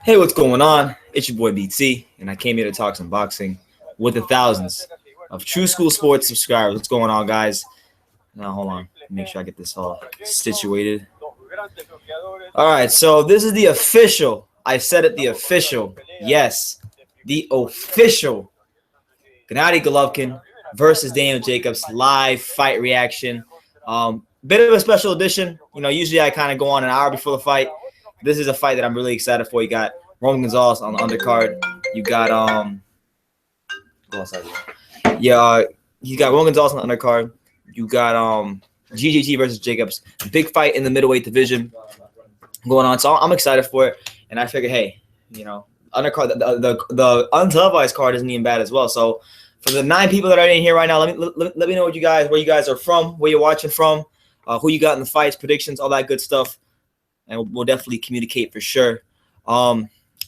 Hey, what's going on? It's your boy BT, and I came here to talk some boxing with the thousands of True School Sports subscribers. What's going on, guys? Now, hold on. Make sure I get this all situated. All right, so this is the official. I said it, the official. Yes, the official Gennady Golovkin versus Daniel Jacobs live fight reaction. Bit of a special edition. Usually I kind of go on an hour before the fight. This is a fight that I'm really excited for. You got Roman Gonzalez on the undercard. You got you got Roman Gonzalez on the undercard. You got GGG versus Jacobs. Big fight in the middleweight division going on. So I'm excited for it. And I figured, hey, undercard, the untelevised card isn't even bad as well. So for the 9 people that are in here right now, let me know where you guys are from, where you're watching from, who you got in the fights, predictions, all that good stuff. And we'll definitely communicate for sure.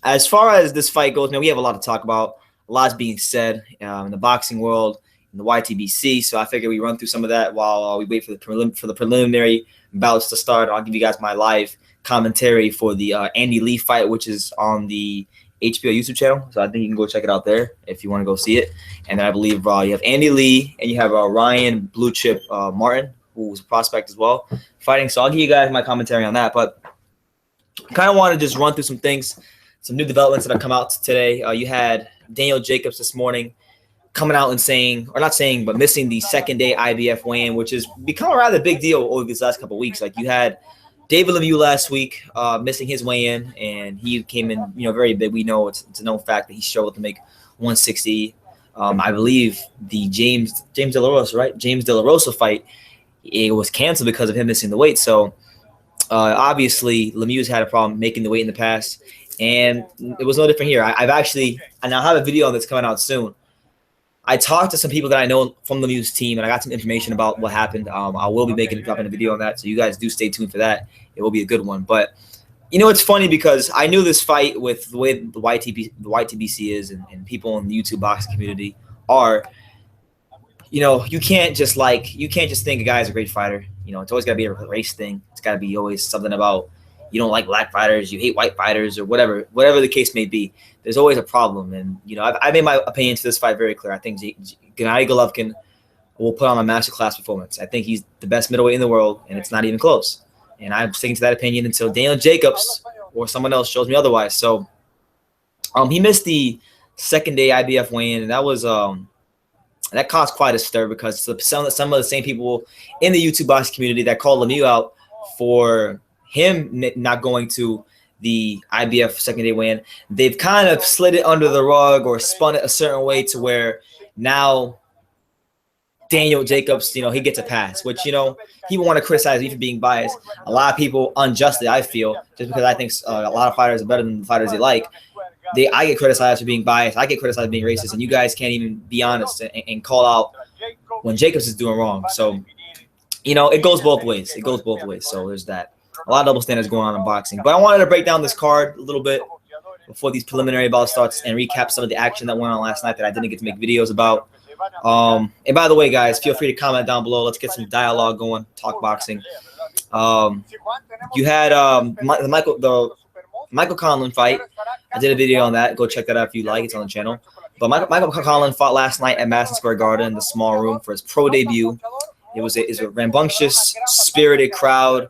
As far as this fight goes, man, we have a lot to talk about. A lot's being said in the boxing world, in the YTBC. So I figured we run through some of that while we wait for the preliminary bouts to start. I'll give you guys my live commentary for the Andy Lee fight, which is on the HBO YouTube channel. So I think you can go check it out there if you want to go see it. And then I believe you have Andy Lee and you have Ryan Blue Chip Martin, who's a prospect as well, fighting. So I'll give you guys my commentary on that. But I kind of want to just run through some things, some new developments that have come out today. You had Daniel Jacobs this morning coming out and saying, or not saying, but missing the second day IBF weigh-in, which has become a rather big deal over these last couple of weeks. Like you had David Lemieux last week missing his weigh-in, and he came in, very big. We know it's a known fact that he struggled to make 160. I believe the James De La Rosa, right? James De La Rosa fight, it was canceled because of him missing the weight. So obviously Lemieux's had a problem making the weight in the past, and it was no different here. I now have a video that's coming out soon. I talked to some people that I know from the Lemieux's team, and I got some information about what happened. I will be dropping a video on that, so you guys do stay tuned for that. It will be a good one. But it's funny because I knew this fight with the way the YTBC is and people in the YouTube boxing community are. You can't just think a guy's a great fighter. It's always got to be a race thing. It's got to be always something about you don't like black fighters, you hate white fighters, or whatever the case may be. There's always a problem. And, I made my opinion to this fight very clear. I think Gennady Golovkin will put on a masterclass performance. I think he's the best middleweight in the world, and it's not even close. And I'm sticking to that opinion until Daniel Jacobs or someone else shows me otherwise. So he missed the second day IBF weigh-in, and that was that caused quite a stir because some of the same people in the YouTube boxing community that called Lemieux out for him not going to the IBF second day weigh-in, they've kind of slid it under the rug or spun it a certain way to where now Daniel Jacobs, he gets a pass, which, people want to criticize me for being biased. A lot of people unjustly, I feel, just because I think a lot of fighters are better than the fighters they like. I get criticized for being biased. I get criticized for being racist, and you guys can't even be honest and call out when Jacobs is doing wrong. So, it goes both ways. It goes both ways. So there's that. A lot of double standards going on in boxing. But I wanted to break down this card a little bit before these preliminary bouts starts and recap some of the action that went on last night that I didn't get to make videos about. And by the way, guys, feel free to comment down below. Let's get some dialogue going. Talk boxing. You had the Michael Conlan fight. I did a video on that. Go check that out if you like. It's on the channel. But Michael Conlan fought last night at Madison Square Garden in the small room for his pro debut. It was a rambunctious, spirited crowd.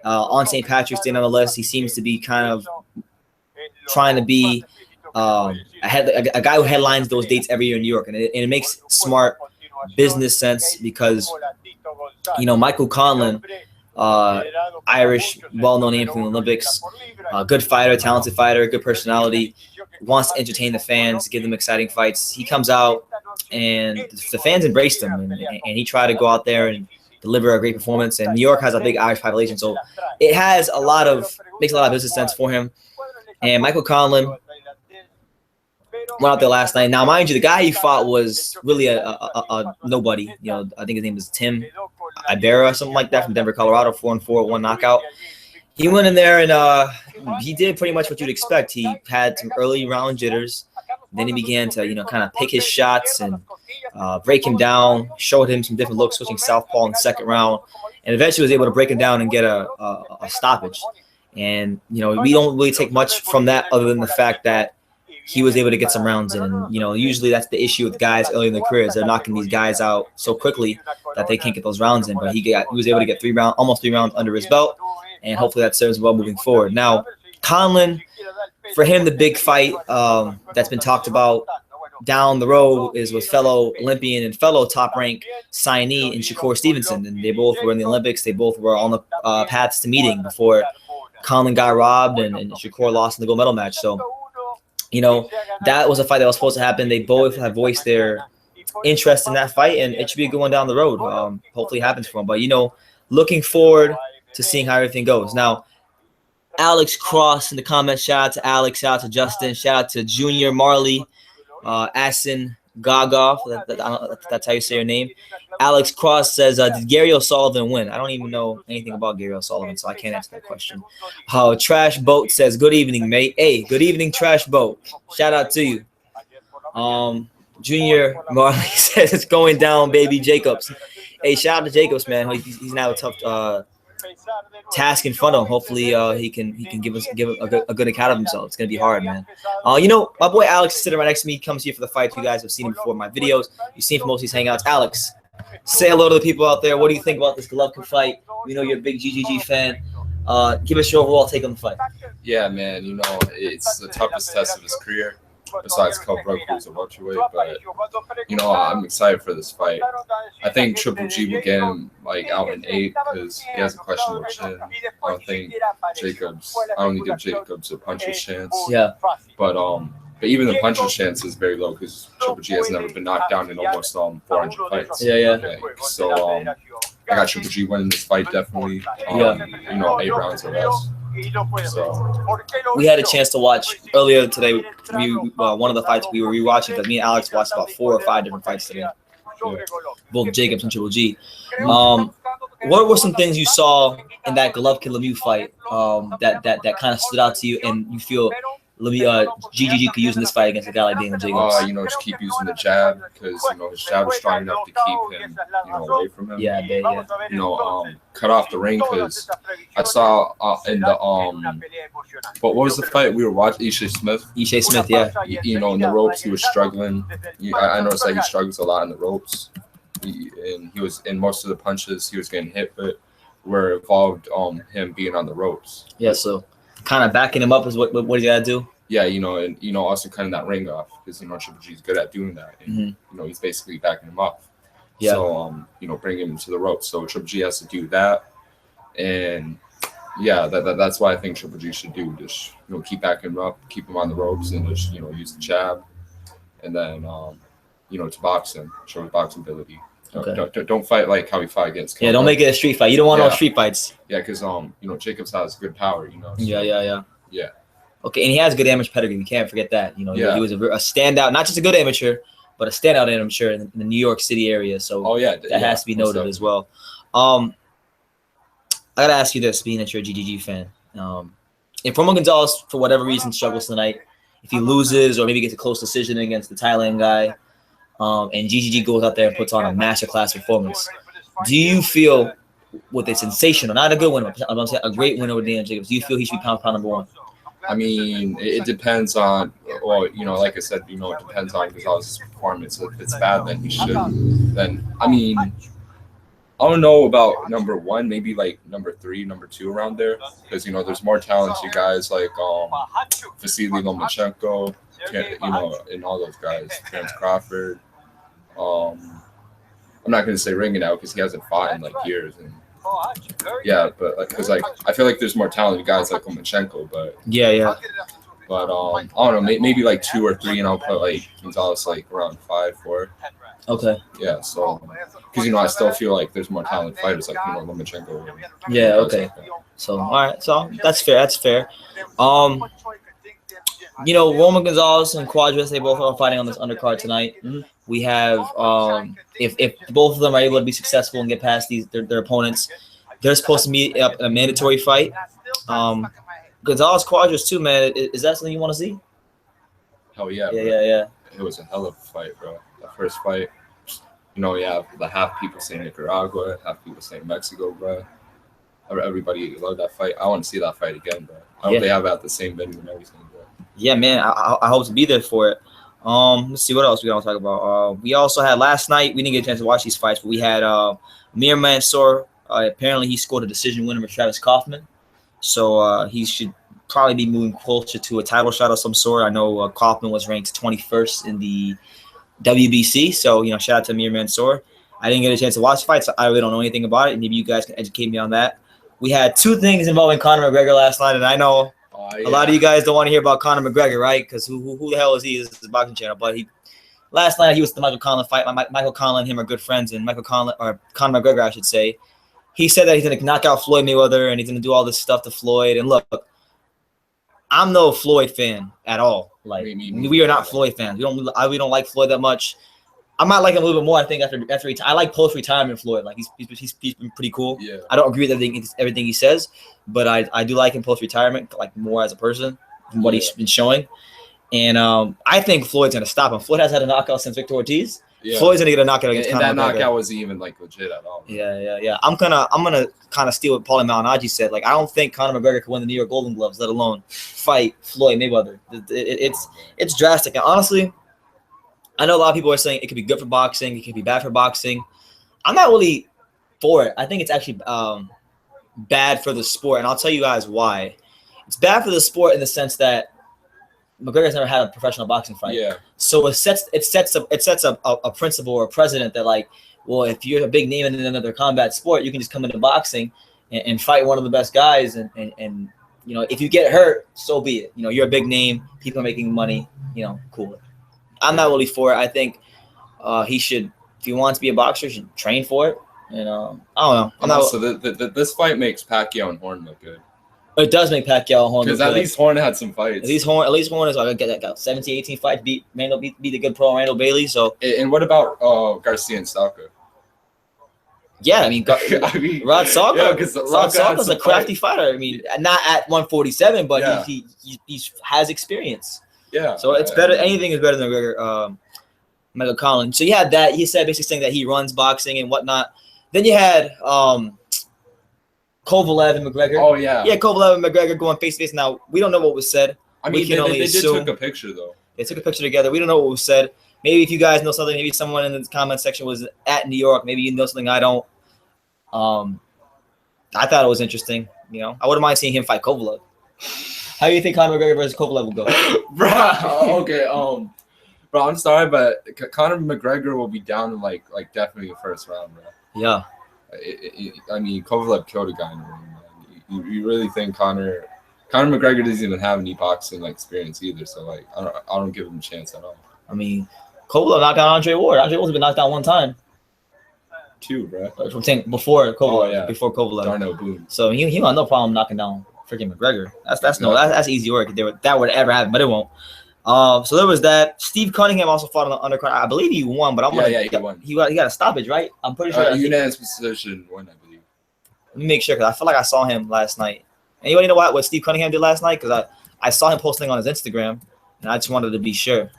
On St. Patrick's Day, nonetheless, he seems to be kind of trying to be a guy who headlines those dates every year in New York. And it makes smart business sense because, Michael Conlan, Irish, well-known name from the Olympics, good fighter, talented fighter, good personality, wants to entertain the fans, give them exciting fights. He comes out, and the fans embraced him, and he tried to go out there and deliver a great performance. And New York has a big Irish population, so it has makes a lot of business sense for him. And Michael Conlan went out there last night. Now, mind you, the guy he fought was really a nobody. I think his name is Tim Ibarra or something like that from Denver, Colorado, 4-4, 1 knockout. He went in there and he did pretty much what you'd expect. He had some early round jitters. Then he began to, kind of pick his shots and break him down, showed him some different looks, switching southpaw in the second round, and eventually was able to break him down and get a stoppage. And, we don't really take much from that other than the fact that he was able to get some rounds in. And, usually that's the issue with guys early in their careers. They're knocking these guys out so quickly that they can't get those rounds in. But he was able to get almost 3 rounds under his belt, and hopefully that serves well moving forward. Now, Conlan, for him, the big fight that's been talked about down the road is with fellow Olympian and fellow top-ranked signee in Shakur Stevenson. And they both were in the Olympics. They both were on the paths to meeting before Conlan got robbed and Shakur lost in the gold medal match. So, that was a fight that was supposed to happen. They both have voiced their interest in that fight, and it should be a good one down the road. Hopefully it happens for them. But, looking forward to seeing how everything goes. Now, Alex Cross in the comments. Shout out to Alex. Shout out to Justin. Shout out to Junior Marley. Asin Gagov, that's how you say your name. Alex Cross says, did Gary O'Sullivan win? I don't even know anything about Gary O'Sullivan, so I can't answer that question. Trash Boat says, good evening, mate. Hey, good evening, Trash Boat. Shout out to you. Junior Marley says, it's going down, baby Jacobs. Hey, shout out to Jacobs, man. He's now a tough task in front of him. Hopefully he can give a good account of himself. It's gonna be hard, man. My boy Alex is sitting right next to me. He comes here for the fights. You guys have seen him before in my videos. You've seen him most of these hangouts. Alex, say hello to the people out there. What do you think about this Golovkin fight? We know you're a big GGG fan. Give us your overall take on the fight. Yeah, man. It's the toughest test of his career, besides Kell Brook, who's a welterweight. But I'm excited for this fight. I think Triple G will get him out in 8 because he has a questionable chin. I don't think I only give Jacobs a puncher's chance. Yeah. But even the puncher's chance is very low because Triple G has never been knocked down in almost 400 fights. Yeah. So I got Triple G winning this fight definitely. 8 rounds or less. So we had a chance to watch earlier today. One of the fights we were rewatching because me and Alex watched about 4 or 5 different fights today. Both Jacobs and Triple G. What were some things you saw in that Golovkin-Lemieux fight that kind of stood out to you, and you feel GGG could use in this fight against a guy like Daniel Jacobs? Just keep using the jab because his jab is strong enough to keep him away from him. Yeah. Cut off the ring because I saw in the but what was the fight we were watching? Ishe Smith, yeah. In the ropes he was struggling. I noticed that he struggles a lot in the ropes. And he was in most of the punches he was getting hit, but were involved him being on the ropes. Yeah, so kind of backing him up is what you gotta do. Yeah, and also cutting that ring off because Triple G is good at doing that. And he's basically backing him up. Yeah. So bring him to the ropes. So Triple G has to do that, and yeah, that's why I think Triple G should do. Just keep backing him up, keep him on the ropes, and just use the jab, and then to box him, show his boxing ability. Okay. Don't fight like how he fought against Conlan. Yeah, don't make it a street fight. You don't want no street fights. Yeah, because Jacobs has good power. So, Yeah. Okay, and he has good amateur pedigree. We can't forget that. He was a standout, not just a good amateur, but a standout amateur in the New York City area. So that has to be noted as well. I gotta ask you this, being that you're a GGG fan. If Roman Gonzalez, for whatever reason, struggles tonight, if he loses or maybe gets a close decision against the Thailand guy, and GGG goes out there and puts on a masterclass performance, do you feel with a sensational, not a good winner, I'm saying a great winner with Daniel Jacobs, do you feel he should be pound number 1? I mean, it depends on, like I said, it depends on Gonzalez's performance. If it's bad, then he should. Then, I mean, I don't know about number 1, maybe number 3, number 2 around there. Because, there's more talented guys like Vasily Lomachenko, and all those guys, Terence Crawford. I'm not going to say Ring It Out because he hasn't fought in years. And yeah, but because I feel like there's more talented guys like Lomachenko, but yeah. But I don't know, maybe 2 or 3, and I'll put Gonzalez around 5, 4. Okay. Yeah, so because I still feel like there's more talented fighters like Lomachenko. Yeah. Okay. So all right, so that's fair. Roman Gonzalez and Cuadras, they both are fighting on this undercard tonight. We have, if both of them are able to be successful and get past their opponents, they're supposed to meet up in a mandatory fight. Gonzalez Cuadras too, man. Is that something you want to see? Hell yeah. Yeah. It was a hell of a fight, bro. The first fight, the half people say Nicaragua, half people say Mexico, bro. Everybody loved that fight. I want to see that fight again, bro. I hope they have it at the same venue and everything, bro. Yeah, man. I hope to be there for it. Let's see what else we want to talk about. We also had last night. We didn't get a chance to watch these fights, but we had Amir Mansour. Apparently, he scored a decision winner with Travis Kaufman, so he should probably be moving closer to a title shot of some sort. I know Kaufman was ranked 21st in the WBC, so shout out to Amir Mansour. I didn't get a chance to watch the fight, so I really don't know anything about it. Maybe you guys can educate me on that. We had two things involving Conor McGregor last night, and I know a lot of you guys don't want to hear about Conor McGregor, right? Because who the hell is he? This is a boxing channel. But last night he was the Michael Conlan fight. Michael Conlan and him are good friends, and Conor McGregor, I should say. He said that he's going to knock out Floyd Mayweather, and he's going to do all this stuff to Floyd. And look, I'm no Floyd fan at all. Like we are not Floyd fans. We don't like Floyd that much. I might like him a little bit more. I think after I like post-retirement Floyd. Like he's been pretty cool. Yeah. I don't agree with everything he says, but I do like him post-retirement, like more as a person from what he's been showing. And I think Floyd's gonna stop him. Floyd has had a knockout since Victor Ortiz. Yeah. Floyd's gonna get a knockout against Conor McGregor. And that knockout wasn't even like legit at all. Yeah. I'm gonna kind of steal what Paulie Malignaggi said. Like I don't think Conor McGregor could win the New York Golden Gloves, let alone fight Floyd Mayweather. It's drastic. And honestly, I know a lot of people are saying it could be good for boxing, it could be bad for boxing. I'm not really for it. I think it's actually bad for the sport, and I'll tell you guys why. It's bad for the sport in the sense that McGregor's never had a professional boxing fight. Yeah. So it sets a principle or a precedent that, like, well, if you're a big name in another combat sport, you can just come into boxing and fight one of the best guys, and if you get hurt, so be it. You're a big name, people are making money, cool. I'm not really for it. I think he should, if he wants to be a boxer, should train for it. And I don't know. So this fight makes Pacquiao and Horn look good. It does make Pacquiao and Horn look good. Because at least Horn had some fights. At least Horn is like got 17, 18 fights. Beat the good pro Randall Bailey. So. And what about Garcia and Stalker? Yeah, I mean, Rod Salka. Yeah, because Rod Salka's a crafty fighter. I mean, not at 147, but he has experience. Yeah. So it's better. Anything is better than McGregor, Michael Conlan. So you had that. He said basically saying that he runs boxing and whatnot. Then you had Kovalev and McGregor. Oh yeah. Yeah, Kovalev and McGregor going face to face. Now we don't know what was said. I mean, they did took a picture though. They took a picture together. We don't know what was said. Maybe if you guys know something, maybe someone in the comment section was at New York. Maybe you know something I don't. I thought it was interesting. I wouldn't mind seeing him fight Kovalev. How do you think Conor McGregor versus Kovalev will go? Bro, okay, bro, I'm sorry, but Conor McGregor will be down in like definitely the first round, bro. Yeah. I mean, Kovalev killed a guy in the ring, man. You really think Conor McGregor doesn't even have any boxing experience either, so like I don't give him a chance at all. I mean, Kovalev knocked out Andre Ward. Andre Ward's been knocked out one time. Two, bro. I'm saying before Kovalev. Oh, yeah. Before Kovalev. Darno Boone. So he had no problem knocking down freaking McGregor. That's easy work. That would ever happen, but it won't. So there was that. Steve Cunningham also fought on the undercard. I believe he won, but he won. He got a stoppage, right? I'm pretty sure. Unanimous decision won, I believe. Let me make sure because I feel like I saw him last night. Anybody know what Steve Cunningham did last night? Because I saw him posting on his Instagram, and I just wanted to be sure.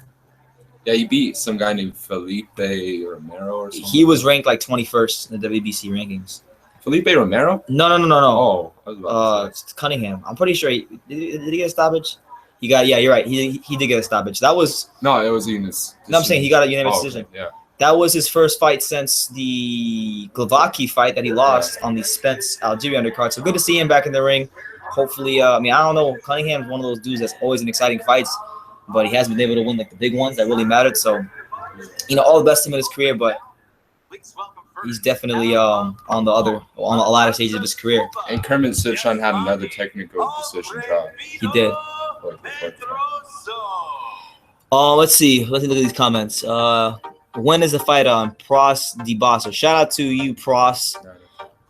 Yeah, he beat some guy named Felipe Romero or something. He was ranked like 21st in the WBC rankings. Felipe Romero? No. Oh, I was about to say. Cunningham. I'm pretty sure. Did he get a stoppage? Yeah, you're right. He did get a stoppage. That was. No, it was unanimous. No, I'm saying he got a unanimous decision. Okay, yeah. That was his first fight since the Golovkin fight that he lost on the Spence Algeria undercard. So good to see him back in the ring. Hopefully, I don't know. Cunningham's one of those dudes that's always in exciting fights, but he hasn't been able to win like the big ones that really mattered. So, all the best to him in his career, but he's definitely on a latter stages of his career. And Kermit Citron had another technical decision trial. He did. Let's see. Let's look at these comments. When is the fight on? Pros DeBosso. Shout out to you, Pros.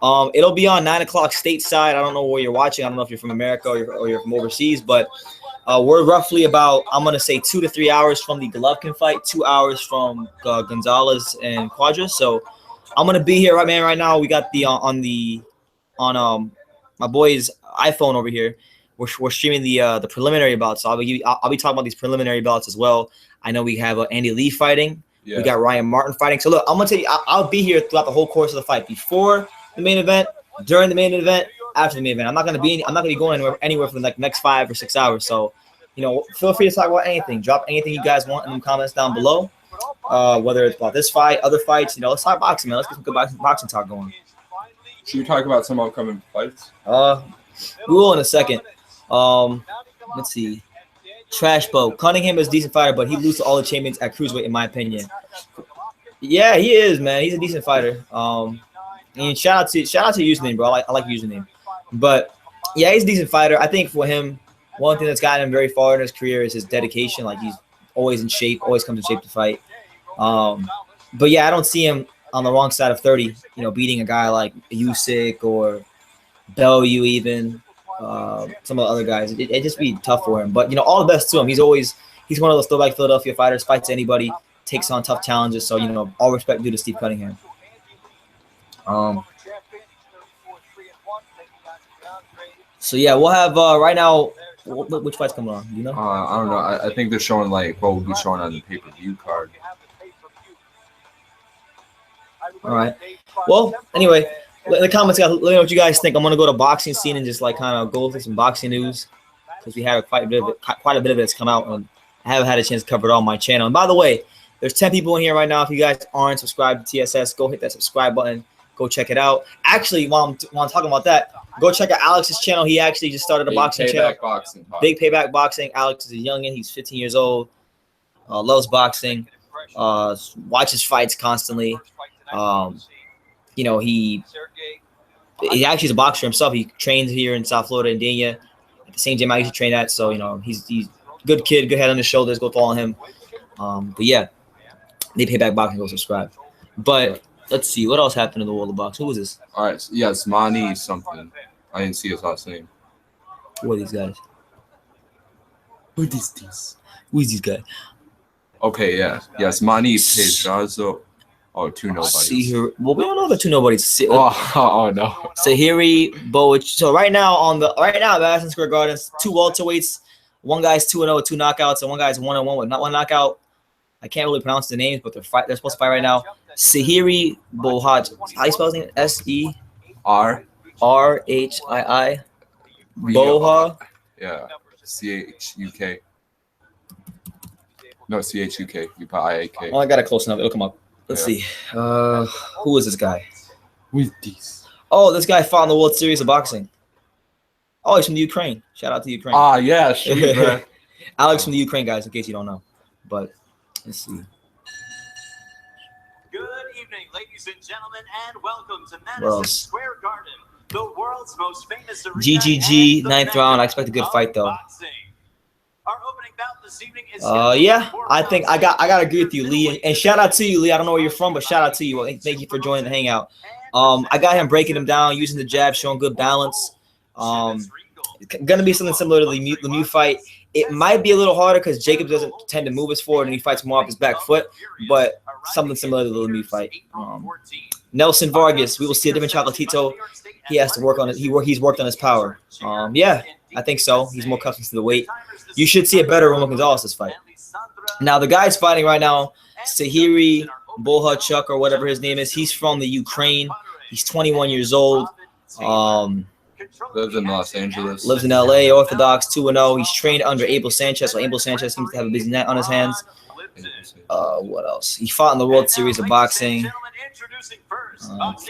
It'll be on 9 o'clock stateside. I don't know where you're watching. I don't know if you're from America or you're from overseas, but we're roughly about, I'm going to say 2 to 3 hours from the Golovkin fight, 2 hours from Gonzalez and Cuadras. So I'm going to be here right now. We got the on my boy's iPhone over here. We're streaming the preliminary bouts. So I'll be talking about these preliminary bouts as well. I know we have Andy Lee fighting. Yeah. We got Ryan Martin fighting. So look, I'm going to tell you, I'll be here throughout the whole course of the fight. Before the main event, during the main event, after the main event. I'm not gonna be going anywhere for the next 5 or 6 hours. So, feel free to talk about anything. Drop anything you guys want in the comments down below. Whether it's about this fight, other fights, let's talk boxing, man. Let's get some good boxing talk going. Should we talk about some upcoming fights? We will in a second. Let's see. Trash boat. Cunningham is a decent fighter, but he loses to all the champions at cruiserweight, in my opinion. Yeah, he is, man. He's a decent fighter. And shout out to your username, bro. I like your username. But yeah, he's a decent fighter. I think for him, one thing that's gotten him very far in his career is his dedication. Like, he's always in shape, always comes in shape to fight. But yeah, I don't see him on the wrong side of 30, beating a guy like Usyk or Bellew even. Some of the other guys. It'd just be tough for him. But, all the best to him. He's one of those throwback Philadelphia fighters, fights anybody, takes on tough challenges. So, all respect due to Steve Cunningham. So yeah, we'll have right now. Which fight's coming on? Do you know? I don't know. I think they're showing like what will be showing on the pay-per-view card. All right. Well, anyway, in the comments, let me know what you guys think. I'm gonna go to boxing scene and just like kind of go through some boxing news because we have quite a bit of it that's come out, and I haven't had a chance to cover it all on my channel. And by the way, there's 10 people in here right now. If you guys aren't subscribed to TSS, go hit that subscribe button. Go check it out. Actually, while I'm talking about that, go check out Alex's channel. He actually just started a boxing channel. Big Payback Boxing. Alex is a youngin. He's 15 years old. Loves boxing. Watches fights constantly. He actually is a boxer himself. He trains here in South Florida in Dania at the same gym I used to train at. So, he's a good kid, good head on his shoulders. Go follow him. But yeah, Big Payback Boxing. Go subscribe. But let's see. What else happened in the world of boxing? Who was this? All right. Yes, Mani something. I didn't see his last name. Who are these guys? Who is this? Who is these guys? Okay, yeah. Yes, Mani Pedrazo. Oh, two nobodies. See here. Well, we don't know the two nobodies. Oh no. Sahiri Boich. So right now at Madison Square Garden, 2 welterweights. One guy's 2-0 with 2 knockouts, and one guy's 1-1 with not 1 knockout. I can't really pronounce the names, but they're supposed to fight right now. Sahiri Bohaj. How you spell his name? SERRHII. Boha. Yeah. CHUK. No, CHUK. You put IAK. Oh, I got it close enough. It'll come up. Let's see. Who is this guy? With these. Oh, this guy fought in the World Series of Boxing. Oh, he's from the Ukraine. Shout out to Ukraine. Yeah, sure. Alex from the Ukraine, guys, in case you don't know. But let's see. Good evening, ladies and gentlemen, and welcome to Madison Square Garden, the world's most famous arena. GGG, 9th round. I expect a good fight, though. Our opening bout this evening is yeah, I think I gotta agree with you, Lee. And shout out to you, Lee. I don't know where you're from, but shout out to you. Thank you for joining the hangout. I got him breaking him down, using the jab, showing good balance. It's gonna be something similar to the Lemieux fight. It might be a little harder because Jacobs doesn't tend to move his forward and he fights more off his back foot, but something similar to the Lemieux fight. Nelson Vargas, we will see a different Chocolatito. He has to work on it. He's worked on his power. Yeah, I think so. He's more accustomed to the weight. You should see a better Roman Gonzalez this fight. Now, the guy's fighting right now, Sahiri Bohachuk or whatever his name is. He's from the Ukraine. He's 21 years old. Lives in Los Angeles. Lives in LA, Orthodox, 2-0. He's trained under Abel Sanchez, so Abel Sanchez seems to have a busy net on his hands. What else? He fought in the World Series of Boxing.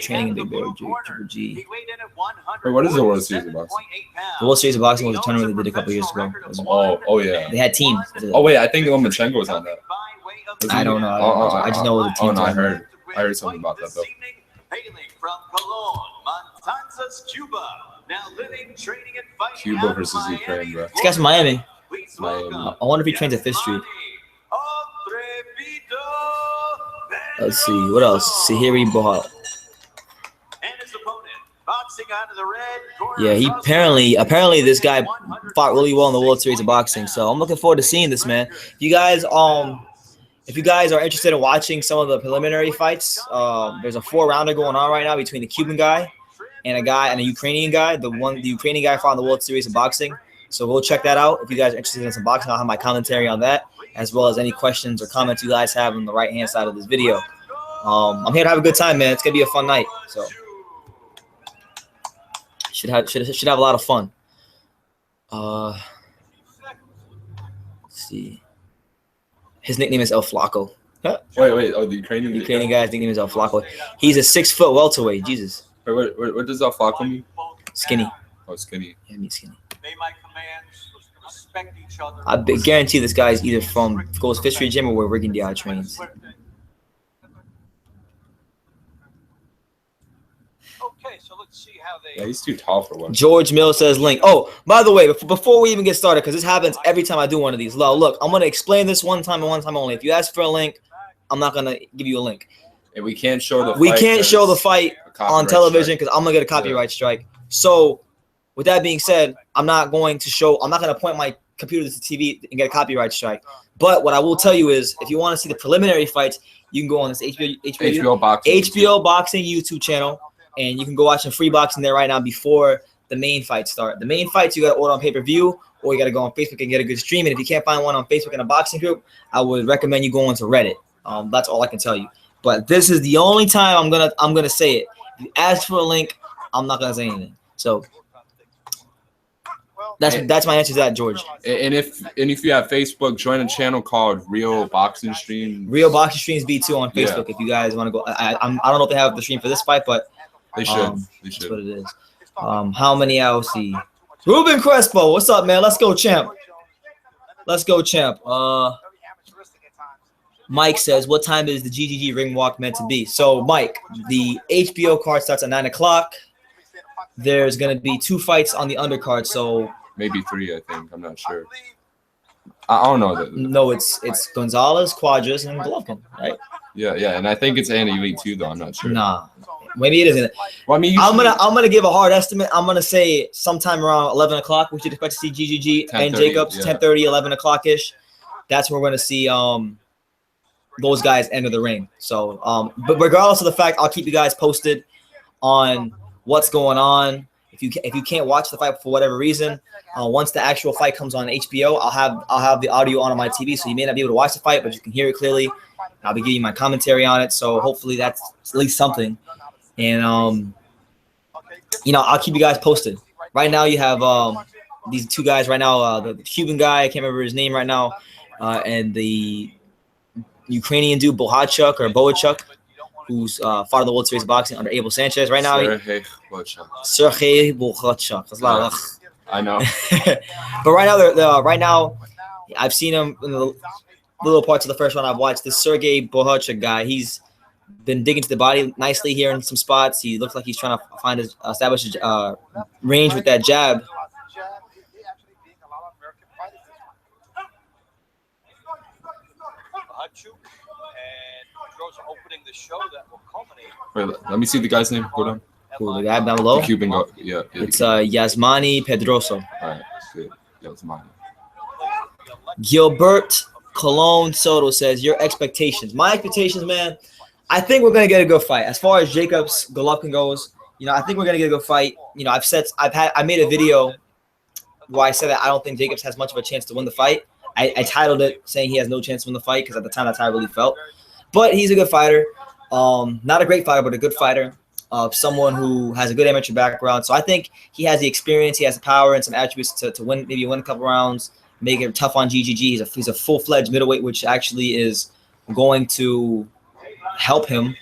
Training in Big Bear, Triple G. Wait, what is the World Series of Boxing? The World Series of Boxing was a tournament they did a couple years ago. Oh yeah. They had teams. Oh wait, I think Lomachenko was on that. I don't know. I just know it was a team. Oh no, I heard something about that though. Cuba versus Ukraine, bro. This guy's from Miami. Miami. I wonder if he trains at Fifth Street. Let's see. What else? Sahiri Bohal. Yeah, he apparently this guy fought really well in the World Series of Boxing. So I'm looking forward to seeing this, man. If you guys are interested in watching some of the preliminary fights, there's a 4-rounder going on right now between the Cuban guy and a Ukrainian guy. The Ukrainian guy fought in the World Series of Boxing. So we'll check that out. If you guys are interested in some boxing, I'll have my commentary on that, as well as any questions or comments you guys have on the right-hand side of this video. I'm here to have a good time, man. It's going to be a fun night. So Should have a lot of fun. Let's see. His nickname is El Flaco. Wait. Oh, the Ukrainian Guy's nickname is El Flaco. He's a 6-foot welterweight. Jesus. Wait, what does El Flaco mean? Skinny. Oh, skinny. Yeah, I mean skinny. May my commands respect each other. I guarantee this guy's either from Gold's Fishery Gym or where Rick and Di trains. Okay, so let's see how they. Yeah, he's too tall for one. George Mill says link. Oh, by the way, before we even get started, because this happens every time I do one of these. Look, I'm going to explain this one time and one time only. If you ask for a link, I'm not going to give you a link. And we can't show the fight. We can't show the fight on television because I'm going to get a copyright strike. So, with that being said, I'm not going to point my computer to the TV and get a copyright strike. But what I will tell you is, if you want to see the preliminary fights, you can go on this HBO Boxing YouTube channel, and you can go watch some free boxing there right now before the main fights start. The main fights you got to order on pay-per-view, or you got to go on Facebook and get a good stream. And if you can't find one on Facebook in a boxing group, I would recommend you go onto Reddit. That's all I can tell you. But this is the only time I'm gonna say it. If you ask for a link, I'm not gonna say anything. So that's my answer to that, George. And if you have Facebook, join a channel called Real Boxing Stream. Real Boxing Streams B2 on Facebook. If you guys want to go, I don't know if they have the stream for this fight, but they should. That's what it is. How many LC? Ruben Crespo, what's up, man? Let's go, champ. Mike says, what time is the GGG ring walk meant to be? So, Mike, the HBO card starts at 9 o'clock. There's going to be 2 fights on the undercard, so... Maybe 3, I think. I'm not sure. I don't know. No, it's Gonzalez, Cuadras, and Golovkin, right? Yeah, and I think it's Andy Lee, too, though. I'm not sure. Nah, maybe it isn't. Well, I mean, I'm gonna give a hard estimate. I'm going to say sometime around 11 o'clock, we should expect to see GGG and Jacobs, 10:30, 11 o'clock-ish. That's where we're going to see... those guys enter the ring. So, but regardless of the fact, I'll keep you guys posted on what's going on. If you can't watch the fight for whatever reason, once the actual fight comes on HBO, I'll have the audio on my TV, so you may not be able to watch the fight, but you can hear it clearly. I'll be giving you my commentary on it, so hopefully that's at least something. And I'll keep you guys posted. Right now, you have these 2 guys. Right now, the Cuban guy, I can't remember his name right now, and the Ukrainian dude Bohachuk, who's fought in the World Series of Boxing under Abel Sanchez right now. Sergey Bohachuk. That's a lot of I know. But right now, I've seen him in the little parts of the first round I've watched. This Sergey Bohachuk guy, he's been digging to the body nicely here in some spots. He looks like he's trying to establish his range with that jab. Opening the show that will culminate. Wait, let me see the guy's name. Go down. Cool, the guy down below. The Cuban guy. Yeah. It's Yasmani Pedroso. All right, good. Yasmani. Gilbert Cologne Soto says, your expectations. My expectations, man, I think we're gonna get a good fight. As far as Jacobs Golovkin goes, I think we're gonna get a good fight. I made a video where I said that I don't think Jacobs has much of a chance to win the fight. I titled it saying he has no chance to win the fight because at the time that's how I really felt. But he's a good fighter. Not a great fighter, but a good fighter. Someone who has a good amateur background. So I think he has the experience, he has the power and some attributes to win a couple rounds, make it tough on GGG. He's a full-fledged middleweight, which actually is going to help him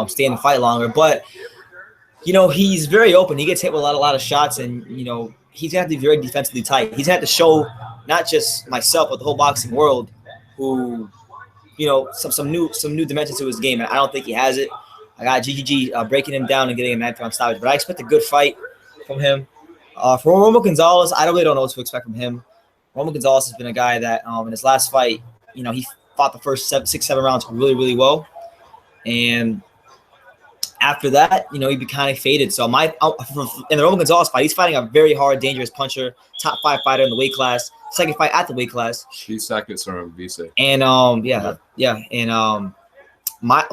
stay in the fight longer. But, he's very open. He gets hit with a lot of shots, and, he's going to have to be very defensively tight. He's going to have to show not just myself, but the whole boxing world who – some new dimensions to his game, and I don't think he has it. I got GGG breaking him down and getting a 9th round stoppage, but I expect a good fight from him. For Roman Gonzalez, I really don't know what to expect from him. Roman Gonzalez has been a guy that in his last fight, he fought the first 6-7 rounds really, really well, and after that, he'd be kind of faded. So in the Roman Gonzalez fight, he's fighting a very hard, dangerous puncher, top 5 fighter in the weight class. Second fight at the weight class. She's second, from Visa. And and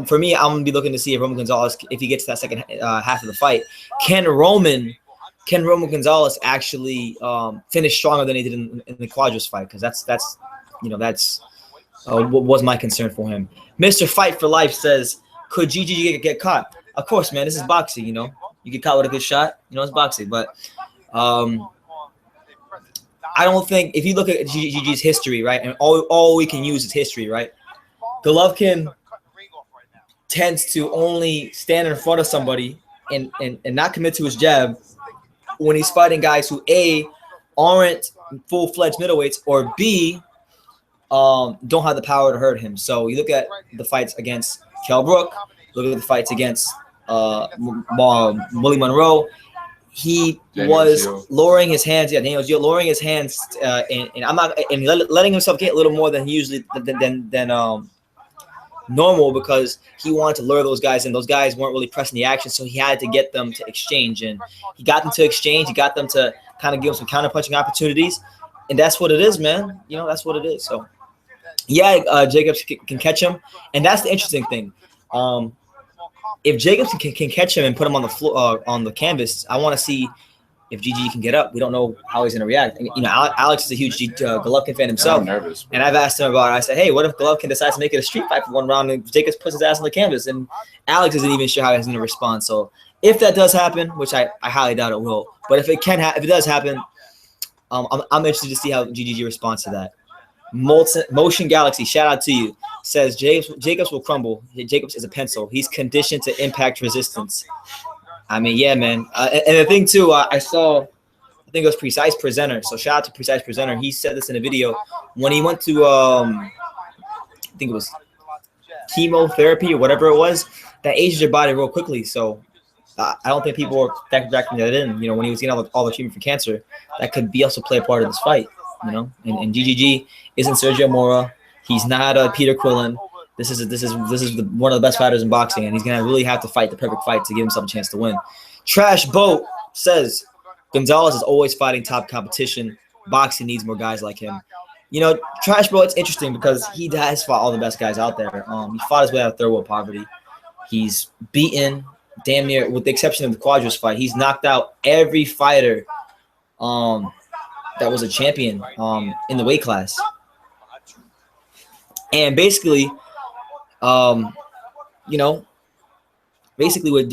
for me, I'm gonna be looking to see if Roman Gonzalez, if he gets to that second half of the fight, can Roman Gonzalez actually finish stronger than he did in the Cuadras fight? Because that's what was my concern for him. Mr. Fight for Life says, could GGG get caught? Of course, man. This is boxing, You get caught with a good shot. You know, it's boxing. But I don't think if you look at GGG's history, right, and all we can use is history, right? Golovkin tends to only stand in front of somebody and not commit to his jab when he's fighting guys who A, aren't full-fledged middleweights, or B, don't have the power to hurt him. So you look at the fights against Kell Brook, look at the fights against Willie Monroe. He was lowering his hands. Yeah, Daniel Gio lowering his hands, and I'm not and letting himself get a little more than he usually than normal, because he wanted to lure those guys in. Those guys weren't really pressing the action, so he had to get them to exchange, and he got them to exchange. He got them to kind of give them some counter-punching opportunities, and that's what it is, man. You know, that's what it is. So, yeah, Jacobs can catch him, and that's the interesting thing. If Jacobs can catch him and put him on the floor on the canvas, I want to see if GG can get up. We don't know how he's going to react. And, you know, Alex is a huge Golovkin fan himself. I'm nervous, and I've asked him about it. I said, hey, what if Golovkin decides to make it a street fight for one round and Jacobs puts his ass on the canvas? And Alex isn't even sure how he's going to respond. So if that does happen, which I highly doubt it will, but if it does happen, I'm interested to see how GGG responds to that. Motion Galaxy, shout out to you, says Jacobs will crumble. Jacobs is a pencil. He's conditioned to impact resistance. I mean, yeah, man. And the thing, too, I saw, I think it was Precise Presenter. So shout out to Precise Presenter. He said this in a video. When he went to, I think it was chemotherapy or whatever it was, that ages your body real quickly. So I don't think people were factoring that in. You know, when he was getting all the treatment for cancer, that could be also play a part of this fight. You know, and GGG isn't Sergio Mora. He's not Peter Quillen. This is one of the best fighters in boxing, and he's gonna really have to fight the perfect fight to give himself a chance to win. Trash Boat says Gonzalez is always fighting top competition. Boxing needs more guys like him. You know, Trash Boat, it's interesting because he has fought all the best guys out there. He fought his way out of third world poverty. He's beaten damn near, with the exception of the Cuadras fight, he's knocked out every fighter that was a champion in the weight class. And basically, you know, basically with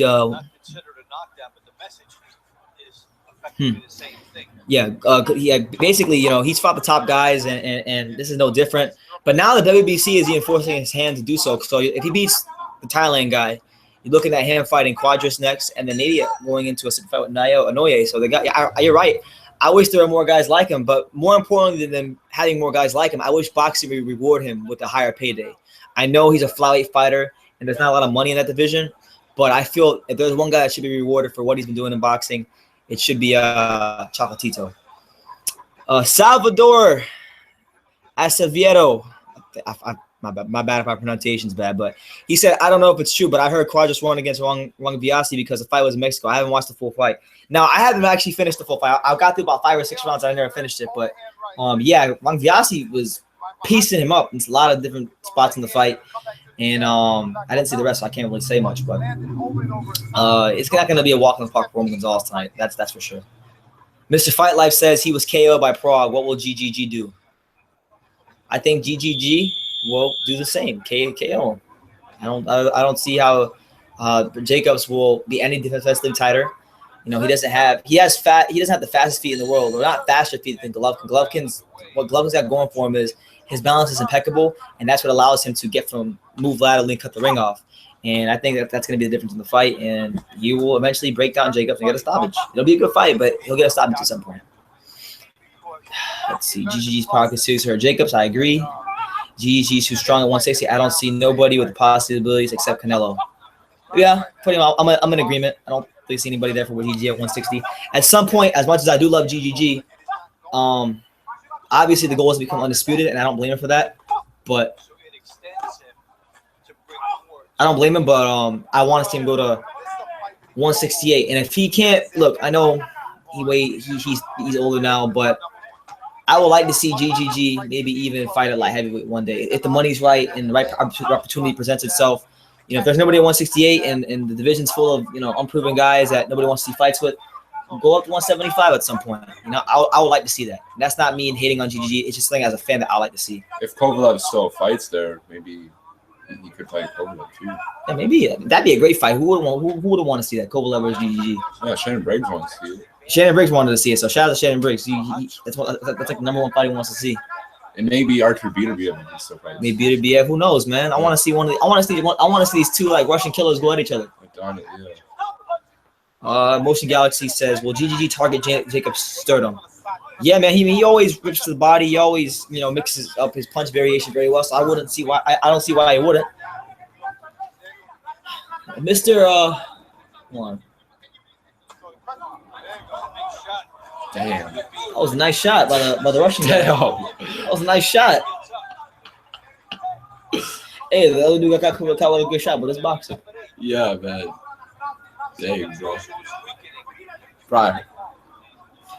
basically, you know, he's fought the top guys, and this is no different. But now the WBC is enforcing his hand to do so. So if he beats the Thailand guy, you're looking at him fighting Cuadras next, and then Nadia going into a super fight with Nayo Inoue. So you're right. I wish there were more guys like him, but more importantly than having more guys like him, I wish boxing would reward him with a higher payday. I know he's a flyweight fighter, and there's not a lot of money in that division, but I feel if there's one guy that should be rewarded for what he's been doing in boxing, it should be Chocolatito. Salvador Acevedo. My bad if my pronunciation's bad, but he said, I don't know if it's true, but I heard Cuadras won against Juan Viasi because the fight was in Mexico. I haven't watched the full fight. Now, I haven't actually finished the full fight. I got through about 5 or 6 rounds. I never finished it, but yeah, Juan Viasi was piecing him up in a lot of different spots in the fight, and I didn't see the rest, so I can't really say much, but it's not going to be a walk in the park for Roman Gonzalez tonight. That's for sure. Mr. Fight Life says he was KO'd by Prague. What will GGG do? I think GGG will do the same. KO. I don't see how Jacobs will be any defensively tighter. You know, he doesn't have the fastest feet in the world, or not faster feet than Golovkin. What Golovkin's got going for him is his balance is impeccable, and that's what allows him to move laterally and cut the ring off. And I think that's going to be the difference in the fight, and he will eventually break down Jacobs and get a stoppage. It'll be a good fight, but he'll get a stoppage at some point. Let's see. GGG's pocket series hurt Jacobs. I agree. GGG's too strong at 160. I don't see nobody with the possibilities except Canelo. Yeah, pretty much. I'm in agreement. I don't really see anybody there for GGG at 160. At some point, as much as I do love GGG, obviously the goal is to become undisputed, and I don't blame him for that. But I I want to see him go to 168. And if he can't, look, I know he's older now, but I would like to see GGG maybe even fight at light heavyweight one day. If the money's right and the right opportunity presents itself. You know, if there's nobody at 168 and the division's full of, you know, unproven guys that nobody wants to see fights with, go up to 175 at some point. You know, I would like to see that. And that's not me hating on GGG. It's just something as a fan that I like to see. If Kovalev still fights there, maybe He could fight Kovalev too. Yeah, maybe that'd be a great fight. Who would want to see that? Kovalev versus GGG. Yeah, Shannon Briggs wants to see it. Shannon Briggs wanted to see it, so shout out to Shannon Briggs. That's like the number one fight he wants to see. And maybe Artur Beterbiev would be so fight. Maybe Beterbiev. Who knows, man? I want to see I want to see these two like Russian killers go at each other. Darn it, yeah. Motion Galaxy says, "Will GGG target Jacob's sternum?" Yeah, man. He always rips to the body. He always mixes up his punch variation very well. So I wouldn't see why. I don't see why he wouldn't. Mr. Hold on. Damn. That was a nice shot by the Russian guy. That was a nice shot. Hey, the other dude got a good shot, but it's boxing. Yeah, man. Dang, bro. Right.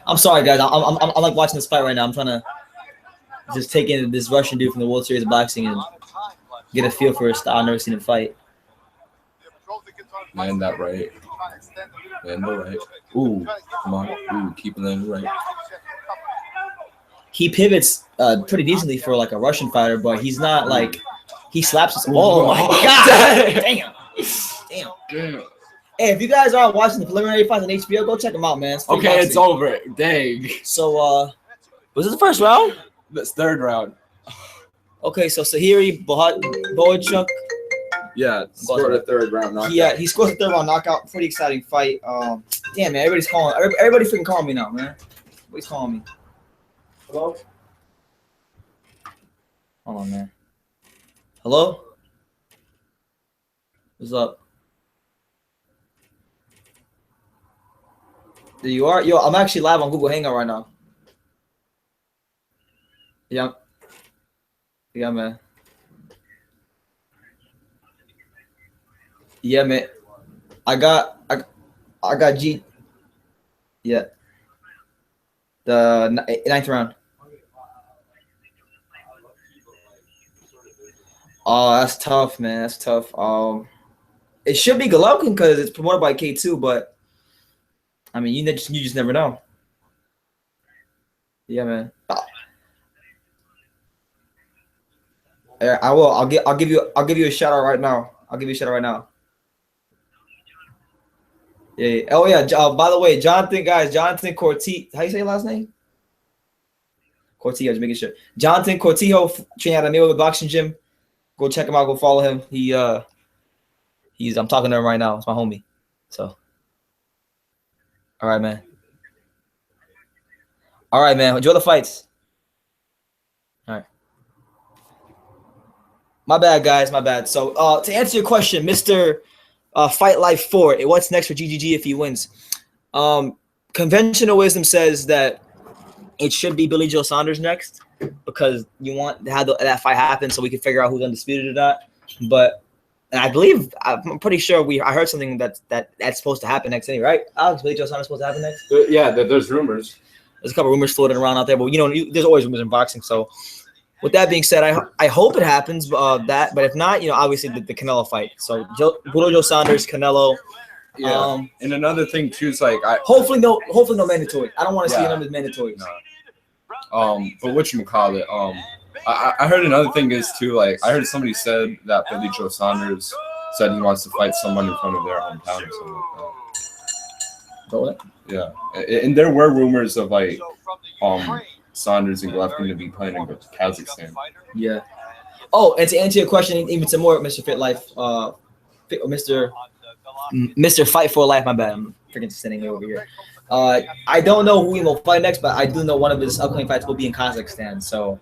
I'm sorry, guys. I'm like watching this fight right now. I'm trying to just take in this Russian dude from the World Series of Boxing and get a feel for his style. I've never seen him fight. Land that right. Land the right. Ooh, come on. Ooh, keep landing right. He pivots pretty decently for like a Russian fighter, but he's not like he slaps his. Oh my god! Damn. Hey, if you guys are watching the preliminary fights on HBO, go check them out, man. Okay, it's over. Dang. So, was it the first round? This third round. Okay, so Sahiri Boychuk. Yeah, scored a third round knockout. Yeah, he scored a third round knockout. Pretty exciting fight. Damn, man, everybody freaking calling me now, man. Everybody's calling me. Hello? Hold on, man. Hello? What's up? There you are? Yo, I'm actually live on Google Hangout right now. Yeah. Yeah, man. Yeah, man. I got G. Yeah. The ninth round. Oh, that's tough, man. That's tough. It should be Golovkin because it's promoted by K2, but I mean, you just never know. Yeah, man. I will. I'll give you a shout out right now. I'll give you a shout out right now. Yeah. Oh yeah. By the way, Jonathan Corti. How you say your last name? Cortijo. Just making sure. Jonathan Cortijo training at a Mayweather boxing gym. Go check him out. Go follow him. He's. I'm talking to him right now. It's my homie. So. All right, man. All right, man. Enjoy the fights. All right. My bad, guys. My bad. So, to answer your question, Mr. Fight Life 4, what's next for GGG if he wins? Conventional wisdom says that it should be Billy Joe Saunders next because you want to have that fight happen so we can figure out who's undisputed or not. But I'm pretty sure I heard something that's supposed to happen next anyway, right? Alex, Billy Joe Saunders supposed to happen next? Yeah, there's rumors. There's a couple rumors floating around out there, but there's always rumors in boxing. So, with that being said, I hope it happens. But if not, obviously the Canelo fight. So, Billy Joe Saunders, Canelo. Yeah. And another thing too is like hopefully no mandatory. I don't want to see them as mandatory. No. But whatchamacallit, I heard another thing is too, like I heard somebody said that Billy Joe Saunders said he wants to fight someone in front of their hometown or something like that. What? Yeah. And there were rumors of like Saunders and Golovkin to be playing in Kazakhstan. Yeah. Oh, and to answer your question even some more, Mr. Fit Life, Mr. Fight for Life, my bad. I'm freaking sitting over here. I don't know who he will fight next, but I do know one of his upcoming fights will be in Kazakhstan. So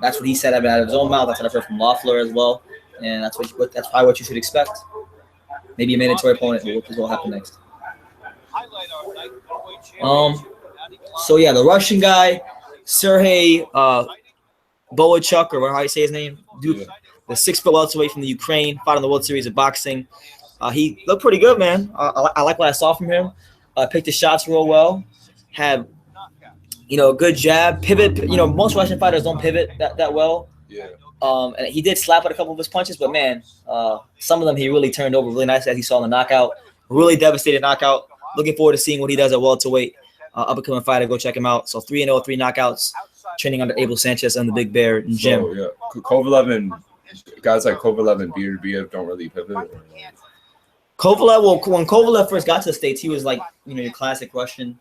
that's what he said out of his own mouth. That's what I've heard from Loeffler as well, and that's probably what you should expect. Maybe a mandatory opponent, but what will happen next? So yeah, the Russian guy, Sergey Boychuk, or how you say his name, dude, the 6-foot welterweight from the Ukraine, fought in the World Series of Boxing. He looked pretty good, man. I like what I saw from him. Picked his shots real well. Had, a good jab, pivot. Most Russian fighters don't pivot that well. Yeah. And he did slap at a couple of his punches, but man, some of them he really turned over really nice as he saw in the knockout. Really devastating knockout. Looking forward to seeing what he does at welterweight. Up-and-coming fighter, go check him out. So 3-0, 3 knockouts. Training under Abel Sanchez and the Big Bear gym. So, yeah, Kovalev and guys like Kovalev and Beterbiev don't really pivot. Kovalev, well, when Kovalev first got to the States, he was like, your classic Russian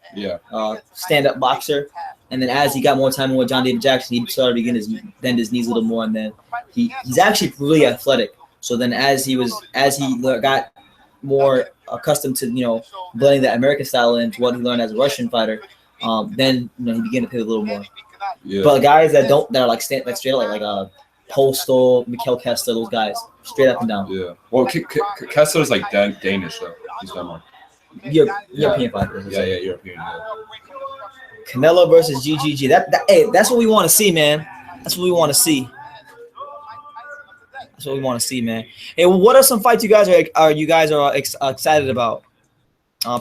stand-up boxer. And then as he got more time with John David Jackson, he started to bend his knees a little more. And then he's actually really athletic. So then as he got more accustomed to, blending that American style into what he learned as a Russian fighter, then he began to pivot a little more. Yeah. But guys that are like straight up like Postal, Mikhail Kessler, those guys, straight up and down. Yeah. Well, Kessler's like Danish though. He's Denmark. European fighter. Yeah, European. Yeah. Canelo versus GGG. That's what we want to see, man. That's what we want to see. That's what we want to see, man. Hey, what are some fights you guys are excited about?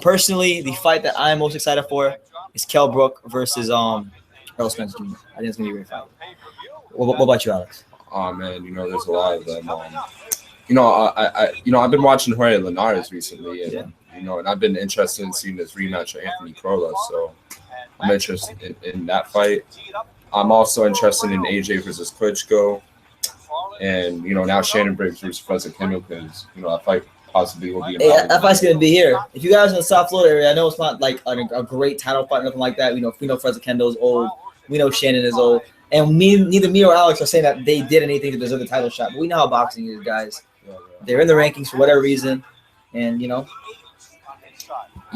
Personally, the fight that I'm most excited for is Kell Brook versus Earl Spence Jr. I think it's gonna be a great fight. What about you, Alex? Oh man, there's a lot of them. I've been watching Jorge Linares recently, and and I've been interested in seeing this rematch of Anthony Crolla. So I'm interested in that fight. I'm also interested in AJ versus Klitschko, and now Shannon Briggs versus Frederick Hamilton. That fight possibly will be. That fight's gonna be here. If you guys are in the South Florida area, I know it's not like a great title fight, nothing like that. We know Frederick Kendo's old. We know Shannon is old. And neither me or Alex are saying that they did anything to deserve the title shot. But we know how boxing is, guys. They're in the rankings for whatever reason, and you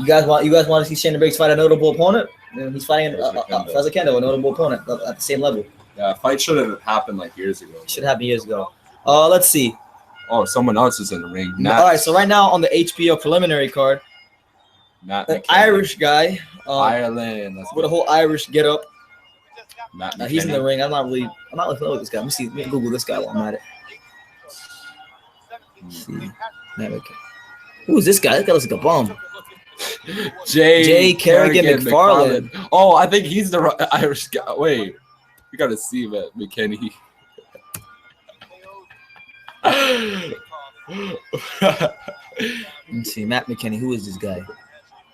guys want to see Shannon Briggs fight a notable opponent. And he's fighting Frederick Kendo, a notable opponent at the same level. Yeah, fight should have happened like years ago. Should have happened years ago. Let's see. Oh, someone else is in the ring. All right, so right now on the HBO preliminary card, an Irish guy, Ireland, with a whole Irish get up. He's in the ring. I'm not really familiar with this guy. Let me Google this guy while I'm at it. Who is this guy? This guy looks like a bum. J. Kerrigan McFarland. Oh, I think he's the Irish guy. Wait, we gotta see Matt McKinney. Let's see, Matt McKinney. Who is this guy?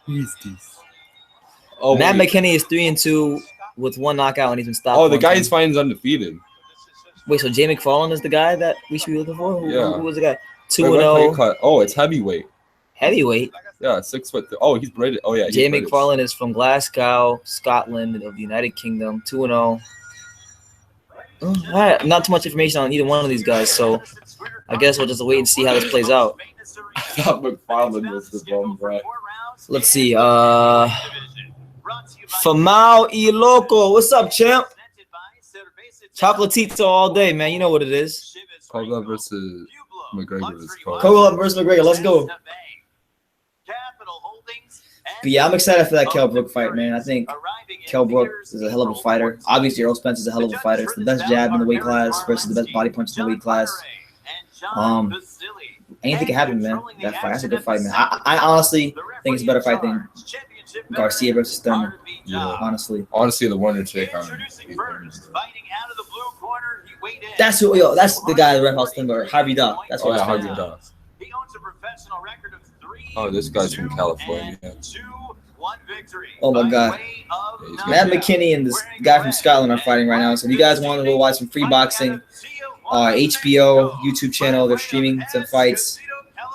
Who is this? Oh, Matt McKinney is 3-2 with one knockout, and he's been stopped. Oh, the guy he's fighting is undefeated. Wait, so Jay McFarland is the guy that we should be looking for? Who was the guy? 2-0. Oh, it's heavyweight. Heavyweight? Yeah, 6 foot. Oh, he's braided. Oh, yeah. Jay McFarland is from Glasgow, Scotland, of the United Kingdom. 2-0. All right, not too much information on either one of these guys, so I guess we'll just wait and see how this plays out. I thought McFarland was the bum, bro. Let's see. Famao E Loco. What's up, champ? Chocolatito all day, man. You know what it is. Kovalev versus McGregor is called. Kovalev versus McGregor. Let's go. But yeah, I'm excited for that Kell Brook fight, man. I think Kell Brook is a hell of a fighter. Obviously, Earl Spence is a hell of a fighter. It's the best jab in the weight class versus the best body punch in the weight class. Anything can happen, man. That fight, that's a good fight, man. I honestly think it's a better fight than Garcia versus Thurman. Yeah. Honestly, the winner take on. That's who. That's the guy that Red House Timber, Harvey Duck. That's what Harvey Duck. Oh, this guy's from California. Oh my God, Matt McKinney and this guy from Scotland are fighting right now. So if you guys want to go watch some free boxing, HBO YouTube channel, they're streaming some fights.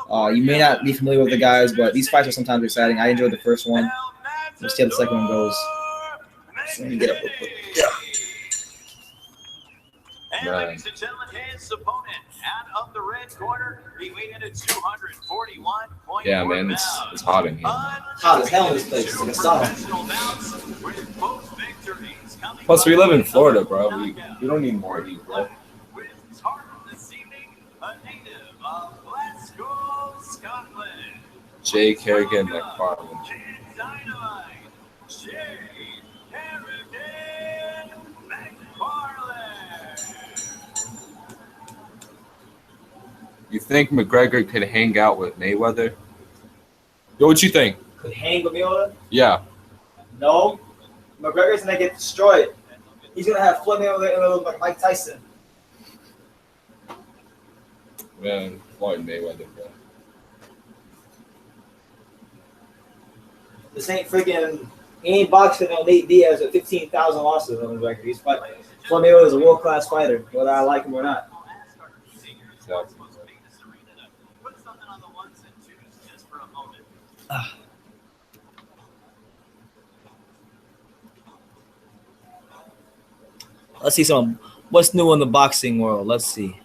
You may not be familiar with the guys, but these fights are sometimes exciting. I enjoyed the first one. Let's see how the second one goes. So let me get up real quick. Yeah. And ladies and gentlemen, his opponent out of the red corner, he weighed in at 241.4 Yeah, man, it's hot in here. Hot as hell in this place. It's like a sauna. Plus, we live in Florida, bro. We don't need more heat, bro. J. Kerrigan McFarland. You think McGregor could hang out with Mayweather? Yo, what you think? Could hang with Mayweather? Yeah. No. McGregor's gonna get destroyed. He's gonna have Floyd Mayweather like Mike Tyson. Man, Floyd Mayweather, bro. This ain't freaking. He ain't boxing on Nate Diaz with 15,000 losses on his record. He's fighting. Floyd Mayweather is a world-class fighter, whether I like him or not. Exactly. Put something on the ones and twos just for a moment. Let's see what's new in the boxing world. Let's see.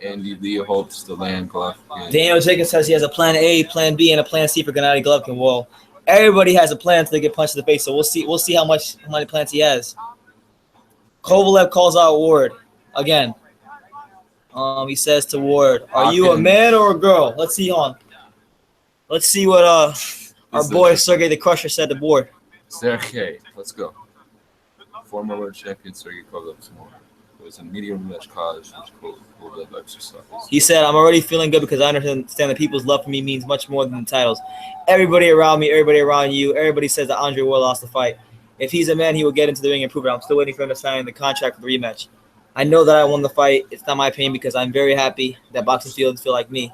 Andy Lee hopes to land Golovkin. Daniel Jacobs says he has a plan A, plan B, and a plan C for Gennady Golovkin. Well, everybody has a plan until they get punched in the face. So we'll see. We'll see how many plans he has. Kovalev calls out Ward again. He says to Ward, "Are you a man or a girl?" Let's see Let's see what our boy Sergey the Crusher said to Ward. Sergey, let's go. Former world champion Sergey Kovalev it was a medium match college, which Kovalev exercise. He said, "I'm already feeling good because I understand that people's love for me means much more than the titles. Everybody around me, everybody around you, everybody says that Andre Ward lost the fight. If he's a man, he will get into the ring and prove it. I'm still waiting for him to sign the contract for the rematch. I know that I won the fight. It's not my pain because I'm very happy that boxing fields feel like me.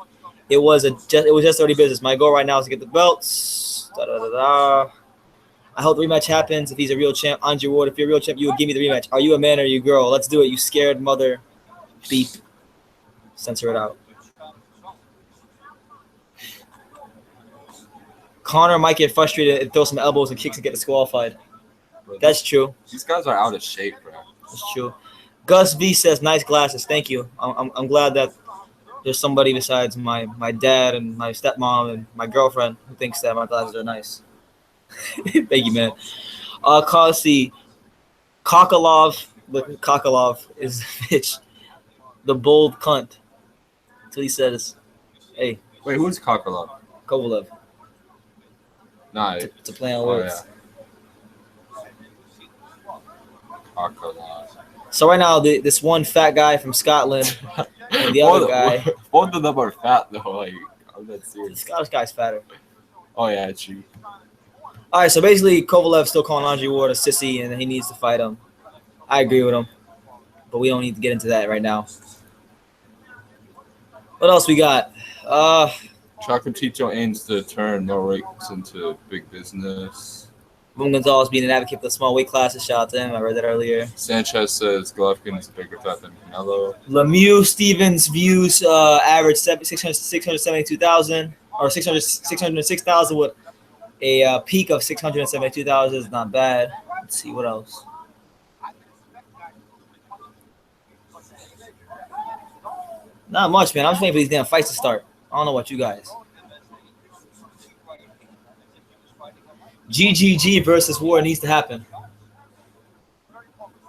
It was just dirty business. My goal right now is to get the belts. I hope the rematch happens. If he's a real champ, Andre Ward, if you're a real champ, you would give me the rematch. Are you a man or are you a girl? Let's do it, you scared mother. Beep. Censor it out." Conor might get frustrated and throw some elbows and kicks and get disqualified. That's true. These guys are out of shape, bro. That's true. Gus V says, "Nice glasses. Thank you. I'm glad that there's somebody besides my dad and my stepmom and my girlfriend who thinks that my glasses are nice." Thank you, man. Let's see. Kokolov is bitch. The bold cunt. So he says, "Hey, Wait, who's Kokolov? Kovalev." Nah, It's a play on words. Yeah. Kokolov. So right now, this one fat guy from Scotland and the other guy. Both of them are fat though. Like, I'm not The serious. Scottish guy's fatter. Oh yeah, true. All right, so basically, Kovalev's still calling Andre Ward a sissy, and he needs to fight him. I agree with him, but we don't need to get into that right now. What else we got? Chocolatito aims to turn Norwicks into big business. Roman Gonzalez being an advocate for the small weight classes. Shout out to him. I read that earlier. Sanchez says Golovkin is a bigger threat than Canelo. Lemieux Stevens views average 672,000 or 606,000 with a peak of 672,000 is not bad. Let's see what else. Not much, man. I'm just waiting for these damn fights to start. I don't know about you guys. GGG versus War needs to happen.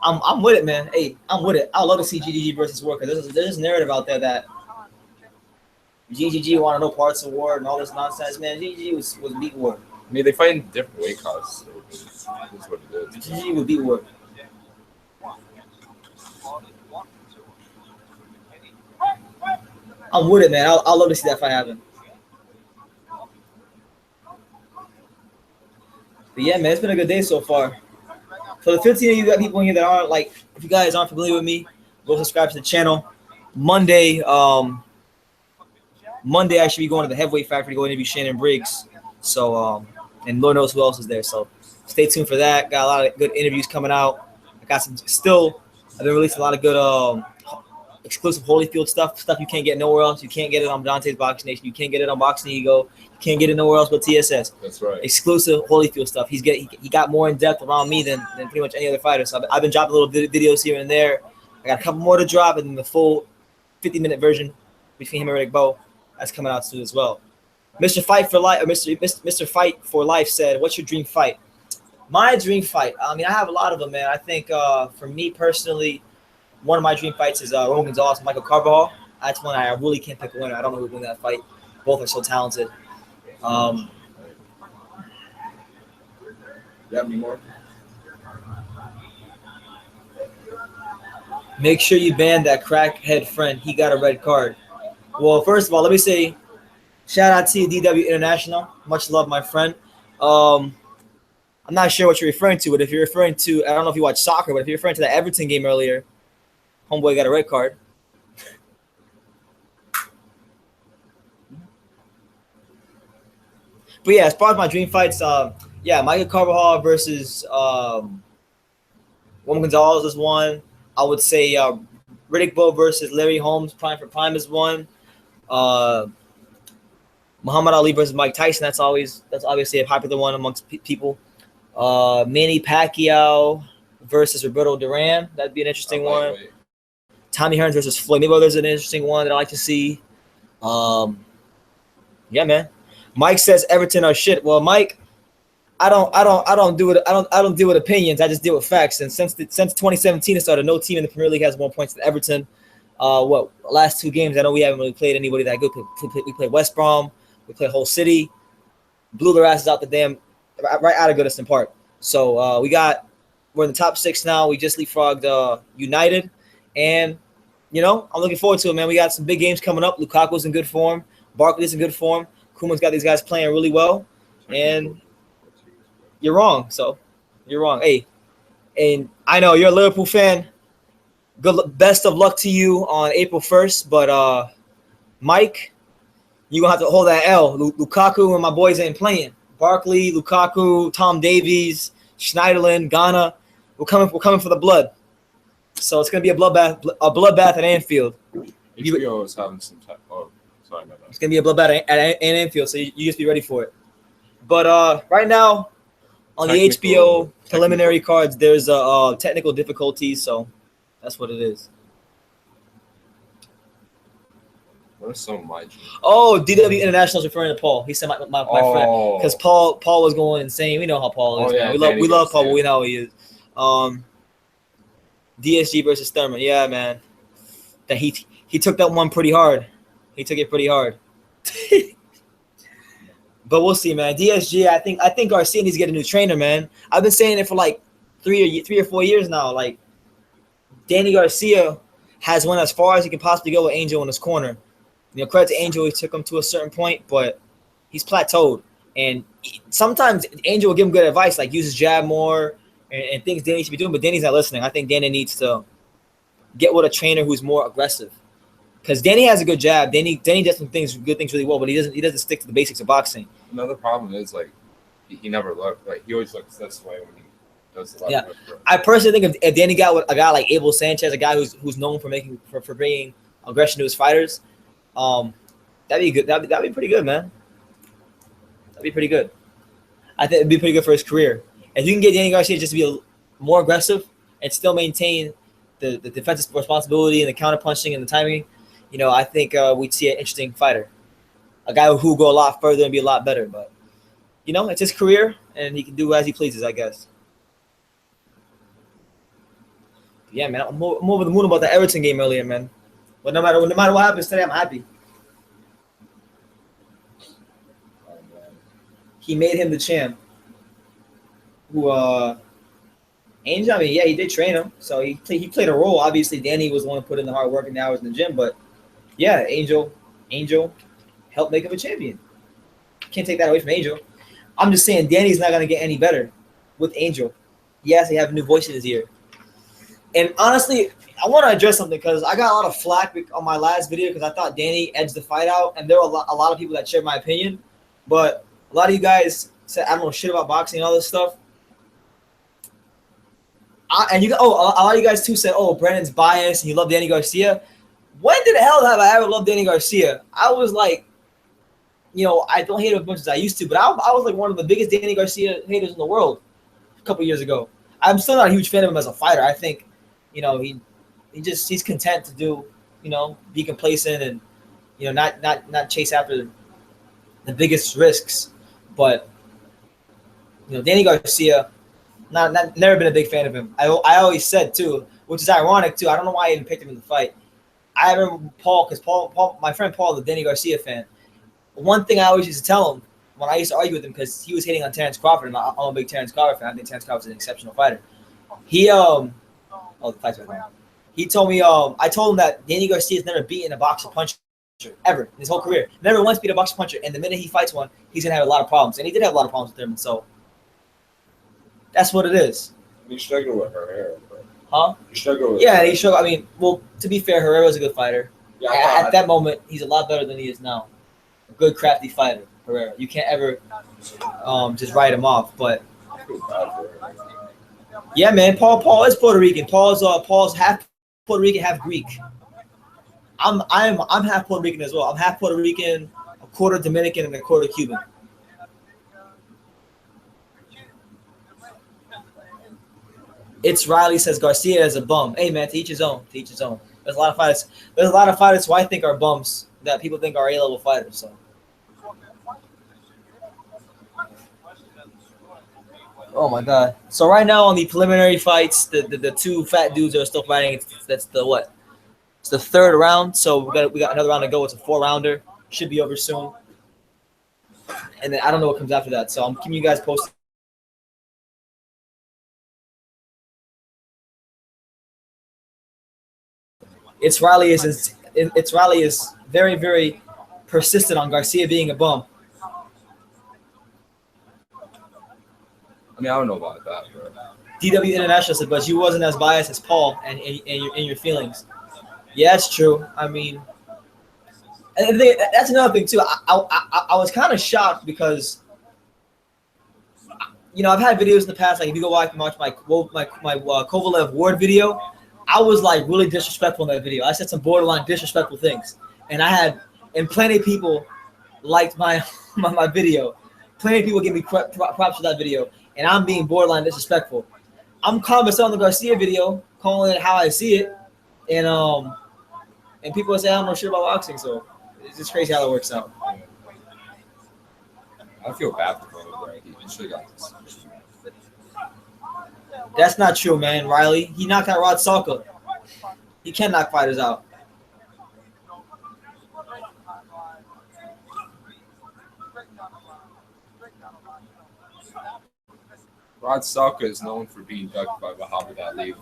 I'm with it, man. Hey, I'm with it. I love to see GGG versus War because there's this narrative out there that GGG wanted no parts of War and all this nonsense, man. GGG was beat War. I mean, they fight in different weight classes. So it's what it is. GGG would beat War. I'm with it, man. I'll love to see that fight happen. But yeah, man, it's been a good day so far. For the 15 of you got people in here that aren't like, if you guys aren't familiar with me, go subscribe to the channel. Monday, I should be going to the Heavyweight Factory to go interview Shannon Briggs. So, and Lord knows who else is there. So, stay tuned for that. Got a lot of good interviews coming out. I've been releasing a lot of good exclusive Holyfield stuff you can't get nowhere else. You can't get it on Dante's Boxing Nation. You can't get it on Boxing Ego. You can't get it nowhere else but TSS. That's right. Exclusive Holyfield stuff. He got more in depth around me than pretty much any other fighter. So I've been dropping little videos here and there. I got a couple more to drop, and then the full 50-minute version between him and Riddick Bowe that's coming out soon as well. Mr. Fight for Life, or Mr. Fight for Life said, "What's your dream fight?" My dream fight. I mean, I have a lot of them, man. I think for me personally, one of my dream fights is Roman Gonzalez and Michael Carvajal. That's one I really can't pick a winner. I don't know who would win that fight. Both are so talented. You have any more? Make sure you ban that crackhead friend. He got a red card. Well, first of all, let me say, shout out to you, DW International. Much love, my friend. I'm not sure what you're referring to, but if you're referring to, I don't know if you watch soccer, but if you're referring to the Everton game earlier, homeboy got a red card. But yeah, as far as my dream fights, Michael Carvajal versus Roman Gonzalez is one. I would say Riddick Bowe versus Larry Holmes. Prime for Prime is one. Muhammad Ali versus Mike Tyson. That's obviously a popular one amongst people. Manny Pacquiao versus Roberto Duran. That'd be an interesting one. Tommy Hearns versus Floyd Mayweather's an interesting one that I like to see. Yeah, man. Mike says Everton are shit. Well, Mike, I don't deal with opinions. I just deal with facts. And since 2017 it started, no team in the Premier League has more points than Everton. Last 2 games, I know we haven't really played anybody that good. We played West Brom. We played Hull City. Blew their asses out right out of Goodison Park. So we're in the top 6 now. We just leapfrogged United. And, I'm looking forward to it, man. We got some big games coming up. Lukaku's in good form. Barkley's in good form. Koeman's got these guys playing really well. And you're wrong. So you're wrong. Hey, and I know you're a Liverpool fan. Best of luck to you on April 1st. But, Mike, you're going to have to hold that L. Lukaku and my boys ain't playing. Barkley, Lukaku, Tom Davies, Schneiderlin, Ghana. We're coming for the blood. So it's gonna be a bloodbath at Anfield. HBO is having some type. Oh, sorry about that. It's gonna be a bloodbath at Anfield, so you just be ready for it. But right now, on the HBO preliminary cards, there's technical difficulties, so that's what it is. What is so much? Oh, DW International is referring to Paul. He said my friend, because Paul was going insane. We know how Paul is. Yeah, we love Paul, but we know how he is. DSG versus Thurman. Yeah, man. That he took that one pretty hard. He took it pretty hard. But we'll see, man. DSG, I think Garcia needs to get a new trainer, man. I've been saying it for like 3 or 4 years now. Like, Danny Garcia has went as far as he can possibly go with Angel in his corner. Credit to Angel, he took him to a certain point, but he's plateaued. And sometimes Angel will give him good advice, like use his jab more and things Danny should be doing, but Danny's not listening. I think Danny needs to get with a trainer who's more aggressive. Because Danny has a good jab. Danny does some good things really well, but he doesn't stick to the basics of boxing. Another problem is like he never looked like he always looks this way when he does the left hook. I personally think if Danny got with a guy like Abel Sanchez, a guy who's known for bringing aggression to his fighters, that'd be good. That'd be pretty good, man. That'd be pretty good. I think it'd be pretty good for his career. If you can get Danny Garcia just to be more aggressive and still maintain the defensive responsibility and the counter punching and the timing, I think we'd see an interesting fighter. A guy who will go a lot further and be a lot better. But, it's his career, and he can do as he pleases, I guess. Yeah, man, I'm over the moon about the Everton game earlier, man. But no matter what happens today, I'm happy. He made him the champ. Angel, he did train him, so he played a role. Obviously, Danny was the one who put in the hard work and the hours in the gym, but yeah, Angel helped make him a champion. Can't take that away from Angel. I'm just saying Danny's not gonna get any better with Angel. Yes, he have a new voice in his ear. And honestly, I want to address something because I got a lot of flack on my last video because I thought Danny edged the fight out, and there were a lot of people that shared my opinion, but a lot of you guys said I don't know shit about boxing and all this stuff. A lot of you guys too said, Brennan's biased and you love Danny Garcia. When the hell have I ever loved Danny Garcia? I was like, I don't hate him as much as I used to, but I was like one of the biggest Danny Garcia haters in the world a couple years ago. I'm still not a huge fan of him as a fighter. I think, he's content to do, be complacent and, not chase after the biggest risks. But, Danny Garcia, never been a big fan of him. I always said too, which is ironic too. I don't know why I even picked him in the fight. I remember Paul, because Paul, my friend Paul, the Danny Garcia fan. One thing I always used to tell him when I used to argue with him, because he was hitting on Terrence Crawford, and I'm a big Terrence Crawford fan. I think Terrence Crawford's an exceptional fighter. The fight's right now. He told me, I told him that Danny Garcia's never beaten a boxer puncher ever in his whole career. Never once beat a boxer puncher, and the minute he fights one, he's gonna have a lot of problems, and he did have a lot of problems with him. So that's what it is. He struggled with Herrera, bro. Huh? He struggled with he struggled. To be fair, Herrera's a good fighter. Yeah, at that moment, he's a lot better than he is now. A good, crafty fighter, Herrera. You can't ever just write him off. But yeah, man, Paul is Puerto Rican. Paul's half Puerto Rican, half Greek. I'm half Puerto Rican as well. I'm half Puerto Rican, a quarter Dominican, and a quarter Cuban. It's Riley says Garcia is a bum. Hey man, to each his own. To each his own. There's a lot of fighters. There's a lot of fighters who I think are bums that people think are A-level fighters. So. Oh my God! So right now on the preliminary fights, the two fat dudes that are still fighting. That's the what? It's the third round. So we got another round to go. It's a 4-rounder. Should be over soon. And then I don't know what comes after that. So I'm keeping you guys posted. It's Riley is very, very persistent on Garcia being a bum. I mean, I don't know about that, bro. DW International said, but you wasn't as biased as Paul and your feelings. Yeah, it's true. I mean, and that's another thing too. I was kind of shocked because, you know, I've had videos in the past. Like if you go watch my Kovalev Ward video, I was like really disrespectful in that video. I said some borderline disrespectful things, and plenty of people liked my video. Plenty of people give me props for that video, and I'm being borderline disrespectful. I'm commenting on the Garcia video, calling it how I see it, and people say I'm not sure about boxing, so it's just crazy how it works out. I feel bad for him, bro. He should have got this. That's not true, man. Riley, he knocked out Rod Salka. He can knock fighters out. Rod Salka is known for being ducked by Muhammad Ali.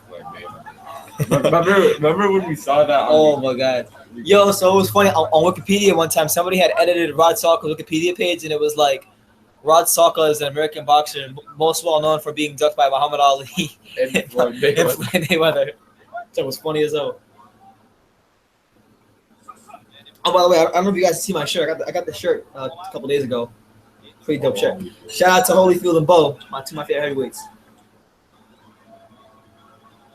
Remember when we saw that? Oh my God. Yo, so it was funny. On Wikipedia one time, somebody had edited Rod Salka's Wikipedia page, and it was like, Rod Salka is an American boxer, most well known for being ducked by Muhammad Ali and Mayweather. So it was funny as hell. Oh, by the way, I don't know if you guys see my shirt. I got the shirt a couple days ago. Pretty dope shirt. Shout out to Holyfield and Bo, two of my favorite heavyweights.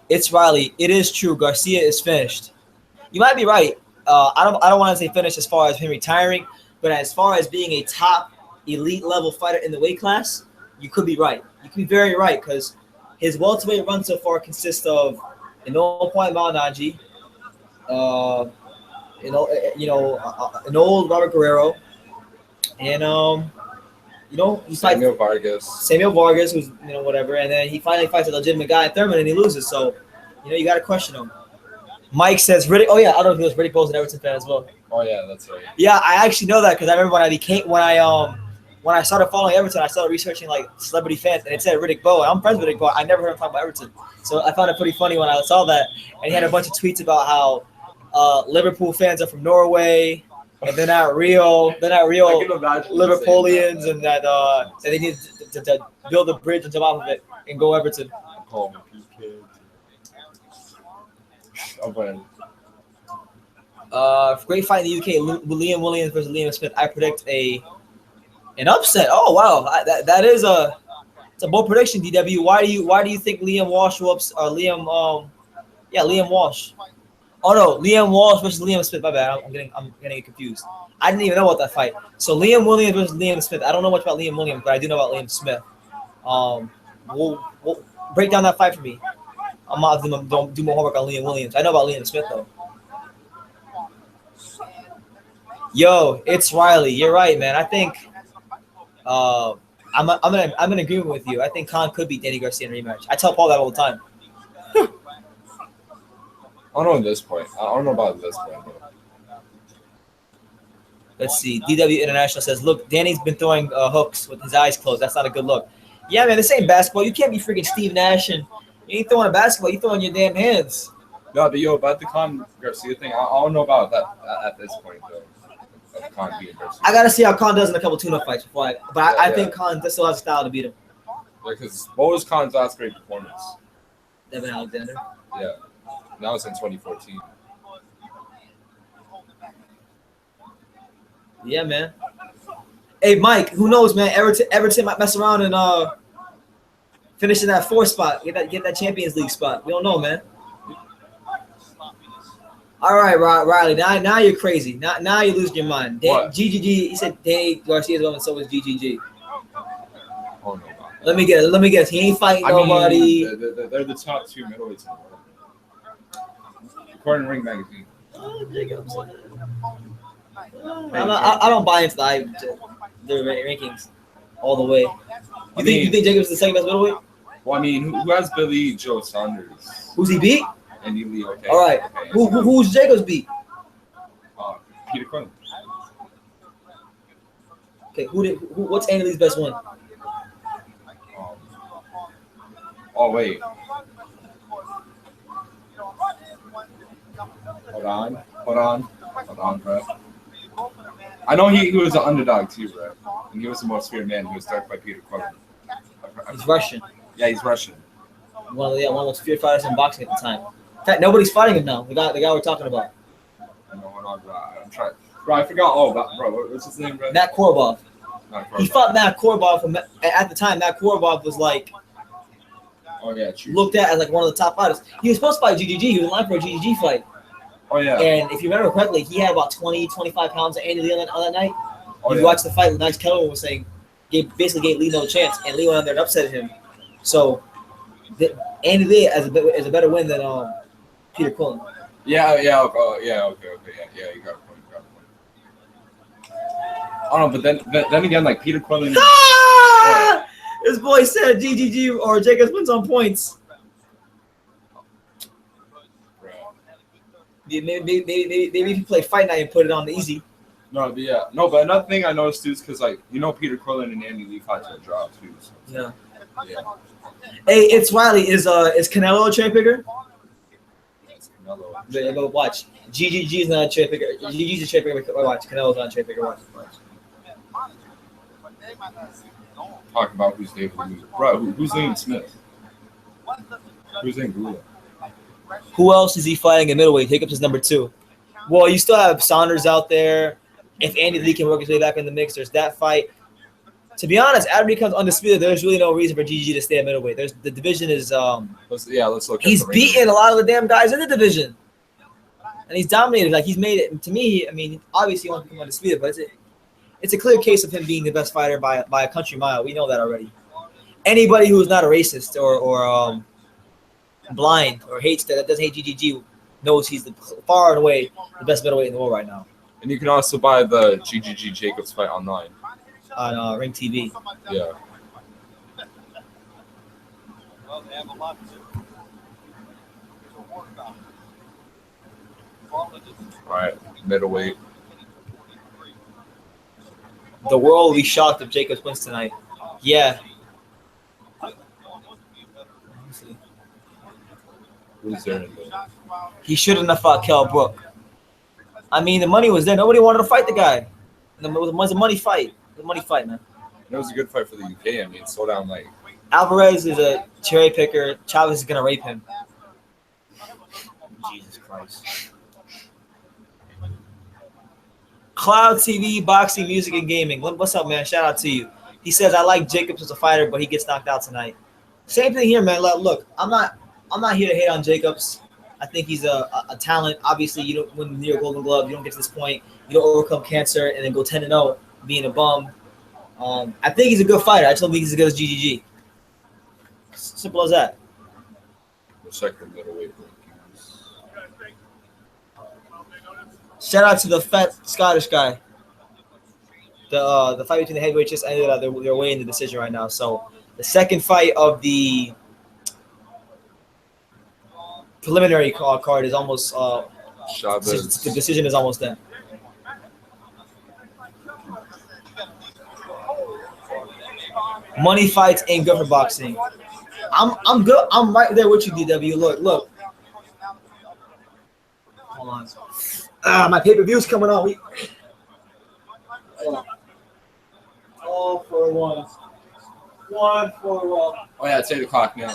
It's Riley. It is true. Garcia is finished. You might be right. I don't want to say finished as far as him retiring, but as far as being a top elite level fighter in the weight class, you could be right. You could be very right because his welterweight run so far consists of an old point Malnaji, an old Robert Guerrero, and he Samuel Vargas, who's whatever, and then he finally fights a legitimate guy at Thurman and he loses. So you got to question him. Mike says Riddick. Oh yeah, I don't know if he was Riddick Bowe's an Everton fan as well. Oh yeah, that's right. Yeah, I actually know that because I remember when I started following Everton, I started researching like celebrity fans, and it said Riddick Bowe. I'm friends with Riddick Bowe. I never heard him talk about Everton, so I found it pretty funny when I saw that. And he had a bunch of tweets about how Liverpool fans are from Norway, and they're not real Liverpoolians, and that they need to build a bridge on top of it and go Everton. Great fight in the UK. Liam Williams versus Liam Smith. I predict an upset. Oh wow, it's a bold prediction. DW. Why do you think Liam Walsh whoops or Liam Walsh? Oh no, Liam Walsh versus Liam Smith. My bad. I'm getting confused. I didn't even know about that fight. So Liam Williams versus Liam Smith. I don't know much about Liam Williams, but I do know about Liam Smith. We'll break down that fight for me. I'm not don't do more homework on Liam Williams. I know about Liam Smith though. Yo, it's Riley. You're right, man. I think I'm in agreement with you. I think Khan could beat Danny Garcia in a rematch. I tell Paul that all the time. I don't know at this point. I don't know about this point. Though. Let's see. DW International says, look, Danny's been throwing hooks with his eyes closed. That's not a good look. Yeah, man, this ain't basketball. You can't be freaking Steve Nash and you ain't throwing a basketball. You throwing your damn hands. No, but about the Khan Garcia thing, I don't know about that at this point, though. I got to see how Khan does in a couple tune-up fights before I think Khan still has a style to beat him. Yeah, because what was Khan's last great performance? Devin Alexander. Yeah. That was in 2014. Yeah, man. Hey, Mike, who knows, man? Everton might mess around and finish in that 4th spot. Get that Champions League spot. We don't know, man. All right, Riley. Now you're crazy. Now you're losing your mind. What? GGG. He said Danny Garcia's woman, so was GGG. Oh no. Let me guess. He ain't fighting nobody. They're the top 2 middleweights in the world. According to Ring Magazine. Oh, Jacobs. I don't buy into the rankings all the way. You think Jacobs is the second best middleweight? Well, I mean, who has Billy Joe Saunders? Who's he beat? And Lee, okay. All right. Okay. Who's Jacobs beat? Peter Quinn. Okay. What's Andy Lee's best win? Oh wait. Hold on, bro. I know he was an underdog too, bro. And he was the most feared man. He was started by Peter Quinn. He's Russian. Yeah, he's Russian. One of the most feared fighters in boxing at the time. In fact, nobody's fighting him now. The guy we're talking about. I know, hold on, bro. I'm trying. Bro, I forgot all about, bro. What's his name, bro? Matt Korobov. He fought Matt Korobov. At the time, Matt Korobov was like, oh yeah, true. Looked at as like one of the top fighters. He was supposed to fight GGG. He was in line for a GGG fight. Oh yeah. And if you remember correctly, he had about 20, 25 pounds of Andy Lee on that night. Oh, you watched the fight. Max Kellerman was saying, basically gave Lee no chance, and Lee went out there and upset him. So, Andy Lee is a better win than Peter Quinn. Yeah, okay, yeah, you got a point. I don't know, but then again, like Peter Quinn. This boy said GGG or Jacobs wins on points. Maybe if you play Fight Night and put it on the easy. No, but yeah, but another thing I noticed too is because like you Quillen and Andy Lee fought to a draw too. So. Yeah. Hey, it's Wiley. Is Canelo a cherry picker? Yeah, but watch. GGG is not a cherry picker. GGG is a cherry picker. Watch. Canelo's not a cherry picker. Watch. Talk about who's David Lee. Bro, who's Liam Smith? Who's Liam Gula? Who else is he fighting in middleweight? Jacobs is number 2. Well, you still have Saunders out there. If Andy Lee can work his way back in the mix, there's that fight. To be honest, after he becomes undisputed, there's really no reason for GGG to stay at middleweight. The division is let's look. He's beaten a lot of the damn guys in the division, and he's dominated. Like he's made it. To me, I mean, obviously he wants to become undisputed, but it's a clear case of him being the best fighter by a country mile. We know that already. Anybody who is not a racist or blind or hates that doesn't hate GGG knows he's far and away the best middleweight in the world right now. And you can also buy the GGG Jacobs fight online on Ring TV. Yeah. All right, middleweight. The world will be shocked if Jacobs wins tonight. Yeah. Who's there? He shouldn't have fought Kell Brook. I mean, the money was there. Nobody wanted to fight the guy. It was a money fight. The money fight, man. It was a good fight for the UK. I mean, slow down, like. Alvarez is a cherry picker. Chavez is gonna rape him. Jesus Christ. Cloud TV, boxing, music, and gaming. What's up, man? Shout out to you. He says I like Jacobs as a fighter, but he gets knocked out tonight. Same thing here, man. Look, I'm not here to hate on Jacobs. I think he's a talent. Obviously, you don't win the New York Golden Glove. You don't get to this point. You don't overcome cancer and then go 10-0 being a bum. I think he's a good fighter. I just don't think he's as good as GGG. Simple as that. The second middleweight rankings. Shout out to the fat Scottish guy. The fight between the heavyweights just ended up. They're weighing the decision right now. So the second fight of the preliminary card is almost the decision is almost done. Money fights ain't good for boxing. I'm good. I'm right there with you, DW. Look. Hold on. My pay-per-view's coming on. All for one. 1 for 1. Oh yeah, it's 8 o'clock now.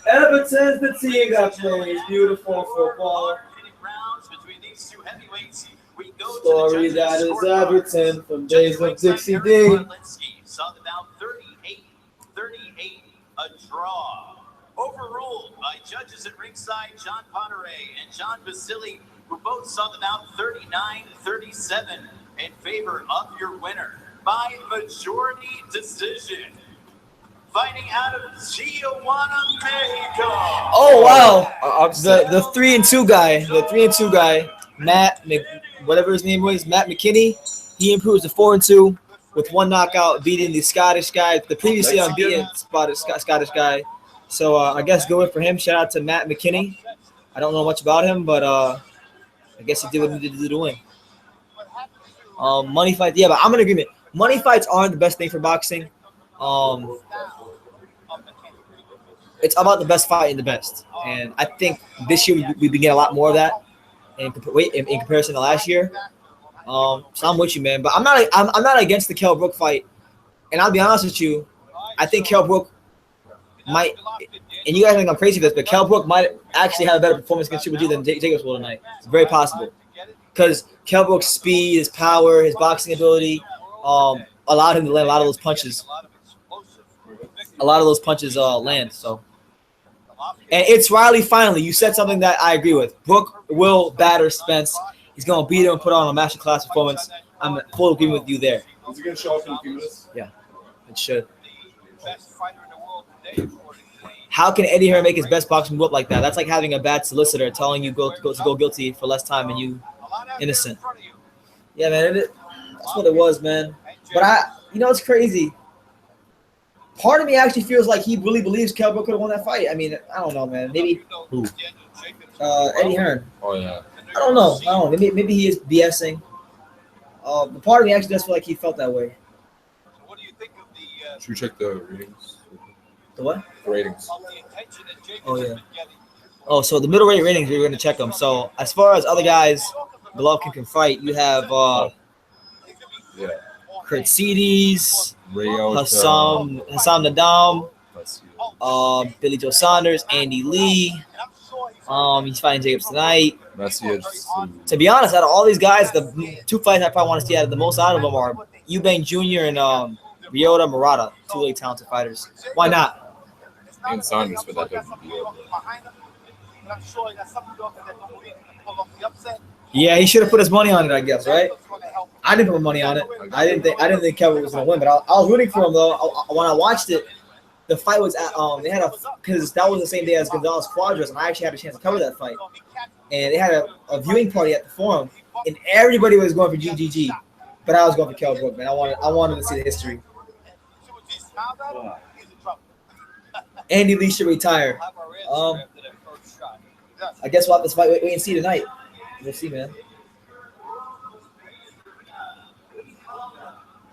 Everton's the team that plays beautiful football. Story that is Everton from days of Dixie D. About 38, a draw. Overruled by judges at ringside, John Ponderay and John Basili. who both saw the bout 39-37 in favor of your winner by majority decision. Fighting out of Tijuana, Mexico. Oh wow, Upset. the 3-2 guy, whatever his name was, Matt McKinney. He improves to 4-2 with one knockout, beating the Scottish guy, the previously unbeaten Scottish guy. So I guess good win for him. Shout out to Matt McKinney. I don't know much about him, but I guess he did what he needed to do to win. Money fights, yeah, but I'm in agreement. Money fights aren't the best thing for boxing. It's about the best fighting the best, and I think this year we've been getting a lot more of that in comparison to last year. So I'm with you, man. But I'm not against the Kell Brook fight, and I'll be honest with you. I think Kell Brook might, and you guys think I'm crazy for this, but Kell Brook might actually have a better performance against Triple G than Jacobs will tonight. It's very possible because Kell Brook's speed, his power, his boxing ability, allowed him to land a lot of those punches. A lot of those punches land. So, and it's Riley. Finally, you said something that I agree with. Brook will batter Spence. He's gonna beat him and put on a masterclass performance. I'm in full agreement with you there. Is it gonna show up in a few minutes? Yeah, it should. How can Eddie Hearn make his best boxing move up like that? That's like having a bad solicitor telling you go guilty for less time and you innocent. Yeah, man, that's what it was, man. But it's crazy. Part of me actually feels like he really believes Kell Brook could have won that fight. I mean, I don't know, man. Maybe Eddie Hearn. Oh yeah. I don't know. Maybe he is BSing. But part of me actually does feel like he felt that way. What do you think of the? Should we check the ratings? The what? The ratings. Oh yeah. Oh, so the middle ratings, we're going to check them. So as far as other guys Golovkin can fight, you have Kurtsidis, Hassan Nadam, Billy Joe Saunders, Andy Lee. He's fighting Jacobs tonight. To be honest, out of all these guys, the two fights I probably want to see out of the most out of them are Eubank Jr. and Ryota Murata, two really talented fighters. Why not? And Saunders for that WBO. Yeah, he should have put his money on it, I guess, right? I didn't put my money on it. I didn't think Kevin was going to win, but I was rooting for him though. When I watched it, the fight was at because that was the same day as Gonzalez Cuadras, and I actually had a chance to cover that fight. And they had a viewing party at the forum, and everybody was going for GGG, but I was going for Kell Brook, man. I wanted to see the history. Andy Lee should retire. I guess we'll have to wait and see tonight. We'll see, man.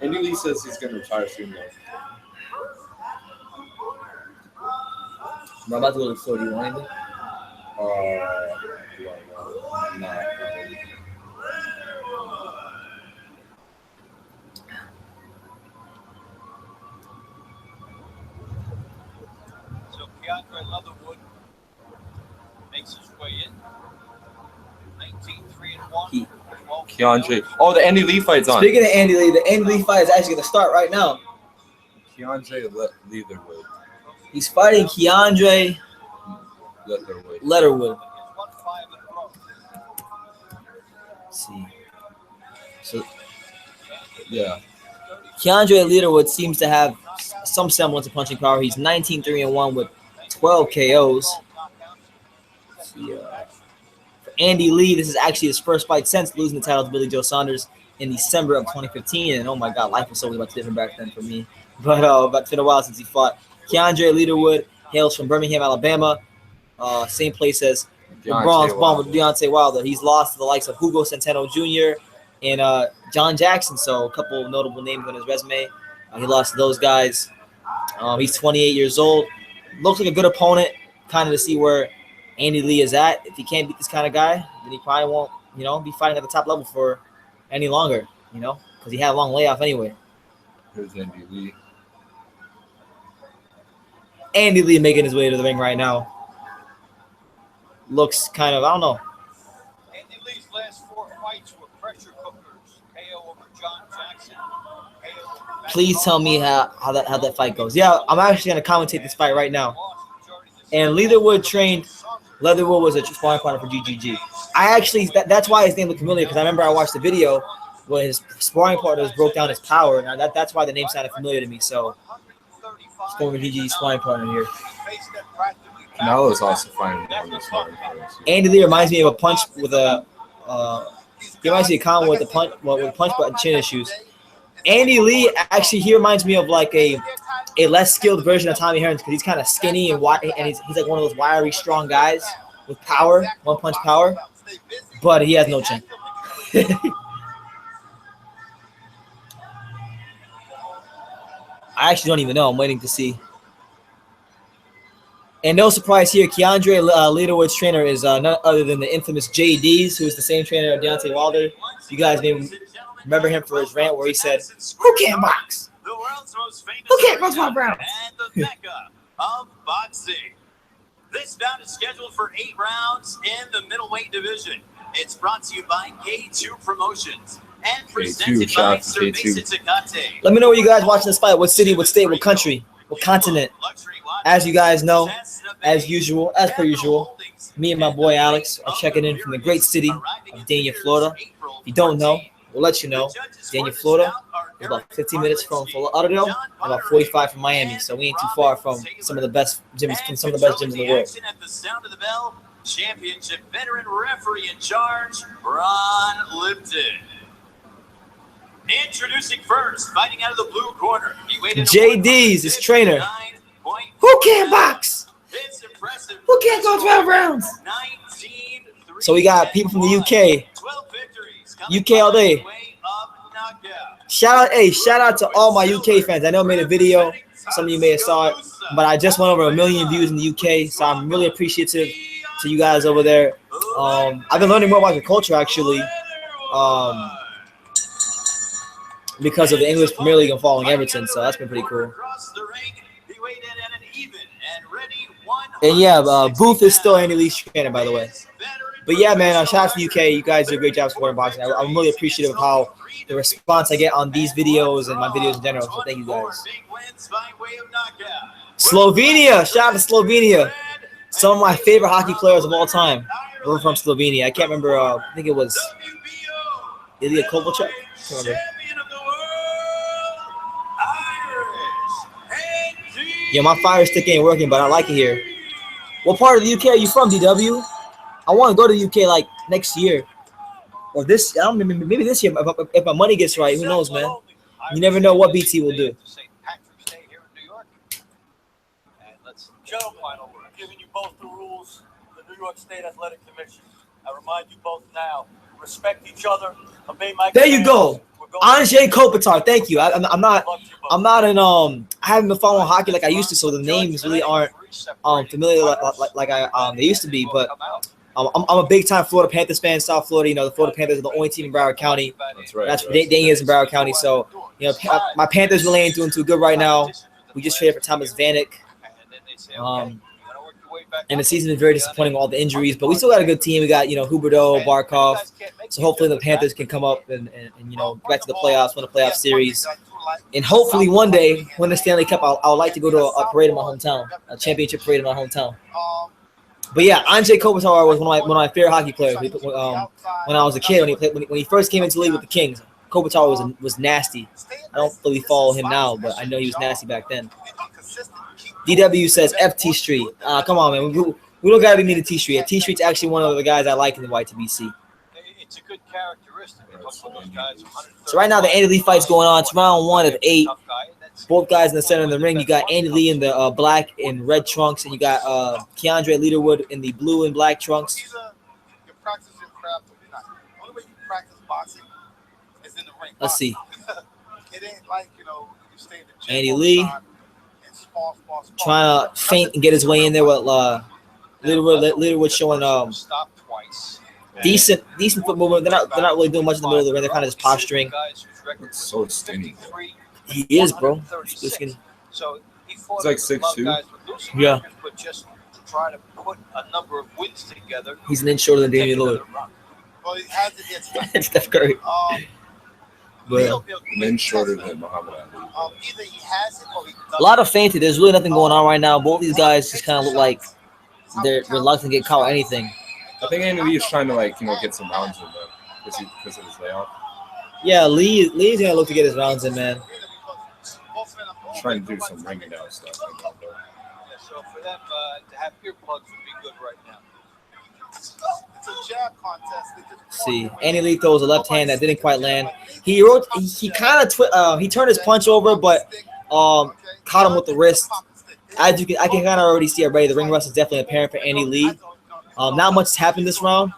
Andy Lee says he's going to retire soon, though. I'm about to go to the store. Do you want anything? Nah. So Leatherwood makes his way in. 19-3-1. Keandre. Oh, the Andy Lee fight's on. Speaking of Andy Lee, the Andy Lee fight is actually going to start right now. Keandre Leatherwood. He's fighting Keandre Leatherwood. Let's see. So, yeah. Keandre Leatherwood seems to have some semblance of punching power. He's 19-3-1 with 12 KOs. Let's see, for Andy Lee, this is actually his first fight since losing the title to Billy Joe Saunders in December of 2015. And oh my God, life was so much different back then for me. But it's been a while since he fought. Keandre Leatherwood hails from Birmingham, Alabama. Same place as the Bronx Bomb with Deontay Wilder. He's lost to the likes of Hugo Centeno Jr. and John Jackson. So a couple of notable names on his resume. He lost to those guys. He's 28 years old. Looks like a good opponent, kind of to see where Andy Lee is at. If he can't beat this kind of guy, then he probably won't, be fighting at the top level for any longer, because he had a long layoff anyway. Here's Andy Lee. Andy Lee making his way to the ring right now. Looks kind of, I don't know. Andy Lee's last 4 fights were pressure cookers. KO over John Jackson. Please tell me how that fight goes. Yeah, I'm actually going to commentate this fight right now. And Leatherwood trained Leatherwood was a sparring partner for GGG. That's why his name looked familiar, because I remember I watched the video where his sparring partners broke down his power, and that's why the name sounded familiar to me. So, former GGG sparring partner here. Canelo is also fine. Andy Lee reminds me of a punch with a. He reminds me of Conlan with a punch, with a punch but chin issues. Andy Lee actually, he reminds me of like a less skilled version of Tommy Hearns, because he's kind of skinny and wide, and he's like one of those wiry, strong guys with power, one punch power, but he has no chin. I actually don't even know. I'm waiting to see. And no surprise here, Keandre Leatherwood's trainer is none other than the infamous JD's, who is the same trainer of Deontay Wilder. You guys may remember him for his rant where he said, "Who can't box? The world's most famous Who can't box 5 rounds?" And the mecca of boxing. This bout is scheduled for 8 rounds in the middleweight division. It's brought to you by K2 Promotions and presented by Cerveza Tecate. Let me know where you guys watching this fight. What city, what state, what country, what continent. As you guys know, as per usual, me and my boy Alex are checking in from the great city of Dania, Florida. If you don't know, we'll let you know. Dania, Florida is about 15 minutes from Fort Lauderdale, and about 45 from Miami. So we ain't too far from some of the best gyms, in the world. At the sound of the bell, championship veteran referee in charge, Ron Lipton. Introducing first, fighting out of the blue corner. JD's his trainer. Who can't box? Who can't go 12 rounds? So we got people from the UK. UK all day. Shout out to all my UK fans. I know I made a video. Some of you may have saw it, but I just went over 1 million views in the UK, so I'm really appreciative to you guys over there. I've been learning more about the culture actually, because of the English Premier League and following Everton, so that's been pretty cool. And yeah, Booth is still Andy Lee's trainer, by the way. But yeah, man, shout out to the UK. You guys do a great job supporting boxing. I'm really appreciative of how the response I get on these videos and my videos in general. So thank you guys. Slovenia, shout out to Slovenia. Some of my favorite hockey players of all time were from Slovenia. I can't remember. I think it was Ilya Kovalchuk. I can't remember. Yeah, my fire stick ain't working, but I like it here. What part of the UK are you from, DW? I want to go to the UK like next year, or this. I don't know, maybe this year if my money gets right. Who knows, man? You never know what BT will do. Gentlemen, I'm giving you both the rules of the New York State Athletic Commission. I remind you both now: respect each other. Obey my. There you go. Andrzej Kopitar, thank you. I'm not I haven't been following hockey like I used to, so the names really aren't familiar like they used to be. But I'm a big time Florida Panthers fan, South Florida. You know, the Florida Panthers are the only team in Broward County. That's right. That's Dane is in Broward County. So you know, my Panthers really ain't doing too good right now. We just traded for Thomas Vanek. And the season is very disappointing with all the injuries, but we still got a good team. We got, you know, Huberdeau, Barkov. So hopefully the Panthers can come up and you know, back to the playoffs, win a playoff series. And hopefully one day win the Stanley Cup. I would like to go to a parade in my hometown, a championship parade in my hometown. But yeah, Andrzej Kopitar was one of my favorite hockey players. When I was a kid, when he first came into the league with the Kings, Kopitar was nasty. I don't really follow him now, but I know he was nasty back then. DW says FT Street. Come on, man. We don't gotta be mean to T Street. T Street's actually one of the guys I like in the YTBC. It's a good characteristic. So right now the Andy Lee fight's going on. It's round 1 of 8. Both guys in the center of the ring. You got Andy Lee in the black and red trunks, and you got Keandre Leatherwood in the blue and black trunks. You're practicing craft every night. The only way you practice boxing is in the ring. Let's see. It ain't like, you know, you stay in the gym. Andy Lee trying to feint and get his way in there with Leatherwood showing decent foot movement. They're not really doing much in the middle of the ring. They're kind of just posturing. It's so skinny. He is, bro. He's skinny. He's like 6'2". Yeah. But just to try to put a number of wins together. He's an inch shorter than Damian Lillard. Well, he has to get Steph Curry. But Men shorter than Muhammad Ali. either he has it or he doesn't. a lot of feinting. There's really nothing going on right now. Both these guys just kind of look like they're reluctant to get caught with anything. I think Andy Lee is trying to get some rounds in there because of his layoff. Yeah, Lee's gonna look to get his rounds in, man. Trying to do some ring now stuff. Yeah, so for them to have earplugs would be good right now. It's a jab contest. See, Andy Lee throws a left hand that didn't quite land. He kind of he turned his punch over, but caught him with the wrist. As you can, I can kind of already see already the ring rust is definitely apparent for Andy Lee. Not much has happened this round,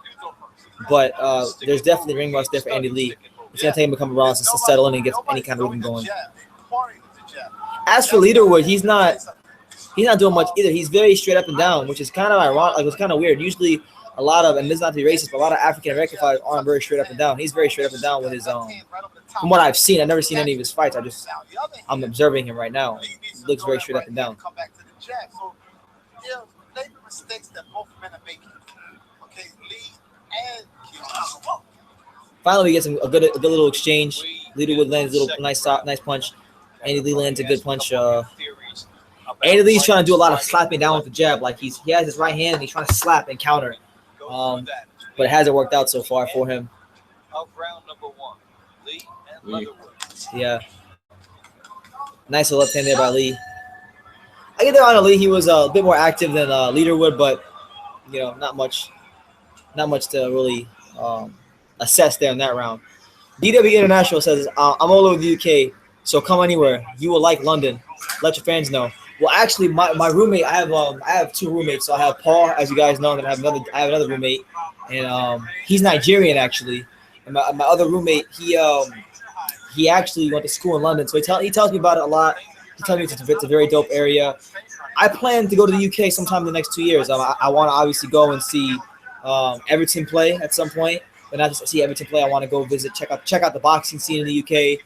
but there's definitely ring rust there for Andy Lee. It's gonna take him to come around to settle in and get any kind of rhythm going. As for Leatherwood, he's not doing much either. He's very straight up and down, which is kind of ironic. Like, it's kind of weird. Usually, a lot of, and this is not to be racist, but a lot of African American fighters aren't very straight up and down. He's very straight up and down with his From what I've seen, I've never seen any of his fights. I'm observing him right now. He looks very straight up and down. Finally, we get a good little exchange. Leatherwood lands a little nice punch. Andy Lee lands a good punch. Andy Lee's trying to do a lot of slapping down with the jab. Like he has his right hand and he's trying to slap and counter. But it hasn't worked out so far for him. Yeah. Nice left hand there by Lee. I get there on Lee. He was a bit more active than Leatherwood, but not much to really assess there in that round. DW International says, I'm all over the UK, so come anywhere. You will like London. Let your fans know. Well, actually, my roommate, I have two roommates. So I have Paul, as you guys know, and I have another roommate, and he's Nigerian actually. And my other roommate, he actually went to school in London, so he tells me about it a lot. He tells me it's a very dope area. I plan to go to the UK sometime in the next 2 years. I want to obviously go and see Everton play at some point. But not just to see Everton play, I want to go visit, check out the boxing scene in the UK.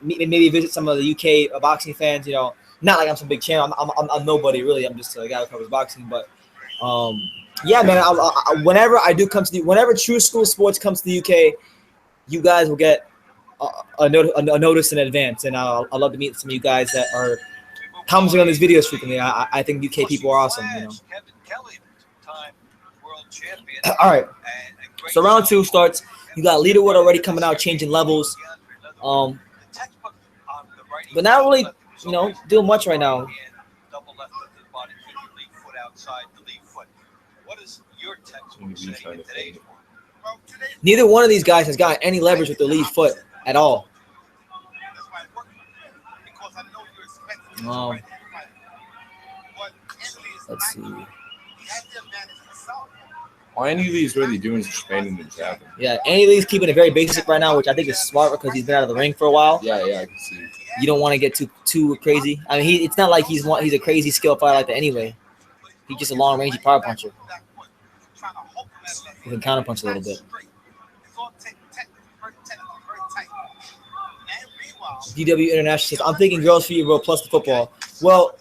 Maybe visit some of the UK boxing fans. Not like I'm some big channel. I'm nobody really. I'm just a guy who covers boxing. But yeah, man. Whenever I do come to whenever True School Sports comes to the UK, you guys will get a notice in advance, and I'd love to meet some of you guys that are commenting on these videos frequently. I think UK people are awesome. All right. So round 2 starts. You got Leatherwood already coming out, changing levels. But not really, doing much right now. Neither one of these guys has got any leverage with the lead foot at all. Let's see. All Andy Lee's really doing is expanding the jab. Yeah, Andy Lee's keeping it very basic right now, which I think is smart because he's been out of the ring for a while. Yeah, I can see. You don't want to get too crazy. I mean, it's not like he's a crazy skill fighter like that anyway. He's just a long-range power puncher. He can counter punch a little bit. DW International says, I'm thinking girls for you, bro, plus the football. Well,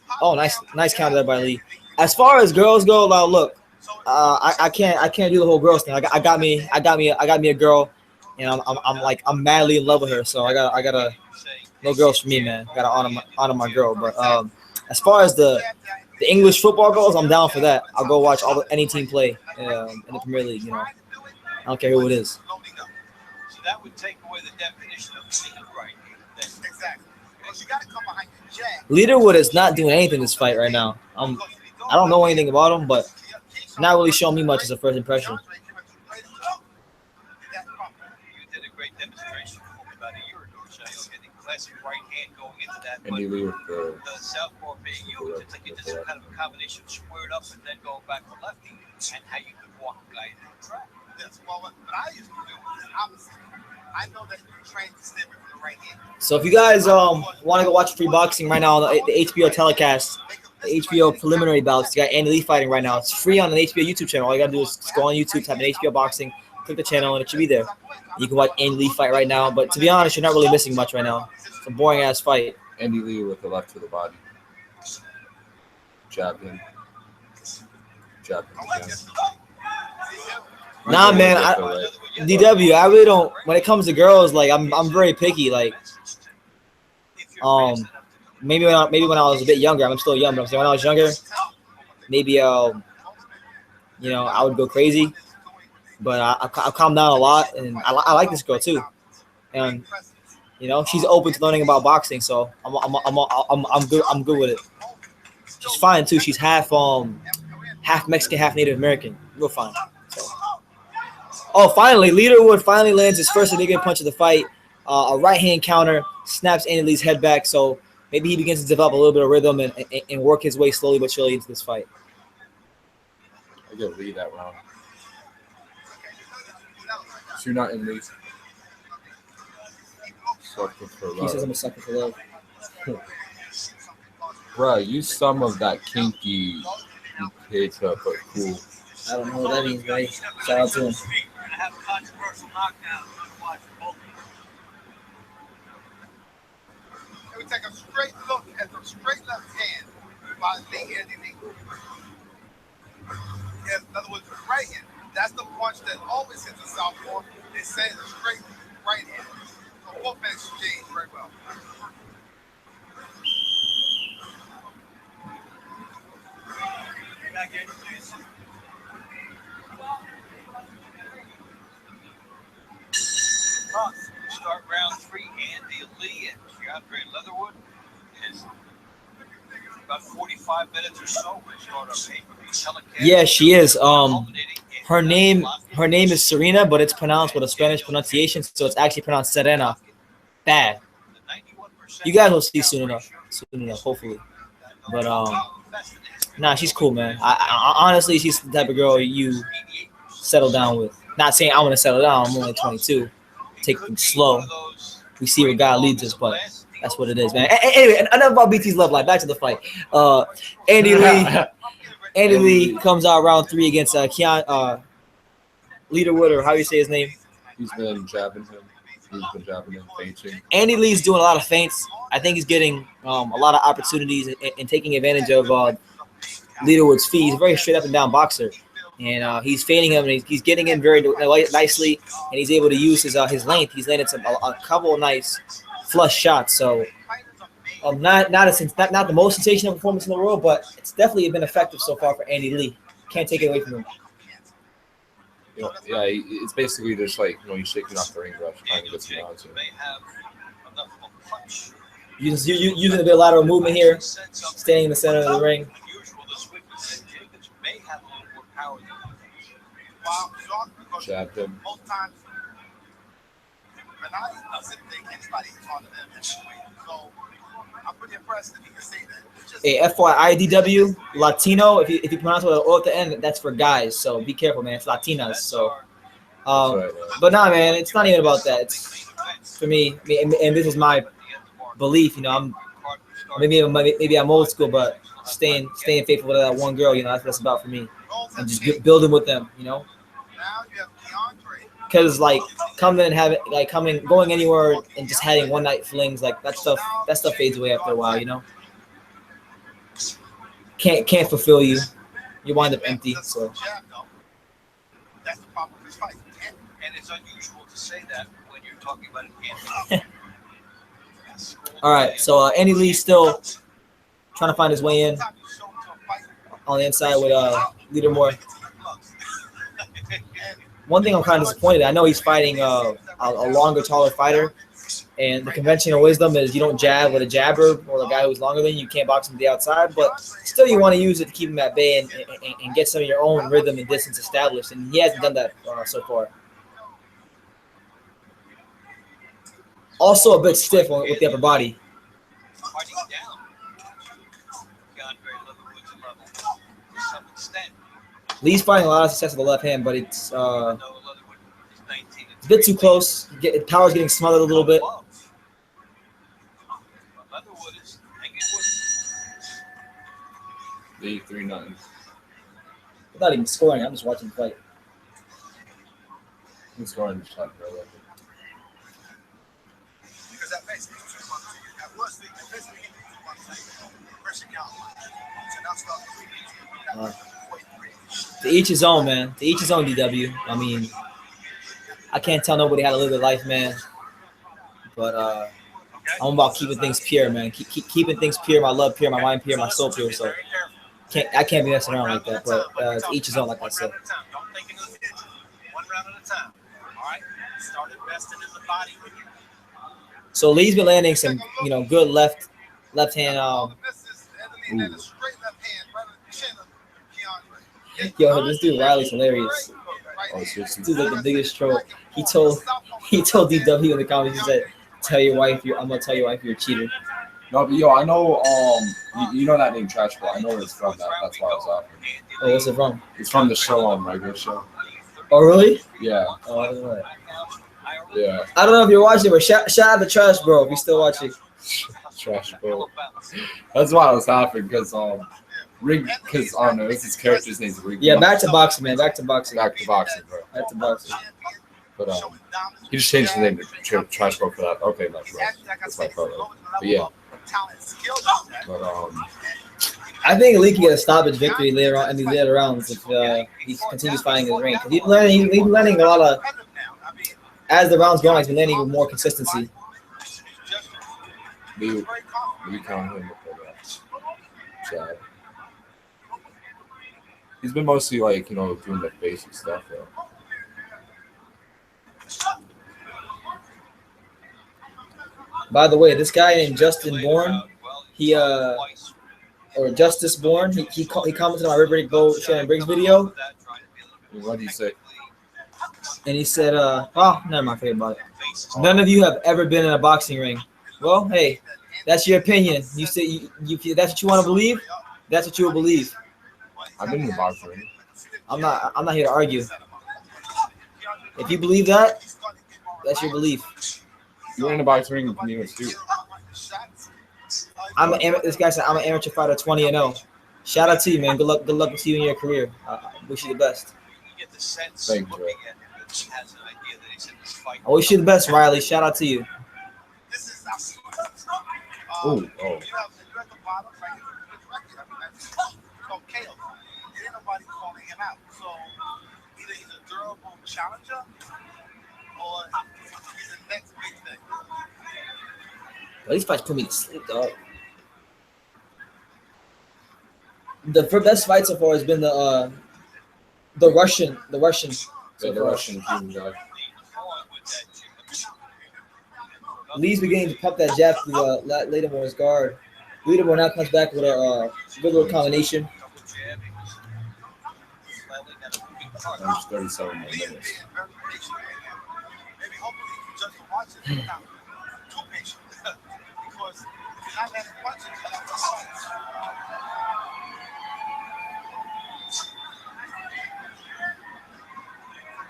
nice counter there by Lee. As far as girls go, now look, I can't do the whole girls thing. I got me a girl, and I'm madly in love with her. So I gotta no girls for me, man. Gotta honor my girl. But as far as the English football goes, I'm down for that. I'll go watch any team play in the Premier League. I don't care who it is. So that would take away the definition of lead right here. Exactly. You gotta come behind the jab. Leatherwood is not doing anything in this fight right now. I don't know anything about him, but not really showing me much as a first impression. You did a great demonstration about a year ago, Shai, getting classic right hand going into that. Andy Lee with the southpaw being used, it's like you did some kind of a combination of squared up and then going back to lefty, and how you could walk a guy into the track. That's what I used to do was the opposite. I know that you're trained to stay with the right hand. So if you guys want to go watch free boxing right now on the HBO telecast, the HBO preliminary bouts, you got Andy Lee fighting right now. It's free on the HBO YouTube channel. All you gotta do is just go on YouTube, type in HBO boxing, click the channel, and it should be there. You can watch Andy Lee fight right now. But to be honest, you're not really missing much right now. It's a boring ass fight. Andy Lee with the left to the body. Jab him. Jab him again. Nah, man. DW, I really don't. When it comes to girls, like I'm very picky. Like, maybe when I was a bit younger, I'm still young, but I'm saying when I was younger, maybe you know, I would go ccrazy. But I've calmed down a lot, and I like this girl too. And you know, she's open to learning about boxing, so I'm good. I'm good with it. She's fine too. She's half Mexican, half Native American. Real fine. So. Oh, finally, Leatherwood finally lands his first significant punch of the fight. A right hand counter snaps Andy Lee's head back, so maybe he begins to develop a little bit of rhythm and work his way slowly but surely into this fight. I give Lee that round. So you're not in Lee. Sucker for love. He says I'm a sucker for love. Bruh, use some of that kinky ketchup, but cool. I don't know what that means, buddy. Shout out to him. We're gonna have a controversial knockdown. Watch both. We take a straight look at the straight left hand by Andy Lee. In other words, the right hand, that's the punch that always hits the southpaw. They say it's a straight right hand. So both men exchange very well. Back in, please. Start round 3. Andy Lee and Gennady Leatherwood is about 45 minutes or so. We start our pay-per-view. Yeah, she is. Her name is Serena, but it's pronounced with a Spanish pronunciation, so it's actually pronounced Serena. Bad. You guys will see soon enough, hopefully. But nah, she's cool, man. I honestly, she's the type of girl you settle down with. Not saying I want to settle down. I'm only 22. Take things slow. We see where God leads us, but that's what it is, man. Anyway, enough about BT's love life. Back to the fight. Andy Lee comes out round 3 against Leatherwood, or how you say his name. He's been jabbing him. He's been jabbing him, feinting. Andy Lee's doing a lot of feints. I think he's getting a lot of opportunities and taking advantage of Leatherwood's feet. He's a very straight up and down boxer. And he's fading him, and he's getting in very nicely, and he's able to use his length. He's landed a couple of nice flush shots. So not the most sensational performance in the world, but it's definitely been effective so far for Andy Lee. Can't take it away from him. Yeah, it's basically just like, you know, he's shaking off the ring brush, trying to get some odds. Using a bit of lateral movement here, standing in the center of the ring. Jabbed him. Most times, and I doesn't think anybody's taller than him. So I'm pretty impressed that he can say that. Hey, FYI, IDW, Latino, if you pronounce it with an O at the end, that's for guys. So be careful, man. It's Latinas. So, but nah, man, it's not even about that. It's for me, and this is my belief. You know, maybe I'm old school, but staying faithful to that one girl. You know, that's what it's about for me. And just building with them. You know. Because like going anywhere and just having one night flings, like that stuff fades away after a while, you know. Can't fulfill you. You wind up empty. So. That's the problem with this fight. And it's unusual to say that when you're talking about an All right, so Andy Lee still trying to find his way in on the inside with Leadermore. One thing I'm kind of disappointed. I know he's fighting a longer, taller fighter, and the conventional wisdom is you don't jab with a jabber or a guy who's longer than you. You can't box him to the outside, but still you want to use it to keep him at bay and get some of your own rhythm and distance established, and he hasn't done that so far. Also a bit stiff with the upper body. Lee's finding a lot of success with the left hand, but it's a bit too close. Power's getting smothered a little bit. Lee 3-9. I'm not even scoring. I'm just watching the fight. I'm scoring the shot, bro. Because that basically was to each his own, man. To each his own, DW. I mean, I can't tell nobody how to live their life, man. But I'm about keeping things pure, man. Keeping things pure, my love pure, my mind pure, my soul pure. So I can't be messing around like that. But it's each his own, like I said. Don't think it was it. One round at a time. All right. Start investing in the body. So Lee's been landing some, good left hand. Yo, this dude Riley's hilarious. This dude's like the biggest troll. He told DW in the comments. He said, I'm gonna tell your wife you're a cheater." No, but yo, I know. You know that name Trash Ball. I know where it's from. That's why I was asking. Oh, what's it from? It's from the show on regular show. Oh, really? Yeah. Oh, I don't know. Yeah. I don't know if you're watching, but shout out to Trash Bro if you're still watching. Trash Ball. That's why I was laughing because because I don't know, it's his character's name's Rig. Yeah, back to boxing, man. Back to boxing. Back to boxing, bro. Back to boxing. But he just changed the name to Trash Ball for that. Okay, not Trash. That's my fault. But yeah. But I think Lee can get a stoppage victory later on in the later rounds if he continues fighting in the ring. He's been learning a lot of as the rounds go on. He's been learning with more consistency. we count him before that. Chad. He's been mostly like doing the basic stuff though. By the way, this guy named Justin Bourne, or Justice Bourne, he commented on my River Bow Shannon Briggs video. What did he say? And he said, never mind, forget about it. None of you have ever been in a boxing ring. Well, hey, that's your opinion. You say you that's what you want to believe. That's what you will believe. I've been in the boxing ring. I'm not here to argue. If you believe that, that's your belief. You're in the boxing ring with me too. This guy said I'm an amateur fighter, 20-0. Shout out to you, man. Good luck to you in your career. Wish you the best. Thank you. I wish you the best, Riley. Shout out to you. Oh. Nobody calling him out. So either he's a durable challenger or he's the next big thing. Well, these fights put me to sleep, dog. The best fight so far has been the Russian. The Russian Cuban guy. Lee's beginning to pump that jab through Leatherwood's guard. Leatherwood now comes back with a good little combination. There's 37 more minutes. Maybe hopefully you just watch it now. Too patient. Because you're not letting punches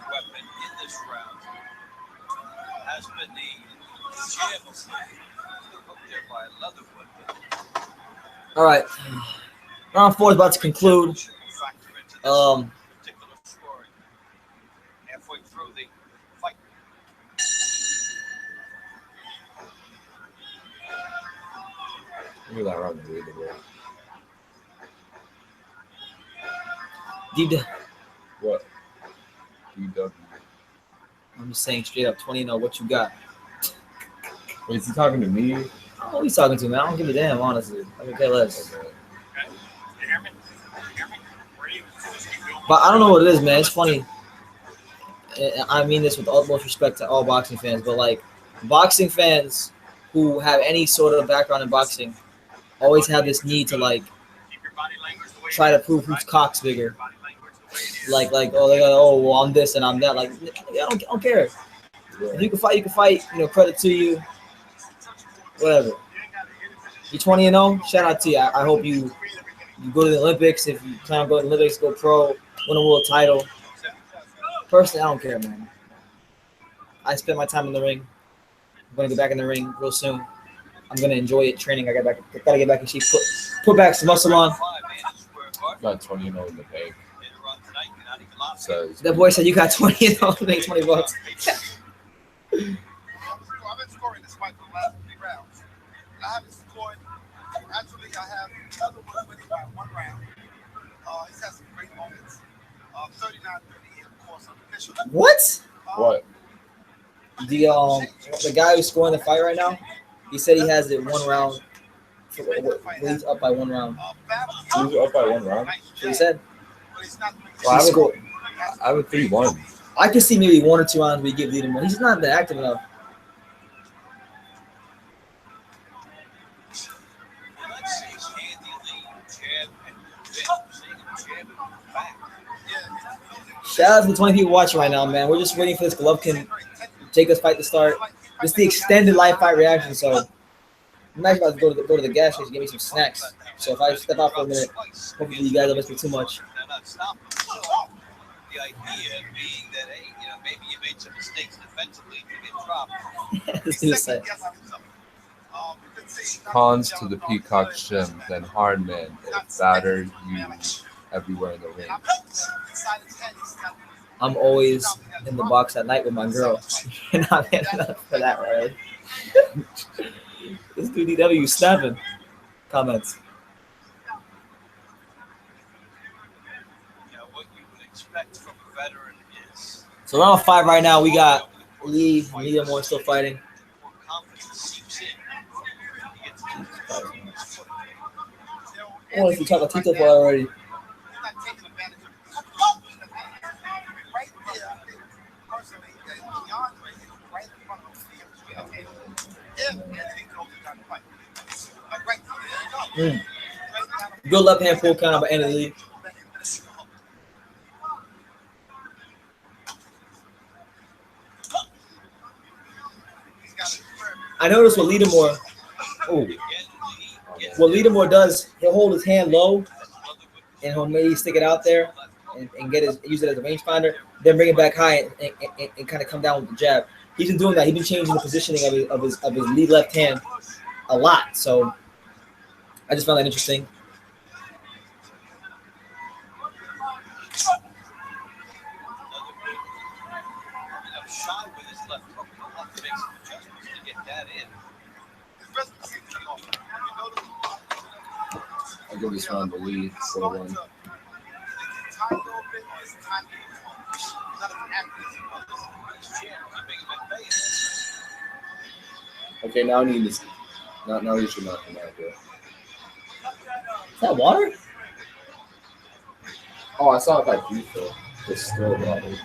weapon in this round has been the jab up there by Leatherwood. All right, round 4 is about to conclude. Halfway through the fight. Look at that round. Read the ball. What? DW. I'm just saying straight up, 20-0. What you got? Wait, is he talking to me? Oh, he's talking to me. I don't give a damn, honestly. I can care less. Okay. But I don't know what it is, man. It's funny. I mean this with the utmost respect to all boxing fans, but like boxing fans who have any sort of background in boxing always have this need to like try to prove whose cock's bigger. Like well I'm this and I'm that. Like I don't care. If you can fight, you can fight. Credit to you. Whatever. You're 20-0. Shout out to you. I hope you go to the Olympics. If you plan on going to the Olympics, go pro, win a world title. Personally, I don't care, man. I spent my time in the ring. I'm gonna get back in the ring real soon. I'm gonna enjoy it. Training. Gotta get back in shape. Put back some muscle on. Got 20 in the bank. Says That boy said you got 20 make $20. I've been scoring this fight for the last 3 rounds. I haven't scored. Actually, I have Leatherwood winning by 1 round. He's had some great moments. 39-38, of course, unofficial. What? what? The guy who's scoring the fight right now, he said he has it 1 round. He's up by 1 round. Who's up by 1 round? So he said. Well, He scored. I have a 3-1. I can see maybe 1 or 2 rounds we give Leader more. He's not that active enough. Shout out to the 20 people watching right now, man. We're just waiting for this Golovkin Jacobs fight to start. This is the extended live fight reaction, so I'm actually about to go to the gas station, get me some snacks. So if I step out for a minute, hopefully you guys don't miss me too much. The idea being that, hey, maybe you made some mistakes defensively to get dropped. This dude said. Cons to the Peacock Gym, then Hardman. It battered you everywhere in the ring. I'm always in the box at night with my girl. You're not man enough for that, right? This dude DW snapping. Comments. What you would expect from a veteran is So round 5 right now. We got Lee and Liam Moore still fighting. more confidence seeps in. He gets Oh, if you talk about Tito for already. Good left hand pull count by Andy Lee. I noticed what Leadermore. Oh, what Leadermore does, he'll hold his hand low, and he'll maybe stick it out there and use it as a rangefinder, then bring it back high and kind of come down with the jab. He's been doing that. He's been changing the positioning of his lead left hand a lot. So I just found that interesting. Shy with his left hook. He'll have to make some adjustments to get that in. I'll give this round the lead 4-1. Okay, now I need this. Now you should knock him out, bro. Is that water? Oh, I saw it by default. It's still water.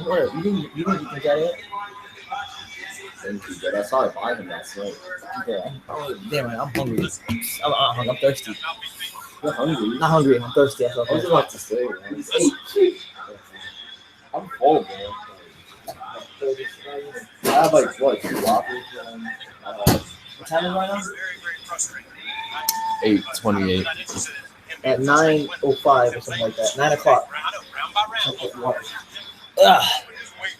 Where? You didn't drink that yet? Thank you, but I saw it by him last night. Yeah. Oh, damn it, I'm hungry. I'm thirsty. You're hungry. Not hungry. I'm thirsty. I was about to say, man. I'm full, man. I have like what, 2 Whoppers? What time is it right now? 8:28. At 9:05 or something like that. 9 o'clock. Ugh. Wait.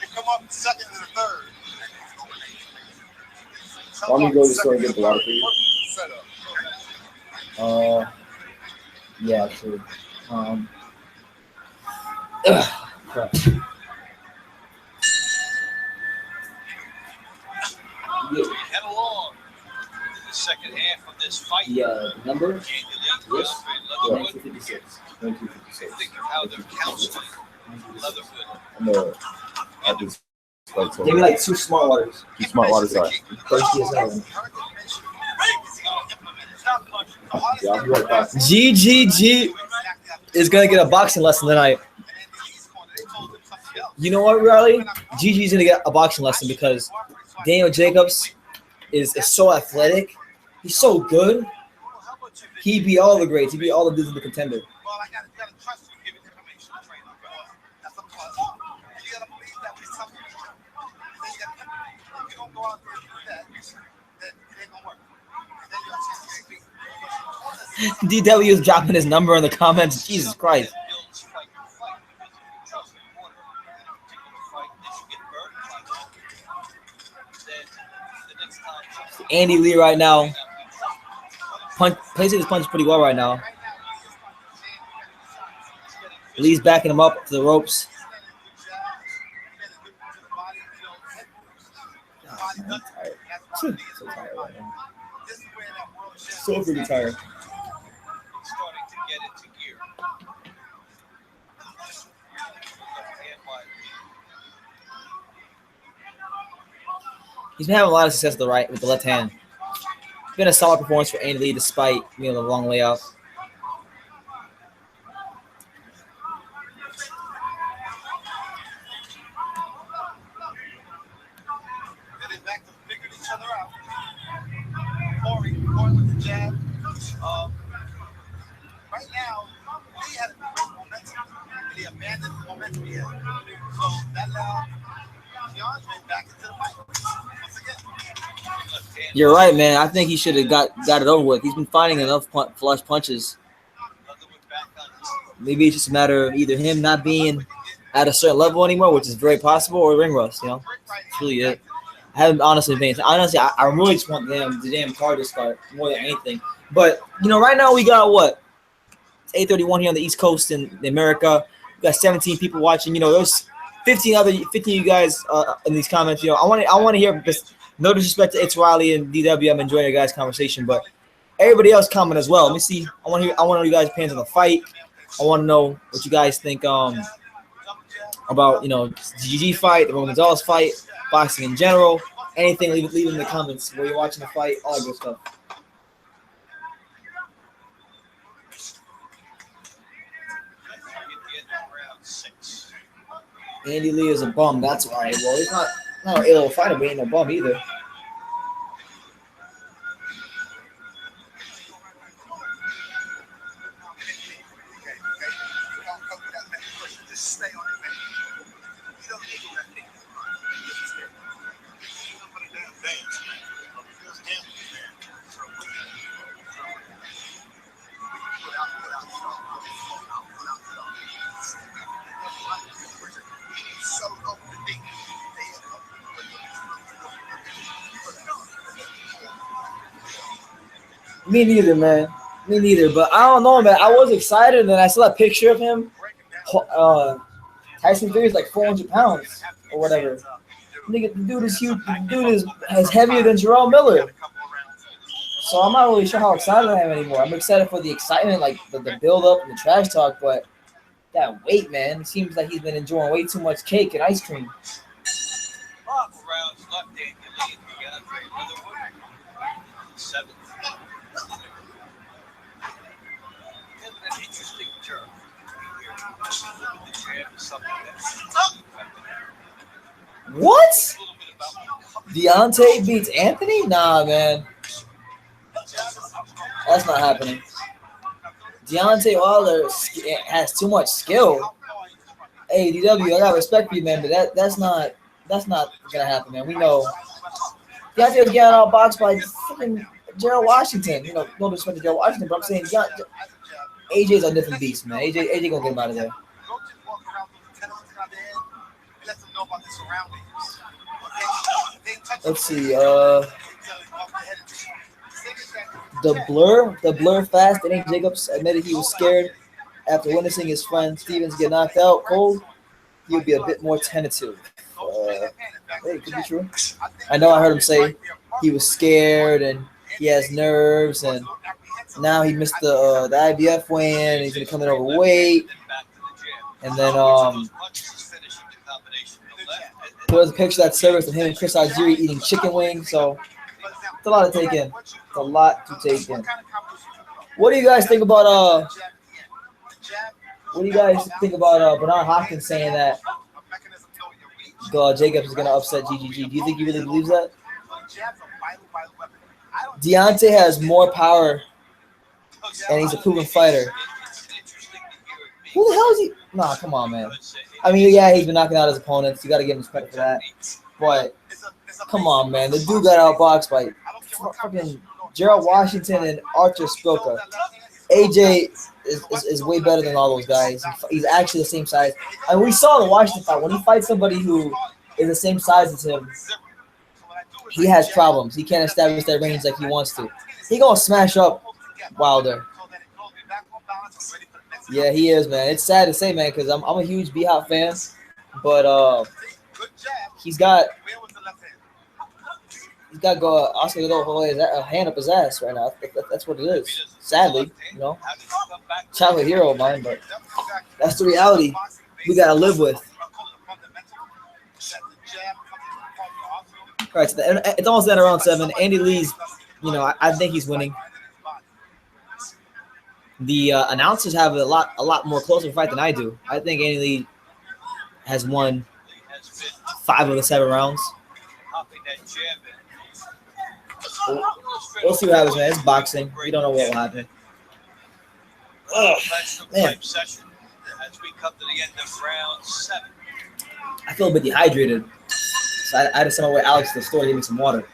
They come up second and the third. Why don't we go to the store and get the water for you? Yeah, actually. Crap. Head along in the second half of this fight. The number? Leatherwood. 1956. 1956. Think of how they're counseling Leatherwood. I'm gonna add this fight Give me like 2 smart waters. 2 smart water size. Thirsty as hell. Yeah, I'll be right back. GGG is gonna get a boxing lesson tonight. You know what, Riley? GG's gonna get a boxing lesson because Daniel Jacobs is so athletic. He's so good. He beat all the greats. He beat all the dudes in the contender. Well, I gotta trust you giving information to trainer. That's a plus. You gotta believe that with something. If you don't go out there and do that, then it ain't gonna work. Then you're a chance to get beat. DW is dropping his number in the comments. Jesus Christ. Andy Lee right now. Placing his punch pretty well right now. Lee's backing him up to the ropes. Oh, man, I'm tired. So tired right now. So freaking tired. Starting to get into gear. He's been having a lot of success with the left hand. been a solid performance for Andy Lee despite the long layoff. Getting back to figuring each other out. Corey with the jab. Right now, Lee had a great momentum. And he abandoned the momentum he had. So that allowed DeAndre back into the fight. Once again. You're right, man. I think he should have got it over with. He's been finding enough flush punches. Maybe it's just a matter of either him not being at a certain level anymore, which is very possible, or ring rust. That's really it. I haven't honestly been. Honestly, I really just want the damn card to start more than anything. But right now we got what? It's 8:31 here on the East Coast in America. We got 17 people watching. There's 15 of you guys in these comments. I want to hear this. No disrespect to It's Riley and DW. I'm enjoying your guys' conversation, but everybody else comment as well. Let me see. I want to know you guys' opinions on the fight. I want to know what you guys think about the GG fight, the Roman Gonzalez fight, boxing in general. Anything, leave it in the comments where you're watching the fight, all that good stuff. Andy Lee is a bum. That's why. Well, he's not an ill fighter, but he ain't no bum either. Me neither, man. Me neither. But I don't know, man. I was excited, and then I saw a picture of him. Tyson Fury's like 400 pounds or whatever. Nigga, the dude is huge. The dude is heavier than Jarrell Miller. So I'm not really sure how excited I am anymore. I'm excited for the excitement, like the build up and the trash talk, but that weight, man, it seems like he's been enjoying way too much cake and ice cream. Rounds left, Andy Lee. Leatherwood. 7th. An interesting term. What? Deontay beats Anthony? Nah, man. That's not happening. Deontay Wilder has too much skill. Hey, DW, I got respect for you, man, but that's not gonna happen, man. We know Deontay was getting out boxed by fucking Gerald Washington. No disrespect to Gerald Washington, but I'm saying AJ's a different beast, man. AJ gonna get him out of there. Let's see. The blur fast. Danny Jacobs admitted he was scared after witnessing his friend Stevens get knocked out cold. He would be a bit more tentative. Hey, could be true. I know I heard him say he was scared and he has nerves, and now he missed the IBF weigh-in. He's gonna come in overweight, and then there was a picture that surfaced of him and Chris Algieri eating chicken wings. So it's a lot to take in. It's a lot to take in. What do you guys think about Bernard Hopkins saying that Jacobs is gonna upset GGG? Do you think he really believes that? Deontay has more power, and he's a proven fighter. Who the hell is he? Nah, come on, man. I mean, yeah, he's been knocking out his opponents. You got to give him credit for that. But come on, man. The dude got outboxed by fucking Gerald Washington and Arthur Spilka. AJ is way better than all those guys. He's actually the same size. And we saw the Washington fight. When he fights somebody who is the same size as him, he has problems. He can't establish that range like he wants to. He gonna smash up Wilder. Yeah, he is, man. It's sad to say, man, because I'm a huge B-Hop fan, but he's got Oscar De La Hoya's a hand up his ass right now. That's what it is. Sadly, childhood hero of mine, but that's the reality we gotta live with. All right, so it's almost at around 7. Andy Lee's I think he's winning. The announcers have a lot more closer fight than I do. I think Andy Lee has won 5 of the 7 rounds. We'll see what happens, man. It's boxing. We don't know what will happen. Oh, man. As we come to the end of round 7. I feel a bit dehydrated. So I had to send my way Alex to the store to give me some water.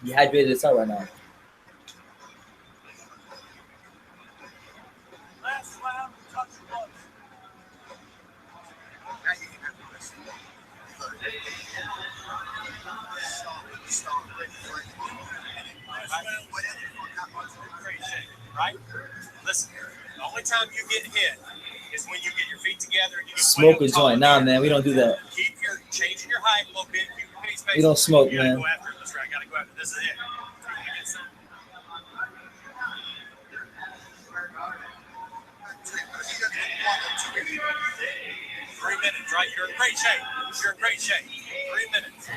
Dehydrated as hell right now. Last round, touch blood. Right? Listen, the only time you get hit is when you get your feet together and you Smoke a joint. Nah, man, we don't do that. Keep your changing your height a little bit. Keep your face We don't smoke, you gotta man. Go after it. That's right. Gotta go after it. This is it. Three minutes, right? You're in great shape. You're in great shape. 3 minutes.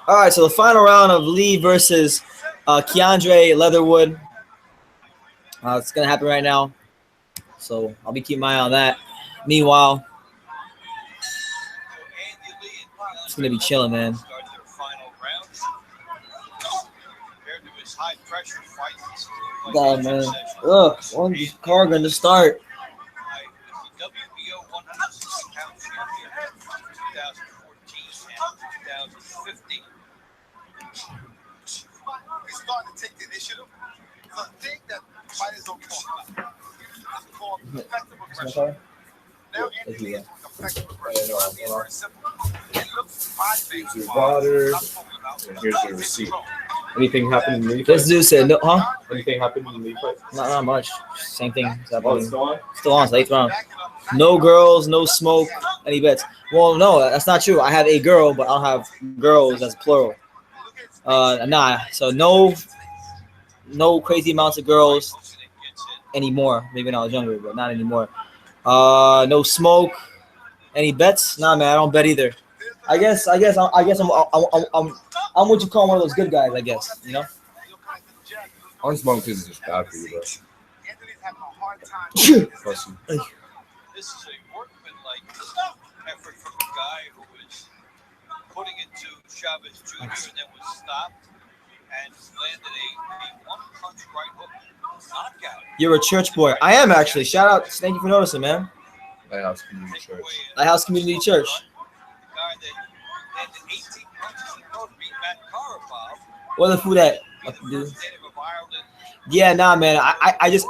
All right, so the final round of Lee versus Keandre Leatherwood. It's going to happen right now. So I'll be keeping my eye on that. Meanwhile, it's going to be chilling, man. God, man. Look, one's car going to start. He's starting to take the initiative. The thing that fighters don't talk about is called effective aggression. Now Anthony is effective aggression. I mean, very simple. It looks Here's your water. And here's your receipt. Anything happened in the This dude said, no, huh? Anything happened in the fight? Not much. Same thing. Oh, it's still on? Still on. It's the 8th round. No girls, no smoke, any bets. Well, no, that's not true. I have a girl, but I'll have girls as plural. Nah. So no crazy amounts of girls anymore. Maybe when I was younger, but not anymore. No smoke. Any bets? Nah, man. I don't bet either. I guess I'm what you call one of those good guys. I guess you know. Unsmoked is just bad for you, bro. Anthony's having a hard time. Trust me. This is a workmanlike effort from a guy who was putting it to Chavez Jr. and then was stopped and landed a one-punch right hook knockout. You're a church boy. I am actually. Shout out. Thank you for noticing, man. Lighthouse Community Church. Lighthouse Community Church. The guy that landed 18 punches in a row to beat Matt Karabov. Where the food at? Dude. Yeah, nah, man.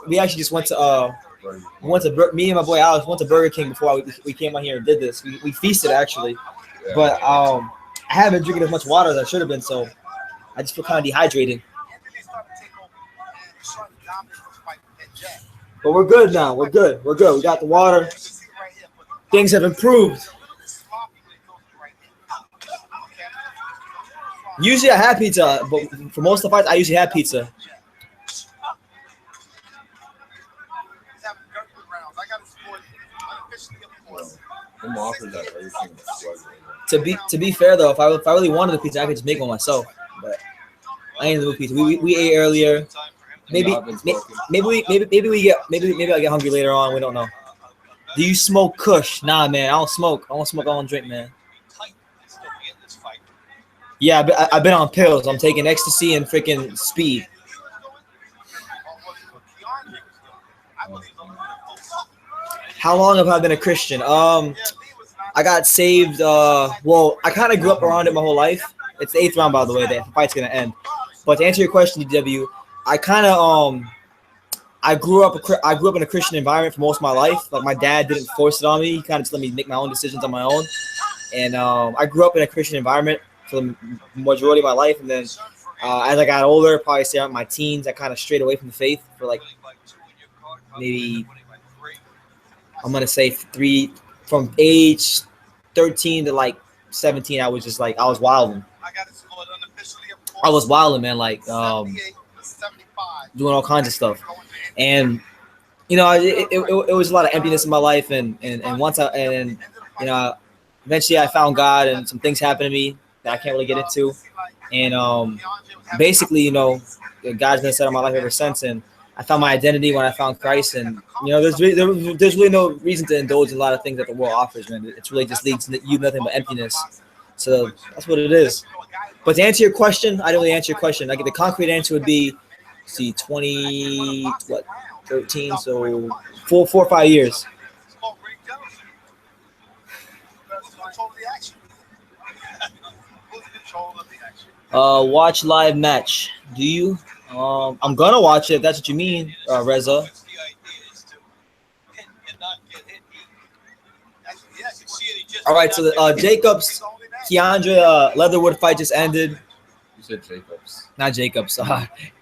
We actually just went to me and my boy Alex went to Burger King before we came out here and did this. We feasted actually, Yeah. but I haven't been drinking as much water as I should have been, so I just feel kind of dehydrated. Anthony's starting to take over and trying to dominate this fight at Jack. But we're good now. We're good. We got the water. You can see right here, but Things have improved. sloppy when it goes to right here. Okay? Usually I have pizza, but for most of the fights I usually have pizza. He's having very good rounds. I got to support unofficially, of course. I'm offered that everything. To be fair though, if I really wanted the pizza, I could just make one myself. But I ain't the pizza. We ate earlier. Maybe I'll get hungry later on. We don't know. Do you smoke Kush? Nah, man. I don't smoke. I don't smoke. I don't drink, man. Yeah, I've been on pills. I'm taking ecstasy and freaking speed. How long have I been a Christian? I got saved. Well, I kind of grew up around it my whole life. It's the 8th round, by the way. The fight's gonna end. But to answer your question, DW, I kind of I grew up in a Christian environment for most of my life. Like my dad didn't force it on me. He kind of just let me make my own decisions on my own. And I grew up in a Christian environment for the majority of my life. And then as I got older, probably throughout my teens, I kind of strayed away from the faith for like maybe, I'm going to say from age 13 to like 17, I was just like, I was wilding. I was wilding, man, like doing all kinds of stuff. And, you know, it was a lot of emptiness in my life. And eventually I found God and some things happened to me that I can't really get into. And basically, you know, God's been set on my life ever since, and I found my identity when I found Christ. And you know, there's really no reason to indulge in a lot of things that the world offers, man. It's really just leads to you nothing but emptiness. So that's what it is. But to answer your question, I didn't really answer your question. Like the concrete answer would be, see, 13, so 4 or 5 years. Watch live match. Do you? I'm gonna watch it. If that's what you mean, Reza. All right, so the Jacobs, Keandre Leatherwood fight just ended. You said Jacobs. Not Jacobs.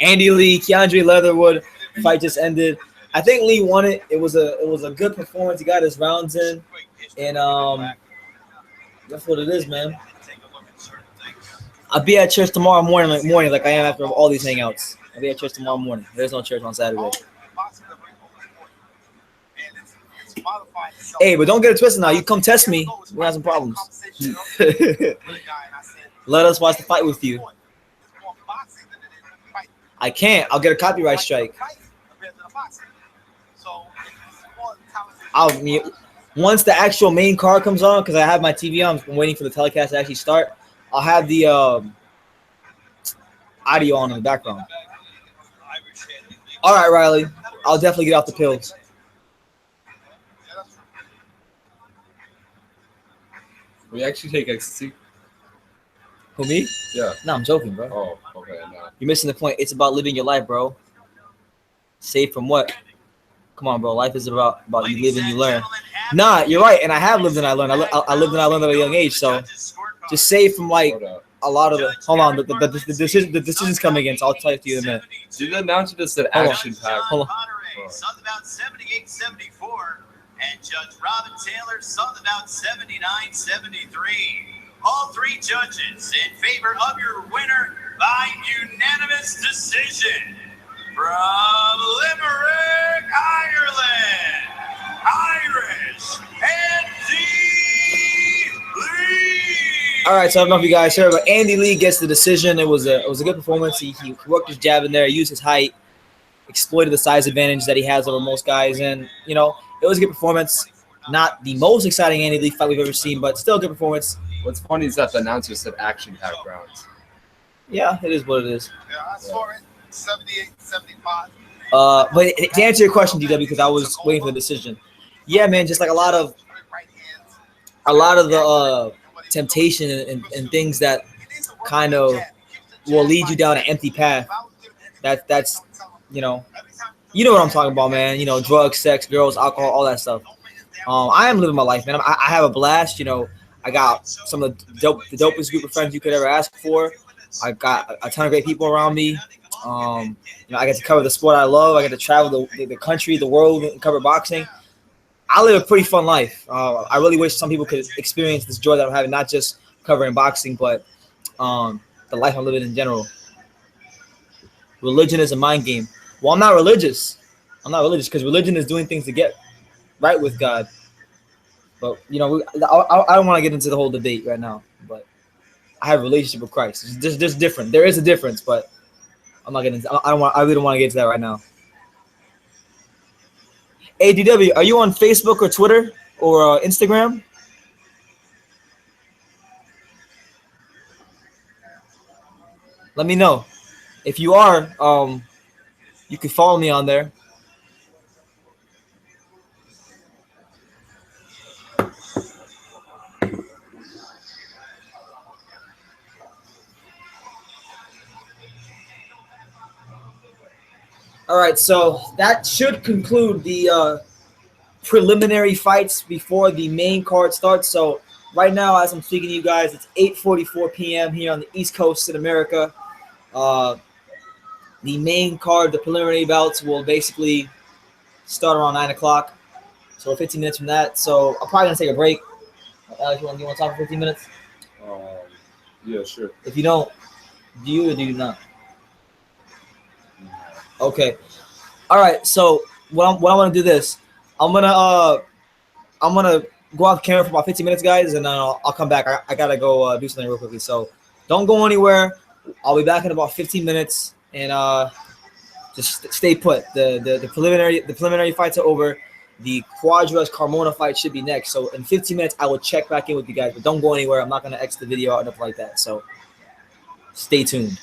Andy Lee, Keandre Leatherwood fight just ended. I think Lee won it. It was a good performance. He got his rounds in, and that's what it is, man. I'll be at church tomorrow morning like I am after all these hangouts. I'll be at church tomorrow morning. There's no church on Saturday. Hey, but don't get it twisted now. You come test me. We have some problems. Let us watch the fight with you. I can't. I'll get a copyright strike. Once the actual main card comes on, because I have my TV on, I'm waiting for the telecast to actually start. I'll have the audio on in the background. All right, Riley. I'll definitely get off the pills. We actually take ecstasy. Who, me? Yeah. No, I'm joking, bro. Oh, okay. No. You're missing the point. It's about living your life, bro. Safe from what? Come on, bro. Life is about you live and you learn. Nah, you're right. And I have lived and I learned. I lived and I learned at a young age. So just safe from like a lot of the. Hold on. The decision's coming in. So I'll tell you to you in a minute. Did the announcer just said action pack? Hold on. Something about 78-74. And Judge Robin Taylor, something about 79-73. All three judges in favor of your winner by unanimous decision. From Limerick, Ireland, Irish Andy Lee. All right, so I don't know if you guys heard, but Andy Lee gets the decision. It was a good performance. He worked his jab in there, used his height, exploited the size advantage that he has over most guys, and you know it was a good performance. Not the most exciting Andy Lee fight we've ever seen, but still a good performance. What's funny is that the announcer said action pack rounds. Yeah, it is what it is. Yeah, I saw it 78-75. But to answer your question, DW, because I was waiting for the decision. Yeah, man, just like a lot of the temptation and things that kind of will lead you down an empty path. That's you know what I'm talking about, man. You know, drugs, sex, girls, alcohol, all that stuff. I am living my life, man. I have a blast. You know, I got some of the dopest group of friends you could ever ask for. I got a ton of great people around me. You know, I get to cover the sport I love. I get to travel the country, the world, and cover boxing. I live a pretty fun life. I really wish some people could experience this joy that I'm having, not just covering boxing, but the life I'm living in general. Religion is a mind game. Well, I'm not religious. Because religion is doing things to get right with God. But, you know, I don't want to get into the whole debate right now. But I have a relationship with Christ. There's different. There is a difference, but I'm not getting. I really don't want to get into that right now. ADW, are you on Facebook or Twitter or Instagram? Let me know. If you are, you can follow me on there. All right, so that should conclude the preliminary fights before the main card starts. So right now, as I'm speaking to you guys, it's 8:44 p.m. here on the East Coast in America. The main card, the preliminary bouts, will basically start around 9 o'clock. So 15 minutes from that. So I'm probably going to take a break. Alex, do you want to talk for 15 minutes? Yeah, sure. If you don't, do you or do you not? Okay. All right. So what I want to do this. I'm gonna go off camera for about 15 minutes, guys, and then I'll come back. I gotta go do something real quickly. So don't go anywhere. I'll be back in about 15 minutes, and just stay put. The preliminary fights are over. The Cuadras Carmona fight should be next. So in 15 minutes, I will check back in with you guys, but don't go anywhere. I'm not gonna X the video out and stuff like that. So stay tuned.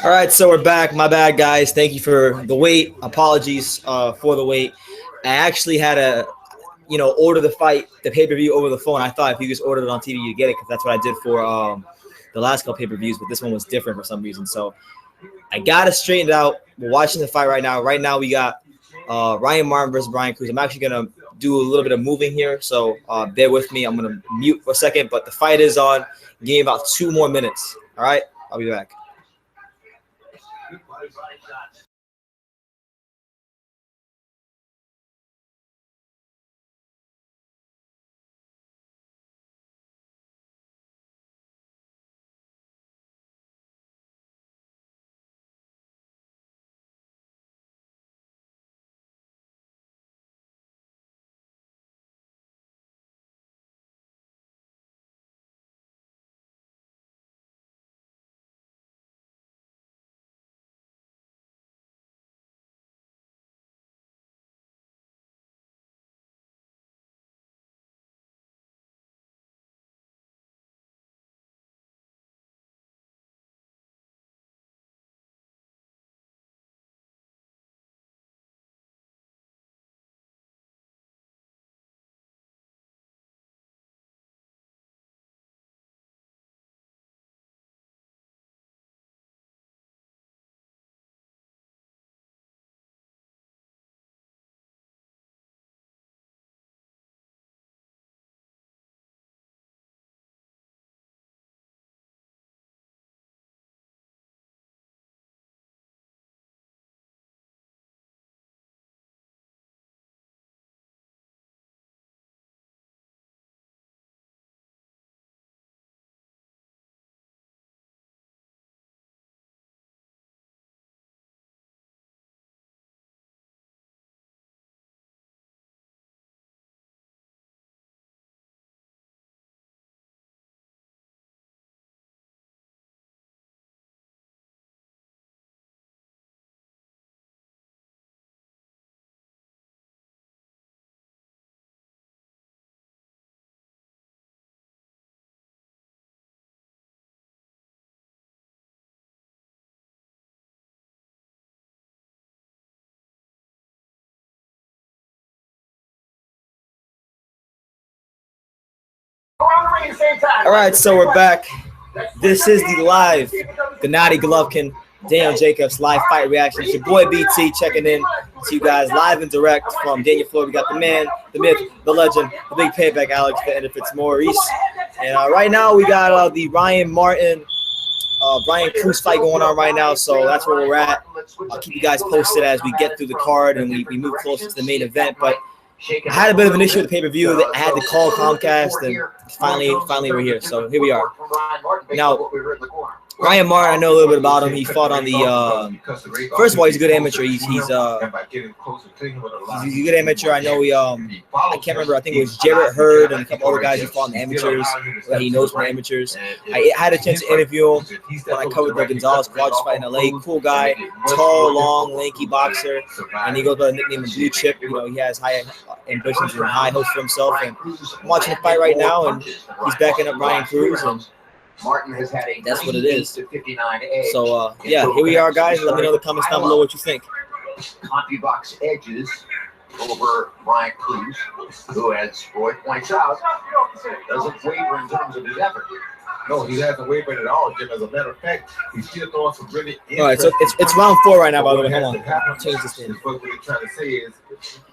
All right, so we're back. My bad, guys. Thank you for the wait. Apologies for the wait. I actually had to, order the fight, the pay-per-view over the phone. I thought if you just ordered it on TV, you'd get it because that's what I did for the last couple pay-per-views, but this one was different for some reason. So I got it straightened out. We're watching the fight right now. Right now we got Ryan Martin versus Brian Cruz. I'm actually going to do a little bit of moving here, so bear with me. I'm going to mute for a second, but the fight is on. Give me about 2 more minutes. All right? I'll be back. All right, so we're back. This is the live Gennady Golovkin, Daniel Jacobs live fight reaction. It's your boy BT checking in to you guys live and direct from Daniel Floyd. We got the man, the myth, the legend, the big payback Alex Fitzmaurice. And right now we got the Ryan Martin, Brian Cruz fight going on right now. So that's where we're at. I'll keep you guys posted as we get through the card and we move closer to the main event. But I had a bit of an issue with the pay-per-view. I had to call Comcast, and finally we're here. So here we are. Now, Ryan Martin, I know a little bit about him. He fought on the first of all, he's a good amateur. He's a good amateur. I know I can't remember. I think it was Jarrett Hurd and a couple other guys he fought in the amateurs that he knows from the amateurs. I had a chance to interview him when I covered the Gonzalez Carlos fight in LA. Cool guy, tall, long, lanky boxer, and he goes by the nickname of Blue Chip. He has high ambitions and high hopes for himself. And I'm watching the fight right now, and he's backing up Brian Cruz, and Martin has had a that's what it is. 59 edge. So yeah, here we are, guys. Let me know in the comments down below what you think. CompuBox edges over Brian Cruz, who, as Roy points out, doesn't waver in terms of his effort. No, he hasn't wavered at all, Jim. As a matter of fact, he's still throwing some really. All right, so it's round 4 right now, by the way. Hold on. Change this in. What we're trying to say is,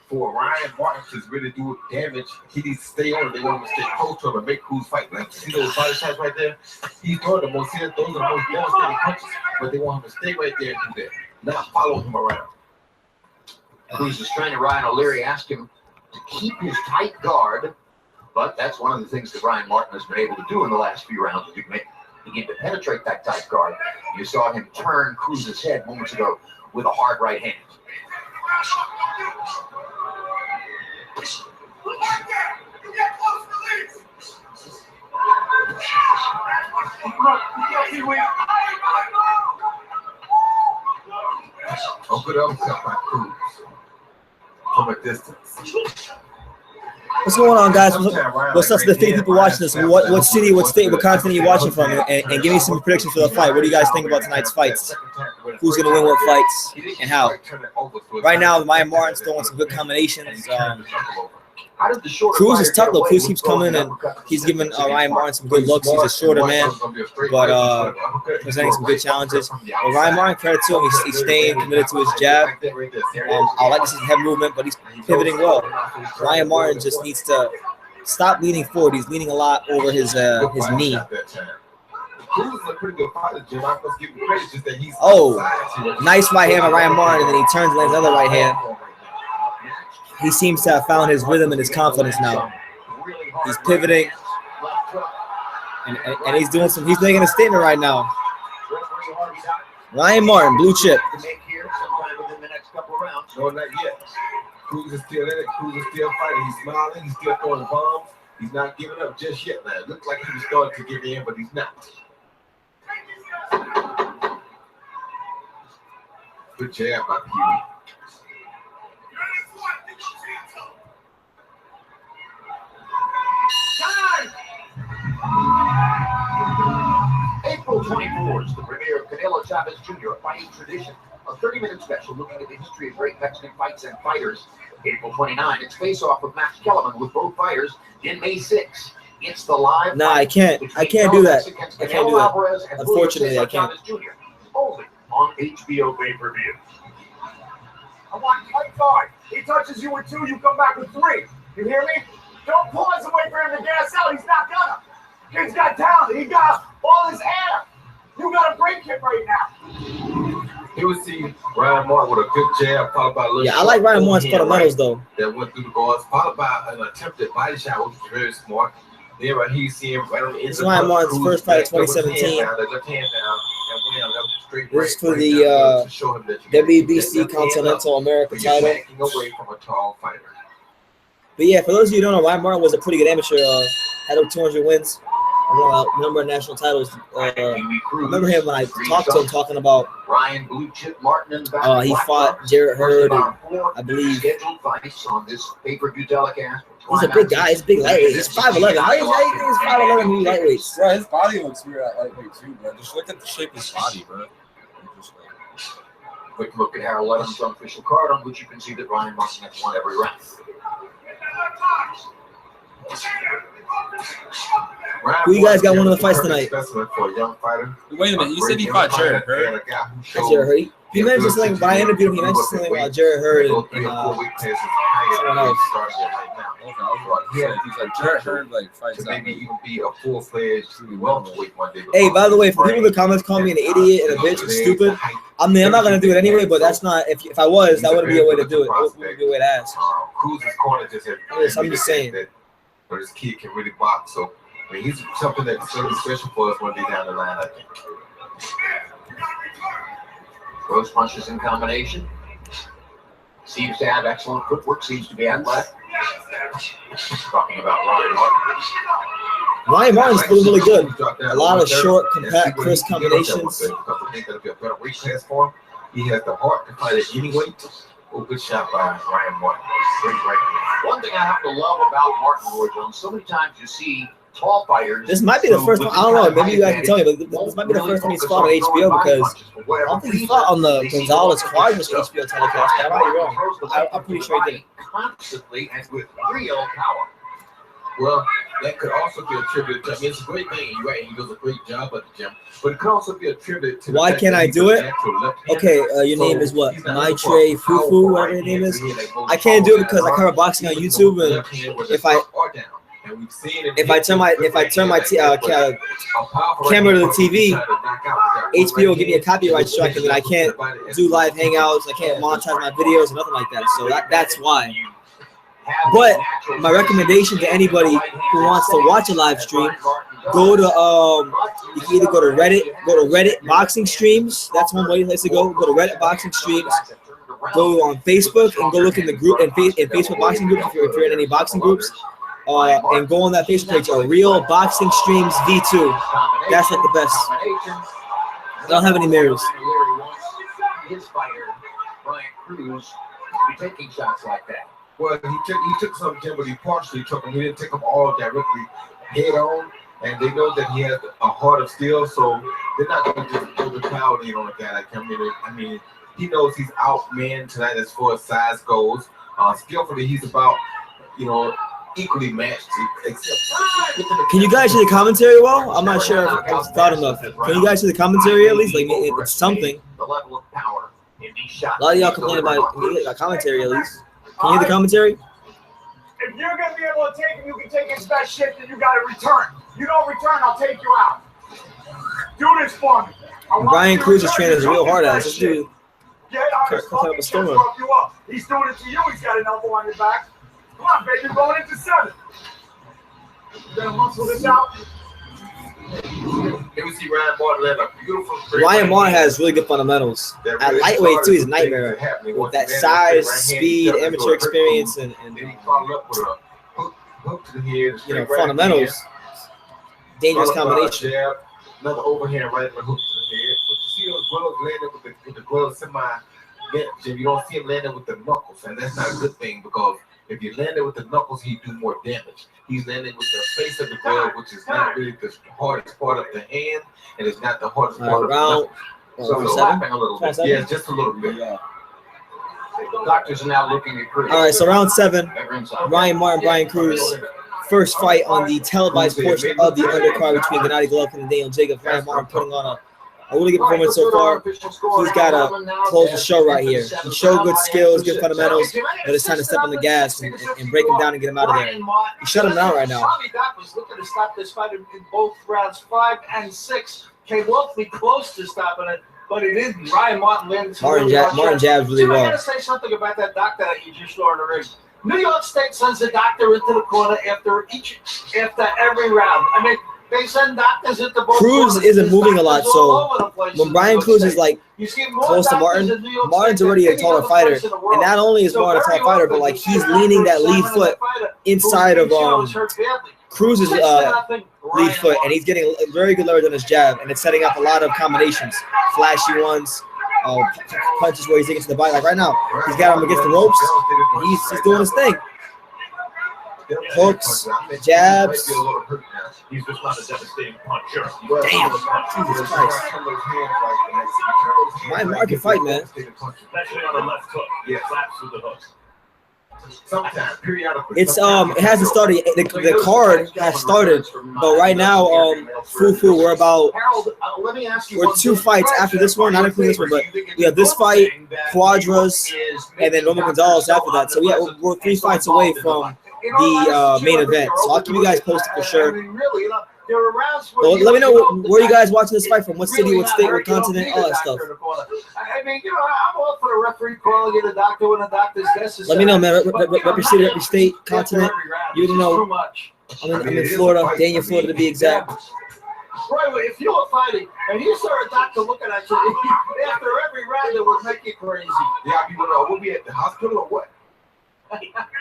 for Ryan Martin to really do damage, he needs to stay on it. They want him to stay close to him and make Cruz fight. Like, see those body shots right there? He's throwing the most, those are the most devastating punches, but they want him to stay right there and do that, not follow him around. Cruz's trainer, Ryan O'Leary, asked him to keep his tight guard, but that's one of the things that Ryan Martin has been able to do in the last few rounds. You begin to penetrate that tight guard. You saw him turn Cruz's head moments ago with a hard right hand. A good uppercut by Cruz from a distance. What's going on, guys? What's up to the 50 people watching this? What city, what state, what continent are you watching from? And give me some predictions for the fight. What do you guys think about tonight's fights? Who's going to win what fights and how? Right now, Ryan Martin's throwing some good combinations. Cruz is tough, though. Cruz keeps coming, and he's giving Ryan Martin some good looks. He's a shorter man, but presenting some good challenges. But Ryan Martin, credit to him, he's staying committed to his jab. I like to see head movement, but he's pivoting well. Ryan Martin just needs to stop leaning forward. He's leaning a lot over his knee. Oh, nice right hand by Ryan Martin, and then he turns and lands another right hand. He seems to have found his rhythm and his confidence now. He's pivoting, and he's doing some. He's making a statement right now. Ryan Martin, blue chip. No, not yet. Cruz is still in it. Cruz is still fighting. He's smiling. He's still throwing bombs. He's not giving up just yet, man. It looks like he was starting to give in, but he's not. Good jab by Huey. April 24th is the premiere of Canelo Chavez Jr., a fighting tradition. A 30-minute special looking at the history of great Mexican fights and fighters. April 29th, it's face-off with Max Kellerman with both fighters. Then May 6th, it's the live. Nah, I can't do that. I can't do that. Unfortunately, I can't. Only on HBO pay-per-view. I want fight card. He touches you with 2, you come back with 3. You hear me? Don't pause and wait for him to gas out. He's not gonna. He's got talent. He got all his air. You got to break him right now. Here we see Ryan Martin with a good jab, followed by a little. Yeah, I like Ryan Martin's fundamentals though. That went through the guards, followed by an attempted body shot, which was very smart. Then right here, you see him right on the inside. This is Ryan Martin's first fight of 2017. This is for the WBC Continental America title. Away from a tall fighter. But yeah, for those of you who don't know, Ryan Martin was a pretty good amateur. Had over 200 wins. A number of national titles. I remember him when I talked to him talking about Ryan Blue Chip Martin in the back. He fought Jarrett Hurd, and I believe scheduled fights on this pay-per-view telecast. he's a big guy. He's a big lightweight. He's 5'11". How do you think he's 5'11" who lightweights? Bro, his body looks weird at lightweight too, bro. Just look at the shape of his body, bro. Quick look at Harold Levin's unofficial card, on which you can see that Ryan Martin has won every round. Who you guys got one of the fights tonight? Wait a minute, you said he fought Jarrett Hurd. Jarrett Hurd. He mentioned something, but I interviewed him. He mentioned something about Jarrett Hurd and someone else. Yeah, he's like Jarrett Hurd like fights maybe even be a full-fledged welterweight one day. Hey, by the way, for people in the comments call me an idiot and a bitch and stupid, I mean, I'm not gonna do it anyway. But that's not. If I was, that wouldn't be a way to do it. That would be a way to ask. Cruz's corner just had. Yes, I'm just saying. But this kid can really box, so I mean, he's something that's going to be special for us one day down the line, I think. Those punches in combination. Seems to have excellent footwork. Seems to be athletic. Talking about Ryan Martin. Ryan Martin's doing really good. A lot of short, compact, crisp combinations. He has the heart to fight at any weight. Oh, good shot by Ryan Martin. Great right hand. One thing I have to love about Martin Roy Jones, so many times you see tall fighters. This might be the first time. I don't know. Maybe you guys can tell me, but this might be the first time he's fought on HBO because I don't think he fought on the Gonzalez Carlos HBO telecast. I might be wrong. I'm pretty sure he didn't. Constantly and with real power. Well, that could also be attributed to, I mean, it's a great thing, right? He does a great job at the gym, but it could also be attributed to. Why can't I do it? Okay, your name is what? Maitre Fufu, whatever your name is. I can't do it because I cover boxing on YouTube, and if I turn my camera to the TV, HBO will give me a copyright strike, and then I can't do live hangouts. I can't monetize my videos or nothing like that. So that's why. But my recommendation to anybody who wants to watch a live stream, go to you can either go to Reddit boxing streams. That's one place to go. Go to Reddit boxing streams. Go on Facebook and go look in the group in Facebook boxing groups if you're in any boxing groups. And go on that Facebook page. Real Boxing Streams V2. That's like the best. I don't have any mirrors. His fighter, Brian Cruz, be taking shots like that. Well, he took some Jim, but he partially took him. He didn't take them all directly head on. And they know that he has a heart of steel, so they're not going to just throw the towel in on a guy like him. I mean, he knows he's outmanned tonight as far as size goes. Skillfully, he's about, equally matched. Can you guys hear the commentary well? I'm not sure if it's loud enough. Can you guys hear the commentary at least? Like, it's something. The level of power in these shots. A lot of y'all complain about the commentary at least. Can you hear the commentary? If you're going to be able to take him, you can take his best shit, then you got to return. You don't return, I'll take you out. Do this for me. Brian Cruz is training his real hard ass. This dude. Get on his fucking chest, rough you up. He's doing it to you. He's got an elbow on your back. Come on, baby, you're going into 7. You got to muscle this out. Here we see Ryan Martin have a beautiful. Ryan Martin has really good fundamentals. At lightweight too, he's a nightmare with that size, speed, amateur experience, and then he followed up with a hook to the head. Fundamentals. Dangerous combination. Jab, another overhand right and a hook to the head. But you see those gloves landing with the gloves semi-bent, Jim. You don't see him landing with the knuckles, and that's not a good thing because if you land it with the knuckles, he do more damage. He's landing with the face of the glove, which is not really the hardest part of the hand, and it's not the hardest part of the knuckle. So it's lapping a little bit. Yeah, just a little bit. Yeah. Doctors are now looking at Cruz. All right, so round 7, Ryan Martin, Brian Cruz. First fight on the televised portion of the undercard between Gennady Golovkin and Daniel Jacobs. Ryan Martin putting on a really good performance so far. He's got to close the show right here. He showed good skills, good fundamentals, but it's time to step on the gas and break him down and get him out of there. He shut him down right now. Doc was looking to stop this fight in both rounds 5 and 6. Came awfully close to stopping it, but he didn't. Ryan Martin landed. Martin jabs really well. I got to say something about that doctor that you just saw in the ring. New York State sends a doctor into the corner after every round. I mean, they send doctors into both Cruz corners. isn't moving a lot, so when Brian Cruz is like close to Martin, Martin's already a taller fighter, and not only is Martin a tall fighter, but like he's leaning that lead foot inside of Cruz's lead foot, and he's getting very good leverage on his jab, and it's setting up a lot of combinations, flashy ones. Punches where he's taking to the body. Like right now, he's got him against the ropes. And he's doing his thing. Hooks, jabs. He's just not a devastating puncher. Damn. Jesus Christ. My market fight, man. Especially on the left hook. Yeah, slaps with the hooks. Sometimes periodically. It hasn't started. The card has started, but right now, we're about we're 2 fights after this one, not including this one, but we have this fight, Cuadras, and then Roman Gonzalez after that. So yeah, we're 3 fights away from the main event. So I'll keep you guys posted for sure. Well, let me know where you guys watching this fight from. What city, what state, what continent, all that stuff. I mean, I'm all for the referee calling it a doctor when a doctor's necessary. Let me know, man. Rep your city, rep your state, continent. You know, I'm in Florida, Daniel, Florida to be exact. Right, if you were fighting and you saw a doctor looking at you after every round, it would make you crazy. Yeah, people know. We'll be at the hospital or what?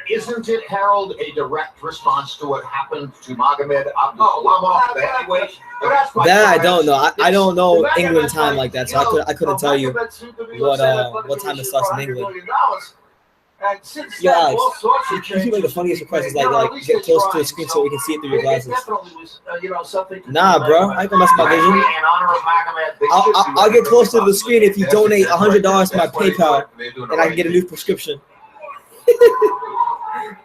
Isn't it, Harold, a direct response to what happened to Magomed Abdulhamid? That I don't know. I don't know England time like that, so I couldn't tell you what time it starts in England. Yeah, Alex, you feel like the funniest request is like get close to the screen so we can see it through your glasses. Nah, bro, I ain't gonna mess with my vision. I'll get closer to the screen if you donate $100 to my PayPal, and I can get a new prescription.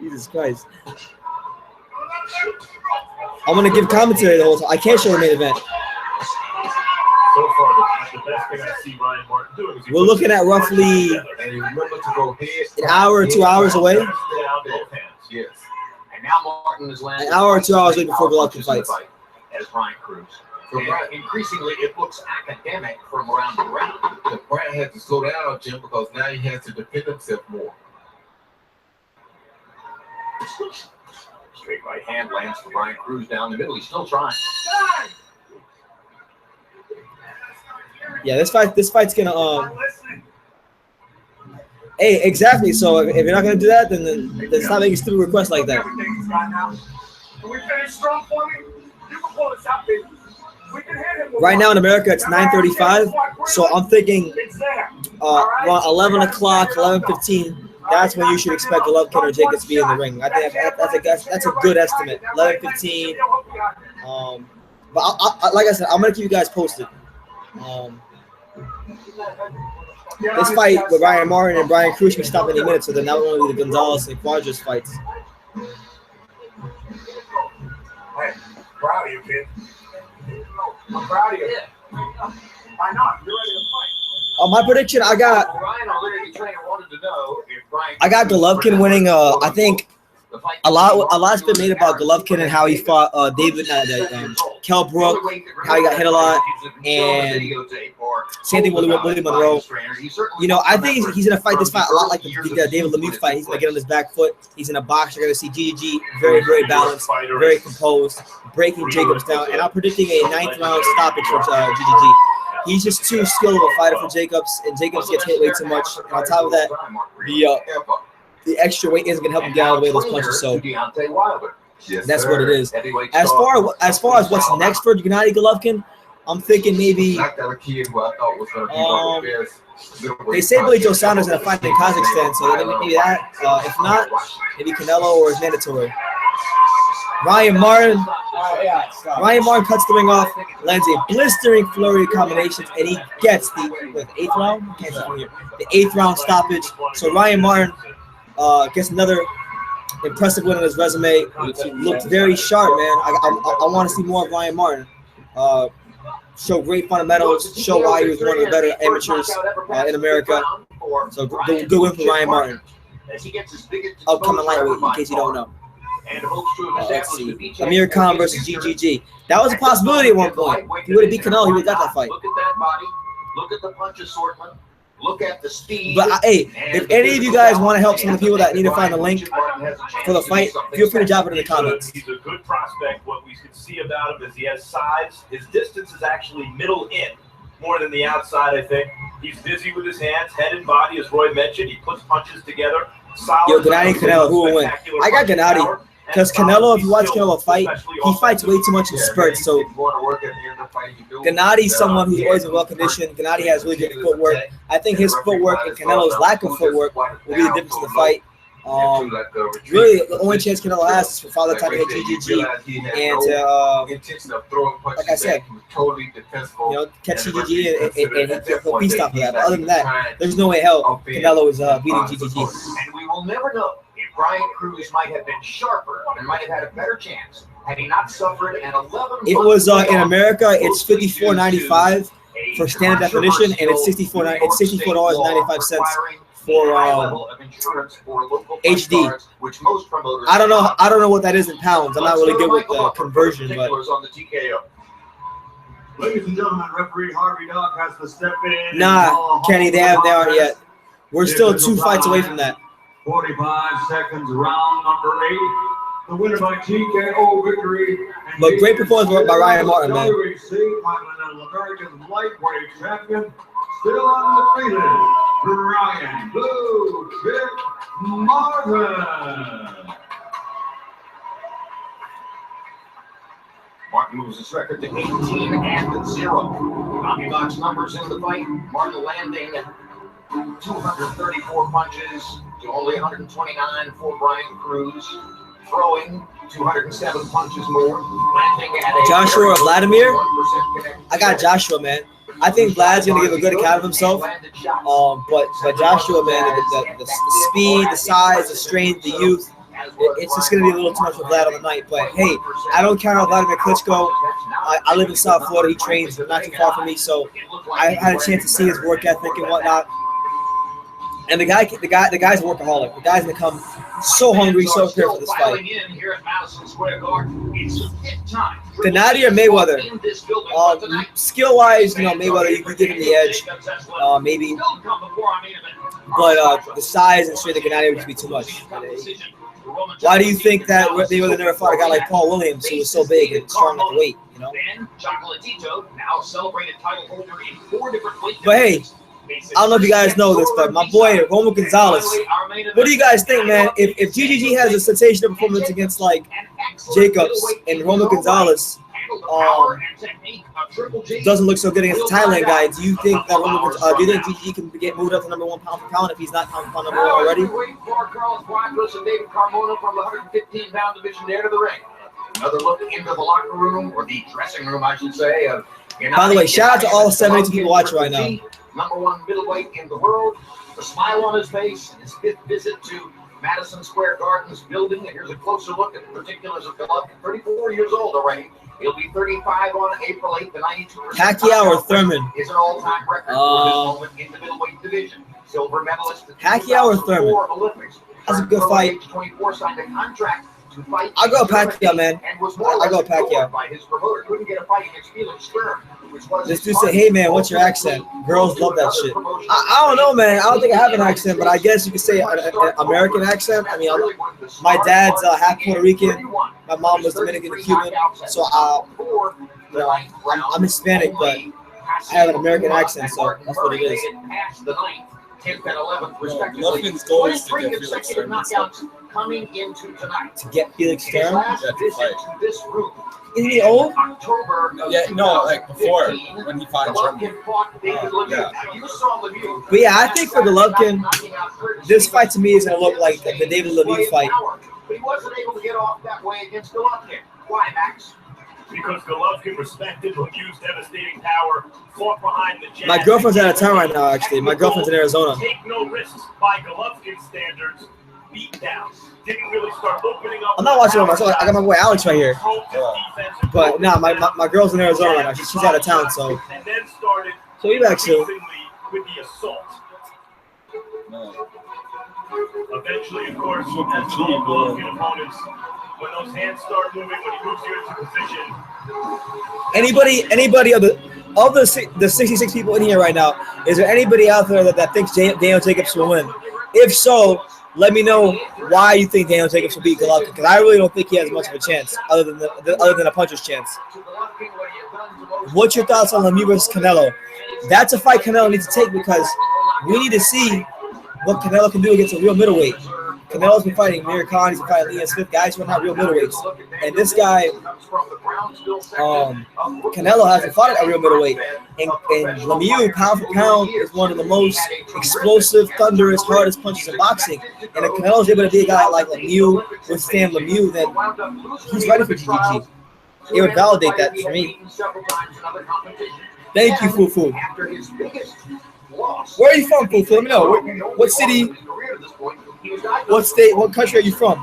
Jesus Christ. I'm going to give commentary the whole time. I can't show the main event. So far, the best thing I see Ryan Martin doing is we're looking at roughly an hour or 2 hours away. Yes. And now Martin is landing an hour or 2 hours away before Golovkin fights. As Brian Cruz. So increasingly, it looks academic from around the round. The Brian had to slow down, Jim, because now he has to defend himself more. Straight right hand lands for Brian Cruz down the middle. He's still trying. Yeah, this fight's gonna Hey, exactly. So if you're not gonna do that, then stop making stupid requests like that. Right now in America, it's 9:35. So I'm thinking around 11 o'clock, 11:15. that's when you should expect Golovkin or Jacobs to be in the ring. I think that's a good estimate. 11-15. But like I said, I'm gonna keep you guys posted. This fight with Ryan Martin and Brian Cruz should stop any minute, so they're not only the Gonzalez and Cuadras fights. Hey, proud of you, kid. I'm proud of you. Why not? You're ready to fight. My prediction, I got Golovkin winning. I think a lot's been made about Golovkin and how he fought Kell Brook, how he got hit a lot, and same thing with Willie Monroe. You know, I think he's gonna fight this fight a lot like the David Lemieux fight. He's gonna get on his back foot. He's in a box. You're gonna see GGG very, very balanced, very composed, breaking Jacobs down, and I'm predicting a 9th round stoppage for GGG. He's just too skilled of a fighter for Jacobs, and Jacobs gets hit way too much. And on top of that, the extra weight isn't gonna help him get out of the way of those punches. So that's what it is. As far as what's next for Gennady Golovkin, I'm thinking maybe they say Billy Joe Saunders is gonna fight in Kazakhstan, so maybe that. If not, maybe Canelo or is mandatory. Ryan Martin cuts the ring off, lands a blistering flurry of combinations, and he gets the 8th round. Can't see from here. The 8th round stoppage. So Ryan Martin gets another impressive win on his resume. Looked very sharp, man. I want to see more of Ryan Martin. Show great fundamentals. Show why he was one of the better amateurs in America. So good win for Ryan Martin. Upcoming lightweight, in case you don't know. Let's see. Amir Khan versus GGG. That was a possibility at one point. If he would have beat Canelo, he would have got that fight. Look at that body. Look at the punch assortment. Look at the speed. But hey, if any of you guys want to help some of the people that need to find the link for the fight, feel free to drop it in the comments. He's a good prospect. What we can see about him is he has size. His distance is actually middle in more than the outside, I think. He's busy with his hands, head and body, as Roy mentioned. He puts punches together. Yo, Gennady Canelo, who will win? I got Gennady. Because Canelo, if you watch Canelo fight, he fights way too much in spurts. So Gennady's someone who's always been well conditioned. Gennady has really good footwork. I think his footwork and Canelo's lack of footwork will be the difference in the fight. Really, the only chance Canelo has is for Father time to hit GGG and like I said, catch GGG and he'll beast off of that. But other than that, there's no way hell Canelo is beating GGG. And we will never know if Brian Cruz might have been sharper and might have had a better chance had he not suffered an 11. It was in America. It's $54.95 for standard definition, and it's $64.95 for HD. I don't know what that is in pounds. I'm not really good with the conversion, but. Ladies and gentlemen, referee Harvey Dog has to step in. Nah, Kenny, they aren't yet. We're still 2 fights away from that. 45 seconds, round number 8. The winner by TKO victory. But great performance by Ryan Martin, man. American lightweight champion, still undefeated, Ryan Blue Chip Martin. Martin moves his record to 18-0. Omnibox numbers in the fight. Martin landing 234 punches to only 129 for Brian Cruz. Throwing 207 punches more. Landing at a Joshua or Vladimir? I got Joshua, man. I think Vlad's gonna give a good account of himself. But Joshua, man, the speed, the size, the strength, the youth. It's just going to be a little too much for Vlad on the night. But, hey, I don't count out Vladimir Klitschko. I live in South Florida. He trains not too far from me. So I had a chance to see his work ethic and whatnot. And the guy's a workaholic. The guy's going to come so hungry, so prepared for this fight. Gennady or Mayweather? Skill-wise, Mayweather, you can give him the edge. Maybe. But the size and strength of Gennady would just be too much. Why do you think that Mayweather never fought a guy like Paul Williams, who was so big and strong at the weight? But hey, I don't know if you guys know this, but my boy Roman Gonzalez. What do you guys think, man? If GGG has a sensational performance against like Jacobs and Roman Gonzalez doesn't look so good against the Thailand guy. Do you think that do you think GG can get moved up to number 1 pound for pound if he's not pound for pound number 1 already? Carlos Cuadras and David Carmona from the 115-pound division there to the ring. Another look into the locker room, or the dressing room, I should say. By the way, shout out to all 72 people watching right now. Number 1 middleweight in the world. The smile on his face, his 5th visit to Madison Square Gardens building. And here's a closer look at the particulars of Golovkin. 34 years old already. He'll be 35 on April 8th. The 92% Pacquiao or Thurman? Is an all-time record for this moment in the middleweight division. Silver medalist. Pacquiao or Thurman? Olympics. That's a good fight. 24 signed a contract to fight. I'll go Pacquiao, man. I'll go Pacquiao. By his promoter, couldn't get a fight against Felix Sturm. This dude said, hey, man, what's your accent? Girls love that shit. I don't know, man. I don't think I have an accent, but I guess you could say an American accent. I mean, my dad's half Puerto Rican. My mom was Dominican and Cuban. So, I'm Hispanic, but I have an American accent, so that's what it is. 10th and 11th, respectively. Golfin's goal is to 23 get Felix consecutive Sturm. knockouts coming into tonight. To get Felix His Sturm? last Yeah, to visit fight. to this group Isn't he old? October Yeah, no, like before, when he fought Germany. Golovkin fought David Lemieux. Yeah. Now, you saw Lemieux. But yeah, I think for Golovkin, this fight to me is going to look like the David Lemieux fight. But he wasn't able to get off that way against Golovkin. Why, Max? Because Golovkin respected Lemieux's devastating power, fought behind the jab. My girlfriend's out of town right now, actually. My girlfriend's in Arizona. Take no risks by Golovkin standards. Beat down. Didn't really start opening up. I'm not watching with myself. I got my boy Alex right here. But nah, my girl's in Arizona right now. She's out of town, so. And then started So you back soon. with the assault. No. Eventually, of course, as all Golovkin opponents, when those hands start moving, when he moves you into position. Anybody of the 66 people in here right now, is there anybody out there that thinks Daniel Jacobs will win? If so, let me know why you think Daniel Jacobs will beat Golovkin, because I really don't think he has much of a chance, other than a puncher's chance. What's your thoughts on Lemieux versus Canelo? That's a fight Canelo needs to take, because we need to see what Canelo can do against a real middleweight. Canelo's been fighting Amir Khan, he's been fighting Leon Smith, guys who are not real middleweights. And this guy, Canelo hasn't fought at a real middleweight. And Lemieux, pound for pound, is one of the most explosive, thunderous, hardest punches in boxing. And if Canelo's able to be a guy like Lemieux, withstand Lemieux, then he's ready for GGG. It would validate that for me. Thank you, Fufu. Where are you from, Fufu? Let me know. What city, what state, what country are you from?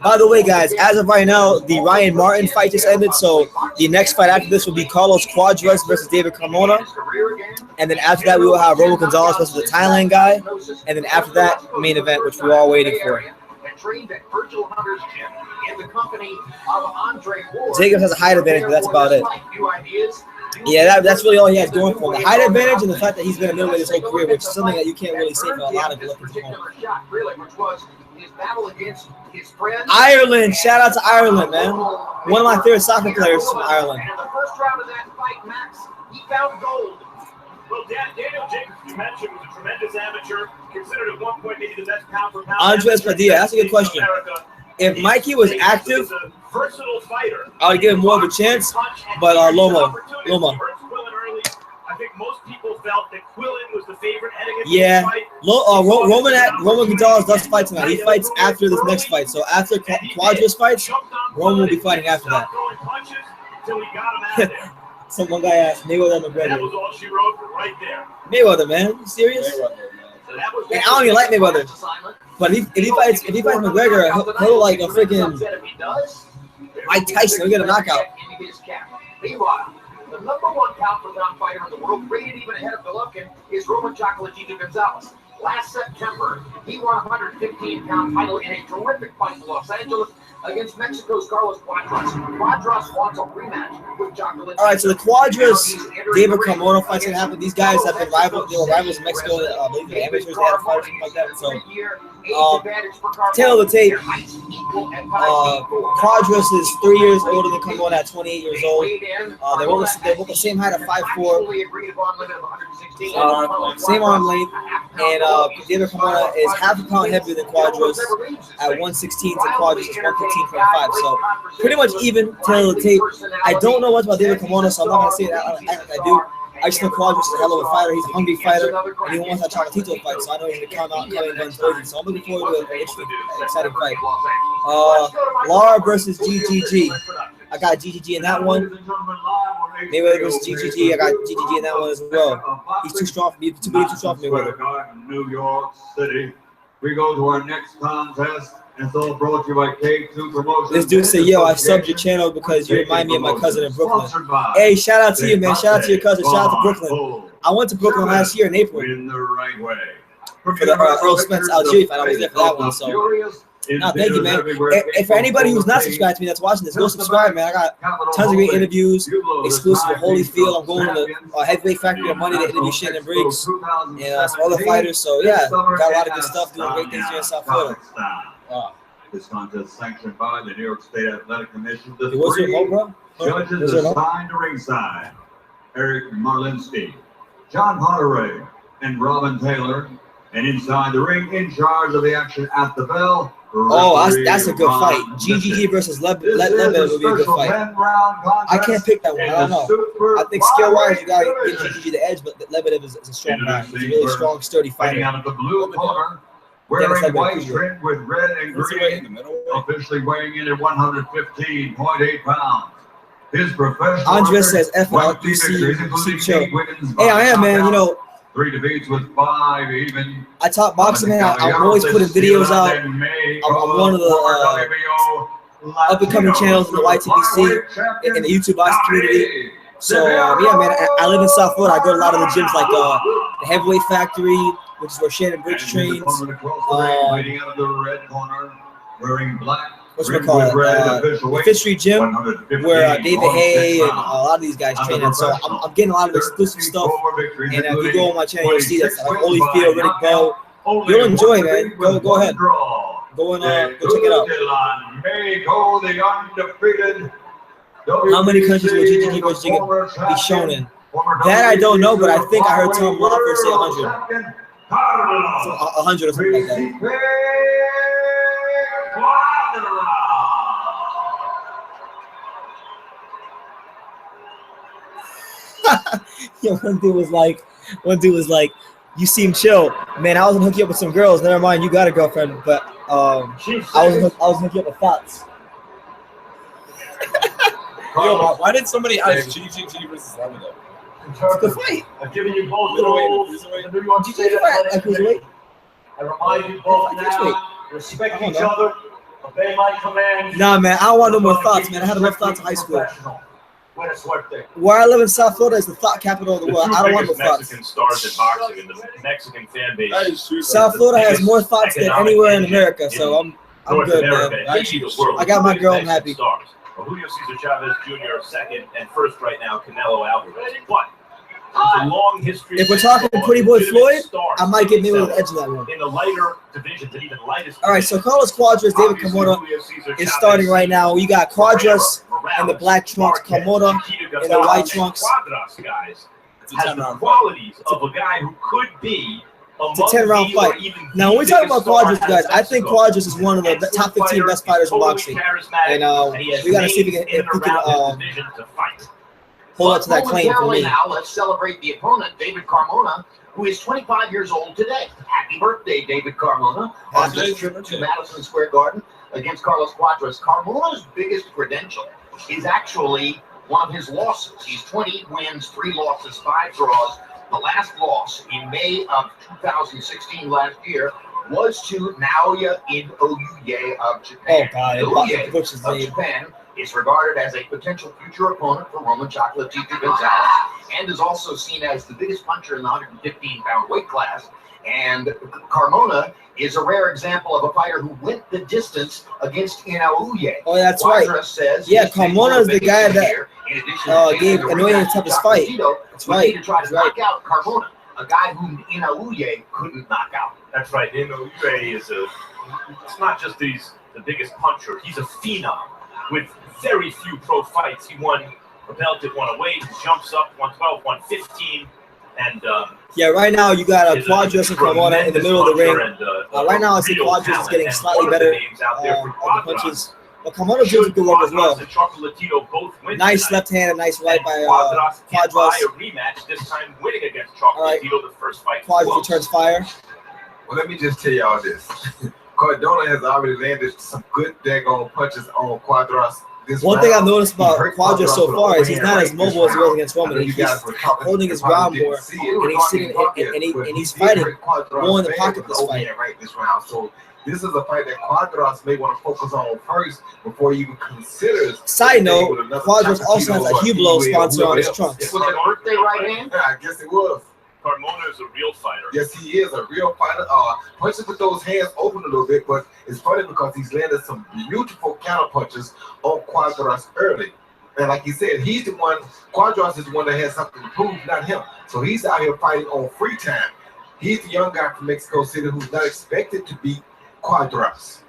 By the way, guys, as of right now, the Ryan Martin fight just ended, so the next fight after this will be Carlos Cuadras versus David Carmona. And then after that, we will have Roman Gonzalez versus the Thailand guy. And then after that, main event, which we're all waiting for. Jacobs has a height advantage, but that's about it. Yeah, that's really all he has going for him. The height advantage and the fact that he's been a middleweight his whole career, which is something that you can't really say for a lot of Ireland, shout out to Ireland, man. One of my favorite soccer players from Ireland. And the first round of that fight, Max, he found gold. Well, Daniel Jacobs, you mentioned, was a tremendous amateur, considered at one point maybe the best pound for pound. Andres Padilla, that's a good question. If Mikey was active, I would give him more of a chance, but Loma. I think most people felt that Quillen was the favorite heading into Yeah, the fight. Roman Gonzalez does fight tonight. He fights after this next fight. So after Cuadras fights, Roman will be fighting after that. Someone guy asked Mayweather McGregor. That was all she wrote right there. Mayweather, man, you serious? And I don't even like Mayweather. But if he fights McGregor, he'll look like a freaking Mike Tyson. He'll get a knockout. Meanwhile, the number one pound for pound fighter in the world, rated even ahead of Golovkin, is Roman Gonzalez. Last September, he won a 115-pound title in a terrific fight in Los Angeles against Mexico's Carlos Cuadras. Cuadras wants a rematch with All right, so the Cuadras, David Carmona fights gonna happen. These guys have been rivals. They were rivals in Mexico. I believe the amateurs they had a fight or something like that. So Tail of the tape. Quadras is 3 years older than Carmona at 28 years old. They're both the same height at 5'4". Same arm length. And David Carmona is half a pound heavier than Quadras at 116 to Quadras is 115.5. So pretty much even. Tail of the tape. I don't know much about David Carmona, so I'm not going to say that like I do. I just know Quadras is a hell of a fighter. He's a hungry fighter, and he wants that Chocolatito fight, so I know he's going to come out and come in guns blazing. So I'm looking forward to an interesting, exciting fight. Lara versus GGG. I got GGG in that one. Mayweather versus GGG. I got GGG in that one as well. He's too strong for me. Too strong for Mayweather. New York City. We go to our next contest. And so brought to you by K2 Promotions. This dude said, yo, I subbed your channel because you remind me of my cousin in Brooklyn. Hey, shout out to you, man. Shout out to your cousin. Shout out to Brooklyn. I went to Brooklyn last year in April. In the right way. For the Earl Spence Algieri fight. I was there for that one. So, no, thank you, man. And for anybody who's not subscribed to me that's watching this, go subscribe, man. I got tons of great interviews, exclusive with Holyfield. I'm going to the Heavyweight Factory on Monday to interview Shannon Briggs and some other fighters. So, yeah, got a lot of good stuff, doing great things here in South Florida. This contest sanctioned by the New York State Athletic Commission. The What's your vote, bro? judges assigned to ringside: Eric Marlinski, John Potteray, and Robin Taylor. And inside the ring, in charge of the action at the bell. Oh, that's a good fight. GGG versus Leatherwood would be a good fight. I can't pick that one. I don't know. I think skill-wise, you got to give GGG the edge, but Leatherwood is a strong guy. He's a really strong, sturdy fighter. Out of the blue corner, wearing white trimmed with red and green, officially weighing in at 115.8 pounds. His professional Andres says, F out, DC chill. Hey, I am, man. You know, 3 defeats with 5 even. I talk boxing, man. I'm always putting videos out. I'm one of the up-and-coming channels in the YTBC in the YouTube boxing community. So, yeah, man, I live in South Florida. I go to a lot of the gyms like the Heavyweight Factory, which is where Shannon Briggs trains. Waiting out of the red corner, wearing black. What's it called? The Fifth Street Gym, where David Hay and a lot of these guys train at. So I'm getting a lot of exclusive stuff. And if you go on my channel, you'll see that like Holyfield, Riddick Bowe. You'll enjoy, man. Go ahead. Go and go check it out. How many countries will GGG versus Jacob be shown in? That I don't know, but I think I heard Tom Lawler say 100. So 100 or something like that. Yeah, one dude was like, you seem chill, man. I was gonna hook you up with some girls. Never mind, you got a girlfriend, but I was gonna hook you up with thoughts. Yo, why did somebody ask GGG versus Leatherwood? It's a good fight. I've given you both the rules. The New York State Athletic Commission. I remind you both now, respect each other, obey my commands. Nah, man, I don't want no more thoughts, man. I had enough thoughts in high school. Where I live in South Florida is the thought capital of the world. I don't want no thoughts. Mexican stars in boxing and the Mexican fan base. South Florida has more thoughts than anywhere in America, so I'm good, man. I got my girl. I'm happy. Julio Cesar Chavez Jr. second and first right now, Canelo Alvarez. But there's a long history. If we're talking Pretty Boy Floyd, I might get Mayweather the edge of that one. In the lighter divisions and even lightest. All right, so Carlos Cuadras, David Carmona is starting right now. You got Cuadras in the black trunks, Carmona in the white trunks. Cuadras, guys, has the qualities of a guy who could be. It's a 10-round fight. Now, when we talk about Cuadras, guys, I think Cuadras is one of the top 15 best fighters in boxing. And we got to see if we can hold up to that claim for me. Now, let's celebrate the opponent, David Carmona, who is 25 years old today. Happy birthday, David Carmona, on this trip to Madison Square Garden against Carlos Cuadras. Carmona's biggest credential is actually one of his losses. He's 20 wins, 3 losses, 5 draws. The last loss in May of 2016 last year was to Naoya Inoue of Japan. Oh, God. Inoue of Japan is regarded as a potential future opponent for Roman Chocolatito Gonzalez and is also seen as the biggest puncher in the 115-pound weight class. And Carmona is a rare example of a fighter who went the distance against Inoue. Oh, that's right. Says Carmona is the guy that gave Inoue the toughest fight. That's right. To try to knock out Carmona. a guy whom Inoue couldn't knock out. That's right. Inoue is it's not just the biggest puncher. He's a phenom with very few pro fights. He won a belt at 108, jumps up 112, 115, and yeah, right now you got Cuadras and Carmona in the middle of the ring. Right now I see Cuadras is getting slightly better at the punches. But Carmona doing good work as well. Nice left hand and nice right by Cuadras. A rematch this time, winning against Chocolatito the first fight. Cuadras returns fire. Well, let me just tell y'all this. Cardona has already landed some good daggone punches on Cuadras. One thing I've noticed about Cuadras so far is he's not as mobile as he was against Roman. He's holding his ground more, and he's sitting and he's fighting more in the pocket this fight. So this is a fight that Cuadras may want to focus on first before he even considers. Side note, Cuadras also has a Hublot sponsor on his trunks. It was a birthday right hand? Yeah, I guess it was. Carmona is a real fighter. Yes, he is a real fighter. Punches with those hands open a little bit, but it's funny because he's landed some beautiful counter punches on Cuadras early. And like he said, he's the one, Cuadras is the one that has something to prove, not him. So he's out here fighting on free time. He's the young guy from Mexico City who's not expected to beat Cuadras.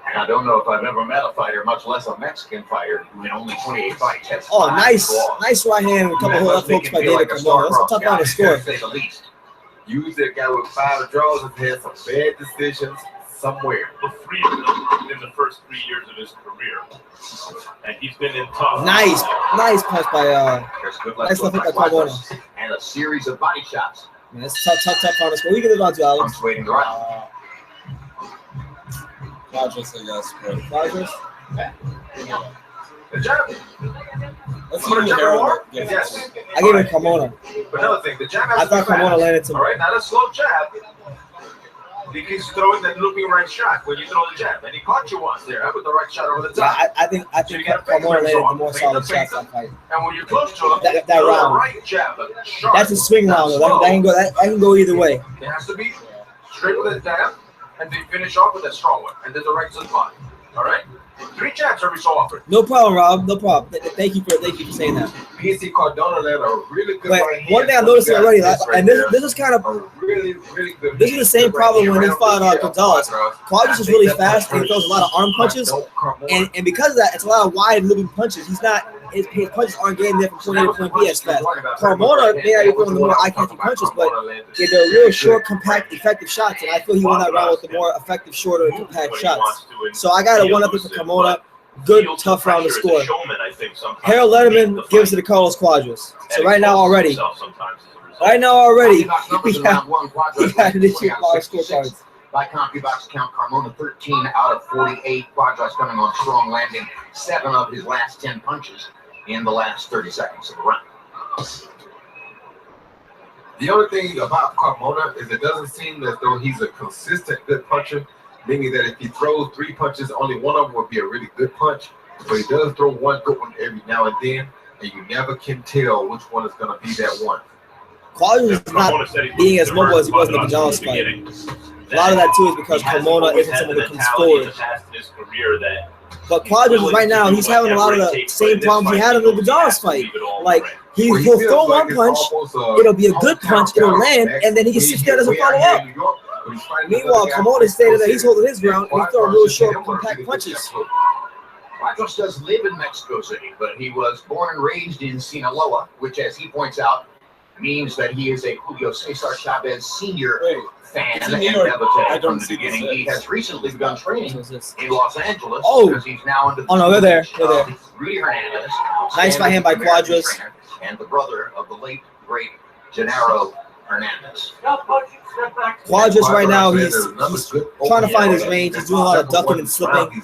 And I don't know if I've ever met a fighter, much less a Mexican fighter, who in only 28 fights has nice right hand with a couple of hooks by David Carmona. That's a tough one to score. Usually a guy with 5 draws has had some bad decisions somewhere. The 3 of them in the first 3 years of his career. And he's been in tough. Nice punch by nice left hook by Carmona. And a series of body shots. Man, that's tough on the score. What do you get about to Alex? I'm waiting around. Cuadras, I guess. Cuadras? The jab. Let's see the jab. Yes. I gave it Carmona. But another thing, the jab I thought Carmona landed some. All right, not a slow jab. He keeps throwing that looping right shot when you throw the jab, and he caught you once there. That was the right shot over the top. Yeah, I think Carmona landed the more solid shots that fight. And when you're close to him, that round, right jab, sharp, that's a swing round though. That can go either way. It has to be straight with a jab, and then finish off with a strong one, and there's a right to the body. All right, 3 jabs every so often. No problem, Rob. No problem. Thank you for saying that. PC Cardona landed a really good right hand. One thing I noticed already, and this is kind of really good. This is the same problem when he fought Gonzalez. Cuadras is really fast and he throws a lot of arm punches, and because of that, it's a lot of wide looping punches. His punches aren't getting there from point A to point B as fast. Carmona may not be throwing the more eye-catching punches, but they're real short, compact, effective shots, and I feel he won that round with the more effective, shorter, and compact shots. So I got a 1-up for Carmona. Good, tough round to score. Harold Letterman gives it to Carlos Cuadras. So right now already, we got an issue with our scorecards. By CompuBox count, Carmona 13 out of 48. Cuadras coming on strong, landing 7 of his last 10 punches in the last 30 seconds of the round. The only thing about Carmona is it doesn't seem as though he's a consistent good puncher, meaning that if he throws 3 punches, only one of them would be a really good punch. But he does throw one good one every now and then, and you never can tell which one is going to be that one. Cuadras is not being as mobile as he was in the Gonzalez fight. A lot of that too is because Carmona isn't someone who comes forward. But Cuadras right now, he's having a lot of the same problems he had in the Gonzalez fight. Like he'll throw one punch, it'll be a good punch, it'll land, and then he just sits there and doesn't follow up. Meanwhile, Carmona's standing there, he's holding his ground, and he's throwing real short, compact punches. Cuadras does live in Mexico City, but he was born and raised in Sinaloa, which, as he points out, means that he is a Julio Cesar Chavez Sr. fan and devotee from the beginning. He has recently begun training in Los Angeles because he's now under the they're there. Rudy Hernandez. Nice by him by Cuadras. And the brother of the late, great Gennady Hernandez. Cuadras right now, he's trying to find his range. He's doing a lot of ducking and slipping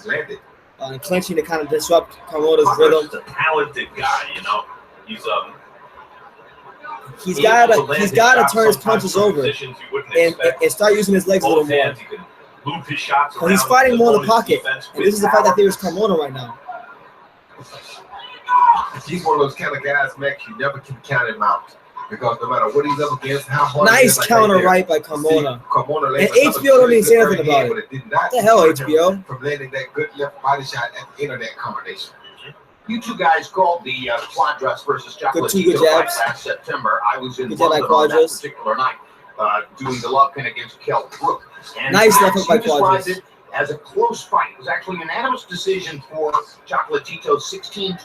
and clinching to kind of disrupt Carmona's rhythm. He's a talented guy, you know. He's got to turn his punches over and start using his legs a little more. Because he's fighting more in the pocket, and this is the fight that favors Carmona right now. He's one of those kind of guys, Max, you never can count him out. Because no matter what he's up against, how hard nice counter right by Carmona. And HBO don't even say anything about it. What the hell, HBO? From landing that good left body shot at the end of that combination. You two guys called the Cuadras versus Two good Chocolatito fight jabs. last September. I was in Good jab by London on that Cuadras. particular night doing Golovkin against Kell Brook. And Nice left hook by you described Cuadras. it as a close fight. It was actually a unanimous decision for Chocolatito, 16-12,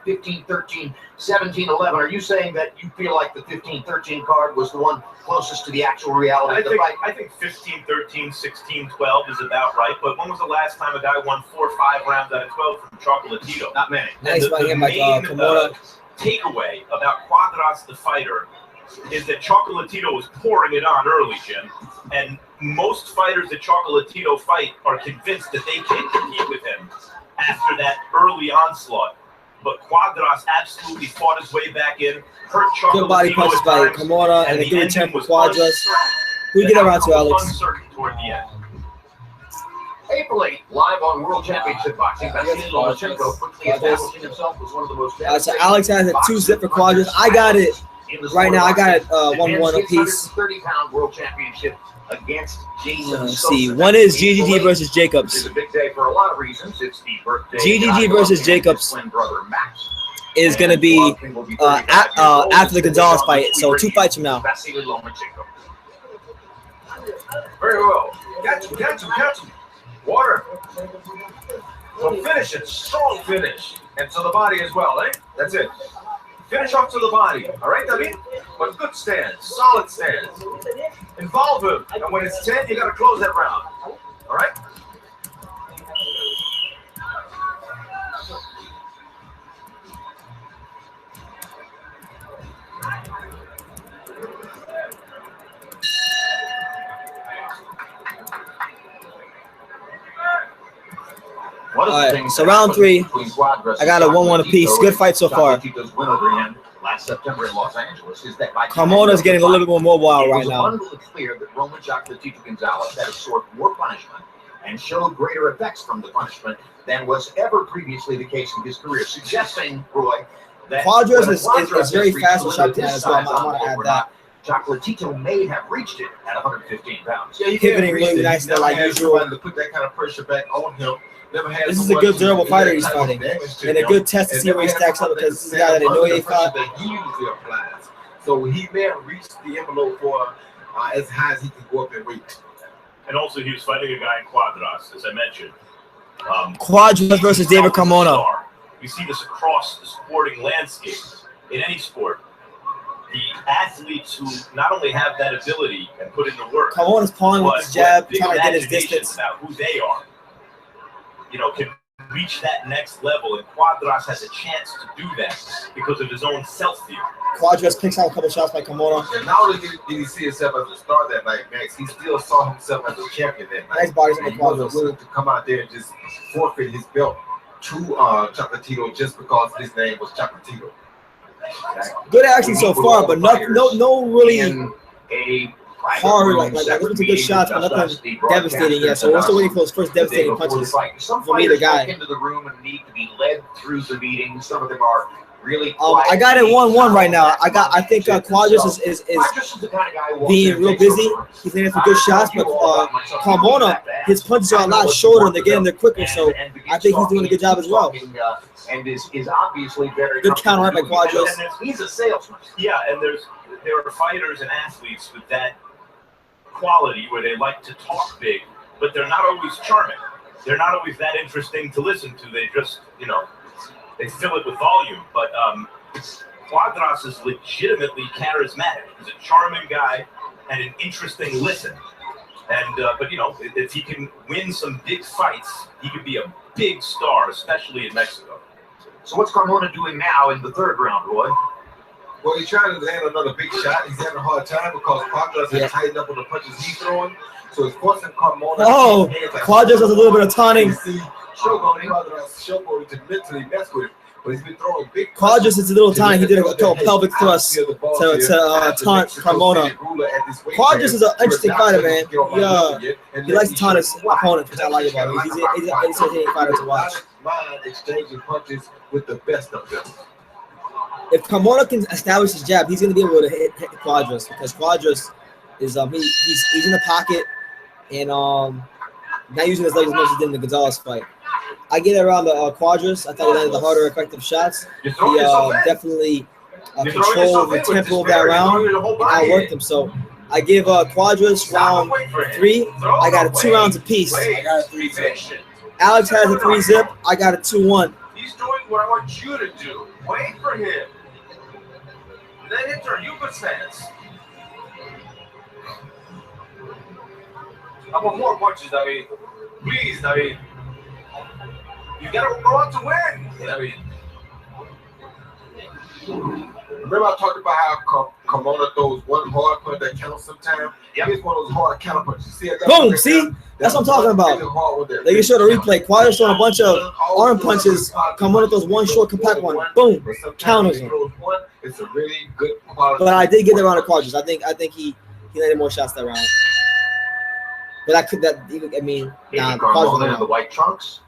15-13, 17-11. Are you saying that you feel like the 15-13 card was the one closest to the actual reality of the fight? I think 15-13, 16-12 is about right. But when was the last time a guy won 4 or 5 rounds out of 12 from Chocolatito? Not many. Nice by him by Carmona. Takeaway about Cuadras the fighter is that Chocolatito was pouring it on early, Jim. And most fighters that Chocolatito fight are convinced that they can't compete with him after that early onslaught. But Cuadras absolutely fought his way back in, hurt Chocolatito. Good body punches by Carmona and a good return for Cuadras. We get around to Alex. Uncertain toward the end. April 8th, live on World Championship Boxing. Vasily Lomachenko quickly establishing himself as one of the most So Alex has a 2-zip for Cuadras. I got it right now. I got it 1-1 apiece. 30-pound World Championship against Jason. Let's see. One is GGG versus Jacobs. It's a big day for a lot of reasons. It's the birthday. GGG versus Jacobs twin brother Max is going to be after the Gonzalez fight. So 2 fights from now. Vasily Lomachenko. Very well. Catch him. Water. So finish it. Strong finish. And to the body as well, eh? That's it. Finish off to the body. All right, David? But good stance. Solid stance. Involve him. And when it's 10, you got to close that round. All right? All right, so round 3, I got a 1-1 apiece. Good fight so far. Last September in Los Angeles is that Carmona's getting a little bit more wild right now. It was abundantly clear that Roman Chocolatito Gonzalez had absorbed more punishment and showed greater effects from the punishment than was ever previously the case in his career, suggesting, Roy, that Cuadras is very fast with shot as well. I want to add that. Chocolatito may have reached it at 115 pounds. Yeah, he Pivoting can't reach really it. nice He's never like had usual. someone to put that kind of pressure back on him. Never had This is a someone good to durable do fighter that he's type of fighting. damage to And a him. good test to And see where he never had stacks up someone because that he's a guy that they know he pressure fought. that he usually applies. So he may have reached the envelope for as high as he can go up in weight. And also, he was fighting a guy in Cuadras, as I mentioned. Cuadras versus David Carmona. We see this across the sporting landscape in any sport. The athletes who not only have that ability and put in the work, Carmona's pawing with but his jab, big trying to get his imagination distance. about who they are, can reach that next level. And Cuadras has a chance to do that because of his own self-view. Cuadras picks out a couple shots by Carmona. And not only did he see himself as a star that night, Max, he still saw himself as a champion that night. Nice bodies on And the he wasn't Cuadras. willing to come out there and just forfeit his belt to Chocolatito just because his name was Chocolatito. Good action so far, but no really In a private hard, room like separate some good meeting shots, but just nothing us, the devastating yet. So we're still waiting for his first the day devastating before the punches fight. Some from either fighters guy. walk into the room and need to be led through the meeting. Some of them are really I got it 1-1 right now. I think Cuadras is being real busy. He's landing some good shots, but Carmona, his punches are a lot shorter and they're getting there quicker. So I think he's doing a good job as well. And is obviously very Good counter right by Cuadras. He's a salesman. Yeah, and there are fighters and athletes with that quality where they like to talk big, but they're not always charming. They're not always that interesting to listen to. They just, they fill it with volume. But Cuadras is legitimately charismatic. He's a charming guy and an interesting listen. And but if he can win some big fights, he could be a big star, especially in Mexico. So what's Carmona doing now in the third round, Roy? Well, he's trying to land another big shot. He's having a hard time because Cuadras has tightened up on the punches he's throwing. So it's forcing Carmona. Oh, Cuadras has a little bit of taunting. You see, showboating to mentally mess with him. But he's been throwing big Cuadras is a little tiny. He did a pelvic thrust to taunt Carmona. Cuadras is an interesting fighter, man. He likes to taunt his opponent, which I like about him. He's an entertaining fighter to watch. Mind exchanging punches with the best of them. If Carmona can establish his jab, he's going to be able to hit Cuadras because Cuadras is he's in the pocket and not using his legs as much as he did in the Gonzalez fight. I get around the Cuadras. I thought he landed the harder, effective shots. He definitely controlled the tempo of that round and outworked him. So I give Cuadras round 3. I got a 2 rounds apiece. I got a 3-zip. Alex has a 3-zip. I got a 2-1. He's doing what I want you to do. Wait for him. Then enter you good stance. I want more punches, David. Please, David. You gotta go out to win, David. Remember I talked about how Carmona throws one hard punch that counts sometimes? Yep. Here's one of those hard counter punches. See, Boom, see? That's what I'm talking about. They can show the replay. Cuadras throwing a bunch of arm punches. Carmona throws one short, compact one. Boom. Counters him. It's a really good quality. But I did get that round of Cuadras. I think he landed more shots that round. But I mean, nah, Carmona in the white trunks.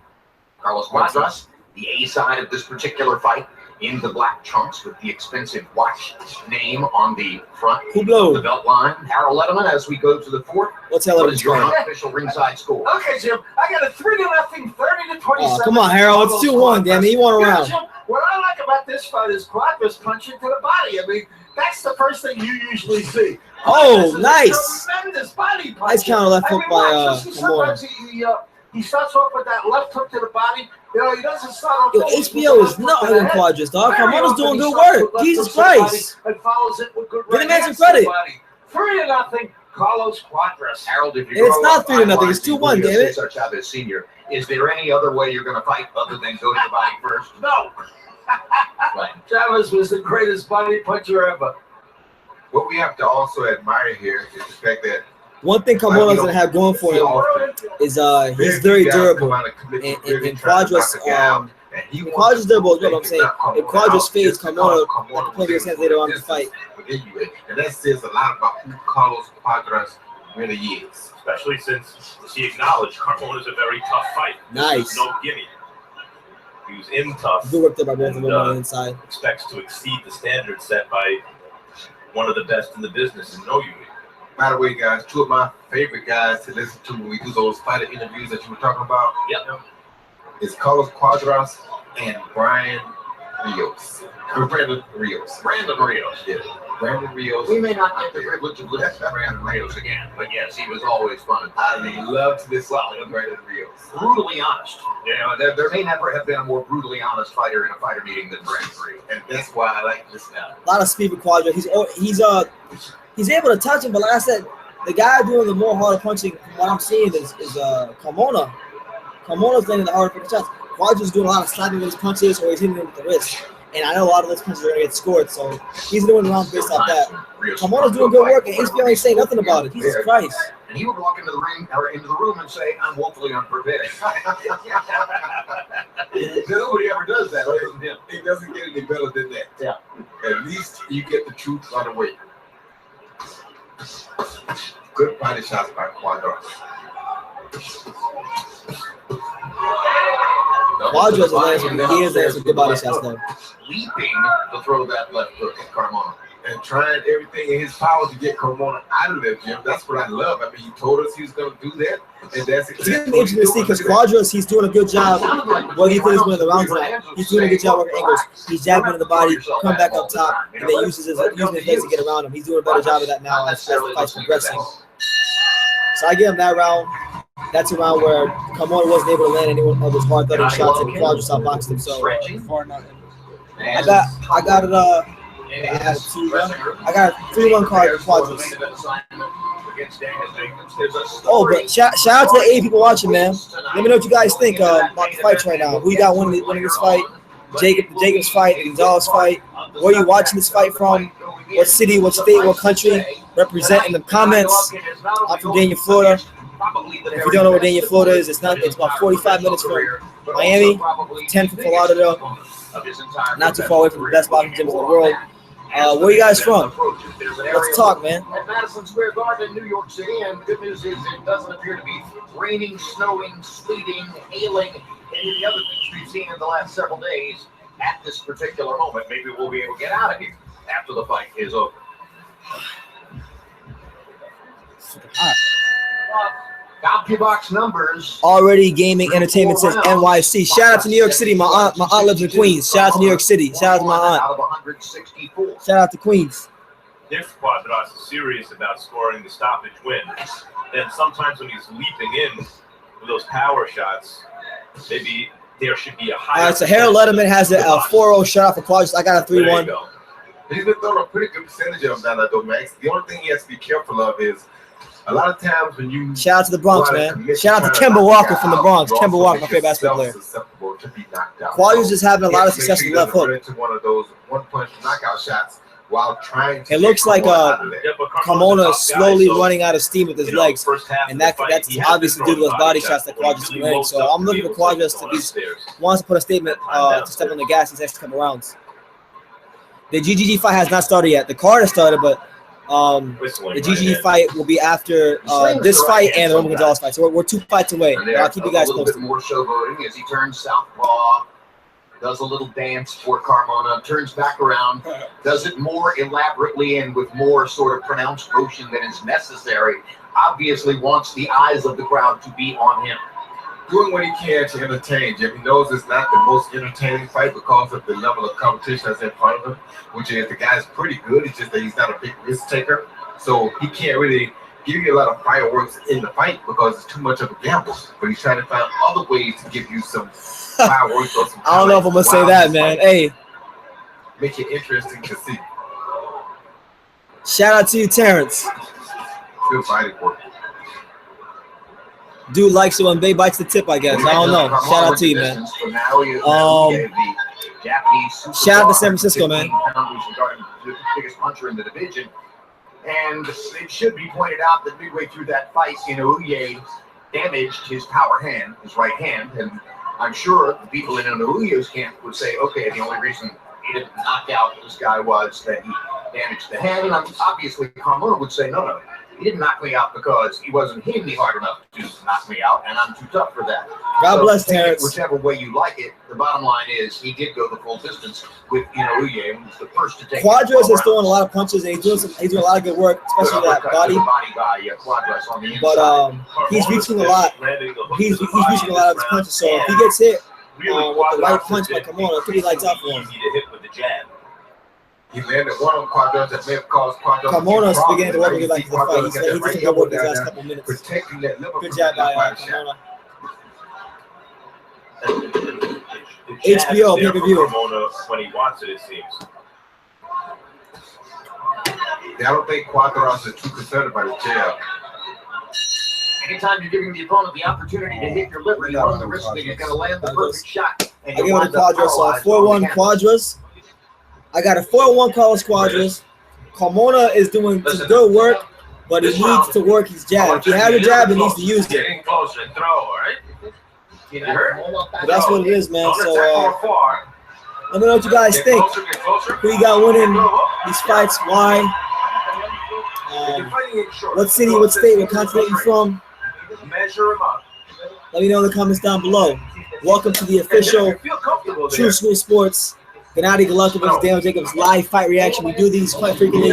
Carlos Cuadras, the A side of this particular fight, in the black trunks with the expensive watch name on the front of the belt line. Harold Letterman, as we go to the 4th. What's Letterman's your score? unofficial ringside score? Okay, Jim. I got a 3-0, 30-27. Oh, come on, Harold. It's 2-1, damn it. He won a round. Jim, what I like about this fight is Cuadras punching to the body. I mean, that's the first thing you usually see. Oh, nice. Tremendous body punch. Nice counter left hook by sometimes he starts off with that left hook to the body. You know, he doesn't start off. Yo, HBO is not hitting Cuadras, dog. Carmona's doing good work. Jesus Christ. And follows it with good Give the man some credit. 3-0, Carlos Cuadras. Harold, if And it's not 3-0. It's 2-1, damn it. Cesar Chavez Sr., is there any other way you're going to fight other than go to the body first? No. Right. Chavez was the greatest body puncher ever. What we have to also admire here is the fact that one thing Carmona's gonna have going for him is he's very durable. And Cuadras, Cuadras is durable is what I'm saying. If Cuadras fades, Carmona can play his hands later on in the fight. And that says a lot about who Carlos Cuadras really is. Especially since he acknowledged Carmona's a very tough fight. Nice. No gimme. He was in tough. Good work there by both of them on the inside. Expects to exceed the standard set by one of the best in the business and know you. By the way, guys, 2 of my favorite guys to listen to when we do those fighter interviews that you were talking about. Yep. Is Carlos Cuadras and Brandon Rios. Brandon Rios. Yeah. Brandon Rios. We may not get the privilege of listening to Brandon Rios again, but yes, he was always fun. I love to listen to Brandon Rios. Brutally honest. You know, there may never have been a more brutally honest fighter in a fighter meeting than Brandon Rios. And that's why I like this guy. A lot of speed with Cuadras. He's able to touch him, but like I said, the guy doing the more harder punching, from what I'm seeing, is Carmona. Carmona's landing the harder shots. Cuadras doing a lot of slapping with his punches, or he's hitting them with the wrist. And I know a lot of those punches are going to get scored, so he's doing rounds based off that. Carmona's doing good work, and HBO ain't saying nothing about it. Jesus Christ. And he would walk into the ring or into the room and say, "I'm woefully unprepared." Nobody ever does that. Right? It doesn't get any better than that. Yeah. At least you get the truth right away. Good body shots by Cuadras. Cuadras is some good body shots though. Leaping to throw that left hook at Carmona. And trying everything in his power to get Carmona out of that, Jim. That's what I love. I mean, he told us he was going to do that, and that's it's going to be interesting to see because Cuadras, he's doing a good job. Well, he plays one of the rounds now. He's doing a good job working angles. He's jabbing in the body, come back up top, and then uses his legs to get around him. He's doing a better job of that now as the fight's progressing. So I give him that round. That's a round where Carmona wasn't able to land any of those hard thudding shots, and Cuadras outboxed him. So I got it. I got a 3-1 card for Cuadras. Oh, but shout out to the 8 people watching, man. Let me know what you guys think about the fights right now. Who you got winning this fight? Jacob's fight, the Gonzalez fight. Where are you watching this fight from? What city, what state, what country? Represent in the comments. I'm from Dania, Florida. If you don't know where Dania, Florida is, it's about 45 minutes from Miami, 10 from Fort Lauderdale. Not too far away from the best boxing gyms in the world. Where you guys from? Let's talk, man. At Madison Square Garden in New York City, and the good news is it doesn't appear to be raining, snowing, sleeting, hailing, any of the other things we've seen in the last several days at this particular moment. Maybe we'll be able to get out of here after the fight is over. Super hot. CompuBox numbers. Already Gaming Entertainment says NYC. Shout out to New York City. My aunt lives in Queens. Shout out to New York City. Shout out to my aunt. Out of 164. Shout out to Queens. If Cuadras is serious about scoring the stoppage win, then sometimes when he's leaping in with those power shots, maybe there should be a higher. All right, so Harold Letterman has a 4-0 shot for Cuadras. I got a 3-1. He's been throwing a pretty good percentage of that, though, Max. The only thing he has to be careful of is a lot of times when you shout out to the Bronx, man. Shout out to Kemba Walker from the Bronx. Kemba Walker, my favorite basketball player. Cuadras is having a lot of success with left hook. One of those one-punch knockout shots while trying to. It looks like Carmona is slowly running out of steam with his legs, and that's obviously due to those body shots that Cuadras is winning. So I'm looking for Cuadras to be wants to put a statement to step on the gas these next couple rounds. The GGG fight has not started yet. The card has started, but the GGG fight will be after this fight and the Roman Gonzalez fight. So we're 2 fights away. I'll keep you guys posted. More showboating as he turns southpaw, does a little dance for Carmona, turns back around, does it more elaborately and with more sort of pronounced motion than is necessary. Obviously wants the eyes of the crowd to be on him. Doing what he can to entertain. Jim, he knows it's not the most entertaining fight because of the level of competition that's in front of him, which is the guy's pretty good. It's just that he's not a big risk taker. So he can't really give you a lot of fireworks in the fight because it's too much of a gamble. But he's trying to find other ways to give you some fireworks or some I don't know if I'm going to say that, man. Hey. Make it interesting to see. Shout out to you, Terrence. Good fighting work. Dude likes it when Bay bites the tip, I guess. I don't know. Shout out to you, man. Shout out to San Francisco, man. The biggest puncher in the division. And it should be pointed out that midway through that fight, Inoue damaged his power hand, his right hand. And I'm sure the people in Inouye's camp would say, okay, the only reason he didn't knock out this guy was that he damaged the hand. And obviously, Carmona would say, no. He didn't knock me out because he wasn't hitting me hard enough to knock me out, and I'm too tough for that. God bless Terrence. Whichever way you like it, the bottom line is he did go the full distance with Inoue, and was the first to take. Cuadras is throwing a lot of punches, and he's doing a lot of good work, especially that body. Cuadras on the but he's reaching a lot. He's reaching a lot of his punches. So if he gets hit with the right punch by Carmona, pretty lights out for him. Easy to hit with the jab. He landed one on Cuadras that may have caused Cuadras. Carmona's beginning to work with like the fight. He's taking good work these last couple minutes. Protecting that liver. Good job by Carmona. HBO pay-per-view. When he wants it seems. I don't think Cuadras is too concerned about his jab. Anytime you're giving the opponent the opportunity to hit your liver, you run the risk that he's going to land the perfect shot. I give it to Cuadras. 4-1 Cuadras. I got a 4-1 Carlos Cuadras. Carmona is doing some good work, but he needs to work his jab. If he has a jab, he needs to use it. Getting closer and throw, all right? But that's what it is, man. So let me know what you guys think. Who you got winning these fights? Why? What city, what state, what continent you from? Let me know in the comments down below. Welcome to the official True School Sports Gennady Golovkin vs. Daniel Jacobs live fight reaction. We do these quite frequently.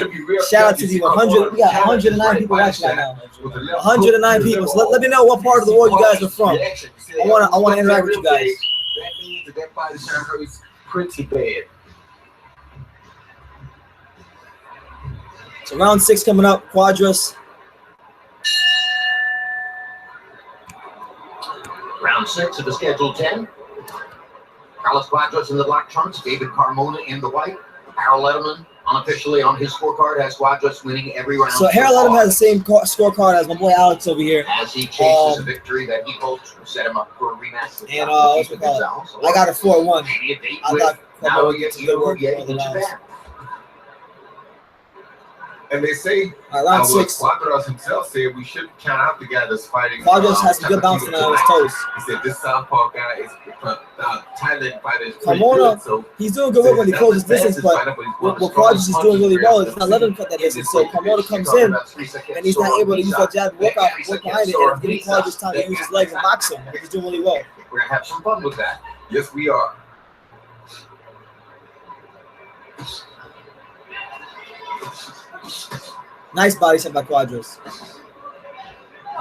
Shout out to the 100. We got 109 people watching right now. 109 people. So let me know what part of the world you guys are from. I want to interact with you guys. That means that that fight is pretty bad. So round 6 coming up. Cuadras. Round 6 of the scheduled 10. Carlos Cuadras in the black trunks, David Carmona in the white. Harold Letterman unofficially on his scorecard has Cuadras winning every round. So Harold Letterman has the same scorecard as my boy Alex over here. As he chases a victory that he hopes will set him up for a rematch with Gonzalez. I got a 4-1. I got Carmona to good work in the rounds. And they say, round 6. Cuadras himself said we shouldn't count out the guy that's fighting. Cuadras has some good bouncing on his toes. He said this southpaw guy is Thailand fighter is Carmona, so he's doing good work when he closes distance, but what Cuadras is doing really well is not letting him cut that distance. So Carmona comes in, and he's not able to use that jab to work behind it, and it's giving Cuadras time to use his legs and box him. He's doing really well. We're going to have some fun with that. Yes, we are. Nice body shot by Cuadras.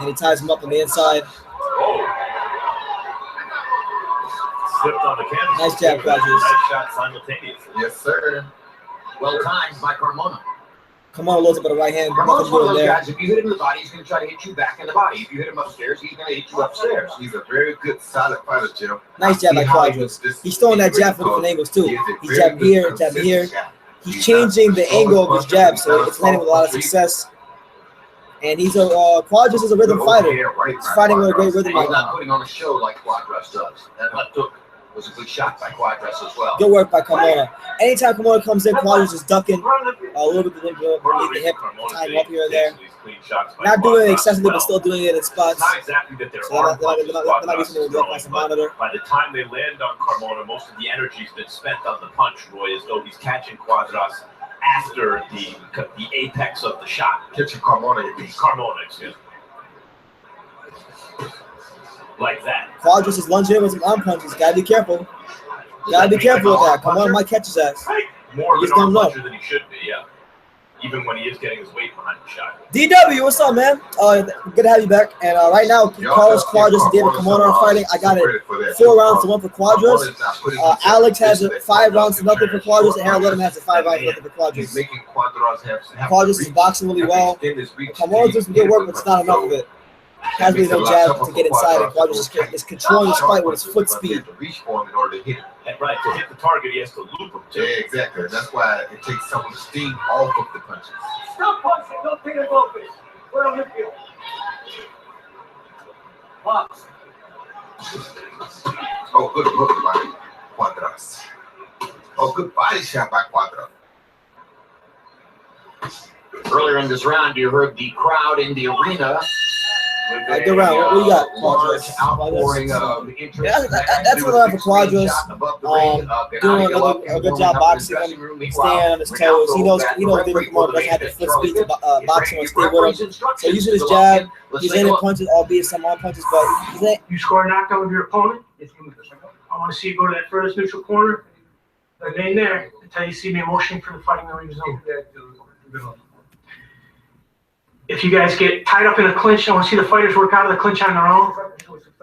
and he ties him up on the inside. Slipped on the canvas. Nice jab, Cuadras. Nice shot simultaneously. Yes, sir. Well timed by Carmona. Carmona loads up with a right hand. Carmona's Nothing one of doing those there. guys, if you hit him in the body, he's going to try to hit you back in the body. If you hit him upstairs, he's going to hit you upstairs. He's a very good, solid fighter, Jim. Nice jab by Cuadras. He's throwing that jab from different angles too. He's jabbing here, jabbing here. He's changing the angle of his jab, so it's landing with a lot of success. And he's a Cuadras is a rhythm fighter. He's fighting with a great rhythm right He's not now. putting on a show like Cuadras does. That left hook was a good shot by Cuadras as well. Good work by Carmona. Anytime Carmona comes in, Cuadras is ducking a little bit beneath the hip, tying him up here or there. Not doing it excessively, but still doing it in spots. It's not exactly that they're So they're not using it as a monitor. By the time they land on Carmona, most of the energy's been spent on the punch, Roy, as though he's catching Cuadras after the apex of the shot. Catching Carmona, you mean. Carmona, excuse me. Like that. Cuadras is lunging in with some arm punches. Gotta be careful. Gotta be careful with that. Carmona might catch his ass. More of He's an arm done low. puncher than he should be, yeah. Even when he is getting his weight behind the shot. DW, what's up, man? Good to have you back. And right now, Carlos Cuadras and David Carmona are fighting. I got it 4 rounds to 1 for Cuadras. Alex has it 5 rounds to nothing for Cuadras, and Harold Letterman has it 5 rounds to nothing for Cuadras. Cuadras is boxing really well. Carmona does some good work, but it's not enough of it. Has really no jab to get inside, and Cuadras is controlling his fight with his foot speed. And right, to hit the target, he has to loop him too. Yeah, exactly. That's why it takes some of the steam off of the punches. Stop punching. Don't take a golf face. Put on your field. Box. Oh, good hook by Cuadras. Oh, good body shot by Cuadras. Earlier in this round, you heard the crowd in the arena. Good round. What do you got, Large Cuadras? outpouring of interest. That's what I have for Cuadras. Doing a good job boxing him, staying on his toes. He knows David Carmona doesn't have the foot speed to box him and stay with him. So using his jab, he's landing punches, albeit some arm punches, but he's in. You score a knockout of your opponent. I want to see you go to that furthest neutral corner. Remain there until you see me motioning for the fighting to resume. If you guys get tied up in a clinch, I want to see the fighters work out of the clinch on their own.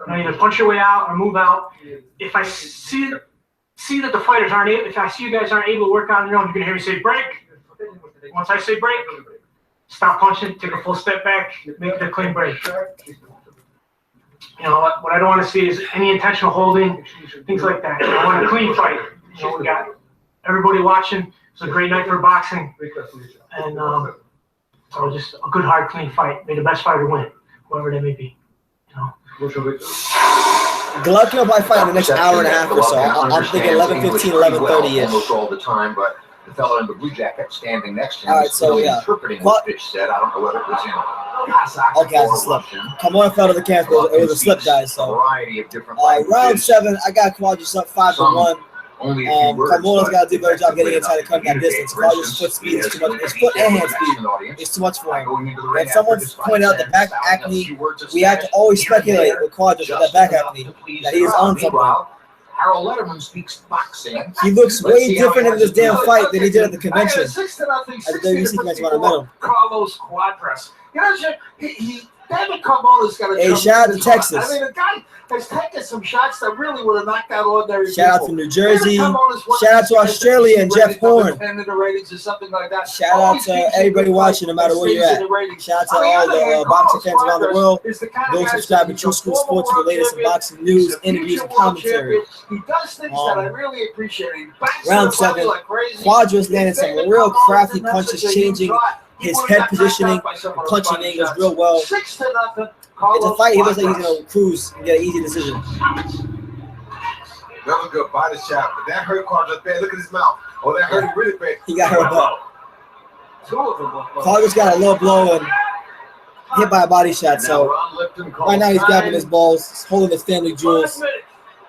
Now either punch your way out or move out. If I see that the fighters aren't able, if I see you guys aren't able to work out on your own, you're gonna hear me say break. Once I say break, stop punching, take a full step back, make it a clean break. You know what I don't want to see is any intentional holding, things like that. I want a clean fight. You know, we got everybody watching. It's a great night for boxing, and so just a good, hard, clean fight. May the best fighter win, whoever they may be. You know. Golovkin will probably fight in the next hour and a half or so. I'm thinking 11:15, 11:30-ish. Almost all the time, but the fellow in the blue jacket standing next to him All right, is so, really yeah. interpreting what Fish said. I don't know whether it was in Kazakh Okay, that's a slip. Carmona fell to the camp. It was a slip, guys. So variety of different round 7, I got Cuadras up 5-1. Only a few words, Carmona's got to do a better job getting but inside and cutting that distance. Cuadras' foot speed is too much. His foot and hand speed is too much for him. And someone's pointed out the back acne. We have to always speculate with Cuadras with that back acne that he is on something. Harold Letterman speaks boxing. He looks way different in this damn fight than he did at the convention. At the WBC convention when I met him. Carlos Cuadras. You know, David Carmona's got a shout out to Texas. I mean, the guy has taken some shots that really would have knocked out ordinary Shout out to New Jersey. Shout out to Australia and Jeff Horn. Shout out to everybody watching, no matter where you're at. Shout out to all the boxing fans around the world. Go subscribe to True School Sports for the latest in boxing news, interviews, and commentary. He does things that I really appreciate. Round 7, Cuadras landed some real crafty punches, changing his head positioning, punching angles real well. It's a fight he looks like he's going to cruise and get an easy decision. That was a good body shot, but that hurt Cuadras bad. Look at his mouth. Oh, that hurt him really bad. He got hurt bad. Cuadras got a low blow and hit by a body shot. So right now he's grabbing his balls, holding his family jewels.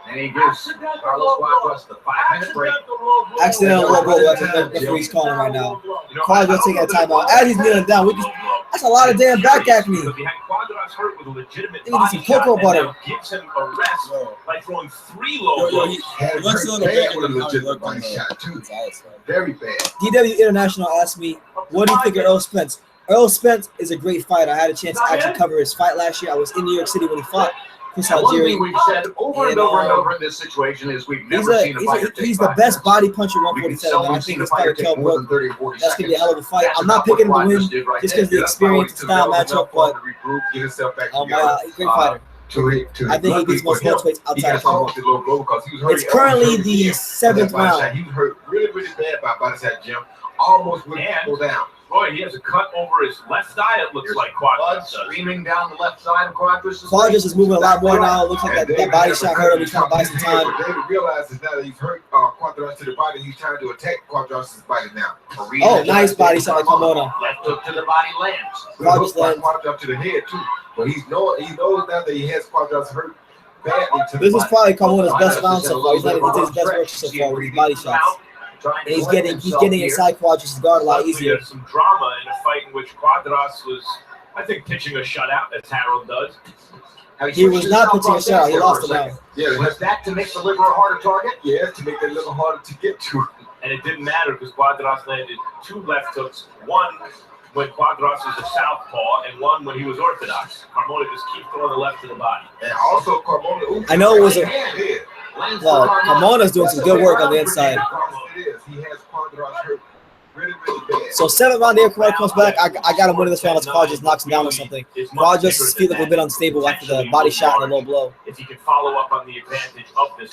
And he gives Carlos Cuadras the 5-minute break. Accidental low blow. That's what he's calling right now. Cuadras taking a timeout. As he's kneeling down, that's a lot of damn back acne. He needs some cocoa butter. Gives him a rest by throwing 3 low blows. He looks a little bad with a legitimate body shot, too. Very bad. DW International asked me, what do you think of Earl Spence? Earl Spence is a great fighter. I had a chance to actually cover his fight last year. I was in New York City when he fought Chris One Algieri. thing we've said over and over and over in this situation is we've never seen a fighter take He's the 5 best minutes. body puncher at We've 147, and I seldom think seen a this fight fighter with Kell take more Brook, than 30 or 40 that's going to be a hell of a fight. That's I'm not about picking him what to win Cuadras did right just there. because of the experience, the style matchup, but Get himself back great fighter. I think he beats most welterweights outside of Kell Brook. It's currently the 7th round. He was hurt really, really bad by the side Jim. Almost wouldn't go down. Boy, he has a cut over his left eye, it looks like Blood Cuadras does. streaming down the left side of Cuadras. Quadras is moving a lot more now. It looks like that body shot hurt him. He's trying to buy some time. But David realizes now that he's hurt Cuadras to the body, he's trying to attack Cuadras' body now. Oh, nice body shot by Carmona. Left hook to the body lands. Quadras lands. Cuadras to the head too. But he knows now that he has Cuadras hurt badly to the This is body. probably Carmona's best round so far. He's not even his best work so far with his body shots. And he's getting inside Quadras' guard a lot easier. There's some drama in a fight in which Cuadras was, I think, pitching a shutout, as Harold does. He was not pitching a shutout. He lost the round. Yeah, was that to make the liver a harder target? Yeah, to make it a little harder to get to. And it didn't matter because Cuadras landed 2 left hooks, one when Cuadras was a southpaw and one when he was orthodox. Carmona just keeps throwing the left to the body. And also Carmona. I know it was well, Carmona's doing some good work on the inside. He has Cuadras hurt really, really bad. So 7th round there, Carmona comes back. I got him winning this round as Quadras knocks him down or something. Quadras' feet look a bit unstable after the body shot and the low blow. If he can follow up on the advantage of this.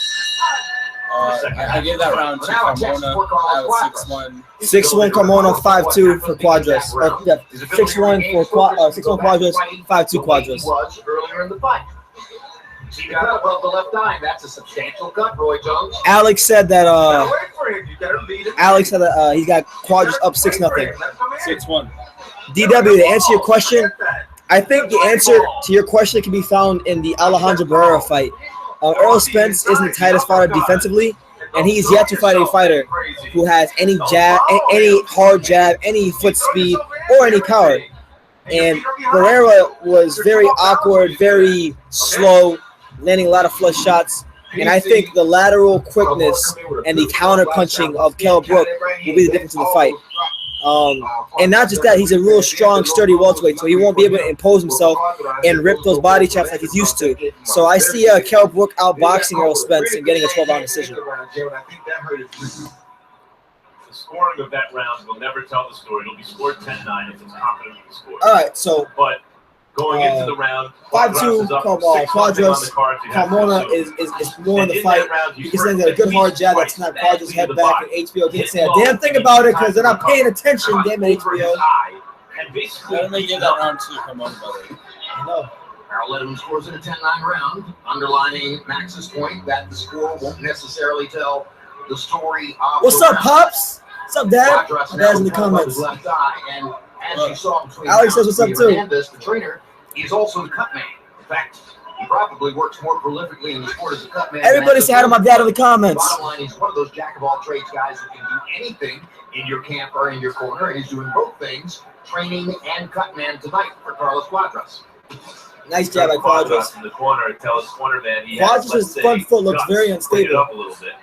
I gave that round to Carmona. I was 6-1. 6-1 Carmona, 5-2 for Quadras. 6-1 for 6-1 Quadras, 5-2 Quadras. Was earlier in the fight. He got up above the left eye. That's a substantial cut, Roy Jones. Alex said that he's got Quadras up 6-0. 6-1. DW, to answer your question, I think the answer to your question can be found in the Alejandro Barrera fight. Earl Spence isn't the tightest fighter defensively, and he is yet to fight a fighter who has any jab, any hard jab, any foot speed, or any power. And Barrera was very awkward, very slow, landing a lot of flush shots. And I think the lateral quickness and the counter punching of Kell Brook will be the difference in the fight. And not just that, he's a real strong, sturdy welterweight, so he won't be able to impose himself and rip those body chops like he's used to. So I see Kell Brook outboxing Earl Spence and getting a 12-round decision. The scoring of that round will never tell the story. It'll be scored 10-9 if it's confident in the score. All right, so but going into the round, 5-2 Quadras. Carmona is more in the fight. He can send a good hard jab that snapped Quadras' head back, and HBO didn't say a damn thing about it because they're not paying attention. Damn it, HBO. And basically, I don't give that round to Carmona, by the way. I know. Harold Edom scores in a 10-9 round, underlining Max's point that the score won't necessarily tell the story of What's up, Pops? What's up, Dad? My dad's in the comments. Left eye, and as you saw between Alex says what's up, too. Hernandez, the trainer, he's also the cut man. In fact, he probably works more prolifically in the sport as a cut man. Everybody say hi to my dad in the comments. Bottom line, he's one of those jack-of-all-trades guys who can do anything in your camp or in your corner, and he's doing both things, training and cut man tonight for Carlos Cuadras. Nice jab by Quadras. In the corner, tell his corner man he Quadras' front foot looks very unstable. Up a little bit.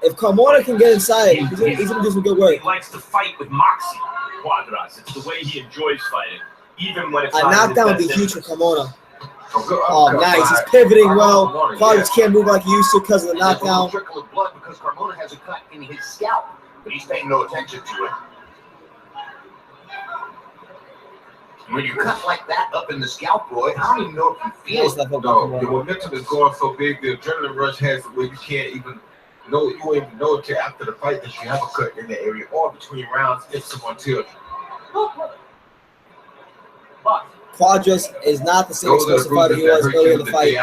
If Carmona can get inside, he's going to do some good work. He likes to fight with moxie, Cuadras. It's the way he enjoys fighting, even when it's A not knockdown would his be best huge for interest. Carmona. Oh, nice. He's pivoting well. Quadras can't move like he used to because of the knockdown. Trickle of blood because Carmona has a cut in his scalp, but he's paying no attention to it. When you cut like that up in the scalp, Roy, I don't even know if you feel it. No, the momentum is going so big, the adrenaline rush has where you can't even know, you won't even know until after the fight that you have a cut in the area or between rounds if someone tells you. Quadras is not the same explosive fighter he was earlier in the fight.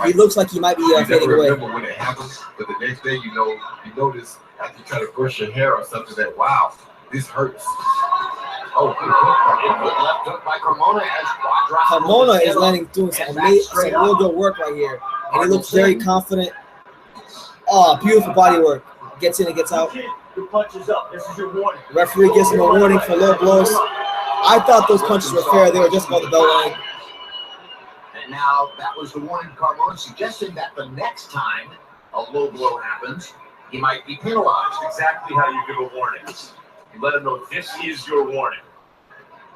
He looks like he might be fading away. Remember when it happens, but the next day you notice after you try to brush your hair or something that wow, this hurts. Oh, good left hook by Carmona as Cuadras. Carmona is doing some real good work right here, and he looks very confident. Oh, beautiful body work. Gets in and gets out. Your punches up. This is your warning. Referee gives him a warning for low blows. I thought those punches were fair. They were just above the bell line. And now that was the warning to Carmona, suggesting that the next time a low blow happens, he might be penalized. Exactly how you give a warning. You let him know this is your warning.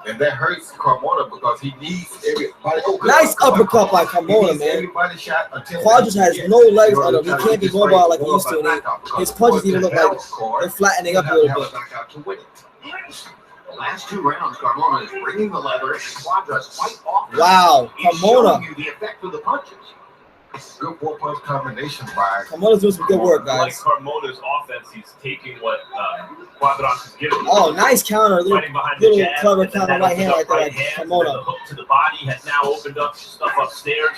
And that hurts Carmona because he needs everybody. Nice uppercut by Carmona, man. Cuadras has no legs on him. He can't be mobile like he used to. And his punches even look like they're flattening up a little bit. The last 2 rounds, Carmona is bringing the leather and Cuadras quite often. Wow, Carmona. You the effect of the punches. Good 4-punch combination by Carmona's doing some good work, Like guys. Carmona's offense, he's taking what Cuadras is giving him. Oh, nice counter. Little jab, clever and then counter that right hand right opens up there, like hand, and then the Carmona. hook to the body has now opened up stuff upstairs.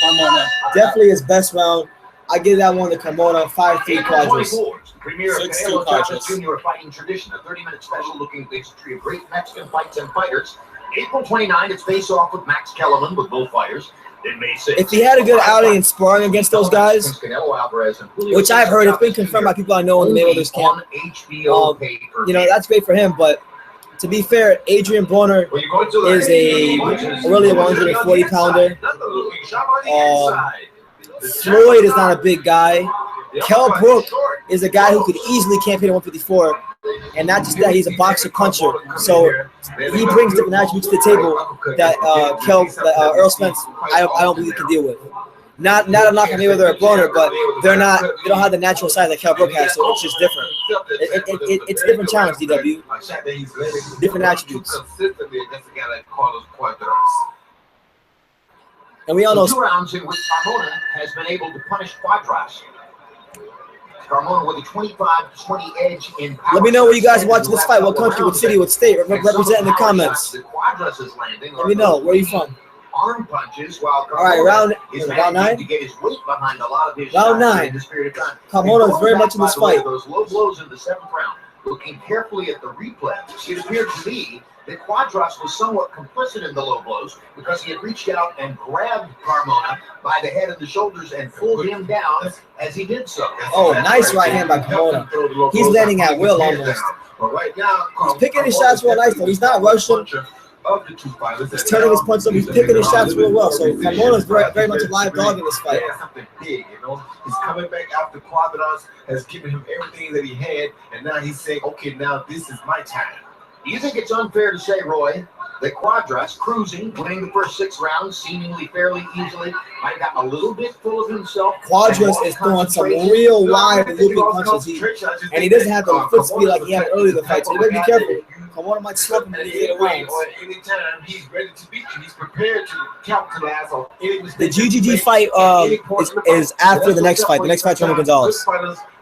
Carmona. Definitely his best round. I give that one to Carmona. 5-3 Cuadras. Premier 6-2 Canelo Chavez Cuadras. Jr. Fighting Tradition, a 30-minute special looking at the history of great Mexican fights and fighters. April 29th, it's face-off with Max Kellerman with both fighters. Then May 6th. If he had a good outing in sparring against those guys, which I've heard, it's been confirmed by people I know in the Mayweather's camp. You know, that's great for him, but to be fair, Adrian Broner is a really 140-pounder. Floyd is not a big guy. Kell Brook is a guy who could easily campaign at 154, and not just that, he's a boxer puncher. So he brings different attributes to the table that Earl Spence, I don't believe can deal with. Not a knock on Mayweather or Broner, but they don't have the natural size that Kell Brook has, so it's just different. It's a different challenge, DW. Different attributes. And we all know 2 rounds in which Carmona has been able to punish Cuadras. Carmona with a 25-20 edge in power. Let me know where you guys are watching this fight. What country, what city, what state? Represent in the comments. Let me know. Where are you from? Arm punches while All right, round 9. to get his weight behind a lot of his Round shots 9. in this period of time. Carmona is very much in this fight. Those low blows in the 7th round. Looking carefully at the replay, it appeared to me that Cuadras was somewhat complicit in the low blows because he had reached out and grabbed Carmona by the head and the shoulders and pulled him down as he did so. Oh, nice right hand by Carmona. He's landing at will almost. But right now, He's picking his shots real nice though. He's not rushing. of the 2 fighters, He's turning his punches up. He's picking his shots real well. So Carmona is very much a live dog in this fight. Yeah, something big, you know. He's coming back after Cuadras has given him everything that he had, and now he's saying, okay, now this is my time. Do you think it's unfair to say, Roy, that Cuadras, cruising, winning the first 6 rounds, seemingly fairly easily, might have gotten a little bit full of himself? Cuadras is throwing some real wide looping punches, and he doesn't have the foot speed like he had earlier in the fight. So you better be careful. Carmona might slip him in the later rounds. Anytime he's ready to beat you, he's prepared to capitalize on any mistake. The GGG fight is after the next fight. The next fight's Roman Gonzalez.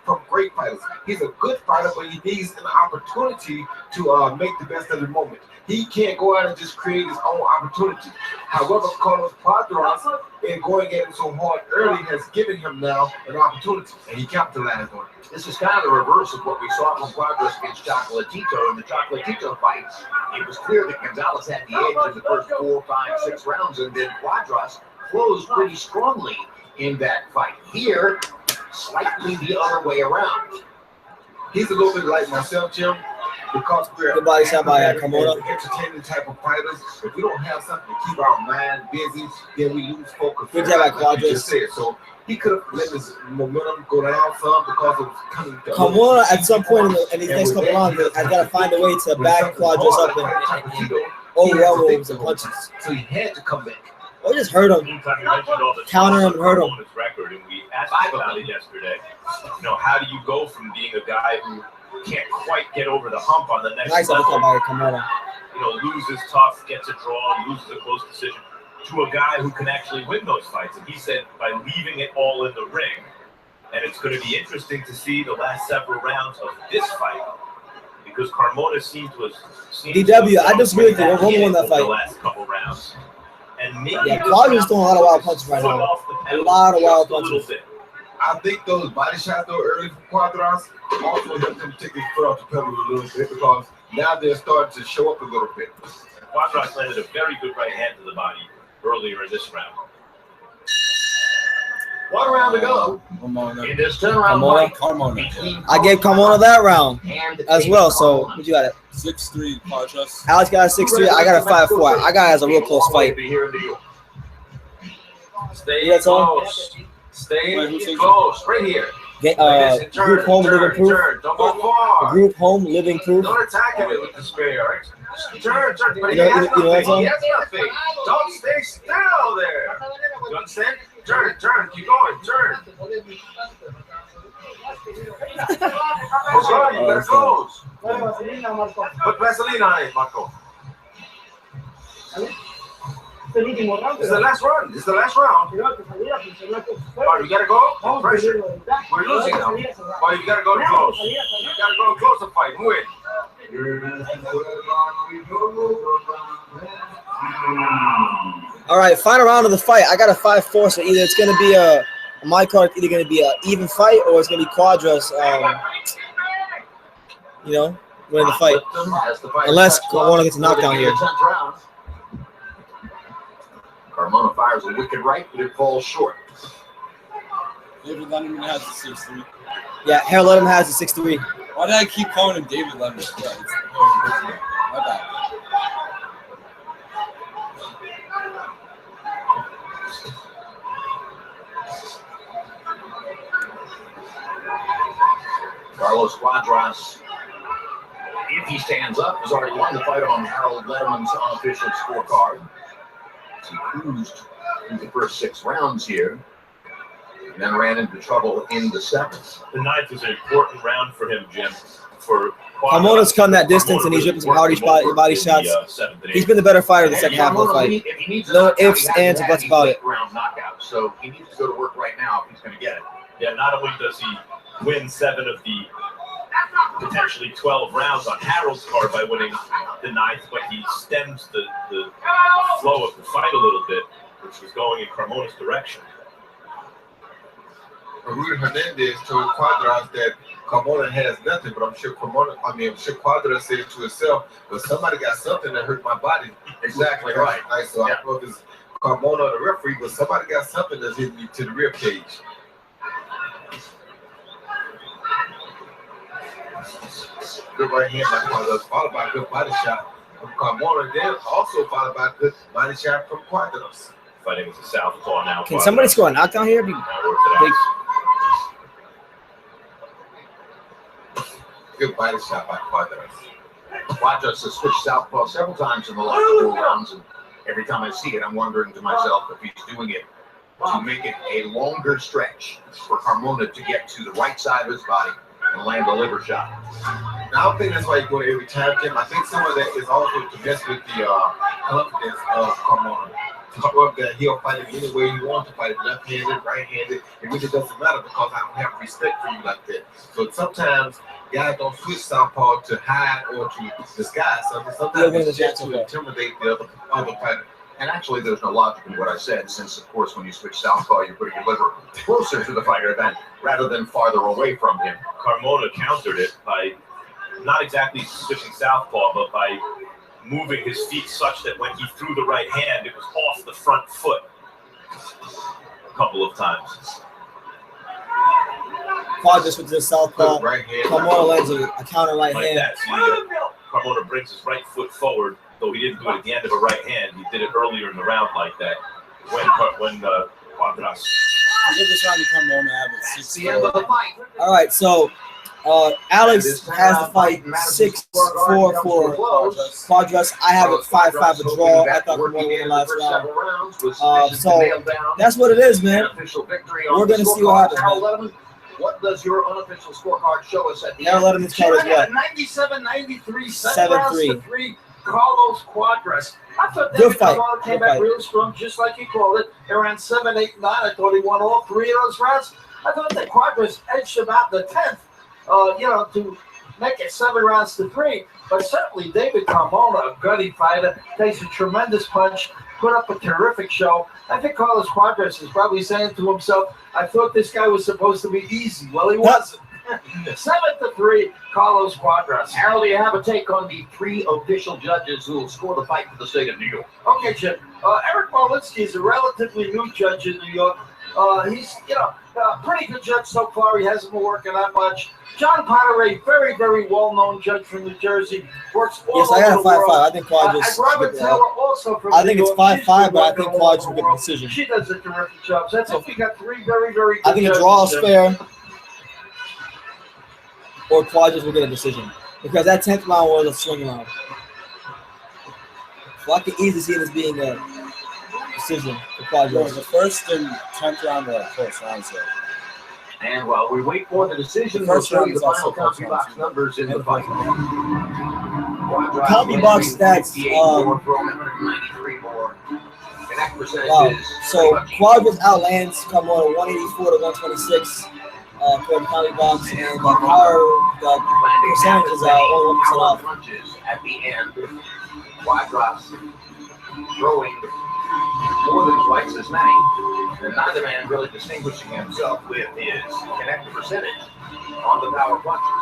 From great fighters. He's a good fighter, but he needs an opportunity to make the best of the moment. He can't go out and just create his own opportunity. However, Carlos Cuadras, in going at him so hard early, has given him now an opportunity, and he capitalized on it. This is kind of the reverse of what we saw from Cuadras against Chocolatito in the Chocolatito fight. It was clear that Gonzalez had the edge in the first 4, 5, 6 rounds, and then Cuadras closed pretty strongly in that fight. Here, slightly the other way around. He's a little bit like myself, Jim, because we're Good body shot by Carmona. entertaining type of fighters. If we don't have something to keep our mind busy, then we lose focus. Good job by Like you Cuadras. just said. So he could have let his momentum go down some because of coming down. Carmona at some point in these next couple rounds has got to find a way to back Cuadras up and overwhelm him with some punches. So he had to come back. Or just hurt him. Meantime, you mentioned all the Counter him and hurt him. Carmona's record, and we asked him about it yesterday. You know, how do you go from being a guy who can't quite get over the hump on the next Nice level, uppercut by Carmona. you know, loses tough, gets a draw, loses a close decision, to a guy who can actually win those fights? And he said by leaving it all in the ring. And it's going to be interesting to see the last several rounds of this fight, because Carmona seemed to have seen DW, I disagree with you. Roman won that the fight. last couple rounds. And maybe Yeah, Cuadras throwing a lot of wild punches right now. A lot of wild punches. I think those body shots though early from Cuadras also helped him take his foot off the pedal a little bit, because now they're starting to show up a little bit. Cuadras landed a very good right hand to the body earlier in this round. 1 round to go in this 10-round fight. I gave Carmona that round as well. So what you got it? 6'3" Cuadras. Alex got a 6'3". I got a 5'4". I got it as a real close fight. Stay close. Stay close. Right here. Group home living proof. Don't go far. Group home living proof. Don't attack him with the spear. Turn. But You know what I'm saying? he has nothing. Don't stay still there. You understand? Turn. Keep going. Turn. What's wrong? You better close. Put Vaseline on it, Marco. This is the last run. All right, we gotta go. Pressure. We're losing now. All right, you gotta go to close. You gotta go close to fight. Move it. All right, final round of the fight. I got a 5-4, so either it's gonna be my card. Either gonna be an even fight or it's gonna be Cuadras. Winning the fight. Unless Carmona gets knocked down here. Carmona fires a wicked right, but it falls short. David Letterman has a 6'3". Yeah, Harold Letterman has a 6'3". Why did I keep calling him David Letterman? Yeah, my bad. Carlos Cuadras, if he stands up, has already won the fight on Harold Letterman's unofficial scorecard. He cruised through the first 6 rounds here, and then ran into trouble in the 7th. The 9th was an important round for him, Jim. For Carmona's come that distance, and he's ripping some body shots. He's been the better fighter in the second half of the fight. No ifs, ands, or buts about it. Round knockout, so he needs to go to work right now if he's going to get it. Yeah, not only does he win 7 of the potentially 12 rounds on Harold's card by winning the 9th, but he stems the flow of the fight a little bit, which was going in Carmona's direction. Rudy Hernandez told Cuadras that Carmona has nothing, but I'm sure Cuadras said it to himself, but somebody got something that hurt my body. Exactly right. So I don't know if it's Carmona or the referee, but somebody got something that's hitting me to the rib cage. Good right hand by Cuadras, followed by a good body shot from Carmona, then also followed by a good body shot from Cuadras. Fighting with a southpaw now. Can somebody score a knockdown here? Good body shot by Cuadras. Cuadras has switched southpaw several times in the last 4 rounds, and every time I see it, I'm wondering to myself if he's doing it to make it a longer stretch for Carmona to get to the right side of his body and land a liver shot. Now, I don't think that's why you go to every time, Jim. I think some of that is also to mess with the confidence of Carmona. That he'll fight it any way he wants to fight it, left-handed, right-handed. It really doesn't matter because I don't have respect for you like that. So sometimes guys don't switch southpaw to hide or to disguise something. Sometimes it's just to intimidate the other fighter. And actually, there's no logic in what I said, since, of course, when you switch southpaw, you're putting your liver closer to the fighter rather than farther away from him. Carmona countered it by not exactly switching southpaw, but by moving his feet such that when he threw the right hand, it was off the front foot a couple of times. Cuadras with this southpaw. Carmona lands a counter right hand. That. Carmona brings his right foot forward, though he didn't do it at the end of a right hand. He did it earlier in the round like that. When Cuadras. I give this round to Carmona. That's the end of the fight. All right, so Alex has the fight 6-4 for Cuadras. I have it 5-5 a draw. I thought Carmona won the last round. So that's what it is, man. We're going to see what happens, man. What does your unofficial scorecard show us at the end? Letterman's card is what? 97-93, 7-3. Carlos Cuadras. I thought Good fight. Came back real strong, just like he called it. They ran 7, 8, 9. I thought he won all 3 of those rounds. I thought that Cuadras edged about the 10th. To make it 7 rounds to 3. But certainly David Carmona, a gutty fighter, takes a tremendous punch, put up a terrific show. I think Carlos Cuadras is probably saying to himself, I thought this guy was supposed to be easy. Well, he wasn't. 7-3, Carlos Cuadras. Harold, do you have a take on the 3 official judges who will score the fight for the state of New York? Okay, Chip. Eric Marlinsky is a relatively new judge in New York. He's, pretty good judge so far. He hasn't been working that much. John Potter, very, very well-known judge from New Jersey, works all over the world. I think Cuadras. And Robert Taylor also from I think New it's York. 5-5, but I think Cuadras will get the decision. She does a terrific job. So I think we got 3 very, very good I think a draw is fair. or Cuadras will get a decision. Because that 10th round was a swing round. So I can easily see this being a decision for Cuadras. The first and 10th round are close rounds here. And while we wait for the decision, The we'll first show round you is the final also close CompuBox round. numbers in the fight. CompuBox stats. 193 more. Connect percentage Wow. is So Cuadras outlands Carmona 184 to 126. According to CompuBox, and the power, the percentage is only 1% off. punches at the end. Cuadras throwing more than twice as many. And neither man really distinguishing himself with his connect percentage on the power punches.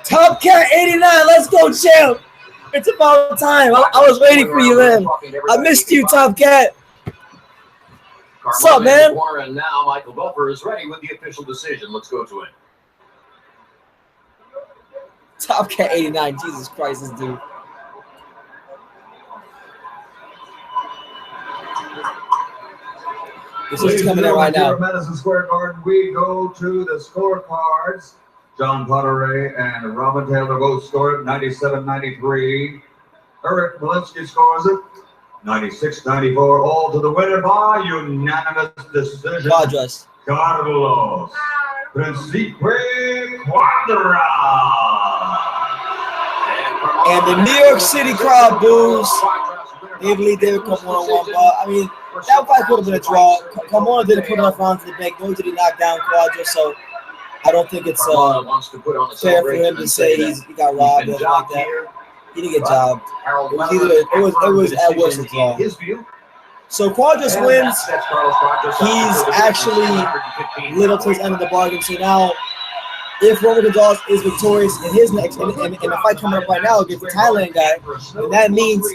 Top Cat 89, let's go, champ! It's about time. I was waiting for you, man. I missed you, Top Cat. What's up, man? And now Michael Buffer is ready with the official decision. Let's go to it. Top Cat 89, Jesus Christ, this dude. This is coming in right now. Madison Square Garden, we go to the scorecards. John Potter and Robin Taylor both score it 97-93. Eric Malinsky scores it 96-94. All to the winner by unanimous decision. Cuadras. Carlos Principe Cuadras. And the New York City crowd boos. They believe David Carmona won, but I mean, that fight could have been a draw. Carmona didn't put enough rounds in the bank, nor did he knock down Cuadras, so I don't think it's fair for him to say he got robbed or anything like that. He didn't get jobbed. It was at worst a draw. So Cuadras wins. He's actually little to his end of the bargain. So now, if Roman Gonzalez is victorious in his next in the fight coming up right now against the Thailand guy, then that means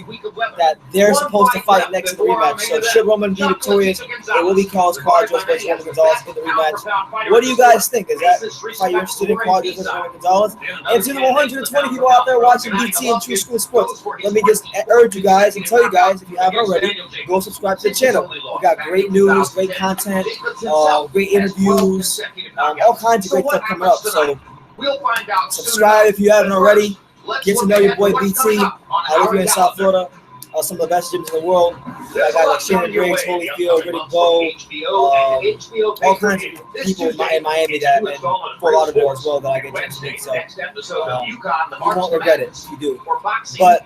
that they're supposed to fight next in the rematch. So should Roman be victorious, it will be Carlos Cuadras versus Roman Gonzalez in the rematch. What do you guys think? Is that fight you're interested in, Cuadras versus Roman Gonzalez? And to the 120 people out there watching BT and True School Sports, let me just urge you guys and tell you guys, if you haven't already, go subscribe to the channel. We got great news, great content, great interviews, all kinds of great stuff coming up. So subscribe if you haven't already. Get to know your boy BT. I live here in South Florida. Some of the best gyms in the world. I got like Shannon Griggs, Holyfield, Riddick Bowe, all kinds of people in Miami that, and Fort Lauderdale as well that I get to meet. So you won't regret it if you do. But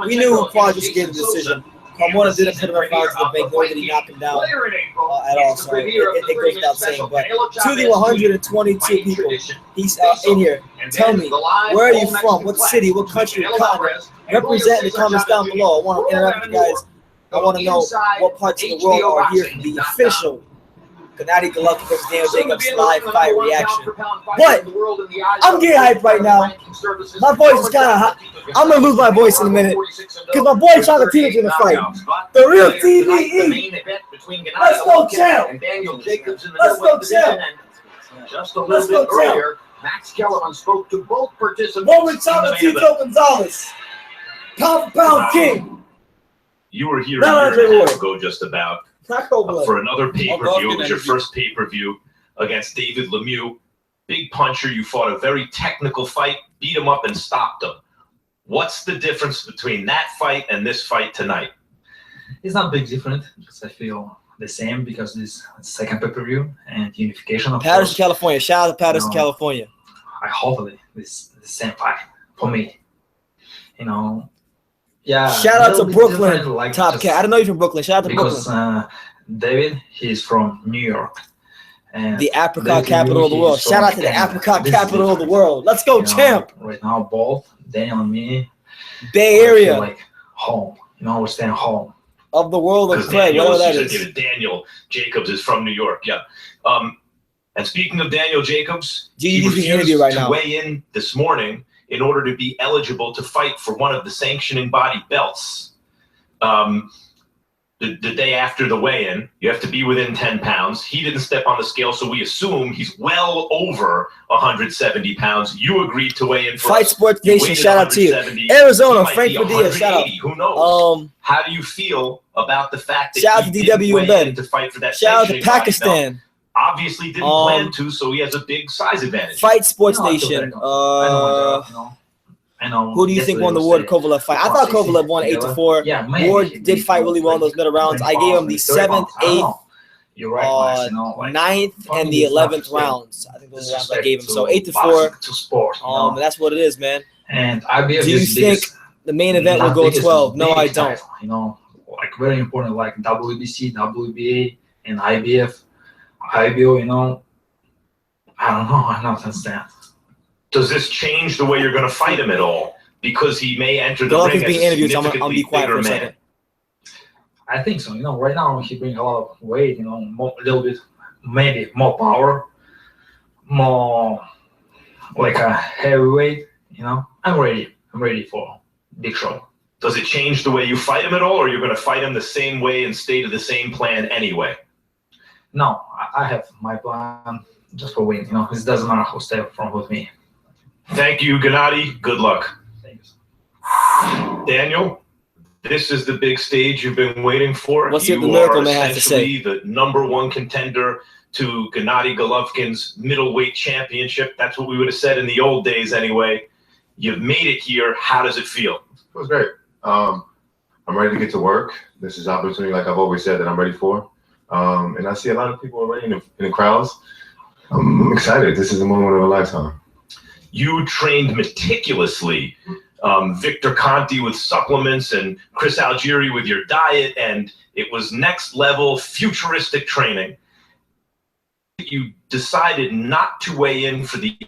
we knew Cuadras gave the decision. Carmona didn't put enough rounds in the bank, nor did he knock him down at all. So it goes without saying. But to the 122 people, he's in here. Tell me, where are you from? What city? What country? What continent? Represent in the comments down below. I want to interact with you guys. I want to know what parts of the world are here for the official Gennady Golovkin versus Daniel Jacobs live fight reaction. But I'm getting hyped right now. My voice is kind of hot. I'm going to lose my voice in a minute because my boy Chocolatine's in the fight. The real TVE. Let's go, champ. Let's go, champ. Just a little bit earlier, Max Kellerman spoke to both participants. Roman Gonzalez, pound for pound king. You were here a year and a half ago, just about. For another pay-per-view. It was your first pay-per-view against David Lemieux. Big puncher. You fought a very technical fight, beat him up and stopped him. What's the difference between that fight and this fight tonight? It's not a big difference because I feel the same because this is the second pay-per-view and unification. Of Patterson, California. Shout out to Patterson, California. I hopefully this the same fight for me. Yeah. Shout out to Brooklyn, like Top Cat. I don't know you're from Brooklyn. Shout out to Brooklyn. Because David, he's from New York. And the apricot capital of the world. Shout out to the apricot capital of the world. Let's go, champ. Right now, both Daniel and me, Bay Area, like home. We're staying home. Of the world of clay, whatever that is. Daniel Jacobs is from New York. Yeah. And speaking of Daniel Jacobs, he refused to weigh in this morning in order to be eligible to fight for one of the sanctioning body belts. the day after the weigh-in. You have to be within 10 pounds. He didn't step on the scale, so we assume he's well over 170 pounds. You agreed to weigh in for Fight us. Sports You Nation, weighed shout out to you. 170. Arizona, He might Frank be Padilla, shout out. 180. Who knows? How do you feel about the fact that Shout out he to didn't DW in weigh bed. in to fight for that Shout out to sanctioning body belt? Pakistan. Obviously didn't plan to, so he has a big size advantage. Fight Sports No, I feel Nation. I know. Who do you think won the Ward Kovalev fight? I thought Kovalev won 8-4. Yeah, maybe Ward did fight really well in those middle rounds. I gave him the 7th, 8th, You're right, Max, you know, like, 9th, and the 11th rounds. I think those are the rounds I gave him. So 8-4. To sport, you know? That's what it is, man. And IBF Do you is think the main event will go 12? No, I don't. Title, you know, like very important, like WBC, WBA, and IBF, IBO. You know, I don't know. I don't understand. Does this change the way you're going to fight him at all? Because he may enter the Golovkin's ring being as a interviewed, so I'm gonna significantly be quiet for bigger a man. second. I think so. You know, right now he brings a lot of weight. You know, a little bit, maybe more power, more like a heavyweight. You know, I'm ready. I'm ready for big show. Does it change the way you fight him at all, or you're going to fight him the same way and stay to the same plan anyway? No, I have my plan just for win. You know, it doesn't matter who stay from with me. Thank you, Gennady. Good luck. Thanks. Daniel, this is the big stage you've been waiting for. Let's see what the You Miracle are Man has to say. essentially the #1 contender to Gennady Golovkin's middleweight championship. That's what we would have said in the old days anyway. You've made it here. How does it feel? It was great. I'm ready to get to work. This is an opportunity, like I've always said, that I'm ready for. And I see a lot of people already in the crowds. I'm excited. This is a moment of a lifetime. You trained meticulously. Victor Conti with supplements and Chris Algieri with your diet, and it was next level futuristic training. You decided not to weigh in for the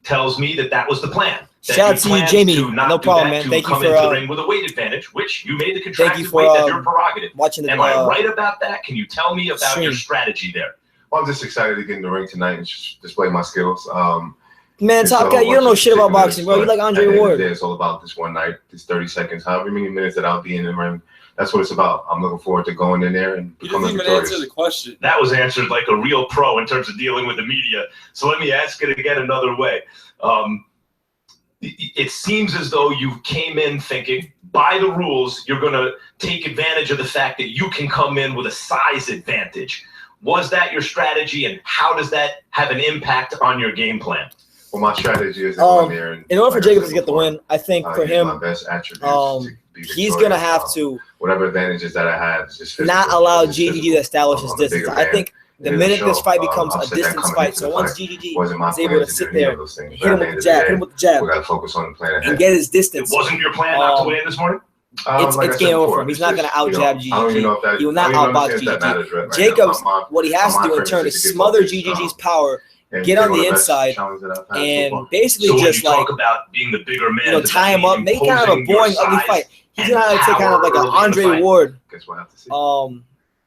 tells me that was the plan. That Shout out to you, planned Jamie. to not No do problem, that, man. to Thank you come for into the ring with a weight advantage, which you made the thank you contracted for weight. That's your prerogative. watching the Am I right about that? Can you tell me about your stream. strategy there? Well, I'm just excited to get in the ring tonight and just display my skills. Man, It's Top a Guy, whole you don't know bunch of shit about particulars, boxing, bro. You but like at Andre the end of Ward. the day, it's all about this one night, this 30 seconds, however many minutes that I'll be in the ring. That's what it's about. I'm looking forward to going in there and You becoming didn't even victorious. answer the question. That was answered like a real pro in terms of dealing with the media. So let me ask it again another way. It seems as though you came in thinking, by the rules, you're going to take advantage of the fact that you can come in with a size advantage. Was that your strategy, and how does that have an impact on your game plan? Well, my strategy is to go in there and, in order for like I Jacobs said to get the before, win, I think for use him, my best attributes to be he's victorious. gonna have to whatever advantages that I have is just not physical, allow it's GGG physical. to establish his I'm a bigger distance. I man. think the It is minute this show. fight becomes I've a said that distance coming fight, into so the once fight. GGG Wasn't my is able plan to to sit do any there, of those things. hit But him at the with end the of jab, the hit day, him with the jab, we got to focus on the plan ahead. and get his It distance. wasn't your plan not to weigh in this morning? It's Like I said game over before, for him. He's it's not going just, to out jab I don't even know if that, GGG. He will I not don't even outbox understand if that matters GGG. right now. Jacobs, My what he has to do in premise turn is is to get smother focused, GGG's power, and get take on one the of best inside, challenges that I've had so and far. basically So when just you like, talk about being the bigger man, does tie that him up, mean make kind of a imposing your boring, ugly size fight. He's and going to have to take kind of like an power early in the Andre fight? Ward. Guess we'll have to see.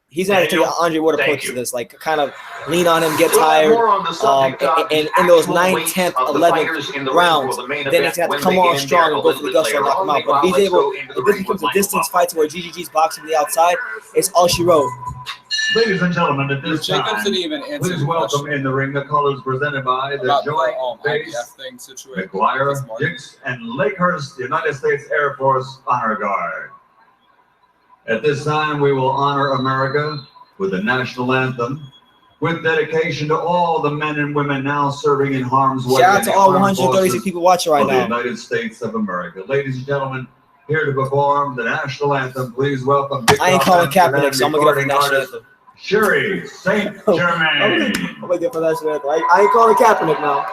He's going to take an Daniel, Andre Ward thank approach you. to this, like kind of lean on him, get We'll have tired, more on the subject of and the in those actual 9th, weights 10th, of the 11th fighters in the ring rounds, for the main then event he's going to when come they on get in strong there and a go little for the bit gusto and later knock him on. out. But if Meanwhile, he's let's able, go into the if this ring becomes with a distance Michael fight to where GGG's boxing from the outside, it's all she wrote. Ladies and gentlemen, at this Jacobs time, didn't even answer please the welcome question in the ring the colors presented by the about the joint base IBF thing situation. McGuire, Dix, and Lakehurst United States Air Force Honor Guard. At this time, we will honor America with the national anthem, with dedication to all the men and women now serving in harm's way. Shout out in to the all armed 136 forces people watching right of the now. United States of America. Ladies and gentlemen, here to perform the national anthem, please welcome Big I ain't Top calling Amsterdam Kaepernick, so I'm going to get off the recording national artist, anthem. Sherry St. Germain. I'm going to get for the national anthem. I ain't calling Kaepernick now.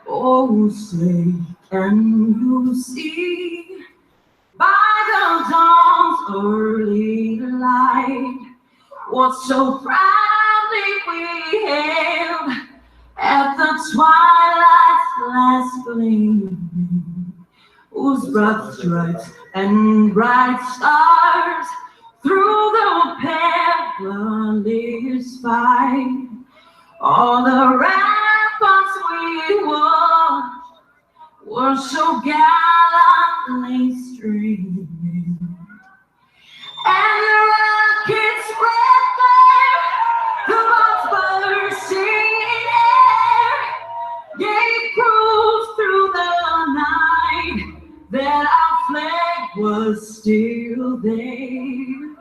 Oh, say, can you see by the dawn's early light what so proudly we hailed at the twilight's last gleam, whose broad stripes and bright stars through the perilous fight, all the ramparts we watched were so gallantly flag was still there.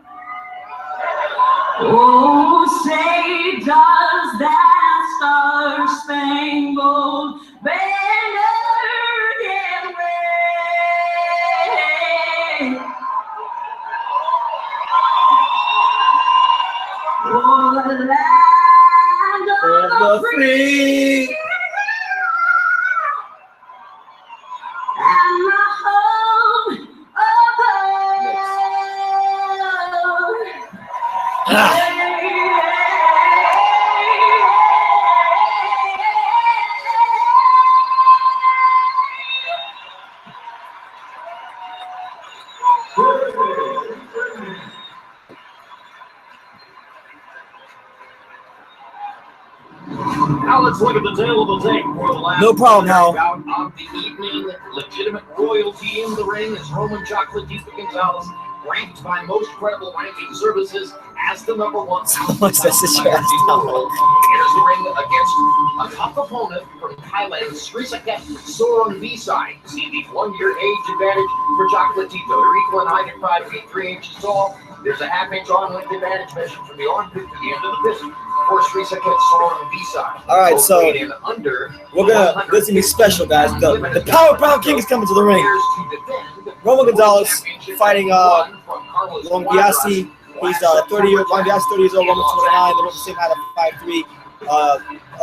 Oh, say does that star-spangled banner yet wave? Oh, the land of the free and the home of the Now let's look at the tail of the tape for the last No problem, Hal. bout of the evening. Legitimate royalty in the ring is Roman Gonzalez, ranked by most credible ranking services as the #1. What's that situation? Enters the ring against a tough opponent from Thailand, Srisaket Sorongvisai. See the 1-year age advantage for Chocolatito. They're equal in height at 5 feet 3 inches tall. There's a half-inch arm length advantage measured from the armpit to the end of the piston for Srisaket Sorongvisai. All right, so This is gonna be special, guys. The Power Brown King is coming to the ring. Roman Gonzalez fighting Longiasi. He's 30 years old. 30 years old. Roman 29. They're both the same height of 5'3".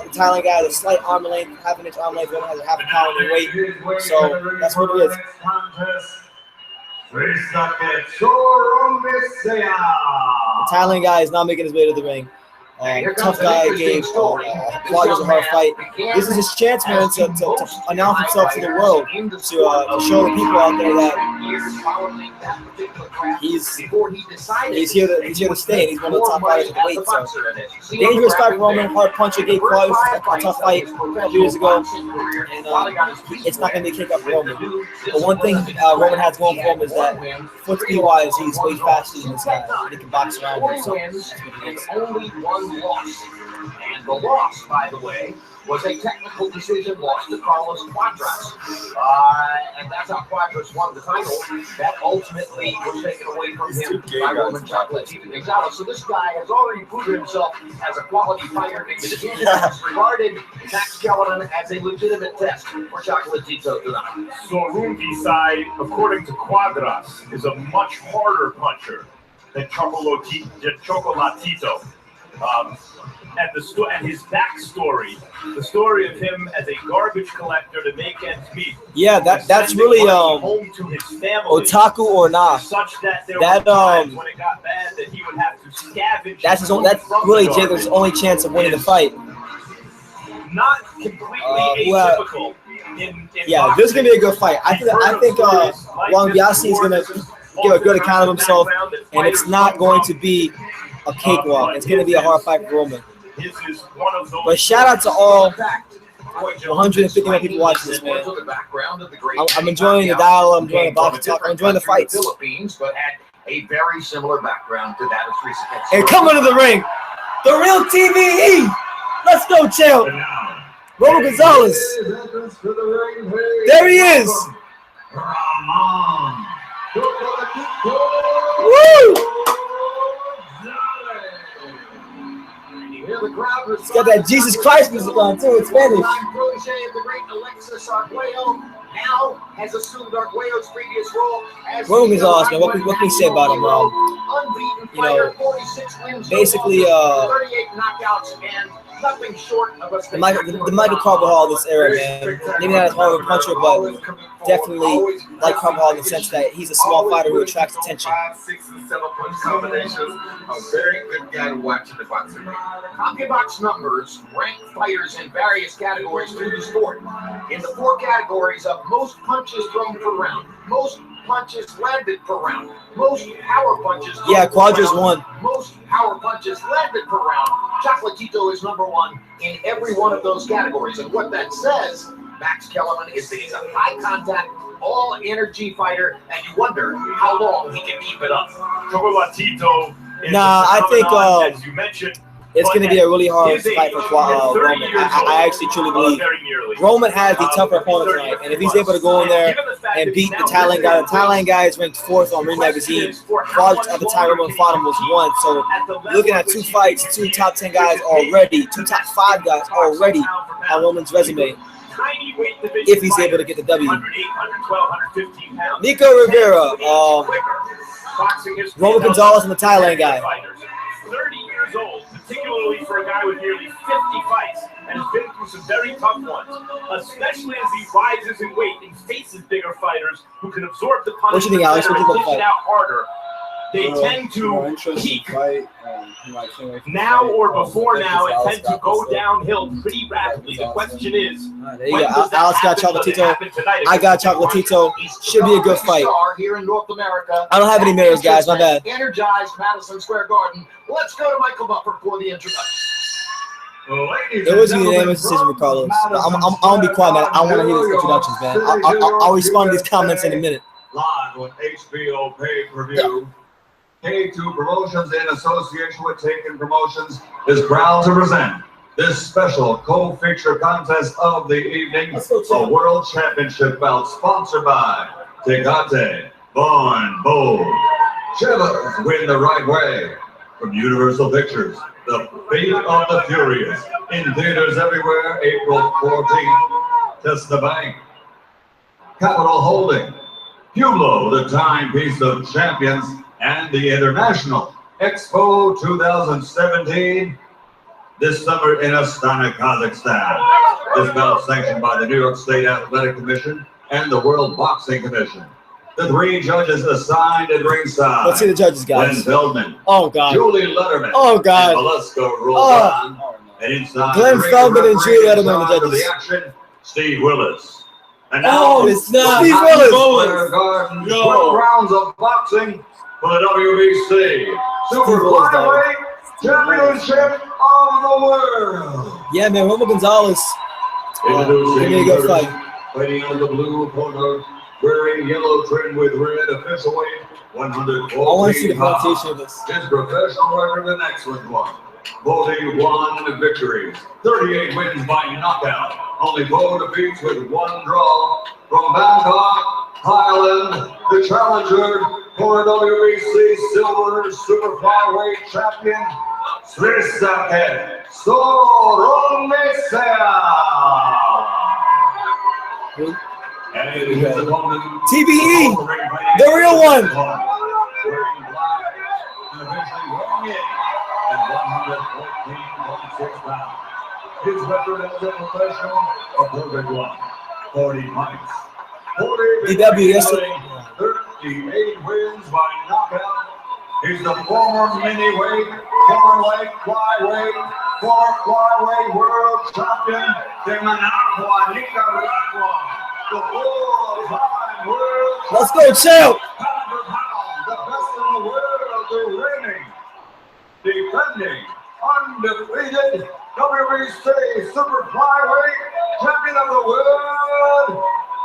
The Thailand guy has a slight arm length, half-inch arm length. Roman has a half a pound in weight. So that's what it is. The Thailand guy is not making his way to the ring. Tough guy gave Cuadras a hard fight. This is his chance, man, to announce himself to the world, to show the people out there that he's here to stay, and he's one of the top fighters of the weight. So dangerous fight for Roman. Hard puncher gave Cuadras a tough fight a couple years ago, and it's not going to be a kick up for Roman. But one thing Roman has going for him is that foot speed wise, he's way faster than this guy. He can box around him. So only one loss. And the loss, by the way, was a technical decision loss to Carlos Cuadras. And that's how Cuadras won the title. That ultimately was taken away from him by Roman Gonzalez. So this guy has already proven himself as a quality fighter. It is regarded Max Kellerman as a legitimate test for Chocolatito tonight. So Rungisai, according to Cuadras, is a much harder puncher than Chocolatito. And his backstory, the story of him as a garbage collector to make ends meet. Yeah, that's really home to his family, otaku or nah. Such that there were times when it got bad that he would have to scavenge. That's really Jacob's only chance of winning the fight. Not completely atypical. Yeah, this is gonna be a good fight. I think Longiasi is gonna give a good account of himself, and it's not going to be a cakewalk. It's going to be a hard fight for Roman. But shout out to all 151 people watching this, man. I'm enjoying the dialogue. I'm enjoying the boxing talk. I'm enjoying the fights. But had a very similar background to that of Srisaket. And coming to the ring, the real TVE. Let's go, chill. Roman Gonzalez. There he is. Woo! It's got that Jesus Christ music on too. It's Spanish. Now has assumed Arguello's previous role as Roman Gonzalez, man. What can we say about him, bro? You know, basically, 38 knockouts and nothing short of a the Michael Carvajal of this era, man. Maybe not as hard of a puncher, but definitely like Carvajal in the sense that he's a small fighter who attracts attention. 5, 6, and 7 punch combinations. A very good guy to watch in the boxing ring. CompuBox numbers rank fighters in various categories through the sport. In the 4 categories of most punches thrown per round, most punches landed per round, most power punches. Yeah, Cuadras won. Most power punches landed per round. Chocolatito is #1 in every one of those categories. And what that says, Max Kellerman, is that he's a high contact, all energy fighter, and you wonder how long he can keep it up. Chocolatito. Nah, I think as you mentioned, it's going to be a really hard fight for Roman. I actually truly believe Roman has the tougher opponent tonight, and if he's able to go in there and beat the Thailand guy. The Thailand guy is ranked 4th on Ring Magazine. Cuadras at the time Roman fought him was 1. So you're looking at 2 fights, 2 top 10 guys already, 2 top 5 guys already on Roman's resume. If he's able to get the W. Nico Rivera, Roman Gonzalez and the Thailand guy. 30 years old, particularly for a guy with nearly 50 fights, and has been through some very tough ones, especially as he rises in weight and faces bigger fighters who can absorb the punishment better and dish it out harder. They tend to peak now or before now. It tends to go downhill pretty rapidly. The question is, there you go. Alex got Chocolatito. I got Chocolatito. Should be a good fight. Here in North America. I don't have any mirrors, guys. My bad. Energized Madison Square Garden. Let's go to Michael Buffer for the introduction. It was a unanimous decision for Carlos. I'm gonna be quiet, man. I want to hear these introductions, man. I'll respond to these comments in a minute. Live on HBO pay-per-view. K2 Promotions in association with Taken Promotions is proud to present this special co-feature contest of the evening, a World Championship bout sponsored by Tecate, Born Bold. Chivas win the right way. From Universal Pictures, The Fate of the Furious, in theaters everywhere, April 14th. Test the Bank. Capital Holding. Hublot, the timepiece of champions, and the International Expo 2017 this summer in Astana, Kazakhstan. This bout sanctioned by the New York State Athletic Commission and the World Boxing Commission. The 3 judges assigned at ringside. Let's see the judges, guys. Glenn Feldman. Oh, God. Julie Letterman. Oh, God. And Velasco Roldan. And inside Glenn Feldman and Julie Letterman are are the judges. the action, Steve Willis. And now, it's not Steve Willis. 12 rounds of boxing for the WBC Super Flyweight Championship of the World. Yeah, man, Roman Gonzalez. Give me a good fight. Fighting on the blue corner, wearing yellow trim with red, official weight 114 I want to see the pronunciation of this. His professional record, an excellent one. 41 victories, 38 wins by knockout, only 4 defeats with 1 draw. From Bangkok, Thailand, the challenger for WBC Silver Super Flyweight Champion, Srisake Soromesa. And his opponent, TBE, the real one. His record as a professional, a perfect one. 40 fights. 40 DW, yes, 38 wins by knockout. He's the former mini-weight, former light flyweight, former flyweight world champion, de Managua, Nicaragua. The full-time world Let's go, champ. the best in the world, the reigning, defending, undefeated WBC Super Flyweight Champion of the World,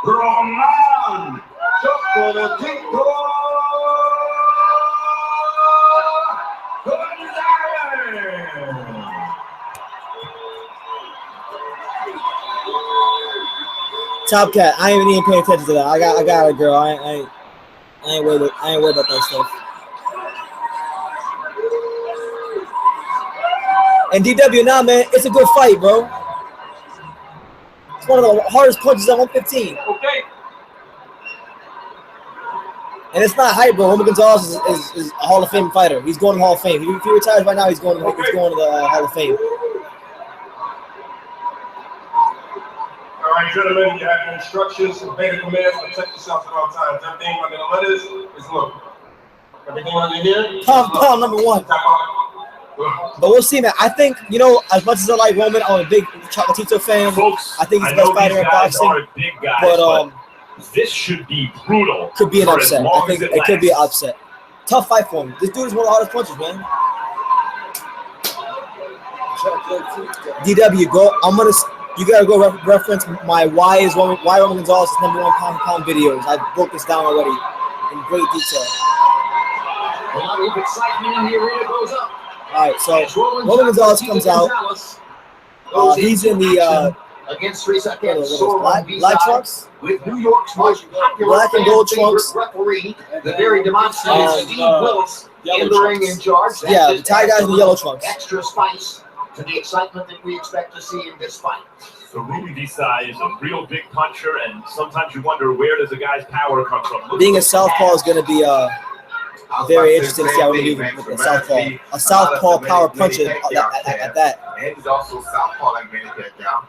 Roman Chocolatito Gonzalez. Top Cat, I ain't even paying attention to that. I got a girl. I ain't worried about that stuff. And DW, nah, man, it's a good fight, bro. It's one of the hardest punches at 115. Okay. And it's not hype, bro. Roman Gonzalez is a Hall of Fame fighter. He's going to the Hall of Fame. If he retires right now, he's going to the Hall of Fame. All right, gentlemen, you have your instructions, beta commands, protect yourself at all times. Everything under the letters is look. Everything under here? Pound number 1. But we'll see, man. I think, you know, as much as I like Roman, I'm a big Chocolatito fan. Folks, I think he's the best fighter in boxing. Big guys, but this should be brutal. Could be an for as upset. long I think as it could be an lasts. upset. Tough fight for him. This dude is one of the hardest punches, man. DW, go. You gotta go reference my why Roman Gonzalez is #1 pound videos. I broke this down already in great detail. A lot of excitement in the arena goes up. All right, so Roman Gonzalez comes out. He's in the against 3 seconds. Black trunks? With New York's most popular Black and gold fan favorite trunks. referee, the very demonstrative Steve Willis, in the ring in charge. Yeah, the tie guys in the yellow trunks. Extra spice to the excitement that we expect to see in this fight. So Ruben Desai is a real big puncher, and sometimes you wonder where does a guy's power come from. Being a southpaw is going to be very interesting to see how we do with the southpaw. A southpaw power puncher at that. And he's also southpaw like Manny Pacquiao,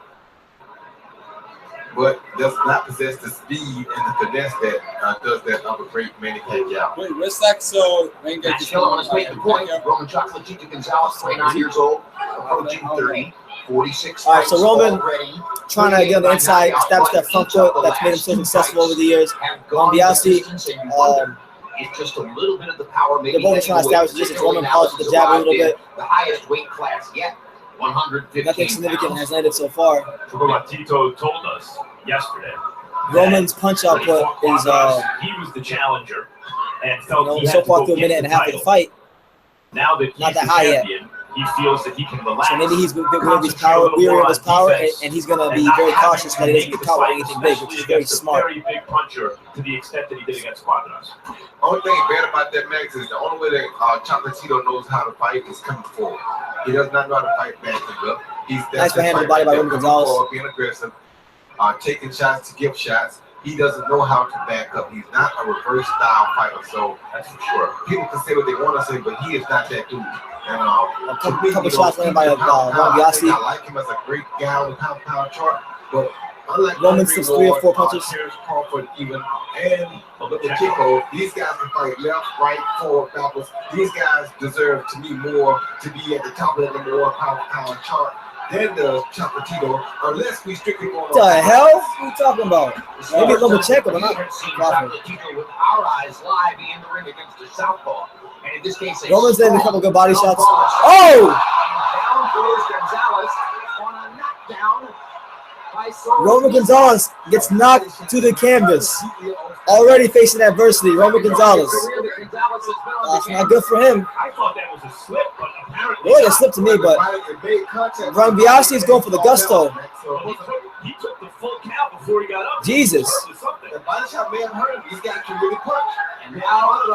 but does not possess the speed and the finesse that does that other great Manny Pacquiao. Wait, what's that? So, Matt Skillen has made the point. Roman Gonzalez, 29 years old, approaching 30. 46. All right, so Roman trying to get on the inside, establish that front foot that's made him so successful over the years. Biasi, it's just a little bit of the power. They're both trying to establish this. Roman polished the jab a little bit. The highest weight class yet, 115 Nothing significant has landed so far. Tito told us yesterday. Roman's punch output is he was the challenger and felt so far through a minute and a half of the fight. Now that he's not that the high champion, he feels that he can relax. So maybe he's weary of his power, and he's going to be very cautious that he doesn't get caught with anything big, which is very smart. Very big puncher to the extent that he did against Cuadras. Only thing bad about that, Max, is the only way that Chocolatito knows how to fight is coming forward. He does not know how to fight back and up. He's nice for handling the body by Roman Gonzalez. Being aggressive, taking shots to give shots. He doesn't know how to back up. He's not a reverse style fighter. So that's for sure. People can say what they want to say, but he is not that dude. And a couple shots landed by Biasi. I like him as a great guy on the pound chart, but unlike Roman sticks 3 or 4 punches. Crawford even and Chico, these guys can fight left, right, forward, backwards. These guys deserve to be more to be at the top of the number 1 pound chart than does Chocolatito, unless we strictly go on. What the hell? What are you talking about? Maybe Lomachenko, but not Crawford. With our eyes live in the ring against the southpaw. And in this case, Roman's landing a couple good body shots. Oh! Down goes Gonzalez on a knockdown by Roman Gonzalez gets knocked to the canvas. Already facing adversity, Roman Gonzalez. That's not good for him. I thought that was a slip, but apparently Really, a slip to me, but Ron Biasi is going for the gusto. he took the full count before he got up. Jesus. The body shot may have hurt him. These guys can really punch.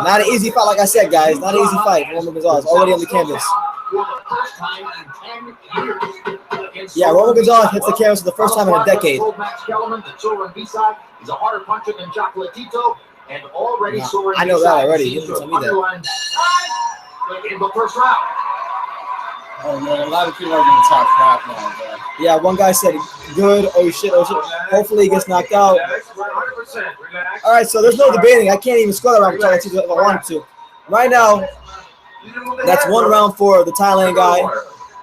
Not an easy fight, like I said, guys. Not an easy fight. Roman Gonzalez already on the canvas. Yeah, Roman Gonzalez hits the canvas for the first time in a decade. He's a harder puncher than Chocolatito, and already soaring. I know that already. You didn't tell me that. In the first round. Oh man, a lot of people are going to talk crap now, bro. Yeah, one guy said good. Oh shit! Oh shit! Hopefully he gets knocked out. 100%. All right, so there's no debating. I can't even score around Chocolatito if I wanted to. Right now, that's 1 round for the Thailand guy,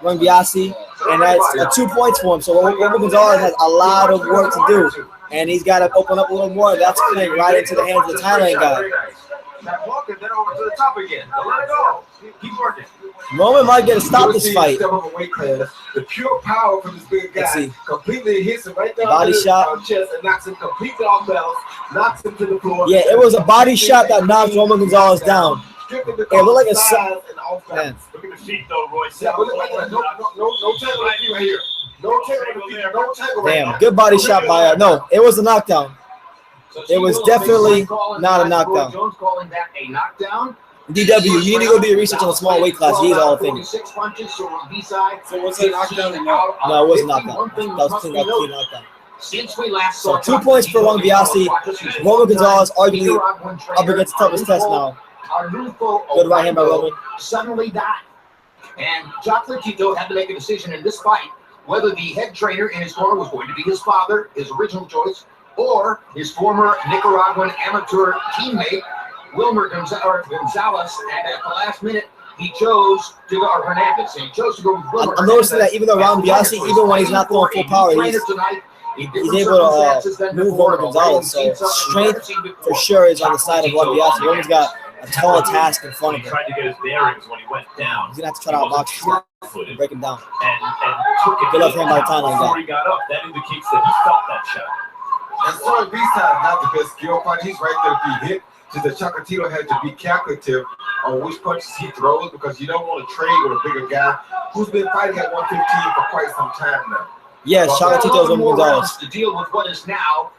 Ron Biasi, and that's 2 points for him. So Roman Gonzalez has a lot of work to do, and he's got to open up a little more. That's playing right into the hands of the Thailand guy. That walking, then over to the top again. Let it go. Keep working. Roman might get to stop this fight. The pure power from this big guy completely hits him right down Body to shot. the chest and knocks him completely off balance, knocks him to the floor. Yeah, it was a body shot that knocked Roman Gonzalez down. It looked like a man. Look at the feet, though, Roy. Yeah, but no tangle right here. No tangle, no tangle right Damn, good body shot by no. It was a knockdown. It was definitely not a knockdown. Jones calling that a knockdown. DW, you need to go do your research on the small weight class. He is all thing. So was it a knockdown? No, it wasn't a knockdown. That was clean knockdown. Since we last So 2 points for Roman Biasi. Roman Gonzalez arguably up against the toughest test now. Good right hand by Roman. Suddenly died. And Chocolatito had to make a decision in this fight whether the head trainer in his corner was going to be his father, his original choice, or his former Nicaraguan amateur teammate, Wilmer Gonzalez. And at the last minute, he chose to go, or Hernandez, and he chose to go with Wilmer. I'm noticing that even though Ron Biasi, even when he's not throwing full power, he's able to move Roman Gonzalez. So strength for sure is on the side of Ron Biasi. Roman's got a tall task in front of He him. tried to get his bearings when he went down. He's gonna have to try to outbox him and break him down. And took it Good left hand by the Thailand before guy. he got up. That indicates that he felt that shot. And so B-side, not the best skill punch. He's right there to be hit. So the Chocolatito had to be calculative on which punches he throws because you don't want to trade with a bigger guy who's been fighting at 115 for quite some time now. Yes, Chocolatito's Roman more Gonzalez. rounds to deal with what is now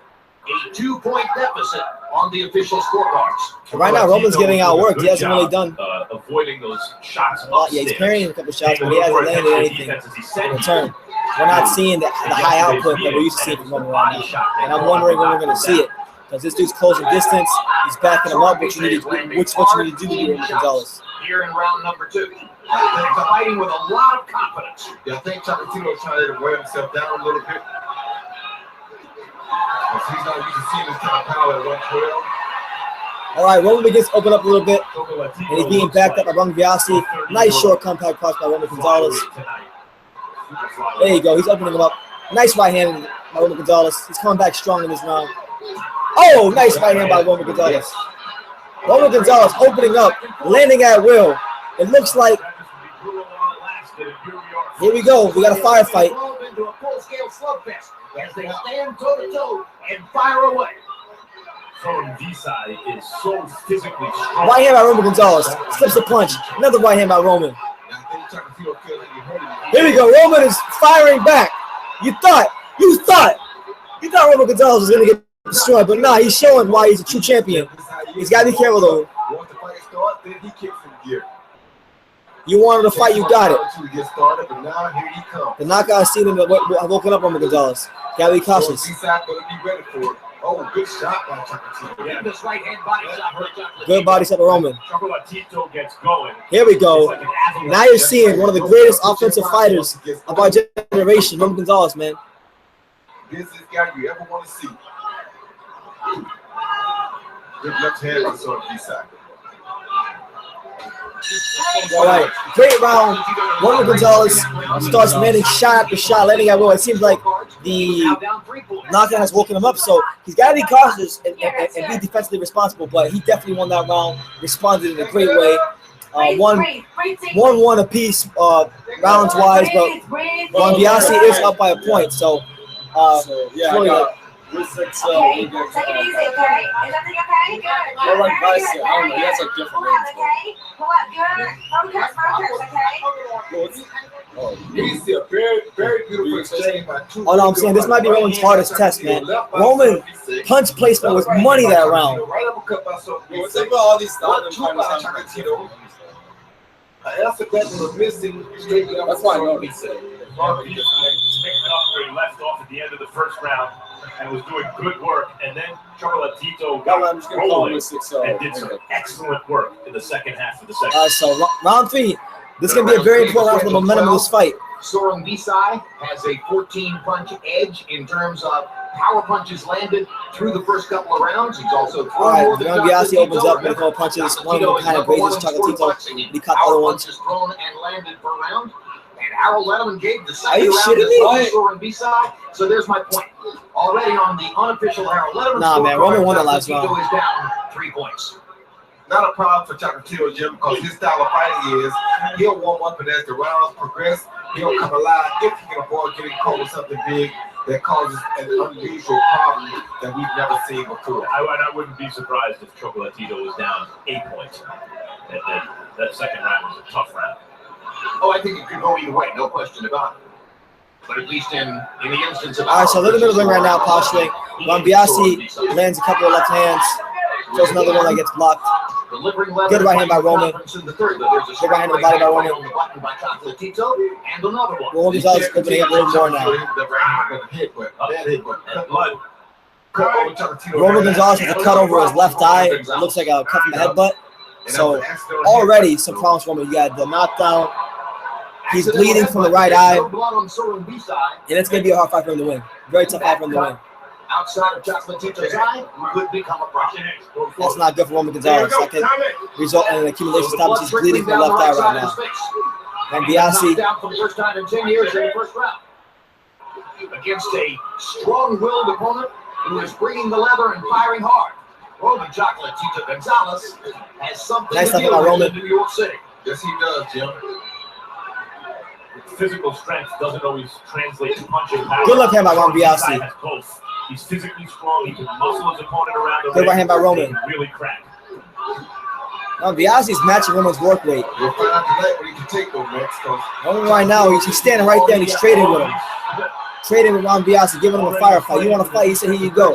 a 2-point deficit on the official scorecards. Right now, Roman's getting outworked. He hasn't really done avoiding those shots. Yeah, he's parrying a couple shots, but he hasn't landed anything in return. We're not seeing the high output that we're used to seeing from Roman right now. And I'm wondering when we're going to see it. Because this dude's closing distance. He's backing him up, which you need to do to Roman Gonzalez. Here in round number 2. They're fighting with a lot of confidence. Yeah, I think Chocolatito's trying to wear himself down a little bit. He's not used to seeing this kind of power at 112. All right, Roman begins to open up a little bit, and he's being backed up by Roman Biasi. Nice short compact cross by Roman Gonzalez. There you go. He's opening him up. Nice right hand by Roman Gonzalez. He's coming back strong in this round. Oh, nice right hand by Roman Gonzalez. Roman Gonzalez opening up, landing at will. It looks like, here we go. We got a firefight. Into a full-scale slugfest as they stand toe-to-toe and fire away. Throwing V-side is so physically strong. Right hand by Roman Gonzalez. Slips a punch. Another right hand by Roman. Here we go. Roman is firing back. You thought Roman Gonzalez was going to get destroyed, but nah, he's showing why he's a true champion. He's got to be careful, though. Once the fight starts, then he kicks in gear. You wanted to fight, you got it. Get started, but now here he comes. The knockout scene have woken up Roman Gonzalez. Got to be cautious. G-side better be ready for it. Oh, good shot by Chocolatito. Yeah, this right-hand body shot for Chocolatito. Good body shot by Roman. Chocolatito gets going. Here we go. Now you're seeing one of the greatest offensive fighters of our generation, Roman Gonzalez, man. This is the guy you ever want to see. Good left hand on sort of G-side. All right, great round. Roman Gonzalez starts landing shot after shot, landing at will. It seems like the knockout has woken him up, so he's got to be cautious and be defensively responsible. But he definitely won that round, responded in a great way. 1-1 apiece rounds-wise, but Ron Biasi is up by a point. So, yeah, with six, take it easy, okay? Is everything okay? Good. Well, like I said, I don't know. He has like different names. Okay. Pull up good. Focus, okay? He's a very, very beautiful exchange by two. Oh no, I'm saying this might be Roman's hardest test, man. Roman punch placement was money that round. Right uppercut by something. What's about all these That's why was missing straight up. That's why I know he said. Picked up where he left off at the end of the first round and was doing good work, and then Chocolatito got rolling and did some excellent work in the second half of the second. So round 3, this is going to be a very important round for the momentum of this fight. Soren Visai has a 14-punch edge in terms of power punches landed through the first couple of rounds. He's also thrown more than Ron Biasi opens up with a couple punches. One of them kind of grazes Chocolatito, and he caught the other ones. Thrown and landed per round. And Harold Letterman gave the Are second you round shitting me? to Soren Visai. So there's my point. Already on the unofficial Harold Letterman Nah, man, Roman won the last Chocolatito round. is down 3 points. Not a problem for Chocolatito, Jim, because his style of fighting is he'll warm up, and as the rounds progress, he'll come alive if he can avoid getting caught with something big that causes an unusual problem that we've never seen before. I wouldn't be surprised if Chocolatito was down 8 points. That second round was a tough round. Oh, I think it could go either way, no question about it. But at least in the instance of... All right, so they're in the middle ring right now, posturing. Ron Biasi lands a couple of left hands. Throws another one that gets blocked. Good right hand by Roman. Good right hand to the body by Roman. Roman Gonzalez opening up a little more now. Roman Gonzalez has a cut over his left eye. It looks like a cut from the headbutt. So already some problems for him. You got the knockdown. He's bleeding from the right eye. And it's going to be a hard fight for him to win. Very tough fight for him to win. Outside of Chocolatito's eye could become a problem. That's not good for Roman Gonzalez. That could result in an accumulation stoppage. He's bleeding from the left eye right now. And Biasi down for the first time in 10 years in the first round. Against a strong-willed opponent who is bringing the leather and firing hard. Roman Chocolatito Gonzalez has something nice to deal by with Roman. in New York City. Yes, he does, Jim. Physical strength doesn't always translate to punching power. Good left hand by Ron Biasi. Has both. He's physically strong. He can muscle his opponent around the Good right hand by Roman. He can really crack. Now Biasi's matching Roman's work rate. We'll find out tonight what he can take those next. Roman right now, he's standing right there and he's trading with him. trading with Ron Biasi, giving him a firefight. You want to fight? He said, here you go.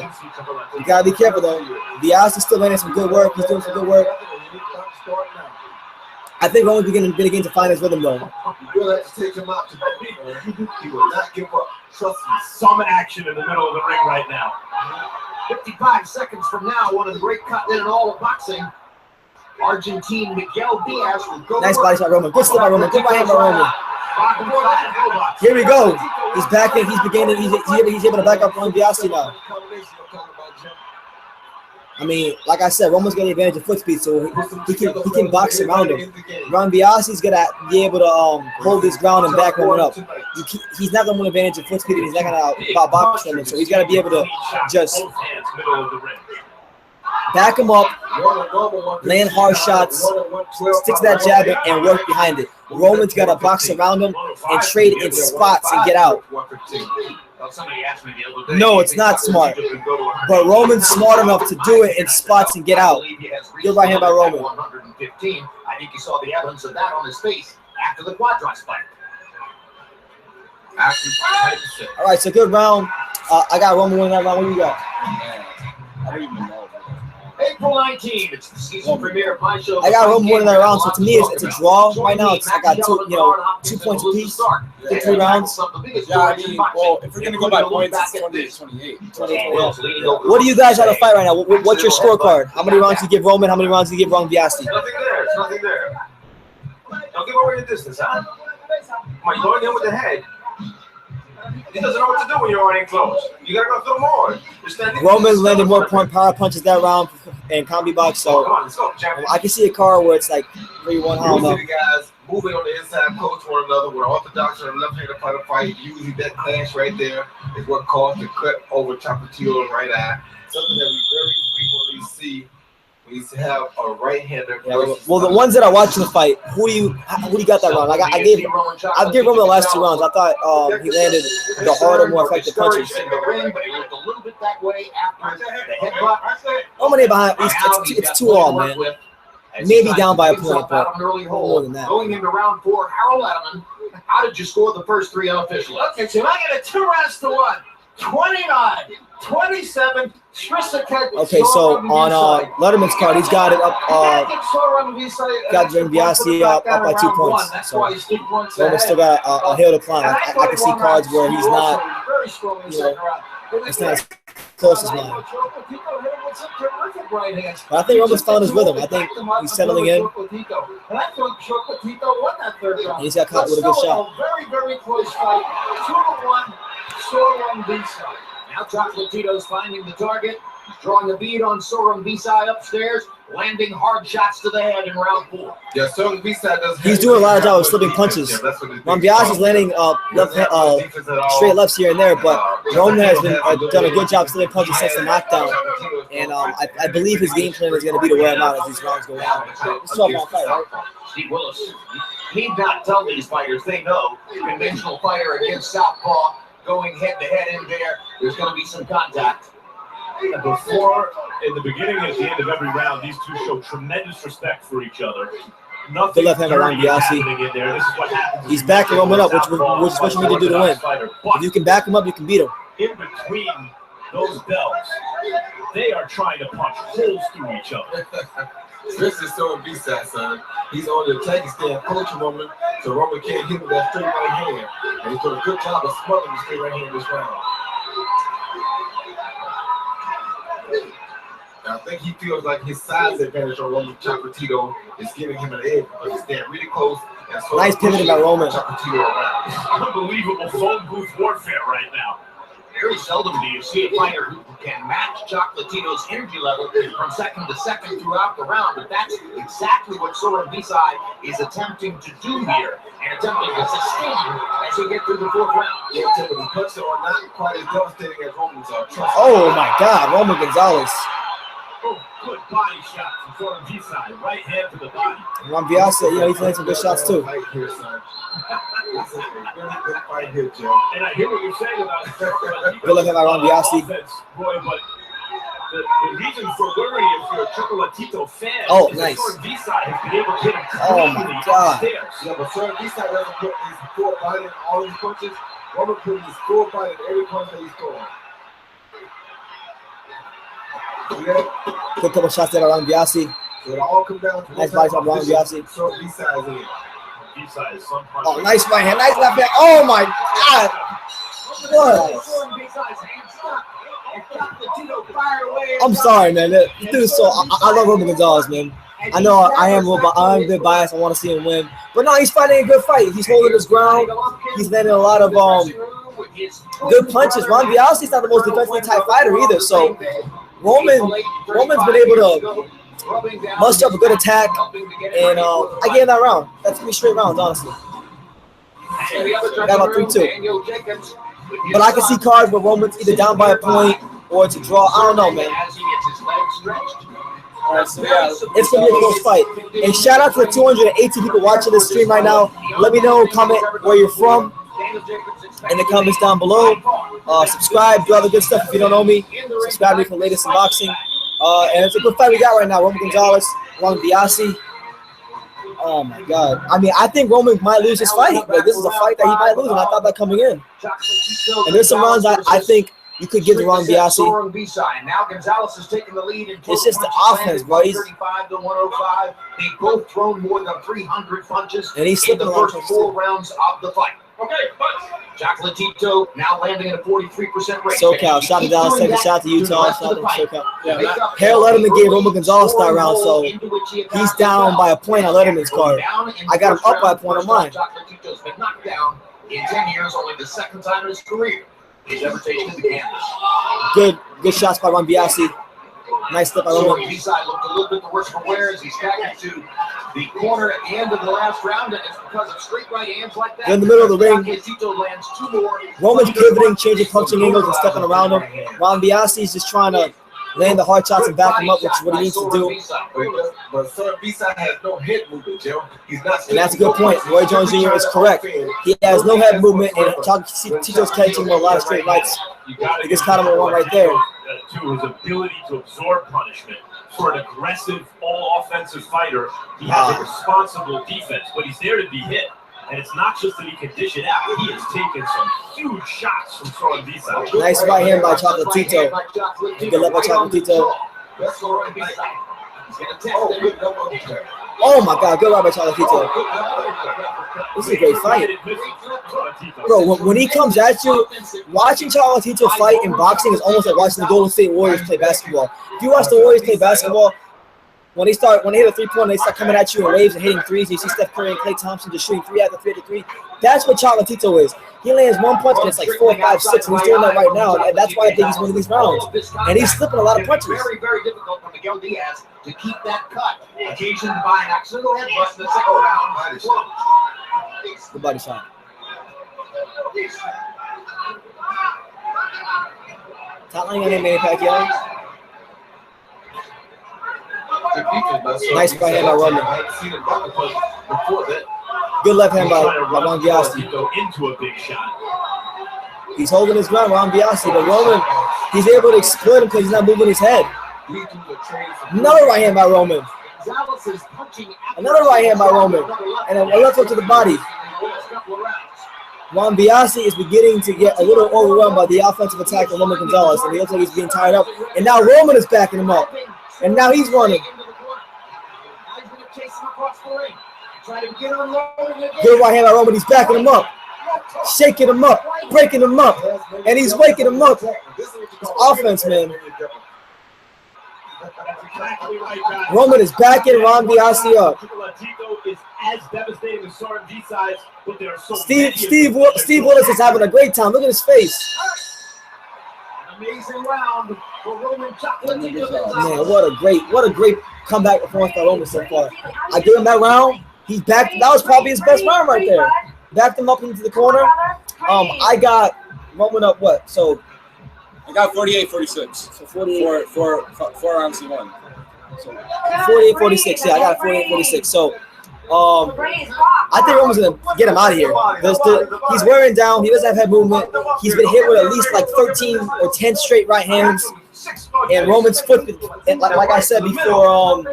You gotta be careful though. Biasi's still landing some good work. He's doing some good work. I think Roman's beginning to find his rhythm though. You will have to take him out today. He will not give up. Trust me. Some action in the middle of the ring right now. 55 seconds from now, one of the great cut in all of boxing. Argentine Miguel Diaz will go. Nice body shot, Roman. Good step by Roman. Good by hand by Roman. Here we go. He's back in. He's beginning. He's able to back up on Biasi now. I mean, like I said, Roman's got the advantage of foot speed, so he can box around him. Ron Biasi's gonna be able to hold his ground and back Roman up. He's not gonna win advantage of foot speed, and he's not gonna box Roman, so he's gotta be able to just back him up, land hard shots, stick to that jab and work behind it. Roman's got to box around him and trade in spots and get out. No, it's not smart. But Roman's smart enough to do it in spots and get out. Good right hand by Roman. 115. I think you saw the evidence of that on his face after the Cuadras fight. All right, so good round. I got Roman winning that round. What do you got? I don't even know. April 19th, it's the season premiere of my show. I got Roman winning that round, so to me, it's a draw right now. I got 2 points apiece in 3 rounds. Yeah, I mean, well, if we're gonna go by points, it's 28. What do you guys have to fight right now? What's your scorecard? How many rounds do you give Roman? How many rounds do you give Ron Biasi? Nothing there. It's nothing there. Don't give away the distance, huh? Come on, you're going in with the head. He doesn't know what to do when you're already close. You gotta go through more. Roman landed more power punches that round and combi box, so come on, let's go, I can see a card where it's like 3-1. I don't know. You see the guys moving on the inside, coach one another. With orthodox and left-handed fight. Usually that clash right there is what caused the cut over Chocolatito's right eye. Something that we very frequently see. We used to have a right-hander. Well, the ones that are watching the fight, who do you got that round? I gave Roman the last 2 rounds. I thought he landed the harder, more effective punches. Roman behind. It's 2-all, man. Maybe down by a point, but more than that. Going into round 4, Harold Letterman. How did you score the first 3 unofficially? Okay, so I got a 2 rounds to 1. 29, 27. Okay, so on Letterman's card, he's got it up. Got Ron Biasi up by 2 points. So Roman's still got a hill to climb. I can see cards where he's not, it's not as close as mine. But I think Roman's found his rhythm. I think he's settling in. And he's got caught with a good shot. Very, very close fight. 2-1. Sorum Bisai. Now Chocolatito's finding the target, drawing a bead on Sorum Bisai upstairs, landing hard shots to the head in round 4. Yeah, Sorum Bisai does. He's doing a lot of job of slipping punches. Ron Biasi's landing straight lefts here and there, but Roman has been done a good job slipping punches since the knockdown. And I believe his game plan is going to be to wear him out as these rounds go on. It's 12-round fight, right? Steve Willis need not tell these fighters they know. Conventional fighter against southpaw. Going head-to-head in there, there's going to be some contact. Before, in the beginning and at the end of every round, these two show tremendous respect for each other. Nothing left hand around Biasi. in there. This is what happens. He's backing Roman up, which is what you need to do to win. If you can back him up, you can beat him. In between those belts, they are trying to punch holes through each other. This is Sorum Bisai, son. He's on the attacking stand, coaching Roman, so Roman can't hit with that straight right hand. And he's doing a good job of smothering the straight right hand this round. And I think he feels like his size advantage on Roman Chocolatito is giving him an edge because he's standing really close. And so nice pivoting by Roman. Unbelievable phone booth warfare right now. Very seldom do you see a fighter who can match Chocolatito's energy level from second to second throughout the round, but that's exactly what Sorum Bisai is attempting to do here, and attempting to sustain as we get through the 4th round. Yeah, the punches are not quite as devastating as Roman's are. Oh my God, Roman Gonzalez. Oh, good body shot from Sorum Bisai. Right hand to the body. Ron Biasi, he's landing some good shots too. This is a really good fight here, Joe. And I hear what you're saying about Chocolatito. Good looking at Ron Biasi. Boy, but the reason for worry if you're a Chocolatito fan is nice. Sorum Bisai has been able to hit him Oh my God. upstairs. Yeah, but Sorum Bisai doesn't put his full body in all his punches. Roman putting his full fight in every punch that he's throwing. Good couple shots there around Biasi. So it all comes down to nice body shot around Biasi. So B-sides in it. B-side, some punch. Oh, nice right hand, nice left hand. Oh my God. What? I'm sorry, man. This dude's so. I love Roman Gonzalez, man. I know I am a bit biased. I want to see him win, but no, he's fighting a good fight. He's holding his ground. He's landing a lot of good punches. Ron Biasi's not the most defensively type fighter either. So Roman's been able to muster up a good attack, and I gave that round. That's 3 straight rounds, honestly. I got about 3-2. But I can see cards where Roman's either down by a point or to draw. I don't know, man. All right, so yeah, it's gonna be a close fight. And shout out to the 280 people watching this stream right now. Let me know, comment where you're from in the comments down below. Subscribe, do all the good stuff if you don't know me. Subscribe to me for the latest in boxing. And it's a good fight we got right now. Roman Gonzalez, Roman Biasi. Oh my God! I mean, I think Roman might lose this fight. Like, this is a fight that he might lose, and I thought that coming in. And there's some rounds I think you could give to Roman Biasi. Now Gonzalez is taking the lead. It's just the offense, bro. 35 to 105. They both thrown more than 300 punches and he's in the first 4 rounds of the fight. Okay, but Chocolatito now landing at a 43% rate. SoCal, shout to Dallas, Texas, shout to Utah, shout to SoCal. Harold Letterman gave Roman Gonzalez that round, so he's down by a point on Letterman's card. I got him up by a point on mine. Chocolatito's been knocked down in 10 years, only the 2nd time in his career he's ever taken the canvas. Good shots by Ron Biasi. Nice step by Roman. B-side looked a little bit the worse for wear as he's back into the corner at the end of the last round, and it's because of straight right hands like that. In the middle of the ring, lands 2 more. Roman's pivoting, changing punching angles and stepping around him. Ron Biasi's just trying to land the hard shots and back him up, which is what he needs to do. But Sir B-side has no head movement, Joe. He's not. And that's a good point. Roy Jones Jr. is correct. He has no head movement, and Tito's catching him a lot of straight rights. He gets caught him with one right there. To his ability to absorb punishment. For an aggressive, all-offensive fighter, he has a responsible defense, but he's there to be hit. And it's not just that he can dish it out. He has taken some huge shots from Soren B-side. Nice right hand by Chocolatito. Good luck by Chocolatito. Oh my God, good right by Chocolatito. This is a great fight. Bro, when he comes at you, watching Chocolatito fight in boxing is almost like watching the Golden State Warriors play basketball. If you watch the Warriors play basketball, when they hit a 3-point, they start coming at you in waves and hitting threes. You see Steph Curry and Klay Thompson just shooting 3 after 3 after 3. That's what Chocolatito is. He lands one punch and it's like 4, 5, 6, and he's doing that right now. And that's why I think he's winning these rounds. And he's slipping a lot of punches. Very, very difficult for Miguel Diaz to keep that cut. Occasioned by an accidental headbutt in the 2nd round. Good body shot. Top line on him, Manny Pacquiao. Nice right hand by Roman. Good left hand by Ron Biasi. Into a big shot. He's holding his ground, Ron Biasi, but Roman, he's able to exploit him because he's not moving his head. Another right hand by Roman. Another right hand by Roman. And a left hook to the body. Ron Biasi is beginning to get a little overwhelmed by the offensive attack of Roman Gonzalez, and he looks like he's being tied up. And now Roman is backing him up. And now he's running. Good right hand by Roman. He's backing him up, shaking him up, breaking him up, and he's waking him up. It's offense, man. Roman is backing Ron Biasi up. Steve Willis is having a great time. Look at his face. Amazing round for Roman Chocolatito. Man, what a great comeback performance by Roman so far. I gave him that round. He's back. That was probably his best round right there. Backed him up into the corner. I got Roman up what? So I got 48-46. So 48. Four rounds he won. So 48-46. Yeah, I got 48-46. So I think Roman's gonna get him out of here. He's wearing down. He doesn't have head movement. He's been hit with at least like 13 or 10 straight right hands. And Roman's foot, like I said before,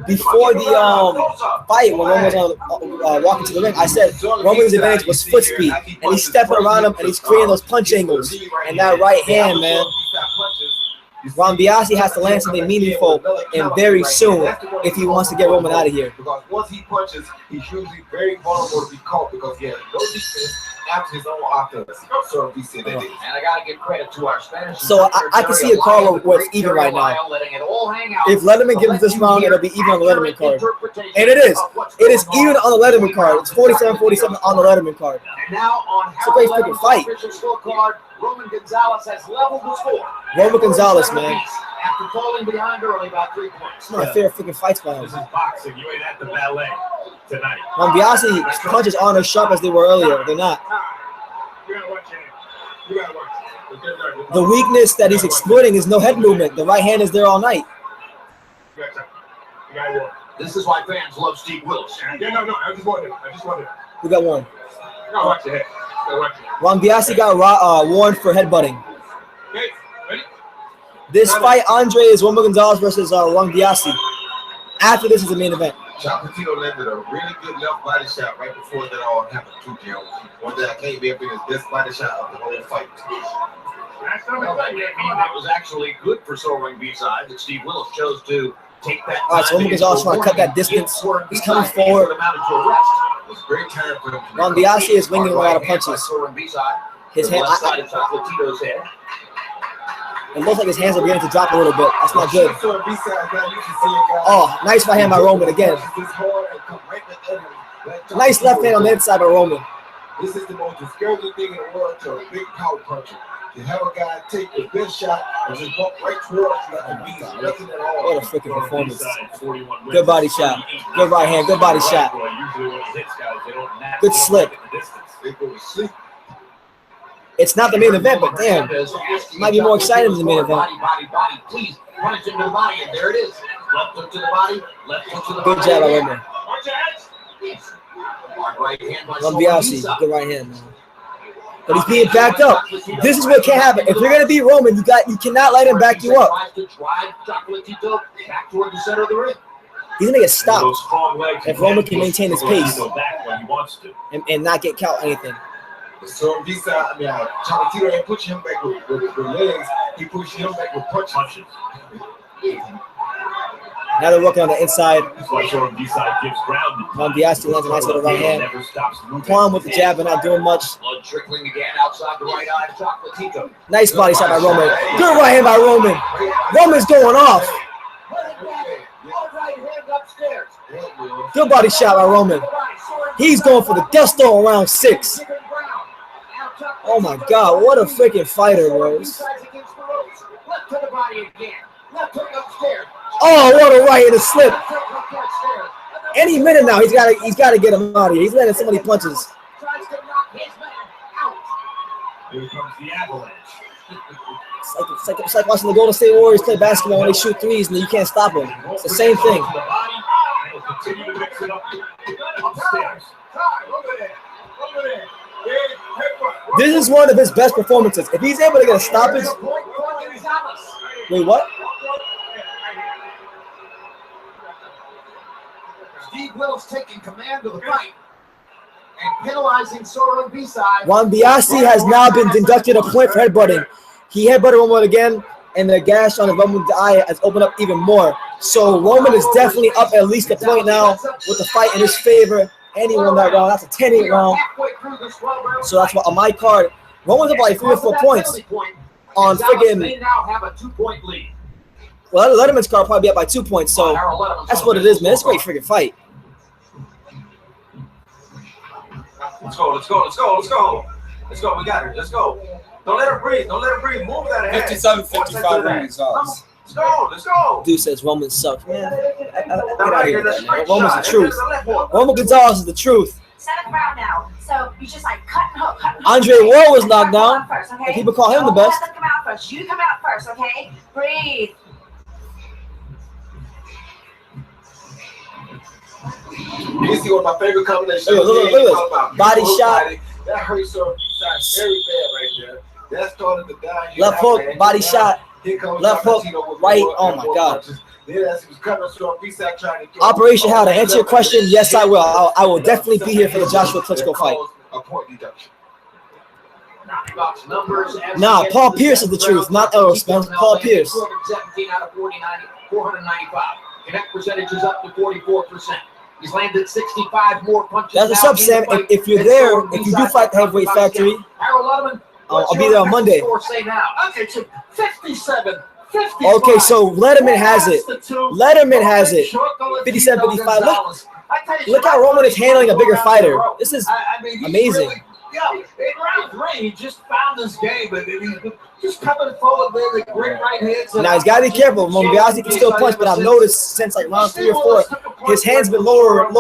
before the fight, when Roman was walking to the ring, I said Roman's advantage was foot speed, and he's stepping around him and he's creating those punch angles and that right hand, man. Ron Biasi has to land something meaningful and very soon if he wants to get Roman out of here. Because once he punches, he's usually very vulnerable to be caught because he has no defense after his own offense. So he said that. And I got to give credit to our Spanish. So I can see a call where it's even right now. If Letterman gives this round, it'll be even on the Letterman card. And it is. It is even on the Letterman card. It's 47-47 on the Letterman card. And now on it's a great freaking fight. Scorecard, Roman Gonzalez has leveled the score. Roman Gonzalez, man. After falling behind early by 3 points. It's not a fair freaking fights by him. This is boxing. You ain't at the ballet tonight. Biasi's punches aren't as sharp as they were earlier. They're not. You gotta watch it. You gotta watch it. The weakness that he's exploiting is no head movement. The right hand is there all night. This is why fans love Steve Willis. Yeah, no, I just wanted. We got one. You gotta watch your head. Ron Biasi got warned for headbutting. Okay, ready? This fight, Andre, is Roman Gonzalez versus Ron Biasi. After this is the main event. Chocolatito landed a really good left body shot right before that all happened too, Joe. One that I can't be able to his best body shot of the whole fight. That was actually good for Soaring B-side that Steve Willis chose to take that. All right, so Roman Gonzalez trying to cut that distance. He's coming forward. Great time for him. Ron Biasi is winging a lot of punches. His hand, it looks like his hands are beginning to drop a little bit. That's not good. Oh, nice right hand by Roman again. Nice left hand on the inside by Roman. This is the most discouraging thing in the world to a big power puncher. To have a guy take the best shot and just walk right towards you like a beast, nothing at all. What a freaking performance. Good body shot. Good right hand. Good body shot. Good slip. It's not the main event, but damn, it might be more exciting than the main event. Please, punch into the body, and there it is. Left hook to the body, left hook to the body. Good job, Roman. Ron Biasi, good right hand, man. But he's being backed up. This is what can't happen. If you're gonna beat Roman, you cannot let him back you up. He's gonna get stopped if Roman can maintain his pace and not get caught anything. So Chocolatito ain't pushing him back with legs. He pushes him back with punches. Now they're working on the inside. Ron Biasi lands a nice little right hand. Palm with the jab, but not doing much. Blood trickling again outside the right eye of Chocolatito. Nice body shot by Roman. Good right hand by Roman. Roman's going off. Good body shot by Roman. He's going for the gusto in round 6. Oh my God, what a freaking fighter, Rose. Oh, what a right hand to slip. Any minute now, he's got to get him out of here. He's landing so many punches. Here comes the avalanche. It's like watching the Golden State Warriors play basketball when they shoot threes and you can't stop them. It's the same thing. This is one of his best performances. If he's able to get a stoppage. Wait, what? Steve Willis taking command of the fight and penalizing Soaring B-side. Ron Biasi has now been deducted a point for headbutting. He headbutted Roman again, and the gash on the Roman's eye has opened up even more. So Roman is definitely up at least a point now with the fight in his favor. And he won that round. That's a 10-8 round. So that's what on my card. Roman's up like 3 or 4 points on friggin'. They now have a 2-point lead. Well, Letterman's card probably be up by 2 points. So that's what it is, man. It's a great friggin' fight. Let's go. We got her. Let's go. Don't let her breathe. Move that head. 57-55 Roman Gonzalez. Let's go. Dude says Roman sucks, man. Get out of here with that, man. Roman's the truth. Roman Gonzalez is the truth. 7th round now. So you just like cut and hook. Andre Ward was knocked down. First, okay? And people call him the best. Let them come out first. You come out first, okay? Breathe. You see one of my favorite combinations. Look. Body shot. That hurts so very bad right there. That started to die. Left hook, body shot. Left hook, right. Oh my God. Operation How, to answer your question, yes, I will. I will definitely be here for the Joshua Klitschko fight. Nah, Paul Pierce is the truth, not Errol Spence. Paul Pierce. 217 out of 495. Connect percentage is up to 44%. He's landed 65 more punches. That's what's up, Sam. If you're there, if you do fight the Heavyweight Factory, I'll be there on Monday. Okay, so 57. 55. Okay, so Letterman has it. Letterman has it. 57, 55. Look how Roman is handling a bigger fighter. This is amazing. Yeah, in round 3, he just found this game, and he's just coming forward with the great right hands. Now he's got to be careful. Monbiasi can still punch, but I've noticed since like round 3 or 4, his hand's been lowered,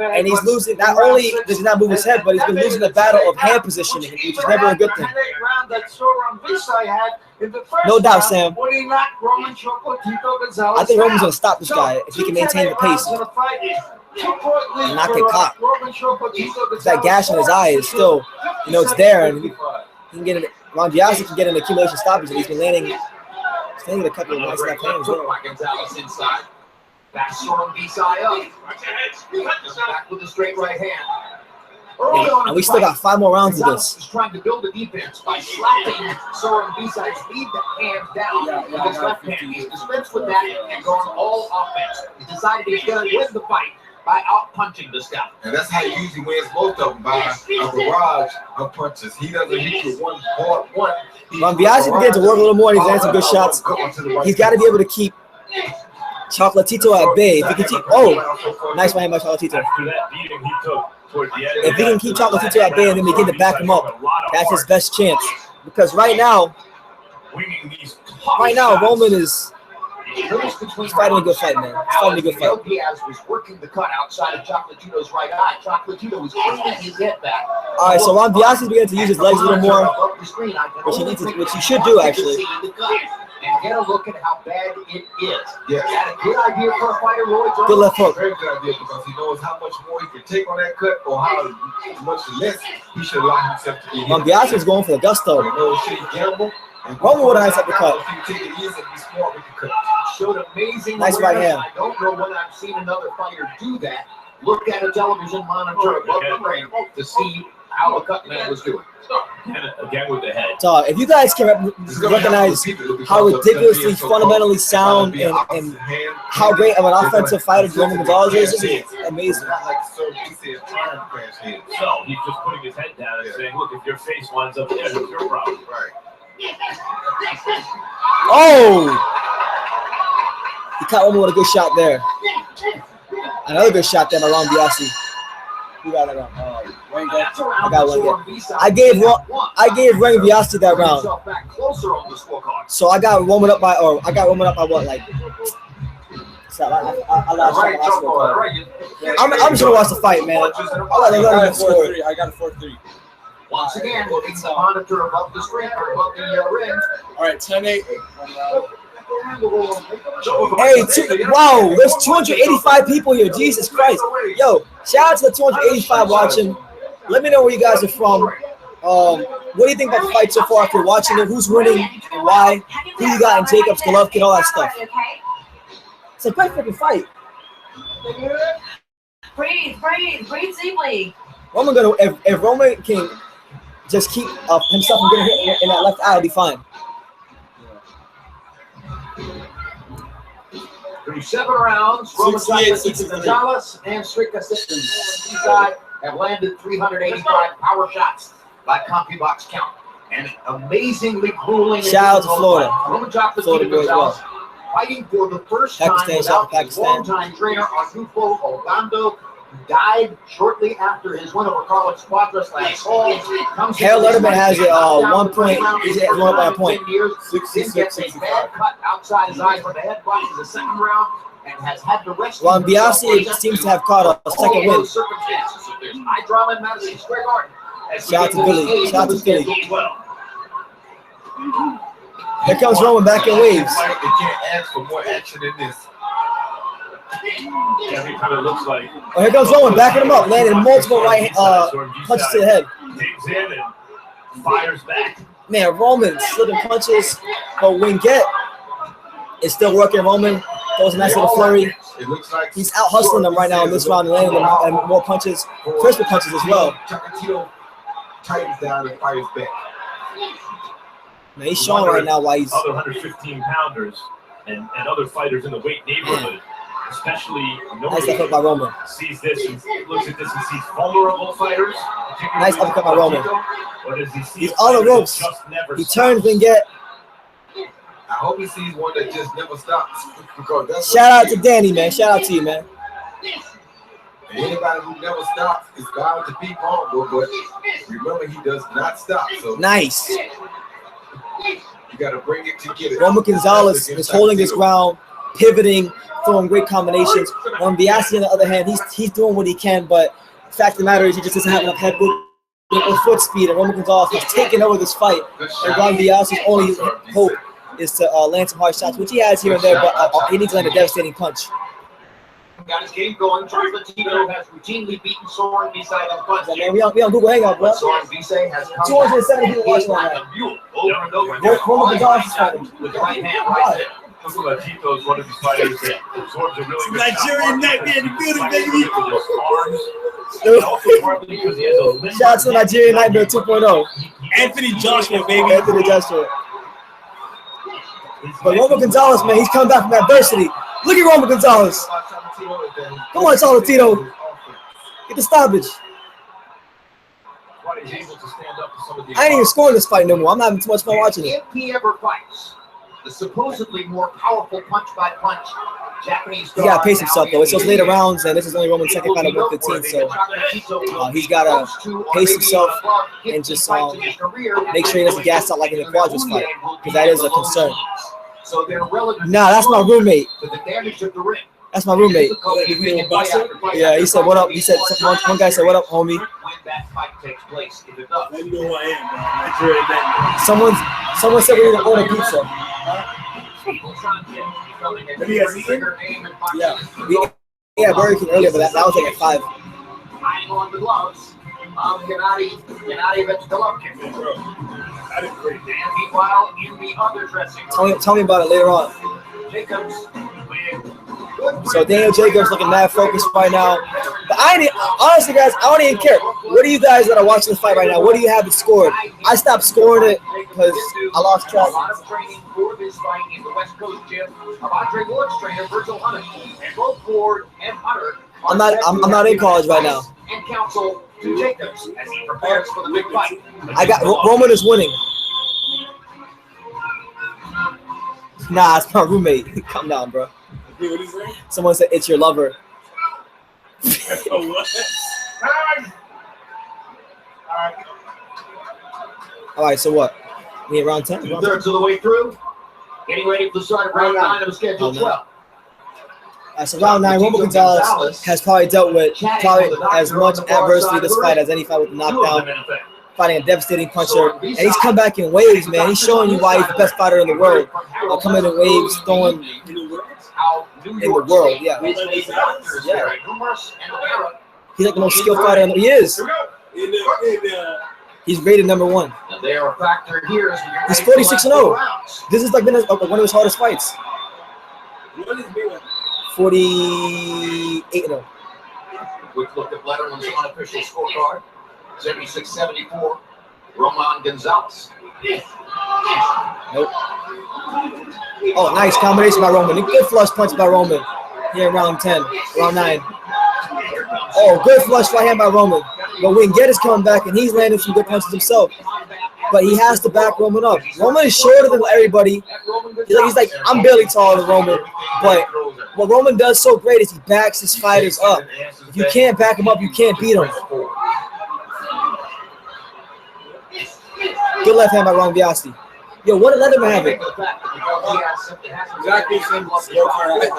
and he's losing. Not only does he not move his head, but he's been losing the battle of hand positioning, which is never a good thing. No doubt, Sam. I think Roman's gonna stop this guy if he can maintain the pace and not get caught. That gash in his eye is still, it's there, and he can get it. Ron Biasi can get an accumulation stoppage, and he's been landing a couple of nice left hands there. Gonzalez inside. Back Soren Bisai up. Back with a straight right hand. And we still got 5 more rounds of this. He's trying to build a defense by slapping Soren Bisai's lead hand down with his left hand. He's dispensed with that and gone all offense. He decided he's going to win the fight by out-punching this guy. And that's how he usually wins most of them, by a barrage of punches. He doesn't hit you one hard one. Ron Biasi begins to work a little more, and he's landing some good shots. He's got to be able to keep Chocolatito at bay. If he can keep, nice right hand by Chocolatito. After that beating he took towards the end, if he can keep Chocolatito at bay and then begin to back him up, that's his best chance. Because right now, Roman is fighting a good fight, man. He's fighting a good fight. Diaz was working the cut outside of Chocolatito's right eye. Chocolatito was aiming his head back. All right, so Ron Biasi's beginning to use his legs a little more, which he should do, actually. And get a look at how bad it is. Yeah. Is that a good idea for a fighter, Roy Jones? Good left hook. Very good idea, because he knows how much more he can take on that cut, or how much less he should allow himself to get hit. Ron Biasi was going for the gusto. Roman would have nice up the cut. Showed amazing nice right hand. I don't know when I've seen another fighter do that. Look at a television monitor above the ring to see how the cut man was doing. And again with the head. So if you guys can recognize how ridiculously fundamentally sound and how great of an offensive fighter Roman Gonzalez is, it's amazing. So he's just putting his head down and saying, look, if your face winds up there, it's your problem. Right. Oh! He caught Roman with a good shot there. Another good shot there by Ron Biasi. Who got that round? I got one again. I gave Ron Biasi that round. So I got Roman up by what? Like, I'm just gonna watch the fight, man. I got a 4-3. Once again, looking the monitor above the screen or above the ring. All right, 10-8. Hey, wow, there's 285 people here. Jesus Christ. Yo, shout out to the 285 watching. Let me know where you guys are from. What do you think about the fight so far after watching it? Who's winning and why? Who you got in Jacobs, Golovkin, all that stuff. It's a great freaking fight. Breathe deeply. Roman if Roman can just keep himself from getting hit in that left eye, it'll be fine. Through 7 rounds, Roman Gonzalez and Strick assistants have landed 385 power shots by CompuBox count. And amazingly grueling. Shout out to Florida. Roman Gonzalez fighting for the first time without his longtime trainer Arnulfo Obando, who died shortly after his win over Carlos Cuadras last fall. Harold Letterman has it 1 point. He's won by a point. 66, gets a bad cut outside his eye for the head butt in the second round and has had to rest. Ron Biasi seems to have caught a second win. Circumstances. So there's high drama in Madison Square Garden. Shout out to Billy. Shout out to Philly. Here comes Roman back in waves. They can't ask for more action than this. Every time it looks like. Oh, here comes Roman backing him up, landing multiple right punches to the head. Takes in and fires back. Man, Roman slipping punches, but when is still working. Roman throws a nice little flurry. It looks like He's out hustling them right now in this round and landing them and more punches, crispy punches as well. Chocolatito tightens down and fires back. Man, he's showing right now why he's other 115 pounders and other fighters in the weight neighborhood, especially nice uppercut by Roman. Sees this and looks at this and sees vulnerable fighters. Nice uppercut by Roman. Or does he see He's on the ropes. He turns and get. I hope he sees one that just never stops. Because that's Shout out to Danny, man. Shout out to you, man. And anybody who never stops is bound to be vulnerable, but remember, he does not stop. So Nice. you got to bring it to get it. Roman Gonzalez is holding his ground, pivoting, throwing great combinations. Biasi, on the other hand, he's doing what he can, but the fact of the matter is he just doesn't have enough head or foot speed, and Roman Gonzalez has taken over this fight. And Ron Biasi's only hope is to land some hard shots, which he has here and there, but he needs to land a devastating punch. Got his game going. Tito has routinely beaten Soren beside the punch. Yeah, man, we on Google Hangout, bro. Soren Bisay has come 270 people watching right now. over and over. Roman Gonzalez is fighting. With the right hand right there. Tito is one of these fighters that absorbs a really good Nigerian nightmare in the building, baby. Shout out to Nigerian Nightmare 2.0. Anthony Joshua, baby. Anthony Joshua. But Roman Gonzalez, man, he's coming back from adversity. Look at Roman Gonzalez. Come on, Chocolatito. Get the stoppage. I ain't even scoring this fight no more. I'm having too much fun watching it. If he ever fights the supposedly more powerful punch by punch Japanese He got to pace himself, though. It's those later rounds, and this is only Roman's second fight at 115, so he's got to pace himself and just make sure he doesn't gas out like in the Cuadras fight, because that is a concern. So they're relative. Nah, that's my roommate. To the damage of the ring. That's my roommate. Yeah, he said, "What up?" He said, one guy said, "What up, homie?" When that fight takes place, if it does. You know who I am, Someone said we need to order pizza. Yeah, Burger King earlier, but that was like at 5. Eyeing on the gloves of Gennady Golovkin. Meanwhile, in the other dressing room, Tell me about it later on. Jacobs So Daniel Jacobs looking mad focused right now. But honestly, guys, I don't even care. What are you guys that are watching this fight right now? What do you have it scored? I stopped scoring it because I lost track. A lot of training for this fight in the West Coast gym of Andre Ward's trainer, Virgil Hunter, and both Ward and Hunter. I'm not in college right now. And counsel to Jacobs as he prepares for the big fight. Roman is winning. Nah, it's my roommate. Calm down, bro. Someone said it's your lover. All right, so what? We at round 10? Two-thirds of the way through. Getting ready for the start of round 9 of schedule 12. So round 9, Roman Gonzalez has probably dealt with as much adversity this fight as any fight with a knockdown, fighting a devastating puncher, and he's come back in waves, man. He's showing you why he's the best fighter in the world. Coming in waves, throwing in the world, yeah. He's like the most skilled fighter in the world. He is. He's rated number 1. They are a factor here. He's 46-0. This is like been one of his hardest fights. 48-0. Quick look at Leatherwood's unofficial scorecard. 76-74. Roman Gonzalez. Nope. Oh, nice combination by Roman. A good flush punch by Roman. Here in round 10, round 9. Oh, good flush right hand by Roman. But Wingett is coming back, and he's landing some good punches himself. But he has to back Roman up. Roman is shorter than everybody. He's like, I'm barely taller than Roman. But what Roman does so great is he backs his fighters up. If you can't back him up, you can't beat him. Good left hand by Roman Biasi. Yo, what did Leatherman have it? Exactly the same scorecard I had.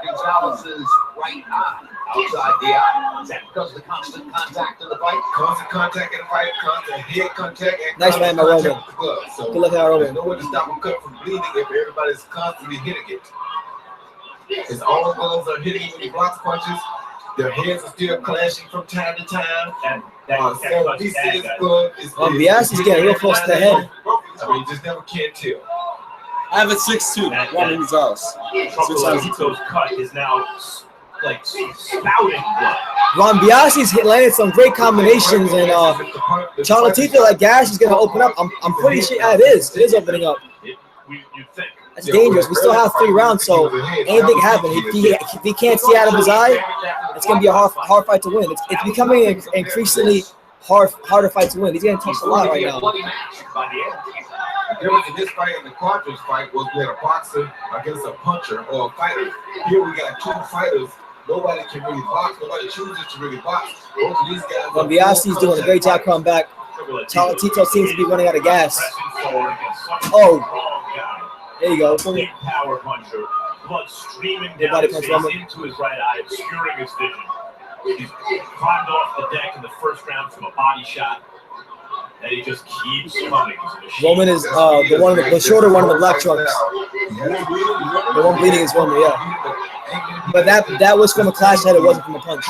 Gonzalez's right eye outside the eye. Is that because of the constant contact in the fight? Constant contact in the fight, constant head contact, and nice man by Roman. So good left hand by Roman. There's no way to stop him cut from bleeding if everybody's constantly hitting it. His all gloves are hitting when he blocks punches. Their heads are still clashing from time to time. Biasi's getting real close to the head. I mean, you just never can tell. I have a 6'2". Roman Gonzalez. Chocolatito's cut is now like spouting blood. Ron Biasi's landed some great combinations, and Chocolatito, like Gash is going to open up. I'm pretty sure it is. It is opening up. That's dangerous. We still have 3 rounds, so anything can happen. If he can't see out of his eye, it's going to be a hard fight to win. It's becoming an increasingly harder fight to win. He's getting touched a lot right now. The difference in this fight and the Cuadras fight was we had a boxer against a puncher or a fighter. Here we got 2 fighters. Nobody can really box. Nobody chooses to really box. Both of these guys. Ron Biasi's doing a great job coming back. Chocolatito seems to be running out of gas. Oh. There you go. Big power puncher, blood streaming down his face into his right eye, obscuring his vision. He's climbed off the deck in the first round from a body shot, and he just keeps coming. Roman is the shorter one of the black trunks. The one bleeding is Roman, yeah. But that was from a clash head. It wasn't from a punch.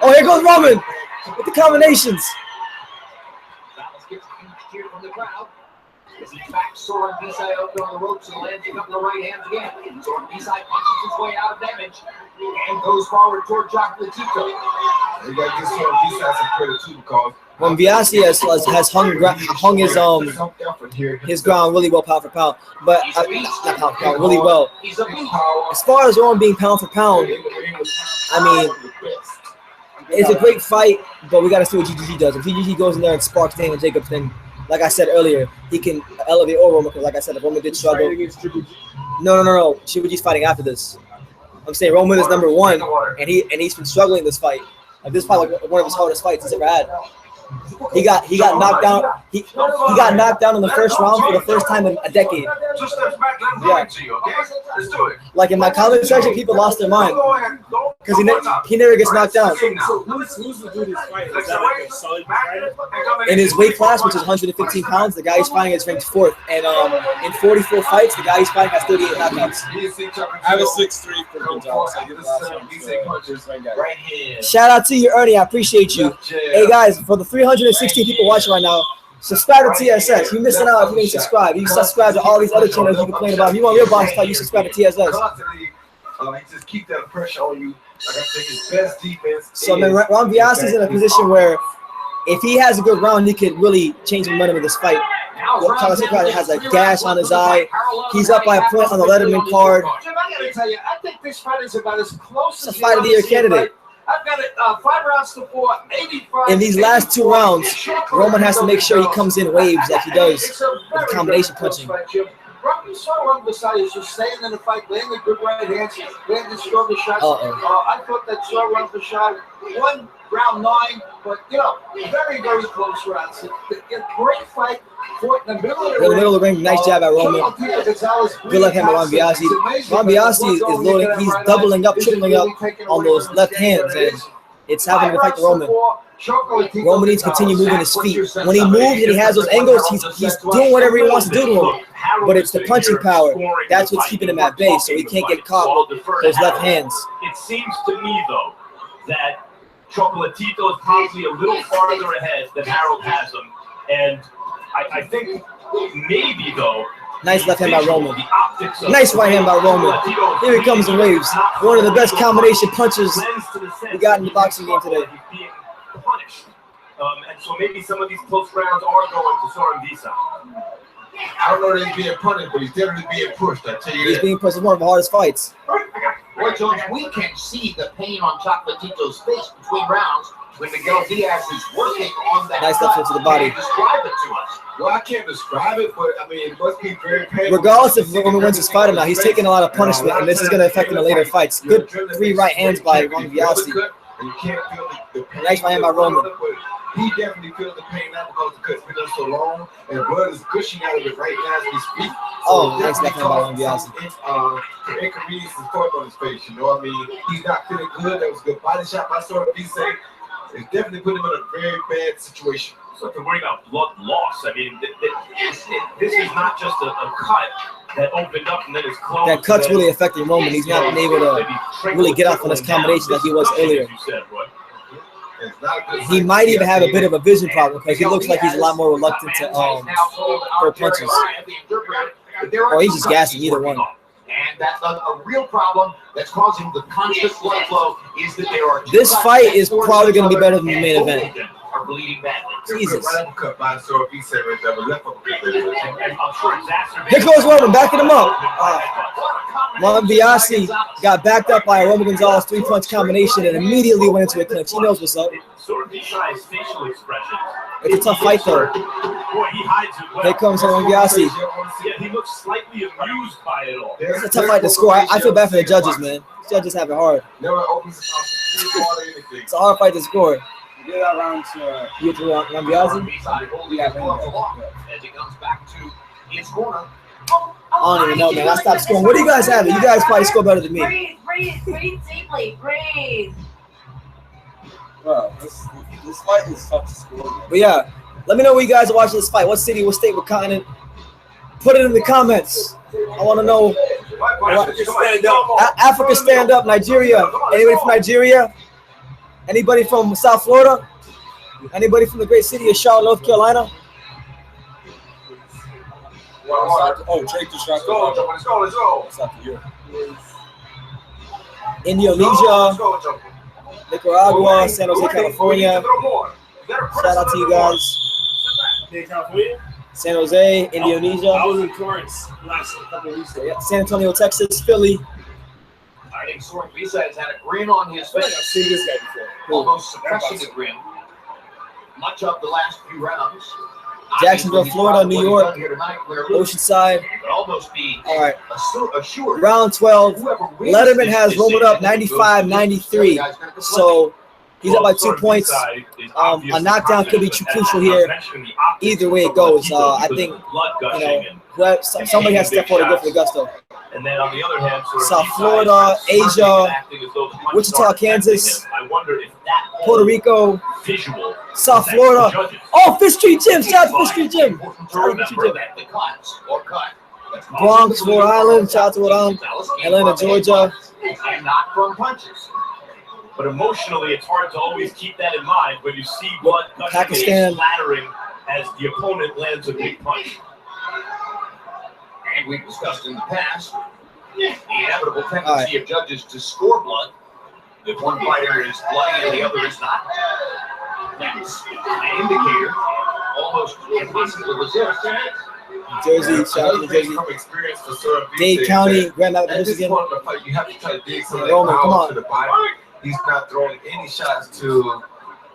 Oh, here goes Roman with the combinations. As he backs Soren Bisai out on the ropes and lands a couple of right hands again. Soren Bisai punches his way out of damage and goes forward toward Chocolatito. You got to give Soren Bisai some credit too, because When Biasi has hung his ground really well pound for pound, but not pound for pound, really well. As far as Roman being pound for pound, I mean, it's a great fight, but we got to see what GGG does. If GGG goes in there and sparks Daniel Jacobs, then, like I said earlier, he can elevate over Roman. Because, like I said, if Roman did struggle, no, Tribuji's fighting after this. I'm saying Roman is number 1, and he's been struggling this fight. Like this fight, like one of his hardest fights he's ever had. He got knocked down. He got knocked down in the first round for the first time in a decade. Yeah. Like in my comment section, people lost their mind because he never gets knocked down. Who's the dude who's fighting? Is that like a solid fighter? In his weight class, which is 115 pounds, the guy he's fighting is ranked 4th. And in 44 fights, the guy he's fighting has 38 knockouts. I have a 6'3" for Gonzalez. I give the last one. Shout out to you, Ernie. I appreciate you. Hey guys, for the 316 people watching right now, subscribe to TSS. You're missing out if you didn't subscribe. You subscribe to all these other channels you complain about. If you want real box fight, you subscribe to TSS. Just keep that pressure on you. Like I said, his best defense. So then Ron Biasi's in a position where if he has a good round, he could really change the momentum of this fight. Carlos Cuadras has a gash on his eye. He's up by a point on the Letterman card. Jim, I gotta tell you, I think this fight is about as close as it's a fight of the year candidate. I've got it 5 rounds to 4, 85. In these last 2 rounds, Roman has to make sure he comes in waves like he does with combination punching. You saw Roman Gonzalez just staying in the fight, landing good right hands, landing stronger shots. I thought that saw Roman shot 1 round 9, but very, very close rounds. A great fight. Fought in the middle of the ring. Nice jab at Roman. Good luck hand by Ron Biasi. Ron Biasi is loading. He's doubling up, tripling up on those left hands, and it's having an effect on Roman. Roman needs to continue moving his feet. When he moves and he has those angles, he's doing whatever he wants to do to him. But it's the punching power. That's what's keeping him at bay, so he can't get caught with those left hands. It seems to me, though, that Chocolatito is probably a little farther ahead than Harold has him. And I think maybe, though, nice left hand by Roman. Nice right hand by Roman. Here he comes in waves. One of the best combination punches we got in the boxing game today. Punished. And so maybe some of these close rounds are going to Soren Bisai. I don't know that he's being punished, but he's definitely being pushed. I tell you he's being pushed. It's one of the hardest fights. Well, Jones, we can see the pain on Chocolatito's face between rounds when Miguel Diaz is working on that. Nice left hook to the body. Describe it to us. Well, I can't describe it, but I mean, it must be very painful. Regardless if Roman wins his fight or not, he's taking a lot of punishment, and this is going to affect him in later fights. Good 3 right hands by Ron Biasi. You can't feel the pain. Nice right hand by Roman. He definitely feels the pain now because the cut's been done so long, and blood is gushing out of it right now as we speak. Oh, nice left hand by Ron Biasi. Inconvenience is part on his face, you know what I mean? He's not feeling good. That was a good body shot by Soren Bisai. It's definitely put him in a very bad situation. So if we're worried about blood loss, I mean, this is not just a cut that opened up and then it's closed. That cut's really affecting Roman. He's not been able to really get off on his combination like he was earlier. He might even have a bit of a vision problem because he looks like he's a lot more reluctant to throw punches. there are Oh, he's two just cuts gassing he's either working one. on. And that's a real problem that's causing the constant blood flow is that there are two This cuts fight next is door to probably each going to be other, better than the and main both event. of them are bleeding badly. Jesus. Right uppercut by so if he said right there, but left uppercut. And I'm sure exacerbated. Here goes Roman, backing him up. Monbiasi got backed up by a Roman Gonzalez 3-punch combination and immediately went into a clinch. He knows what's up. Sort of besides facial expressions. It's a tough fight, though. Boy, he hides it well. Here comes Monbiasi. Yeah, he looks slightly amused by it all. It's a tough fight to score. I feel bad for the judges, man. The judges have it hard. It's a hard fight to score. You get that round to You threw on Monbiasi? As he comes back to his corner. I don't even know, man. I stopped scoring. What do you guys have? You guys probably score better than me. Breathe deeply. Breathe. Bro, this fight is tough to score. But yeah, let me know where you guys are watching this fight. What city, what state, what continent? Put it in the comments. I want to know. Africa stand up. Nigeria. Anybody from Nigeria? Anybody from South Florida? Anybody from the great city of Charlotte, North Carolina? Oh, Drake just shot. Let's go. It's not the year. Indonesia, Nicaragua, San Jose, California. Shout out to you guys. San Jose, Indonesia. I was in Torrance last couple of weeks ago. Yeah, San Antonio, Texas, Philly. I think Soren Visa has had a grin on his I feel like face, I've seen this guy before. almost suppressing the grin much of the last few rounds. Jacksonville, Florida, New York, Oceanside. Could almost be All right. assured. Round 12. Letterman has Roman up 95-93. So he's up by 2 points. A knockdown could be crucial here. Either way it goes, I think somebody has to step forward to go for the gusto. And then on the other hand, sort of South B-side, Florida, Asia, acting as though the punch Wichita, started Kansas, affecting him. I wonder if that Puerto Rico, visual South affects Florida. the judges. Oh, Fifth Street Gym. Shout out to Fifth Street Gym. Shout out to Fifth Street Gym. Bronx, Rhode Island. Shout out to Rhode Island. Atlanta, Georgia. And not from punches. But emotionally, it's hard to always keep that in mind when you see blood Pakistan. splattering as the opponent lands a big punch. And we've discussed in the past the inevitable tendency of judges to score blood. If one fighter is bloody and the other is not, that's an indicator almost impossible to resist. Jersey, shout out to Jersey. From experience for Soren Visa Dade is County, that Grand Rapids, at this Michigan. point of the fight, you have to try to dig some of that Roman, come power on. to the body. He's not throwing any shots to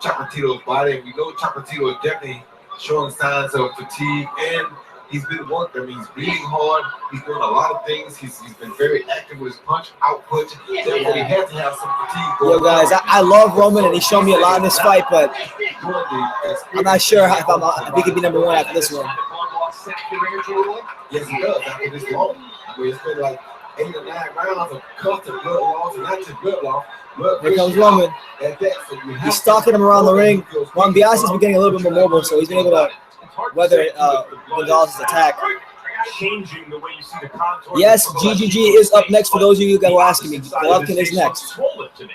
Chapatito's body. And we know Chapatito is definitely showing signs of fatigue, and he's been working. I mean, he's bleeding hard. He's doing a lot of things. He's been very active with his punch output. Therefore, he had to have some fatigue going Yo, guys, I love Roman, and he showed me a lot in this fight, but I'm not sure if he could be number one after this one. Yes, he does. After this long, I mean, it's been like 8 or 9 rounds of constant blood loss, and not just blood loss. Here comes Roman. He's stalking him around the ring. Monbiasi's been getting a little bit more mobile, so he's been able to weather Gonzalez's attack. Changing the way you see the contour. Yes, GGG is up next for those of you that were asking me. Golovkin is next.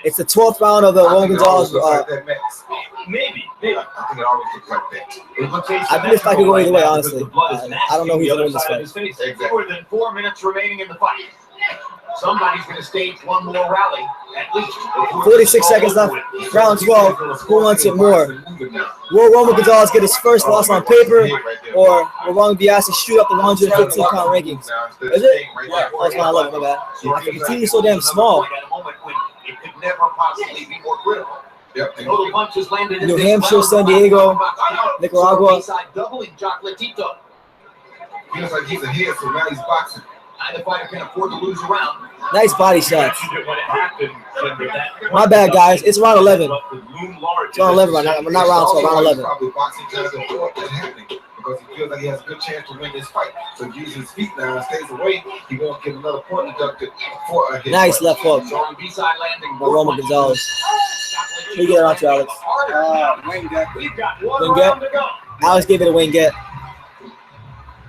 It's the 12th round of the Roman Gonzalez. Maybe. I think it always looks like that. I think this fight could go either way, honestly. I don't know who's going to win this fight. More than 4 minutes remaining in the fight. Somebody's going to stage one more rally, at least. 46 seconds left. Round 12. Who wants it more? Will Roman Gonzalez get his first loss on paper, or will Roman Biasi shoot up the 115-pound rankings? Is it? Oh, it's 111, my bad. The team is so damn small. At a moment when it could never possibly be more critical. Total punches landed in New this Hampshire, round. San Diego, Nicaragua. Doubling Chocolatito. Feels like he's ahead, so now he's boxing. Neither fighter can afford to lose a round. Nice body shots. When it happened, My bad, guys. It's round 11. It's round 11 right now. Not round 12, round 11. Probably boxing trying to avoid that happening because he feels like he has a good chance to win this fight. So he uses his feet now and stays away. He won't get another point deducted for a hit. Nice left hook On B-side landing. by Roman Gonzalez. What do you get around to, Alex? We've got one Wing round get. to go. Alex gave it a wing get.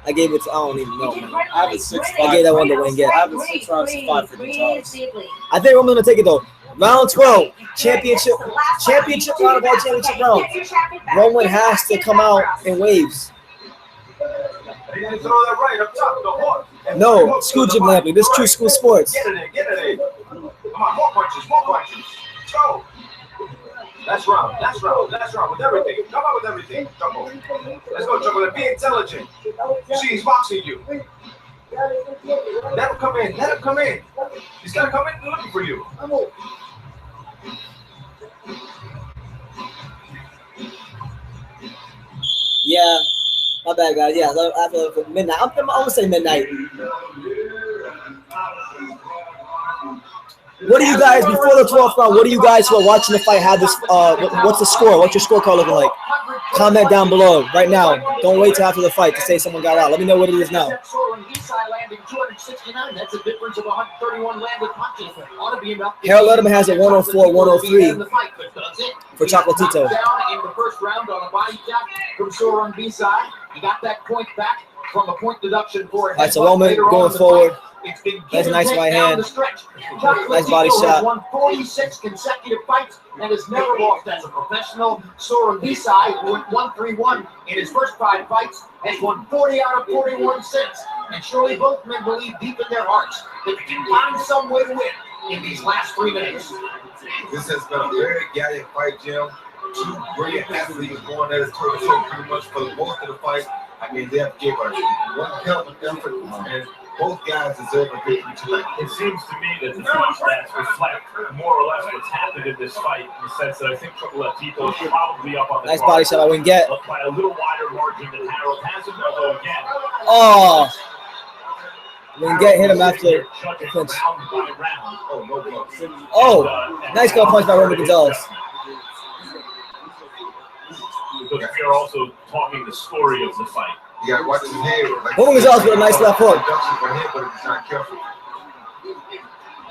I gave it to, I don't even know, man. I have a 6-5. I gave that one to wing get. I have a 6 rounds to 5 for Gonzalez. I think Roman's gonna take it though. Round 12, championship round of all championship rounds. Roman has to come out in waves. And then throw that right up top, the hook. No, school gym Lampley. This is true school sports. Get it in, get it in. Come on, more punches, more punches. Go. That's round, that's round, that's round with everything. Come on with everything, Choco. Let's go, Choco. Be intelligent. You see, he's boxing you. Let him come in, let him come in. He's gonna come in looking for you. Yeah, my bad, guys. Yeah, after midnight. I'm gonna say midnight. What do you guys, before the 12th round, what do you guys who are watching the fight have this, what's the score? What's your scorecard looking like? Comment down below right now. Don't wait till after the fight to say someone got out. Let me know what it is now. Harold Letterman has a 104, 103 for Chocolatito. In the first round on a body shot from Soren B-side. He got that point back from a point deduction for it. All right, so Roman going forward. That's a nice right hand. Nice body shot. Won 46 consecutive fights and has never lost as a professional. Soren B-side, who went 1-3-1 in his first 5 fights, has won 40 out of 41 since. And surely both men believe deep in their hearts that they can find some way to win in these last 3 minutes. This has been a very gallant fight, Jim. 2 brilliant athletes going at it toe-to-toe pretty much for the most of the fight. I mean, they have given one hell of an effort, and both guys deserve a victory tonight. It seems to me that the fight stats reflect more or less what's happened in this fight, in the sense that I think Chocolatito is probably up on the nice body shot I wouldn't get. By a little wider margin than Harold has him, although again. Oh! Wouldn't get hit him after the punch. Oh! Nice gut punch by Roman Gonzalez. Because we are also talking the story of the fight. You gotta watch his head. Roman Gonzalez with a nice left hook.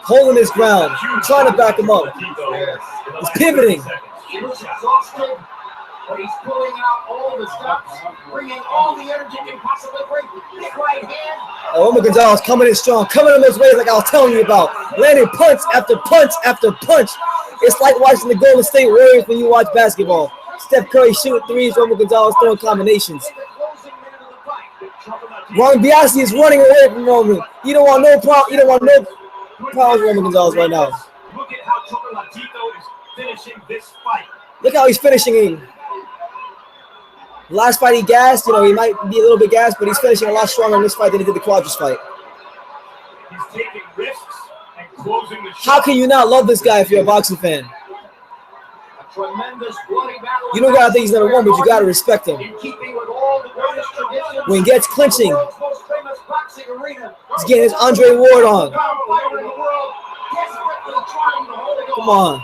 Holding his ground, trying to back him up. He's pivoting. He looks exhausted, but he's pulling out all the stops, bringing all the energy he can possibly bring. Big right hand. Roman Gonzalez coming in strong, coming in those ways like I was telling you about. Landing punch after punch after punch. It's like watching the Golden State Warriors when you watch basketball. Steph Curry shooting threes, Roman Gonzalez throwing combinations. Ron Biasi is running away from Roman. You don't want no problem. You don't want no problems with Roman Gonzalez right now. Look at how Chocolatito is finishing this fight. Look how he's finishing him. Last fight he gassed. You know, he might be a little bit gassed, but he's finishing a lot stronger in this fight than he did the Cuadras fight. He's taking risks and closing the How can you not love this guy if you're a boxing fan? You don't gotta think he's number one, but you gotta respect him. When he gets clinching, he's getting his Andre Ward on. Come on.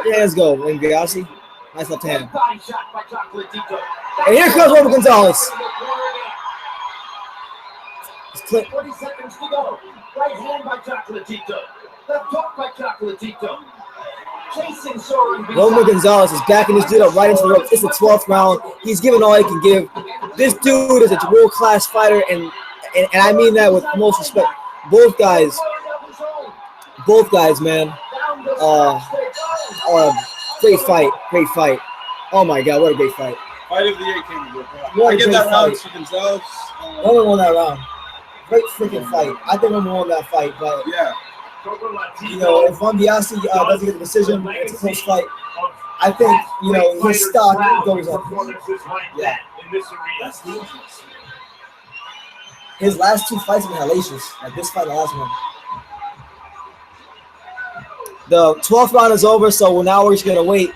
Your hands go, Roman Gonzalez. Nice left hand. And here comes Roman Gonzalez. 20 seconds to go. Right hand by Chocolatito. Left hook by Chocolatito. Chasing Soren. Roman Gonzalez is backing this dude up right into the ropes. It's the 12th round. He's giving all he can give. This dude is a world-class fighter, and I mean that with most respect. Both guys, man. Great fight. Oh my God, what a great fight. Fight of the year came to What I a get great that round fight. to Gonzalez. Roman won that round. Great freaking fight. I think Roman won that fight, but yeah. You know, if Ron Biasi doesn't get the decision, it's a close fight. I think, you know, his stock goes up. Yeah. His last 2 fights have been hellacious. Like this fight, the last one. The 12th round is over, so now we're just gonna wait.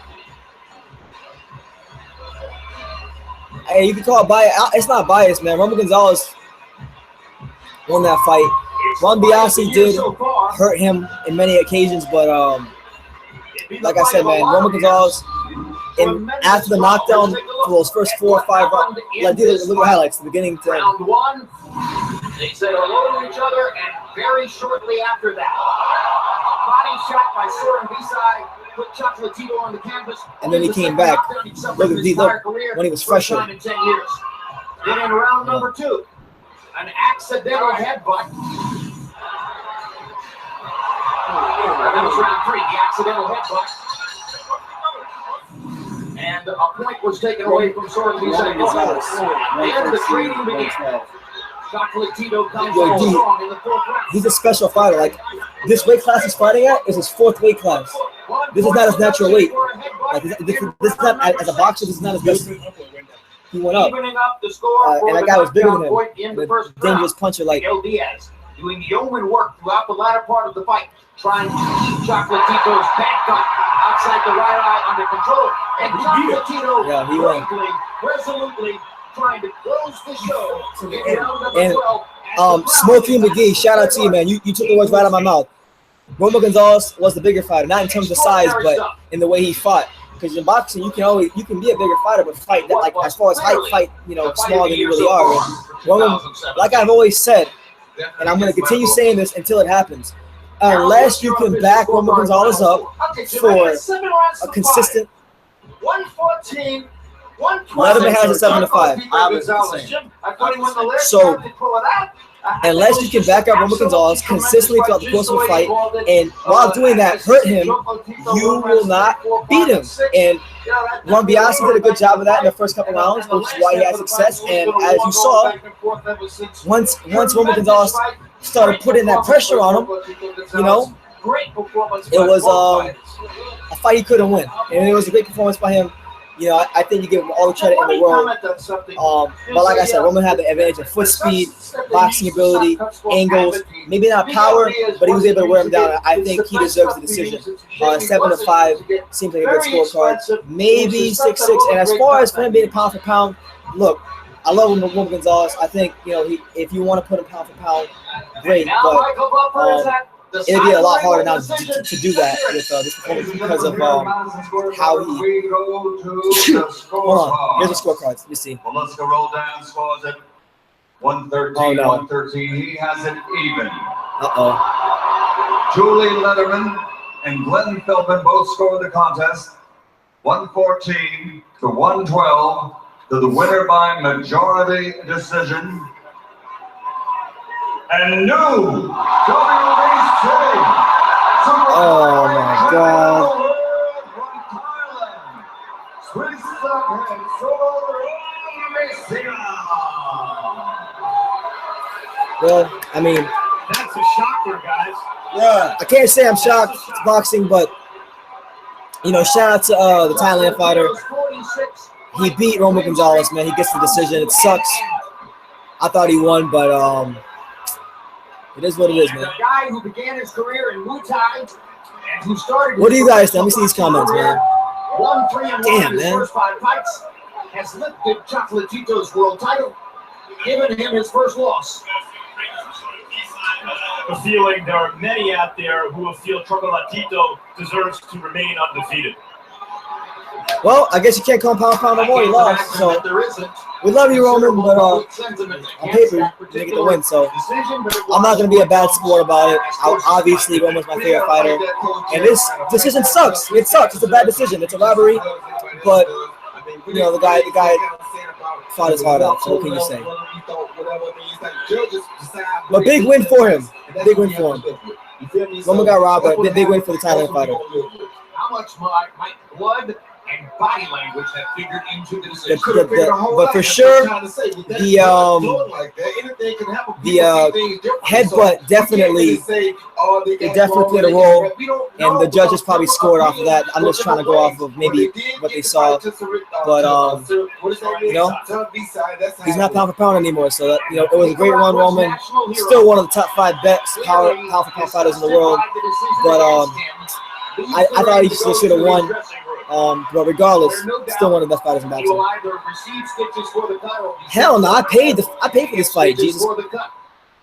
Hey, you can call it bias. It's not biased, man. Roman Gonzalez won that fight. Ron Biasi did hurt him in many occasions, but like I said, man, Roman Gonzalez, after the knockdown for those first 4 or 5 rounds, like look at the highlights, the beginning to end. Round 1, they said hello to each other, and very shortly after that, a body shot by Soren B-side put Chocolatito on the canvas. And then he came back. Look at the look when he was fresher. Then in round number 2, an accidental headbutt. That was round 3, the accidental headbutt. And and a point was taken away from Sorrentino. And the trading began. Chocolatito comes Yo, on D, strong in the fourth round. he's a special fighter. Like, this weight class he's fighting at is his 4th weight class. This is not his natural weight. Like, this is not, as a boxer, this is not his best. He went up. Evening up the score And that guy was bigger than him. The dangerous puncher, like. Miguel Diaz doing yeoman work throughout the latter part of the fight, trying to keep Chocolatito's back cut outside the right eye under control. And Chocolatito Yeah, he won. resolutely trying to close the show. And Smokey McGee, shout out to you, man. You took the words right out of my mouth. Roman Gonzalez was the bigger fighter, not in terms of size, but in the way he fought. Because in boxing, you can be a bigger fighter, but fight that, like, as far as height, fight, smaller than you really are. Roman, like I've always said, and I'm going to continue saying this until it happens. Unless you can back Roman Gonzalez up for a consistent. 114. Leatherman has a 7-5. So, unless you can back up Roman Gonzalez consistently throughout the course of the fight, and while doing that, hurt him, you will not beat him. And Juan Biasi did a good job of that in the first couple rounds, which is why he had success. And as you saw, once Roman Gonzalez started putting that pressure on him, it was a fight he couldn't win. And it was a great performance by him. I think you give him all the credit in the world. But like I said, Roman had the advantage of foot speed, boxing ability, angles, maybe not power, but he was able to wear him down. I think he deserves the decision. 7-5 seems like a good scorecard. Maybe 6-6. And as far as for him being pound for pound, look, I love Roman Gonzalez. I think, if you want to put him pound for pound, great. But it'd be a lot harder now to do that with this performance because of how he. Hold on, here's the scorecards. You see. Well, let's go roll down scores at 113, 113. He has it even. Julie Leatherman and Glenn Philbin both scored the contest 114 to 112 to the winner by majority decision. And new WBC. Oh my God. Well, I mean, that's a shocker, guys. Yeah, I can't say I'm shocked. It's boxing, but shout out to the Thailand fighter. He beat Roman Gonzalez, man. He gets the decision. It sucks. I thought he won, but it is what it is, man. The guy who began his career in Muay Thai and who started. What do you guys think? Let me see these comments, man. 1-3-1 in his first 5 fights, has lifted Chocolatito's world title, given him his first loss. A feeling there are many out there who feel Chocolatito deserves to remain undefeated. Well, I guess you can't call pound no more. He lost, so we love you, Roman, but on paper, you didn't get the win, so I'm not going to be a bad sport about it. Obviously, Roman's my favorite fighter, and this decision sucks. It sucks. It's a bad decision. It's a robbery, but the guy fought his heart out. So what can you say? But big win for him. Big win for him. Roman got robbed, but big win for the Thailand fighter. How much might blood and body language have figured into the decision? But for sure, the headbutt definitely played a role, and the judges probably scored off of that. I'm just trying to go off of maybe what they saw, but he's not pound for pound anymore. So that, it was a great run, Roman. Still one of the top 5 best pound for pound fighters in the world, but I thought he still should have won. But regardless, still one of the best fighters in boxing. Hell no, I paid for this fight, Jesus.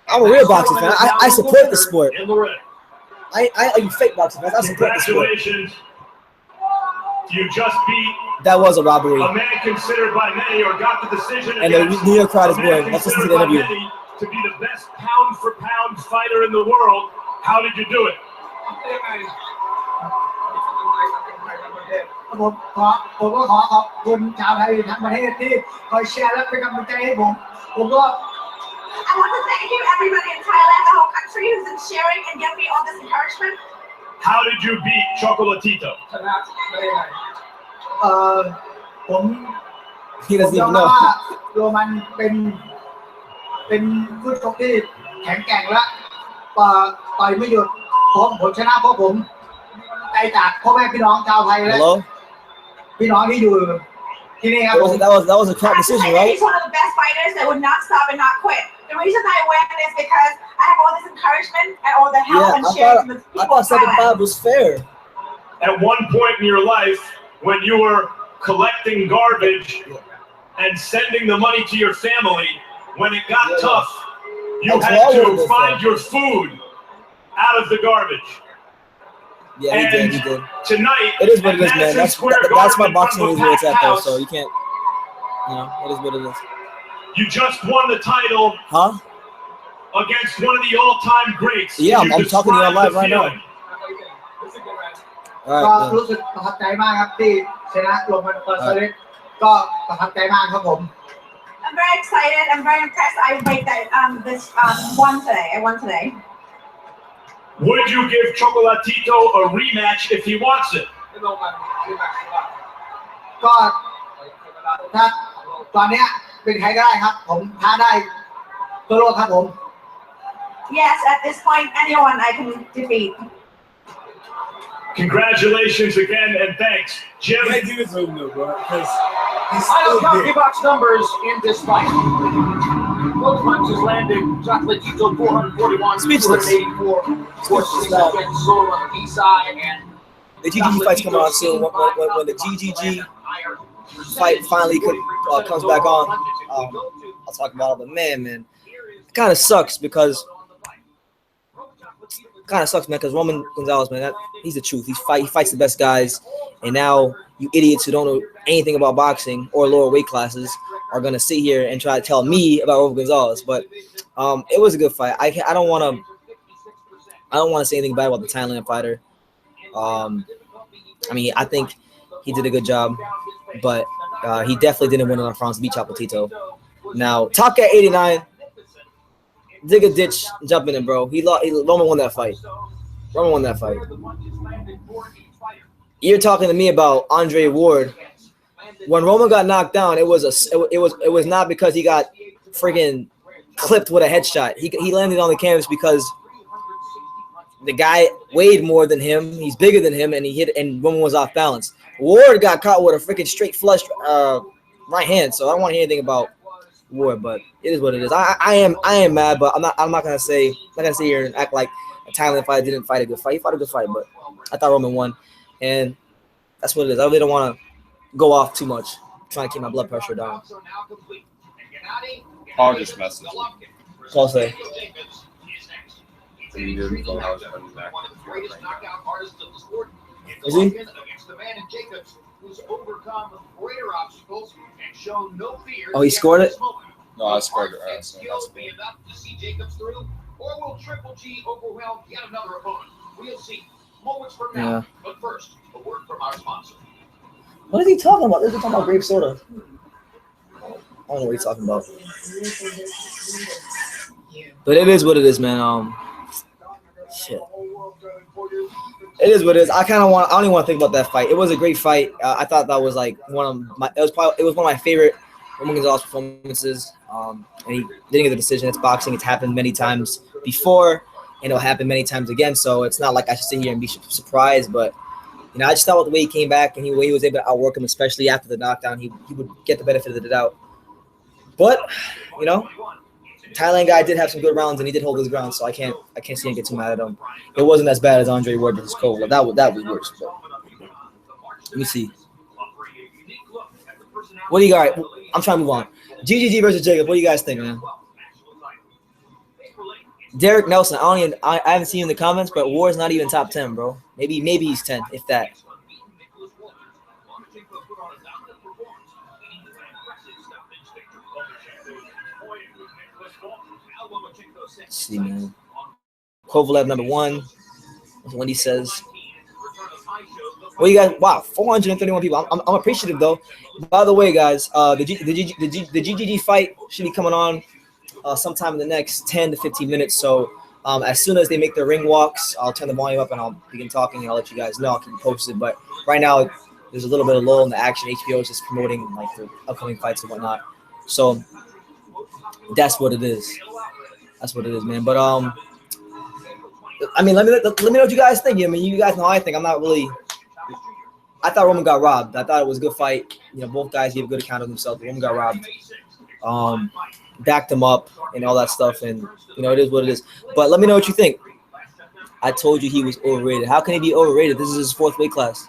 I'm a real boxing fan. I support the sport. I fake boxing fans. I support the sport. You just beat that was a robbery. A man considered by many or got the decision. And the New York crowd is booing. Let's listen to the interview. To be the best pound for pound fighter in the world, how did you do it? ผมก็ขอขอบคุณชาวไทยทั้งประเทศที่คอยเชียร์และเป็นกำลังใจให้ผมก็ I want to thank you, everybody in Thailand, the whole country who's been sharing and giving me all this encouragement. How did you beat Chocolatito? He doesn't ยอ even มรับ know. ว่าโรมันเป็นคู่ชกที่แข็งแกร่งและต่อยไม่หยุดผมชนะเพราะผมใจจากพ่อแม่พี่น้องชาวไทยและ Hello? พี่น้องที่อยู่ที่นี่ครับ That was a crap decision, right? He's one of the best fighters that would not stop and not quit. The reason I win is because I have all this encouragement and all the help and sharing with I people thought in Thailand. 7-5 was fair. At one point in your life, when you were collecting garbage and sending the money to your family, when it got tough, you had to find your food out of the garbage. Yeah, he did. He did. Tonight, it is what it is, man. That's my boxing is where it's at, though. So you can't. You know, it is what it is. You just won the title. Huh? Against one of the all-time greats. Yeah, I'm talking to you on live right now. ก็รู้สึกประทับใจมากครับที่ชนะโรมันกอนซาเลสก็ประทับใจมากครับผม I'm very excited. I'm very impressed. I made that won today. I won today. Would you give Chocolatito a rematch if he wants it? ก็ถ้าตอนนี้เป็นใครก็ได้ครับผมท้าได้ตัวโลกครับผม Yes, at this point, anyone I can defeat. Congratulations again and thanks, Jim. I give it to him though, bro, because Final CompuBox numbers in this fight. Both punches landed. Chocolatito 441, 284. Against Zoro on the east side, and the GGG fight's coming on soon. When the GGG fight finally comes back on, I'll talk about it. But man, it kind of sucks because. Kind of sucks, man, because Roman Gonzalez, man, he's the truth. He fights the best guys, and now you idiots who don't know anything about boxing or lower weight classes are gonna sit here and try to tell me about Roman Gonzalez. But it was a good fight. I don't want to say anything bad about the Thailand fighter. I mean, I think he did a good job, but he definitely didn't win enough rounds to beat Chocolatito. Now, Taka 89. Dig a ditch, jumping in, bro. Roman won that fight. Roman won that fight. You're talking to me about Andre Ward. When Roman got knocked down, it was not because he got freaking clipped with a headshot. He landed on the canvas because the guy weighed more than him. He's bigger than him, and he hit, and Roman was off balance. Ward got caught with a freaking straight flush right hand. So I don't want to hear anything about Ward, but it is what it is. I am mad, but I'm not gonna say here and act like a Thailand fighter didn't fight a good fight. He fought a good fight, but I thought Roman won, and that's what it is. I really don't want to go off too much. I'm trying to keep my blood pressure down. I'll just message him. So I'll say. Is he? Oh, he scored it? No, I scored it. Right, so yeah. What is he talking about? This is talking about grape soda. I don't know what he's talking about. But it is what it is, man. Shit. It is what it is. I don't even want to think about that fight. It was a great fight. I thought that was like one of my favorite Roman Gonzalez performances. And he didn't get the decision. It's boxing. It's happened many times before, and it'll happen many times again. So it's not like I should sit here and be surprised. But I just thought with the way he came back and the way he was able to outwork him, especially after the knockdown, he would get the benefit of the doubt. But Thailand guy did have some good rounds, and he did hold his ground, so I can't see him get too mad at him. It wasn't as bad as Andre Ward versus Cole. That was worse. But let me see. What do you got? I'm trying to move on. GGG versus Jacob. What do you guys think, man? Derek Nelson. I haven't seen him in the comments, but Ward's not even top 10, bro. Maybe he's 10, if that. Let's see, man. Kovalev number 1. That's what he says. Well, you guys, wow, 431 people. I'm appreciative though. By the way, guys, the GGG fight should be coming on sometime in the next 10 to 15 minutes. So as soon as they make their ring walks, I'll turn the volume up and I'll begin talking and I'll let you guys know. I'll keep you posted. But right now, there's a little bit of lull in the action. HBO is just promoting like the upcoming fights and whatnot. So that's what it is. That's what it is, man. But I mean, let me know what you guys think. I mean, you guys know how I think. I'm not really. I thought Roman got robbed. I thought it was a good fight. You know, both guys gave a good account of themselves. Roman got robbed. Backed him up and all that stuff, and you know, it is what it is. But let me know what you think. I told you he was overrated. How can he be overrated? This is his 4th weight class.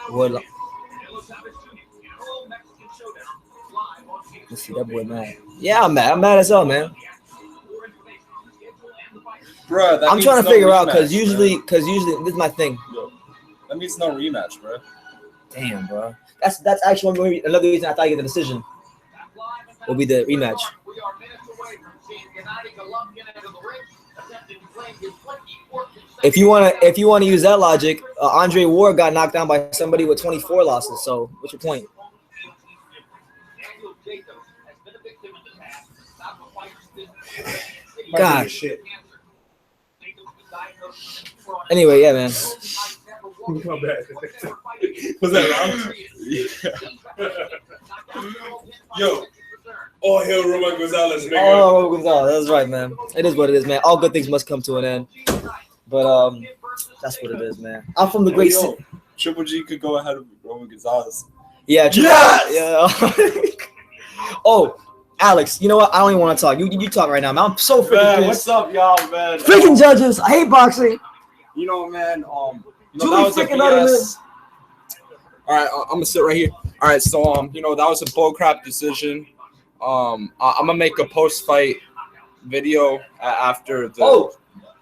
What? Let's see, that boy mad. Yeah, I'm mad. I'm mad as hell, man. Bro, I'm trying to figure out because usually this is my thing. Yo, that means no rematch, bro. Damn, bro. That's actually another reason I thought you get the decision will be the rematch. If you wanna use that logic, Andre Ward got knocked down by somebody with 24 losses. So what's your point? God. Anyway, yeah, man. Was that wrong? Yo. All hail Roman Gonzalez, nigga. Oh, Roman Gonzalez. That's right, man. It is what it is, man. All good things must come to an end. But that's what it is, man. I'm from the great city. Triple G could go ahead of Roman Gonzalez. Yeah. Yes! Yeah. Oh, Alex, you know what? I don't even want to talk. You talk right now, man. I'm so freaking pissed. What's up, y'all, man? Freaking judges. I hate boxing. You know, man. That was a BS. All right, I'm gonna sit right here. All right, so you know, that was a bullcrap decision. I'm gonna make a post-fight video after the.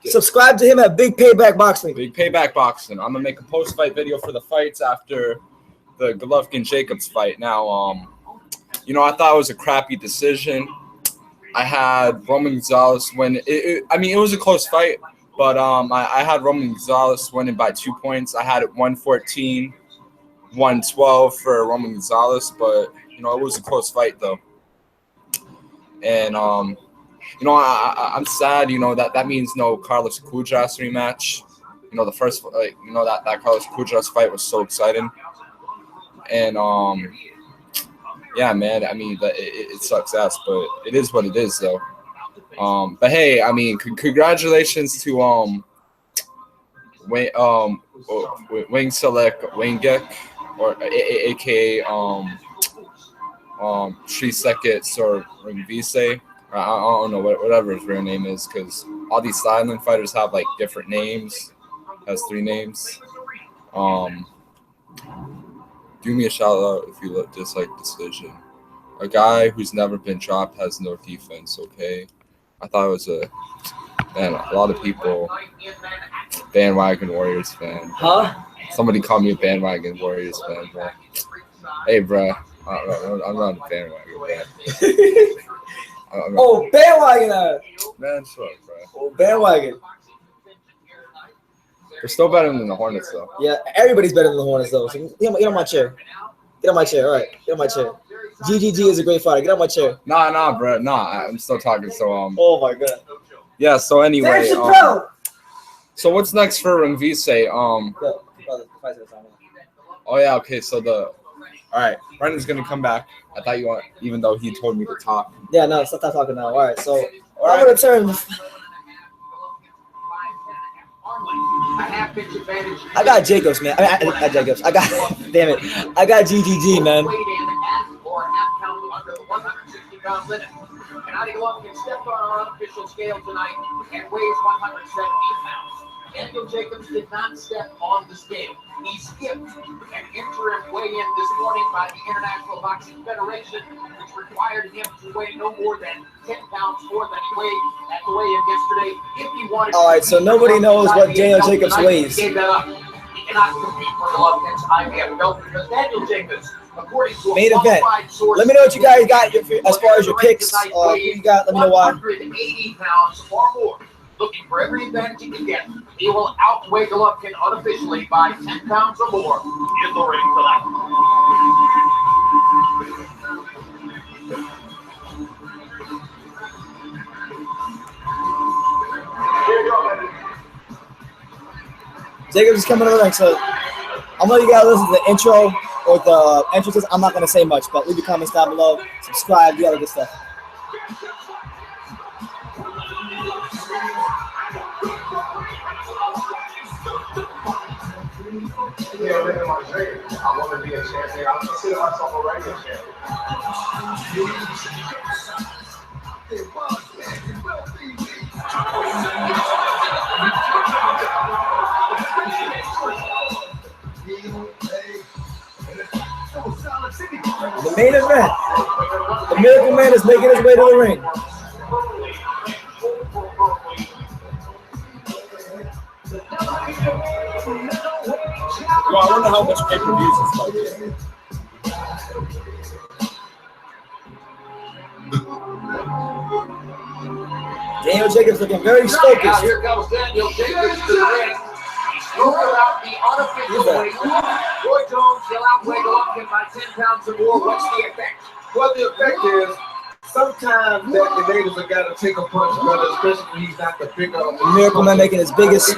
Subscribe to him at Big Payback Boxing. Big Payback Boxing. I'm gonna make a post-fight video for the fights after the Golovkin Jacobs fight. Now, you know, I thought it was a crappy decision. I had Roman Gonzalez win. I mean, it was a close fight, but I had Roman Gonzalez winning by 2 points. I had it 114, 112 for Roman Gonzalez, but you know, it was a close fight though. And you know, I'm sad. You know that means no Carlos Cuadras rematch. You know, the first, you know, that Carlos Cuadras fight was so exciting. And yeah, man. I mean, it sucks ass, but it is what it is, though. But hey, I mean, congratulations to Wing Select Wingek, or aka Sri Sekit or Ringvise. I don't know whatever his real name is, because all these silent fighters have like different names. Has 3 names. Do me a shout out if you look dislike decision. A guy who's never been dropped has no defense. Okay, I thought it was a lot of people bandwagon Warriors fan. Huh? Somebody called me a bandwagon Warriors fan, bro. Hey, bro, I'm not a bandwagon, bro. Oh, bandwagon! Man, sure, bro. Oh, bandwagon. They're still better than the Hornets, though. Yeah, everybody's better than the Hornets, though. So get on my chair. Get on my chair. All right, get on my chair. GGG is a great fighter. Get on my chair. Nah, bro. Nah, I'm still talking. So Oh my god. Yeah. So anyway. So what's next for Ringvise? Oh yeah. Okay. So all right. Brendan's gonna come back. I thought you want, even though he told me to talk. Yeah. No. Stop talking now. All right. So I'm gonna turn. I got Jacobs, man. I got Jacobs. I got, damn it. I got GGG, man. Gennady Golovkin stepped on our unofficial scale tonight and weighs 170 pounds. Daniel Jacobs did not step on the scale. He skipped an interim weigh-in this morning by the International Boxing Federation, which required him to weigh no more than 10 pounds more than he weighed at the weigh-in yesterday. If he wanted all right, so nobody knows what Daniel Jacobs weighs. He gave that up. He cannot compete for Golovkin's IBF belt because Daniel Jacobs, according to a main event. source, let me know what you guys got as far as your picks. You got. Let me know why. 180 pounds or more. Looking for every advantage he can get. He will outweigh Golovkin unofficially by 10 pounds or more in the ring tonight. Jacobs is coming to the ring, so I'm letting you guys listen to the intro or the entrances. I'm not going to say much, but leave your comments down below. Subscribe, the other good stuff. Yeah, living my dream. I want to be a champion. I consider myself a radio champion. The main event. The Miracle Man is making his way to the ring. Well, I wonder how much pay-per-views it's like. Daniel Jacobs looking very Now, focused. here comes Daniel Jacobs to the ring. He's thrown out the unofficial weight. Roy Jones will outweigh Golovkin by 10 pounds or more. What's the effect? Well, the effect is sometimes that the natives have got to take a punch, brother, especially when he's not the bigger. Miracle Man making his biggest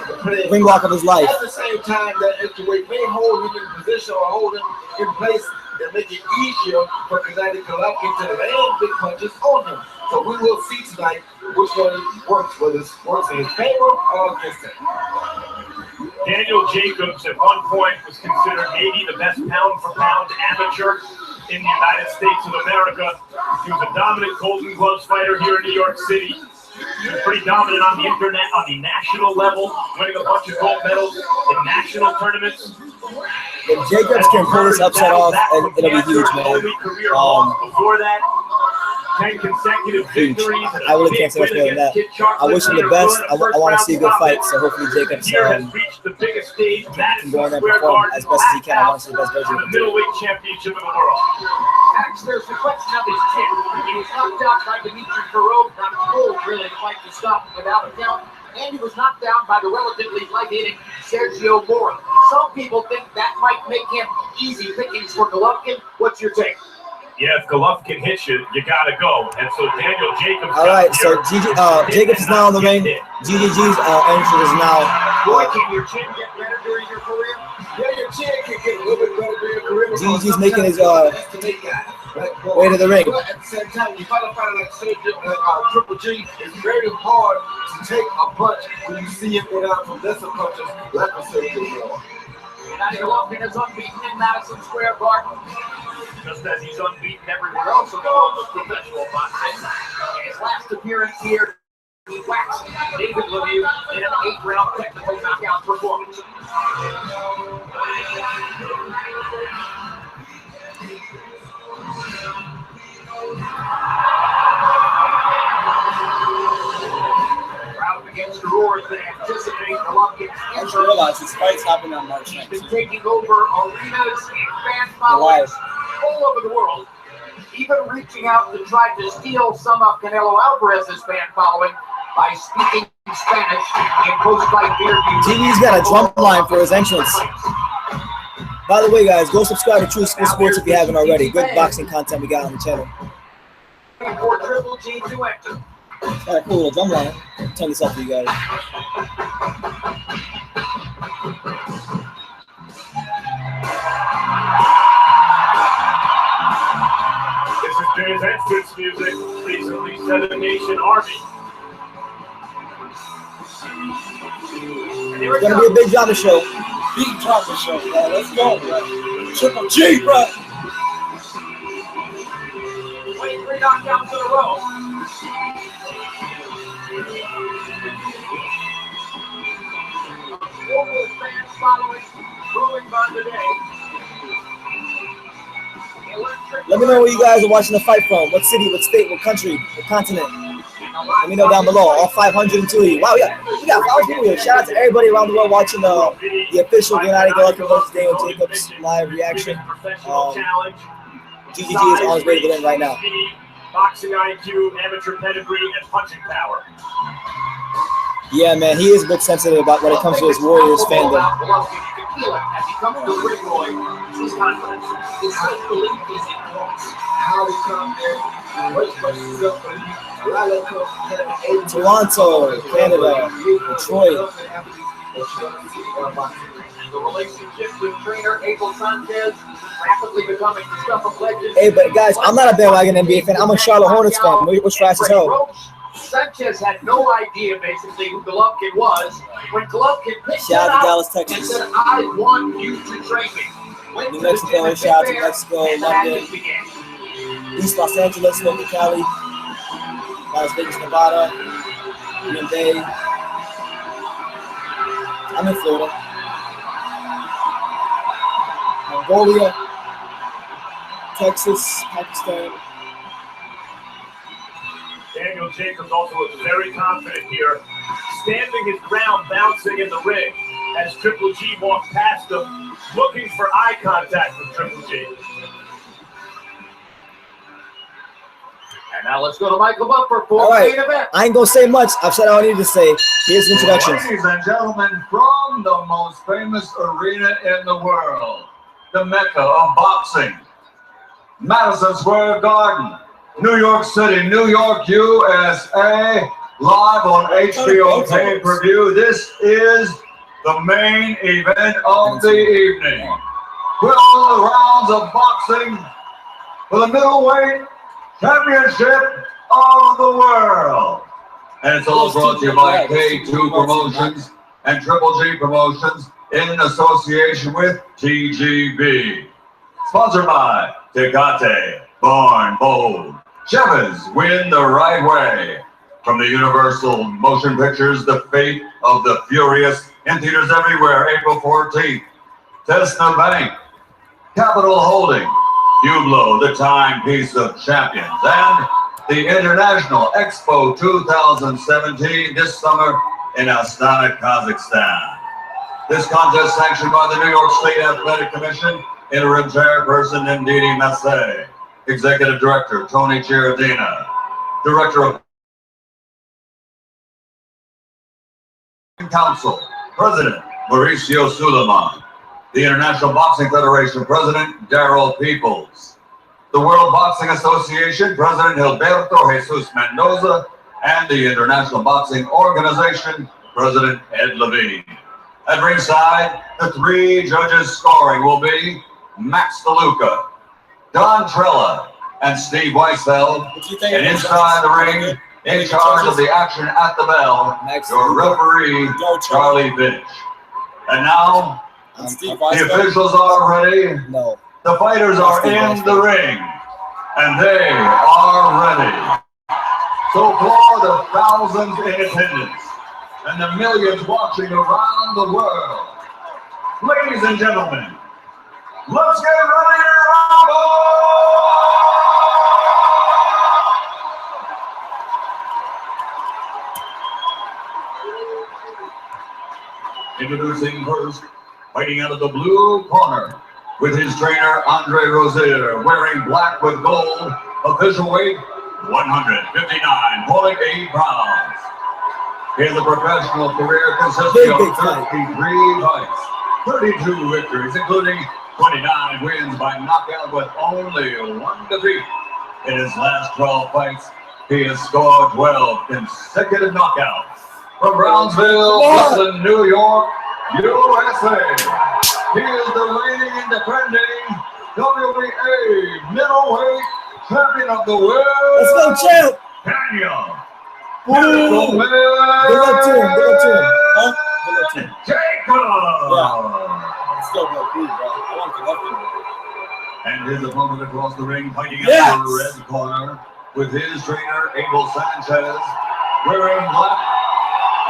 ring walk of his life. At the same time, that extra weight may hold him in position or hold him in place and make it easier for Gennady Golovkin to land big punches on him. So we will see tonight which one works, whether it works in his favor or against him. Daniel Jacobs at one point was considered maybe the best pound-for-pound amateur in the United States of America. He was a dominant Golden Gloves fighter here in New York City. He was pretty dominant on the internet, on the national level, winning a bunch of gold medals in national tournaments. If Jacobs can pull this upset off, it'll be huge, man. Before that, 10 consecutive victories. I really can't say much more than that. I wish him the best. I want to see a good fight, so hopefully Jacobs can go in there and perform as best as he can. I want to see the best version of him. Middleweight championship of the world. Max, there's the question of his chin. He was knocked out by Dimitri Karov, not cold really to fight to stop him without a count. And he was knocked down by the relatively light-hitting Sergio Mora. Some people think that might make him easy pickings for Golovkin. What's your take? Yeah, if Golovkin hits you, you gotta go. And so Daniel Jacobs. All right, so Jacobs is now on the ring. GGG's entrance is now. Boy, can your chin get better during your career? Yeah, your chin can get a little bit better during your career. GGG's making his way to the ring. But at the same time, you fight a fighter like Triple G, it's very hard to take a punch when you see him go down from lesser punches like a Sergio Mora. Gennady Golovkin is unbeaten in Madison Square Garden. Just as he's unbeaten everywhere else in the world of professional boxing. In his last appearance here, he waxed David Lemieux in an 8-round technical knockout performance. Crowd begins to roar as they anticipate Golovkin's I just realized this fight's happening on March 9th. He's been taking over arenas and fan followings all over the world, even reaching out to try to steal some of Canelo Alvarez's fan following by speaking Spanish in post-fight interviews. GG's got a drum line for his entrance. By the way, guys, go subscribe to True School Sports if you haven't already. Good boxing content we got on the channel. For Triple G to enter. Got a cool little drum line. Turn this up for you guys. This is Jay's entrance music. Recently Seven Nation Army. It's gonna be a big drama show. Big drama show, bro. Let's go, bro. Triple G, bro. 23 knockdowns in a row. Global fans following, growing by the day. Let me know where you guys are watching the fight from. What city, what state, what country, what continent. Let me know down below. All 502 of you. Wow, we got 500 people here. Shout out to everybody around the world watching the official Gennady Golovkin versus Daniel Jacobs live reaction. GGG is on his way to the ring right now. Boxing IQ, amateur pedigree, and punching power. Yeah, man, he is a bit sensitive about when it comes to his Warriors fandom. As he comes to the ring, Roy, his confidence, his self-belief is enormous. How he come there, much self-belief. Toronto, Canada, Detroit. The relationship with trainer Abel Sanchez rapidly becoming the stuff of legend. Hey, but guys, I'm not a bandwagon NBA fan. I'm a Charlotte Hornets fan, which fast as hell. Sanchez had no idea, basically, who Golovkin was. When Golovkin picked Shout him out to out Dallas, and Texas. said, I want you to train me. Went New to the Mexico, gym and shout out to prepared, Mexico, and the London, action began. East Los Angeles, Local Cali, Las Vegas, Nevada, Green Bay. I'm in Florida. Mongolia, Texas, Pakistan. Daniel Jacobs also looks very confident here, standing his ground, bouncing in the ring as Triple G walks past him, looking for eye contact with Triple G. And now let's go to Michael Buffer for All the right, main event. I ain't gonna say much. I've said all I need to say. Here's the introductions. Ladies and gentlemen, from the most famous arena in the world, the Mecca of boxing, Madison Square Garden, New York City, New York, USA, live on HBO pay-per-view. This is the main event of the evening. 12 rounds of boxing for the middleweight championship of the world. And it's all brought to you by K2 Promotions and Triple G Promotions in association with TGB. Sponsored by Tecate, Born Bold. Chevys, Win the Right Way. From the Universal Motion Pictures, The Fate of the Furious, in theaters everywhere, April 14th. Tesla Bank, Capital Holding, Hublot, the timepiece of champions, and the International Expo 2017 this summer in Astana, Kazakhstan. This contest sanctioned by the New York State Athletic Commission, interim chairperson Ndidi Massey, executive director Tony Giardina, director of Council, President Mauricio Suleiman, the International Boxing Federation President Daryl Peoples, the World Boxing Association President Gilberto Jesus Mendoza, and the International Boxing Organization President Ed Levine. At ringside, the three judges scoring will be Max DeLuca, Don Trella, and Steve Weisfeld. And inside the ring, in charge of the action at the bell, your referee, Charlie Finch. And now, the officials are ready. No. The fighters are in the ring, and they are ready. So for the thousands in attendance and the millions watching around the world, ladies and gentlemen, let's get ready to rumble! Introducing first, fighting out of the blue corner, with his trainer Andre Rozier, wearing black with gold, official weight 159.8 pounds. He has a professional career consisting of 33 fights, 32 victories, including 29 wins by knockout with only one defeat. In his last 12 fights, he has scored 12 consecutive knockouts. From Brownsville, Brooklyn, New York, USA, he is the reigning and defending WBA middleweight champion of the world. Let's go, champ! Daniel. Good luck to him. Good luck to him. Huh? Good luck to him. Jacob. Yeah. Let's go, bro. Please, bro. I want to love him. And his opponent across the ring, fighting Yes. out the red corner, with his trainer Abel Sanchez, wearing black,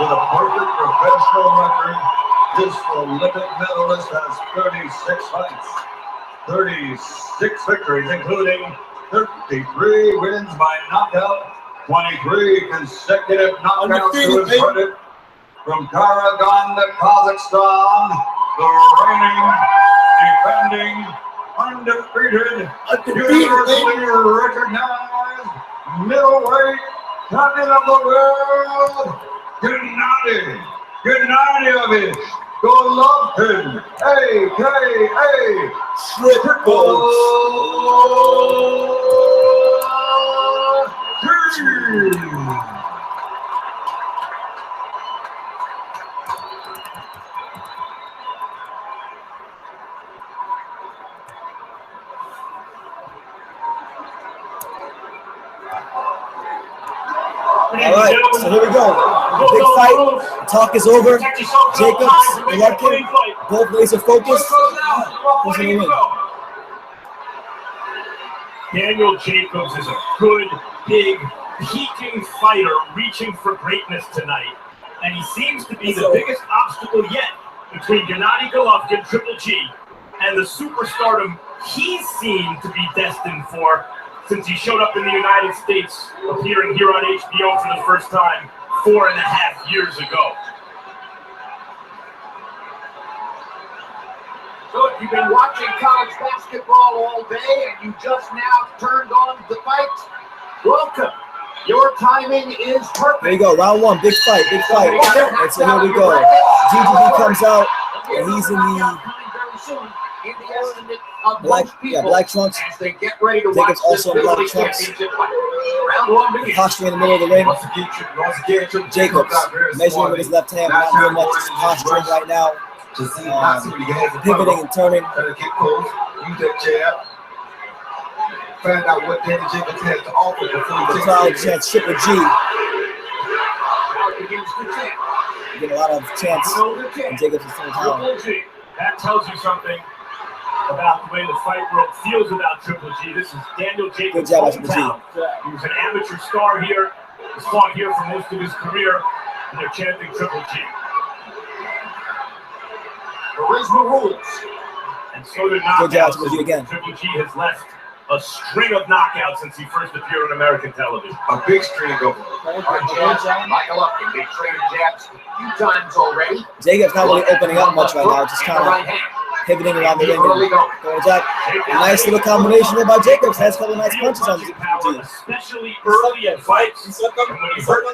with a perfect professional record. This Olympic medalist has 36 fights, 36 victories, including 33 wins by knockout, 23 consecutive knockouts to his credit. From Karaganda, Kazakhstan, the reigning, defending, undefeated, universally recognized middleweight champion of the world, Gennady Golovkin, a.k.a. Triple G. right, so here we go. Big fight. The talk is over. Jacobs, Golovkin, both laser focused. Who's going to win? Daniel Jacobs is a good, big, peaking fighter reaching for greatness tonight. And he seems to be the biggest obstacle yet between Gennady Golovkin, Triple G, and the superstardom he's seen to be destined for since he showed up in the United States, appearing here on HBO for the first time 4.5 years ago. So if you've been watching college basketball all day and you just now turned on the fight, welcome. Your timing is perfect. There you go, round one, big fight, big fight. And so here we go. GGB comes out, and he's in the black trunks. Jacobs also in black trunks. Posture in the middle of the ring. Jacobs measuring with his left hand, not doing much, just posturing right now. Pivoting and turning. Use that jab. Find out what Danny Jacobs has to offer before The crowd chants Triple G. You get a lot of chants, and Jacobs is still down. That tells you something about the way the fight world feels about Triple G. This is Daniel Jacobs' hometown. He was an amateur star here. He's fought here for most of his career, and they're chanting Triple G. Original rules. And so they're knockouts. Triple G has left a string of knockouts since he first appeared on American television. A big string of them. Like Golovkin, big string of jabs a few times already. Jacobs not really opening up much right now, just kind of pivoting around the ring. Going Jack. Nice little combination there by Jacobs. Has a couple nice punches on Triple G. Especially early in fights. When he hurt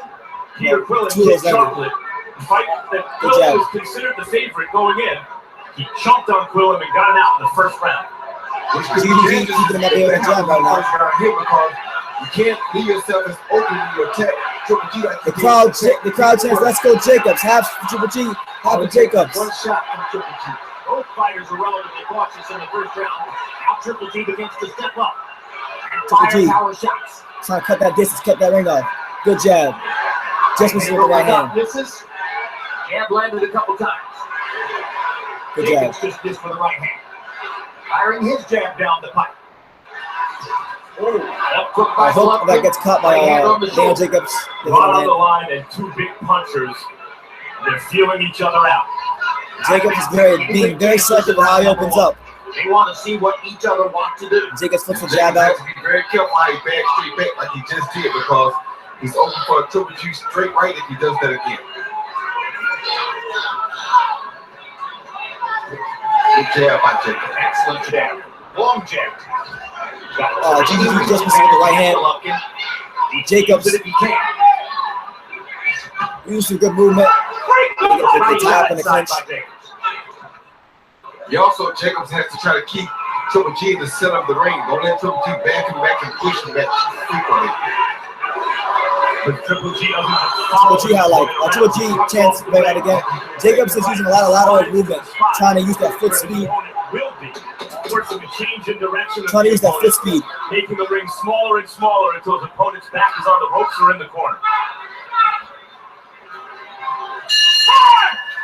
Peter Quillen takes chocolate. The fight that Quillen was considered the favorite going in. He chunked on Quillen and got him out in the first round. GGG keeping him up there on the jab right now. You can't leave yourself as open in your attack. Triple G like the crowd chants, let's go Jacobs. Half for Triple G, half for Jacobs. One shot from Triple G. Both fighters are relatively cautious in the first round. Now Triple G begins to step up. Triple G power shots. trying to cut that distance, cut that ring off. Good jab. Just misses with the right hand. Misses. Jab landed a couple times. Good jab. Just missed for the right hand. Firing his jab down the pipe. I hope that gets caught by Daniel Jacobs. One on the line and two big punchers. They're feeling each other out. Jacobs is being very selective with how he opens up. They want to see what each other want to do. Jacobs flips the jab out. Be very careful how he backs straight back like he just did, because he's open for a Triple G straight right if he does that again. Good jab by Jacobs. Excellent jab. Long jab. GGG just missing with the right hand. Jacobs used some good movement. The tap and the clinch. You also, Jacobs has to try to keep Triple G in the center of the ring. Don't let Triple G back and push him back frequently. But Triple G highlight. Triple G chance right out again. Jacobs is using a lot of lateral movement, trying to use that foot speed. Forcing a change in direction. Trying to use that foot speed. Making the ring smaller and smaller until his opponent's back is on the ropes or in the corner.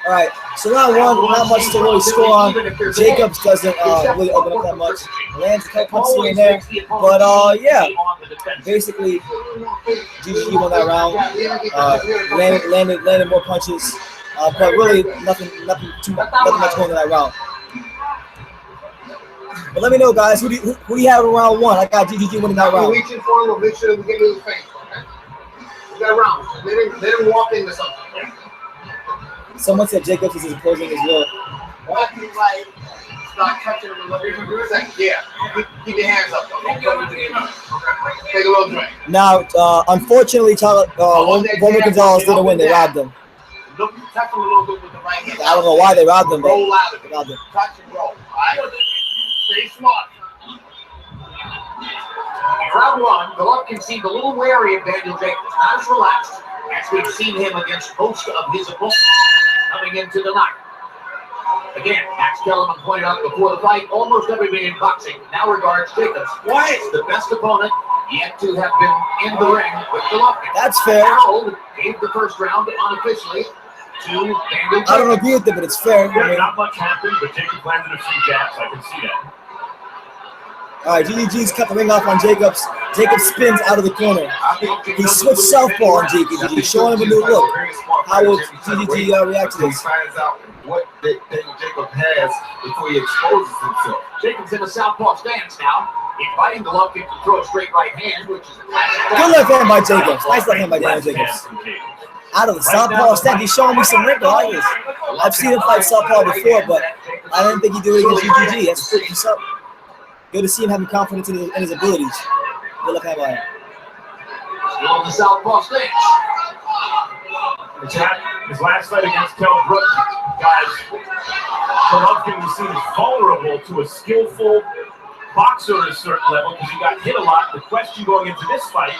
All right, so round one, not much to really score on. Jacobs doesn't really open up that much. Lands a couple punches here and there, but yeah, basically GGG won that round. Landed more punches, but really nothing much going in that round. But let me know, guys, who do you have in round one? I got GGG winning that round. Reaching for him, we'll make sure we get to his face. Okay? We got round. Let him walk into something. Someone said Jacobs is opposing as well. Walking like start touching him a little bit. Yeah, keep your hands up. Take a little drink. Now, unfortunately, Roman Gonzalez didn't win. They robbed him. Look, touch him a little bit with the right hand. I don't know why they robbed him, but roll out of it. they robbed him. Touch and roll. All right. Stay smart. Round one, Golovkin seemed a little wary of Daniel Jacobs, not as relaxed as we've seen him against most of his opponents coming into the night. Again, Max Kellerman pointed out before the fight, almost everybody in boxing now regards Jacobs as the best opponent yet to have been in the ring with Golovkin. That's fair. Harold gave the first round unofficially to Daniel Jacobs. I don't agree with it, but it's fair. Yeah, not much happened, but Jacobs landed a few jabs. I can see that. All right, GGG's cut the ring off on Jacobs. Jacobs spins out of the corner. He switched southpaw on GGG, showing him a new look. How will GGG react to this? He finds out what Daniel Jacobs has before he exposes himself. Jacobs in a southpaw stance now, inviting Golovkin to throw a straight right hand, which is a classic. Good left hand by Jacobs. Nice left hand by Daniel Jacobs. Out of the southpaw stance, he's showing me some wrinkle. I like this. I've seen him fight southpaw before, but I didn't think he'd do it against GGG. That's up. Good to see him having confidence in his abilities. Good left hand by him. Still on the southpaw stance. His last fight against Kell Brook, guys, Golovkin was seen as vulnerable to a skillful boxer at a certain level because he got hit a lot. The question going into this fight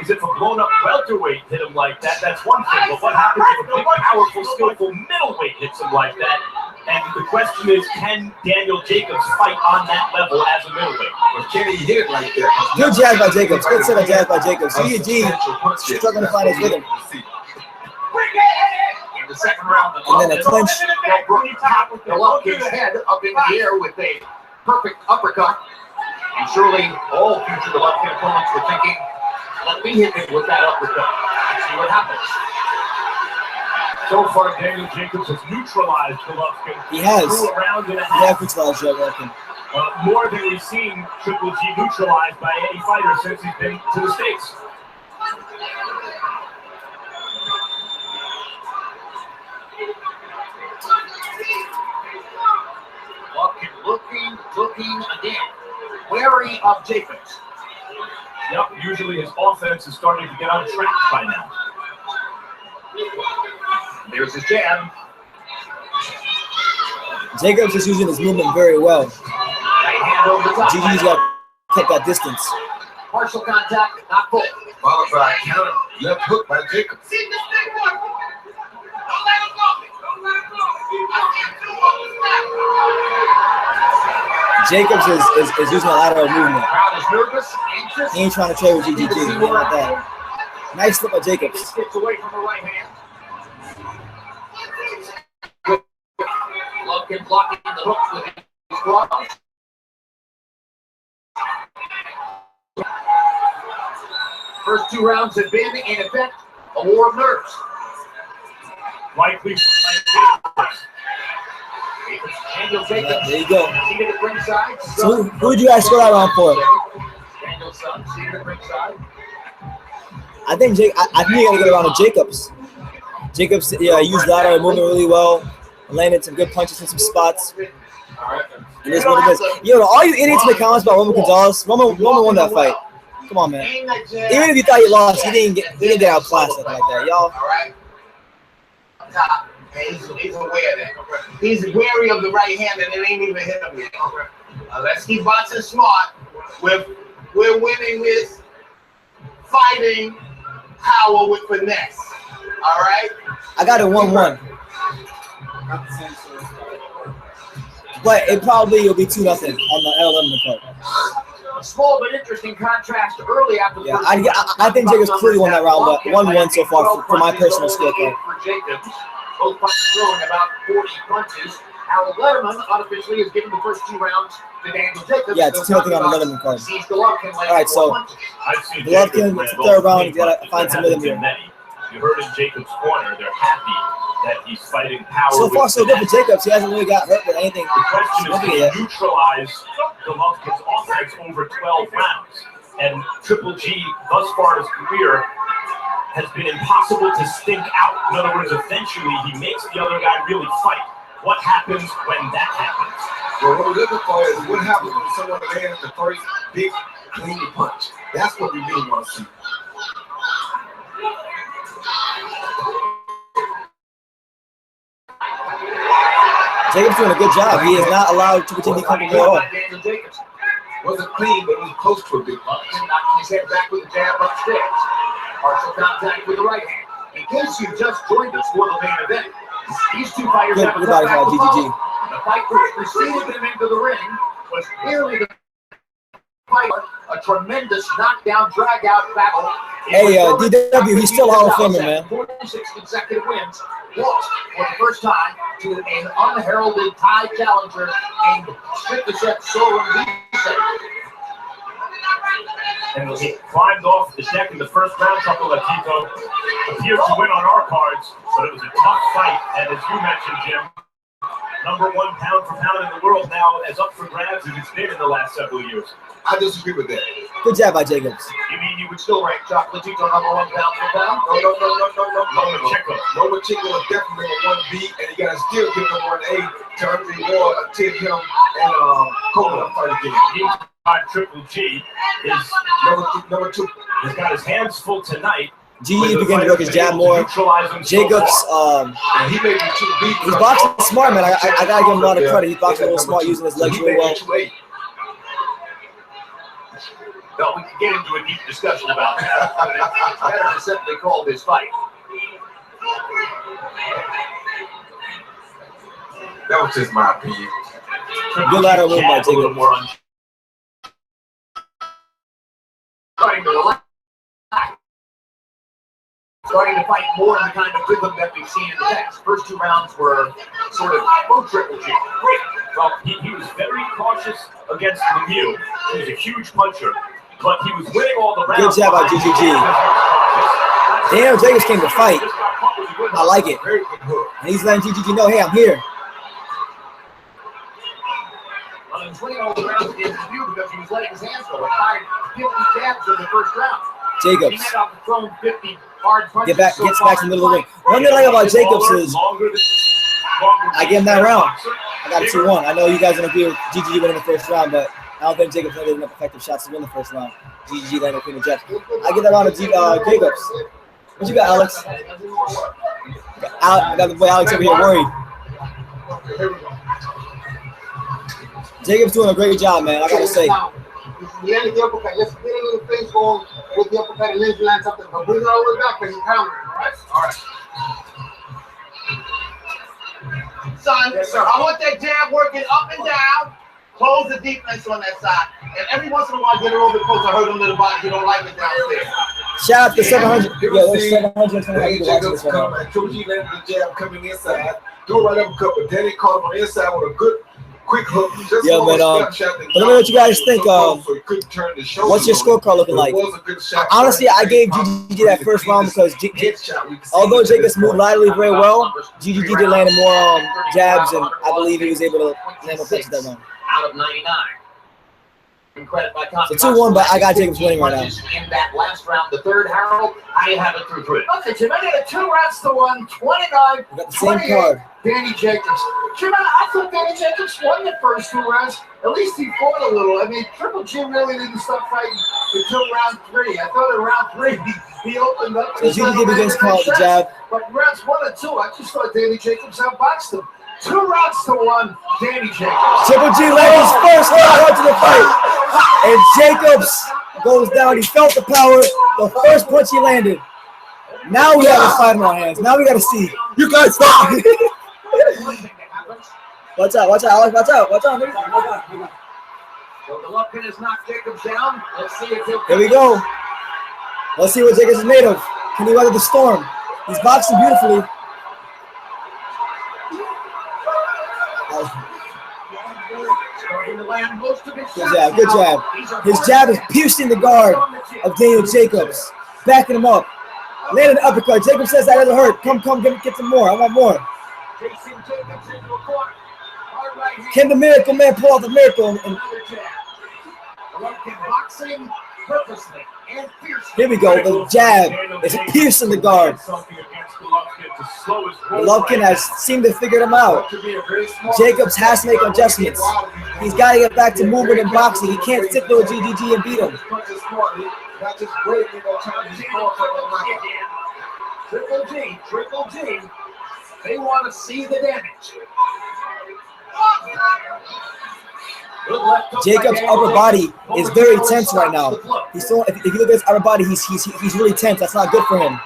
is if a blown-up welterweight hit him like that, that's one thing. But what happens if a big, powerful, skillful middleweight hits him like that? And the question is, can Daniel Jacobs fight on that level as a middleweight? Or can he hit it like that? Good jab by Jacobs. Good set of jab by Jacobs. GGG struggling to find his rhythm. In the second round, and then a clinch. Golovkin's head up in the air with a perfect uppercut. And surely all future Golovkin opponents were thinking, let me hit him with that uppercut. See what happens. So far, Daniel Jacobs has neutralized Golovkin. He has. Through a round and a He half. has neutralized Golovkin. More than we've seen Triple G neutralized by any fighter since he's been to the States. Golovkin looking again. Wary of Jacobs. Yep, usually his offense is starting to get on track by now. There's his jab. Jacobs is using his movement very well. Right hand over the top. GG's got to take that distance. Partial contact, not full. Followed by a counter left hook by Jacobs. Jacobs is using a lateral movement. Crowd is nervous, anxious. He ain't trying to trade with GGG. He ain't like that. Nice flip by Jacobs. Gets away from the right hand. Golovkin blocking the hook with his glove. First two rounds have been, in effect, a war of nerves. Likely. Daniel Jacobs. There you go. Seated at ringside. So who did you guys score that round for? Daniel's son seated at ringside. I think you gotta get around to Jacobs. Jacobs, yeah, used lateral movement really well. Landed some good punches in some spots. It is what it is. Yo, all you idiots in the comments about Roman Gonzalez. Roman won that fight. Come on, man. Even if you thought he lost, he didn't get outclassed like that, y'all. All right. Top. And he's aware of that. He's wary of the right hand, and it ain't even hit him yet. Let's keep boxing smart. We're winning this fighting power with finesse. All right. I got it 1-1. But it probably will be 2-0 on the L11 card. A small but interesting contrast early after the Yeah, I think Jacobs clearly won that round, but 1-1 so far for my personal skill card. For Jacobs, both punches throwing about 40 punches. Harold Letterman unofficially is giving the first 2 rounds to Daniel Jacobs. Yeah, it's 2-0 on the Letterman card. Sees Golovkin All right, so Golovkin, third round, you gotta find some rhythm here. You heard in Jacobs' corner, they're happy that he's fighting power. So far, so good for Jacobs. He hasn't really got hurt with anything. The question is, can you neutralize Golovkin's offense over 12 rounds? And Triple G, thus far in his career, has been impossible to stink out. In other words, eventually he makes the other guy really fight. What happens when that happens? Well, what we're looking for is what happens when someone lands the first big, clean punch. That's what we really want to see. Jacobs doing a good job. He is not allowed to continue coming at all. Wasn't clean, but it was close to a big punch. Knocking his head back with a jab upstairs. Partial contact with the right hand. In case you just joined us for the main event, these two fighters have a tough act to follow. The fight which preceded them into the ring was clearly the fight. A tremendous knockdown, drag-out battle. Hey, DW, he's still Hall of Famer, man. 46 consecutive wins. Lost for the first time to an unheralded Thai challenger named Strikashep Soren. And he climbed off the deck in the first round. Chocolatito appeared to win on our cards, but it was a tough fight. And as you mentioned, Jim, #1 pound for pound in the world now, as up for grabs as it's been in the last several years. I disagree with that. Good job by Jacobs. You mean you would still rank Chocolatito #1 pound for pound? No. Lomachenko is definitely a 1B, and you gotta still give him 1A to Andre Ward until him and Conlan fight again. Triple G is number 2. He's got his hands full tonight. GE began to work his jab more. Jacobs, he may be too deep. He's boxing smart, man. I gotta give him a lot of credit. He's boxing a little smart, using his legs really well. No, we can get into a deep discussion about that, but it's better to simply call this fight. That was just my opinion. Good lateral move by Jacobs. Starting to relax. Starting to fight more in the kind of rhythm that we've seen in the past. First 2 rounds were sort of Triple G. Well, he was very cautious against Lemieux. He was a huge puncher, but he was winning all the rounds. Good job by GGG. Damn, Jacobs came to fight. I like it. And he's letting GGG know, hey, I'm here. Well, he was winning all the rounds in Lemieux because he was letting his hands go. He fired 50 jabs in the first round. Jacobs. He made out the throwing 50 hard punches. Gets back to the middle of the ring. One thing I like about Jacobs is I give him that round. I got a 2-1. I know you guys don't agree with GGG winning the first round, but I don't think Jacobs landed enough effective shots to win the first round. GGG landed clean jabs. I get that round to Jacobs. What you got, Alex? I got the boy Alex over here worried. Jacobs doing a great job, man. I gotta say. Landed the uppercut. Let's get a little face going with the uppercut and then land something. But bring it all the way back because you're countering, all right? All right. Son, yes, sir. I want that jab working up and down. Close the defense on that side. And every once in a while, get it over the post. I heard him to the body. You don't like it downstairs. Shout out to 700. Yeah, there's 720 Jacobs come and Triple G landed the jab coming inside. Do a right uppercut, but then he caught him on the inside with a good quick hook. Yeah, but let me know what you guys think. What's your scorecard looking like? Honestly, I gave GGG that first round because although Jacobs moved laterally very well, GGG did land more jabs, and I believe he was able to land more punches that round. Out of 99. Credit by so 2-1, but I got Jacobs winning right now. In that last round, the third, Harold, how do you have it through 3? Okay, Jim, I got a 2-1, 29, we got the same card. Danny Jacobs. Jim, I thought Danny Jacobs won the first 2 rounds. At least he fought a little. I mean, Triple G really didn't stop fighting until round 3. I thought in round 3 he opened up. So GGG begins calling the jab. But rounds 1 and 2, I just thought Danny Jacobs outboxed him. 2 rounds to 1, Danny Jacobs. Triple G landed his first round to the fight. And Jacobs goes down. He felt the power. The first punch he landed. Now we have a fight in our hands. Now we got to see. You guys stop. Watch out, Alex. Watch out. So Golovkin has knocked Jacobs down. Let's see if he'll. Here we go. Let's see what Jacobs is made of. Can he weather the storm? He's boxing beautifully. Good job. His jab is piercing the guard of Daniel Jacobs, backing him up. Landed an uppercut. Jacobs says that doesn't hurt. Come, get some more. I want more. Can the Miracle Man pull off the miracle? Here we go. The jab is piercing the guard. Golovkin has seemed to figure him out. Jacobs has to make adjustments. He's got to get back to movement and boxing. He can't stick with GGG and beat him. Triple G. They want to see the damage. Jacobs' upper body is very tense right now. He's so, if you look at his upper body, he's really tense. That's not good for him.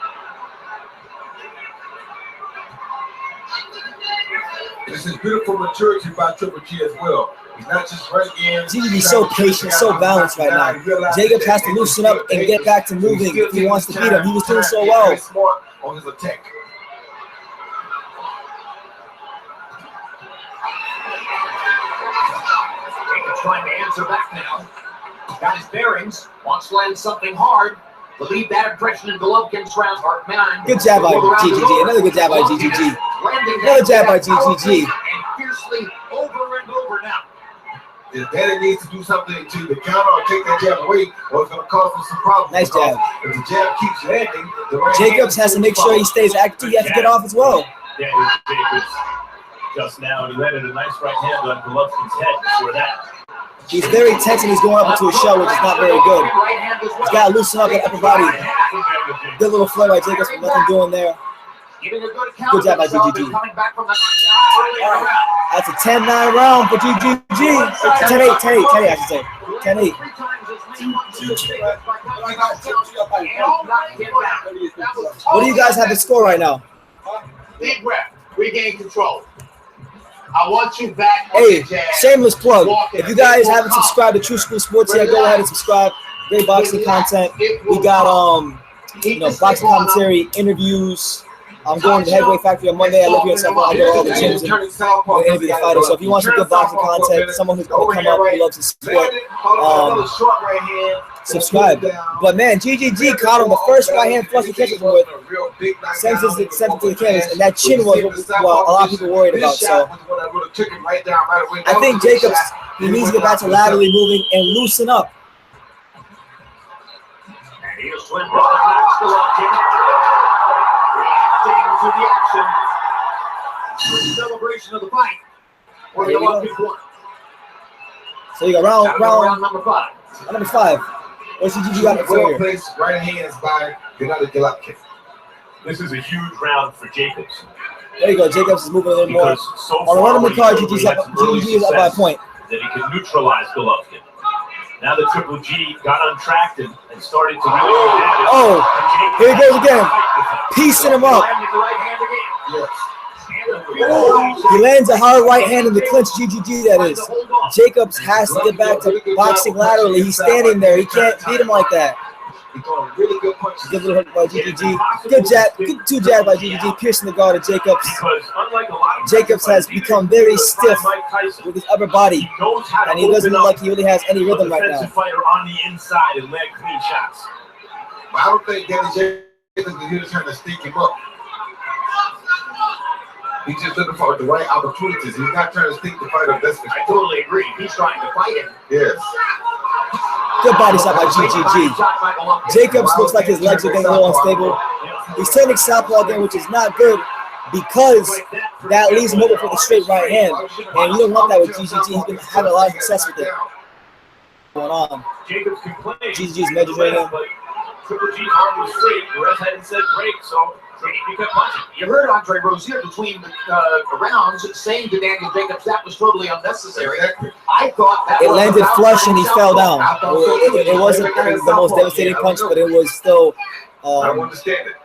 This is beautiful maturity by Triple G as well. He's not just running. GGG's so patient, so balanced right now. Jacobs has to loosen up and get back to moving if he wants to beat him. He was doing so well. On his attack. Jacobs trying to answer back now. Got his bearings. Wants to land something hard. To leave that impression in Golovkin's round part 9. Good jab by GGG. Another good jab by GGG. Another jab by GGG. And fiercely over and over now. If Daddy needs to do something to the counter or take that jab away, or it's going to cause him some problems. Nice jab. If the jab keeps landing, the right Jacobs has to make sure he stays active. He has to get off as well. Daniel Jacobs just now, and he landed a nice right hand on Golovkin's head before that. He's very tense and he's going up into a shell, which is not very good. He's got to loosen up that upper body. Good little flow by Jacobs, but nothing doing there. Good job by GGG. That's a 10-9 round for GGG. 10-8, 10-8, 10-8, I should say. 10-8. What do you guys have to score right now? Big rep. Regain control. I want you back. Hey, shameless plug. If you guys haven't subscribed to True School Sports yet, go ahead and subscribe. Great boxing content. We got boxing commentary, interviews. I'm going to Heavyweight Factory on Monday. I live here in San Diego. I go to all the gyms and interview the fighters. So if you want some good boxing content, someone who's going to come up who loves to support, subscribe. But man, GGG caught him the first right hand flush he catches him with. Sends it to the canvas, and that chin was what a lot of people worried about. So I think Jacobs, he needs to get back to laterally moving and loosen up. And here's Swin Golovkin. To the action. Celebration of the fight. Or the Golovkin won. So you got round number 5. Number 5. What's GGG got in well placed right hands by Gennady Golovkin. This is a huge round for Jacobs. There you go. Jacobs is moving a little more. So on the run of the card, GGG is up by a point. That he could neutralize Golovkin. Now the Triple G got untracked and started to really do damage. Oh, here he goes again. Piecing him up. He lands a hard right hand in the clinch, GGG that is. Jacobs has to get back to boxing laterally. He's standing there. He can't beat him like that. Really good punches. Good little hook by GGG. Good jab. Good 2 jab by GGG, piercing the guard of Jacobs. Jacobs has become very stiff with his upper body, and he doesn't look like he really has any rhythm right now. On the inside and leg clean shots. I don't think Gennady Jacobs is here trying to sneak him up. He's just looking for the right opportunities. He's not trying to sneak the fighter. I totally agree. He's trying to fight him. Yes. Good body shot by GGG. Jacobs looks like his legs are getting a little unstable. He's turning southpaw again, which is not good because that leaves him open for the straight right hand. And you don't want that with GGG. He can have a lot of success with it. Going on. GGG's measures right now. Triple G's arm was straight. The ref hadn't said break, so he kept punching. You heard Andre Rozier between the rounds saying to Daniel Jacobs that was totally unnecessary. I thought that it landed flush and he fell down. It wasn't the most devastating punch, but it was still. I understand it.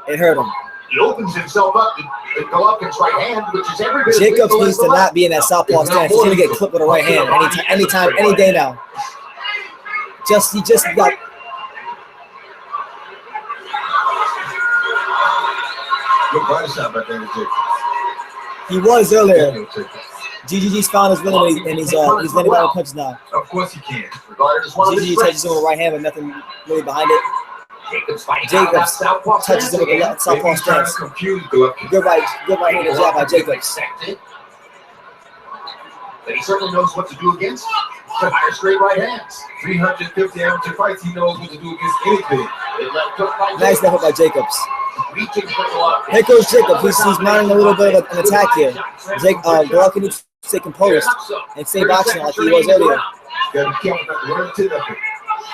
It hurt him. He opens himself up to Golovkin's right hand, which is every bit. Jacobs needs to not be in that southpaw stance. He's gonna get clipped with a right hand anytime, any day now. He just got. Good body shot by Gennady Jacobs. He was earlier. GGG's found his rhythm and he's landing down punches now. Of course he can. GGG touches him with a right hand, but nothing really behind it. Jacobs touches him with the southpaw stance. Good right hand jab by Jacobs. But he certainly knows what to do against higher straight right hands. 350 amateur fights, he knows what to do against anything. Nice left hook by Jacobs. Here goes Jacobs. He's mounting a little bit of an attack here. Golovkin needs to stay composed and stay boxing like he was earlier.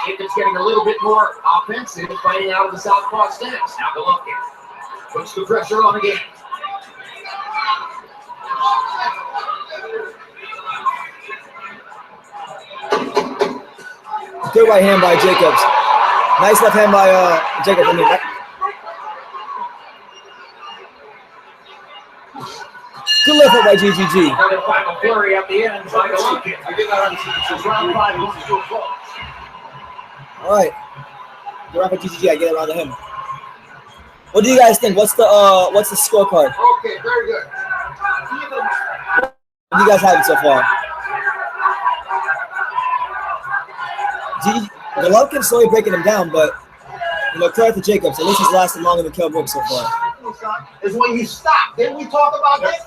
Jacobs getting a little bit more offensive, fighting out of the southpaw stance. Now Golovkin puts the pressure on again. Good right hand by Jacobs. Nice left hand by Jacobs. Good Beautiful by GGG. Another final flurry at the end by Golovkin. As round 5 comes to a close. All right. Good round by GGG. I get around to him. What do you guys think? What's the scorecard? Okay, very good. What do you guys have it so far? Golovkin slowly breaking him down, but credit to Jacobs. At least he's lasted longer than Kell Brooks so far. Is when you stop. Didn't we talk about this?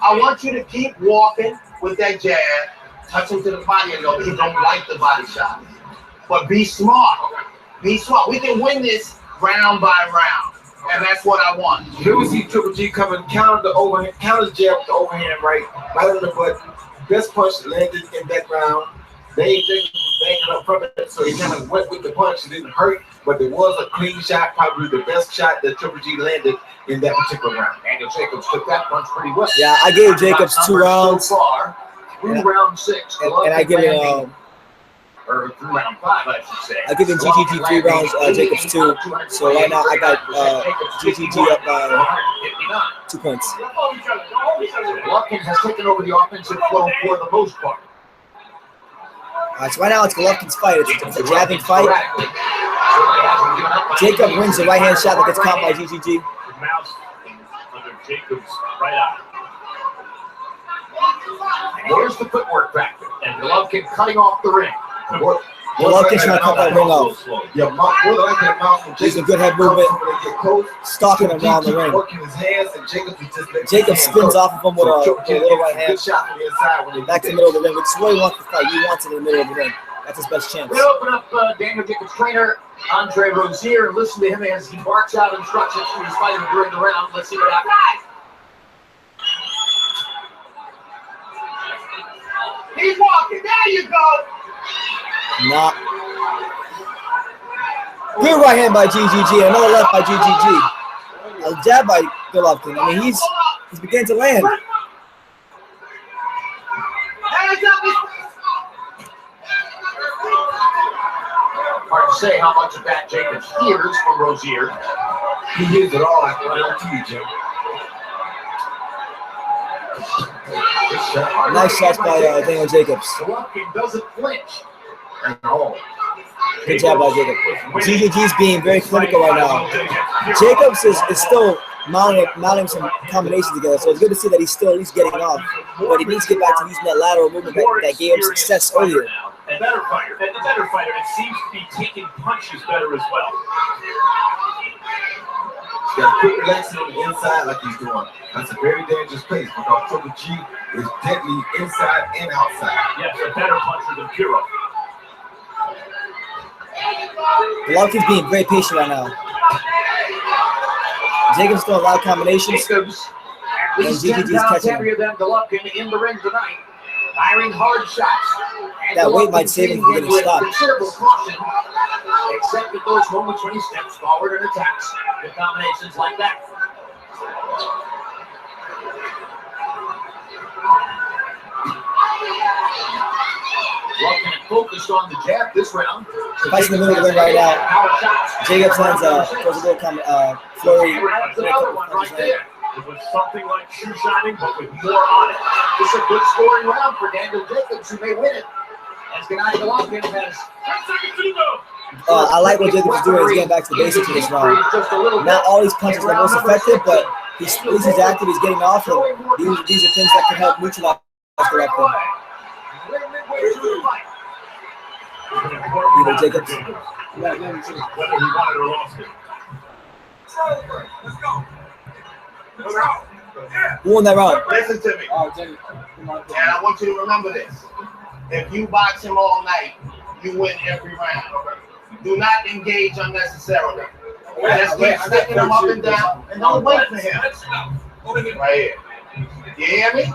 I want you to keep walking with that jab, touch him to the body a little. He don't like the body shot. But be smart. Be smart. We can win this round by round. And that's what I want. Here we see Triple G coming, counter the overhand, counter jab with the overhand right on the butt. Best punch landed in that round. They ain't up from it, so he kind of went with the punch. It didn't hurt, but it was a clean shot, probably the best shot that Triple G landed in that particular round. Daniel Jacobs took that punch pretty well. Yeah, I gave Jacobs 2 rounds. So far, through round 6. And I give it or through round 5, I should say. I give him GGG 3 rounds, Jacobs 2. So right now I got GGG up by 2 points. Golovkin has taken over the offensive flow for the most part. All right, so right now it's Golovkin's fight. It's a jabbing fight. Jacob wins the right hand shot that gets caught by GGG. Mouse under Jacobs right out. There's the footwork factor, and Golovkin cutting off the ring. Golovkin's trying to cut that ring off. He's a good head movement, stalking him around the ring. Jacob spins off of him with a little right hand. Back to the middle of the ring, which is what he wants to fight. He wants it in the middle of the ring. That's his best chance. We'll open up Daniel Jacobs' trainer, Andre Rozier, and listen to him as he barks out instructions to his fighter during the round. Let's see what happens. He's walking. There you go. Not. Good right hand by GGG. Another left by GGG. A jab by Golovkin. I mean, he's beginning to land. Hard to say how much of that Jacobs hears from Rozier. He hears it all after round 2, Jim. Nice shots by Daniel Jacobs. Golovkin doesn't flinch at all. Good job by Jacob. GGG's being very clinical right now. Jacobs is still mounting some combinations together, so it's good to see that he's still at least getting off. But he needs to get back to using that lateral movement that gave him success earlier. And the better fighter, it seems to be taking punches better as well. He's got to quit relaxing on the inside like he's doing. That's a very dangerous place because Triple G is deadly inside and outside. Yes, a better puncher than Piro. Golovkin's being very patient right now. Jacobs throwing a lot of combinations. Jacobs, at least 10 pounds heavier than Golovkin in the ring tonight, firing hard shots. And that weight might save him from getting stopped. Considerable caution, except at those moments when he steps forward and attacks with combinations like that. Golovkin focused on the jab this round. Fights in the middle of the ring right now. Jacobs lands throws a little flurry. Another one right there. It was something like shoe shining, but with more on it. This is a good scoring round for Daniel Jacobs, who may win it. As Gennady Golovkin has 10 seconds to go. I like what Jacobs is doing. He's getting back to the basics in this round. Not all these punches are most effective, but at least he's active. He's getting off, and these are things that can help neutralize Golovkin. Either Jacobs. Whether he won it or lost it. Let's go. Who won that round? Listen to me. And I want you to remember this. If you box him all night, you win every round. Do not engage unnecessarily. Just keep sticking him up and down, and don't wait for him. Right here. You hear me?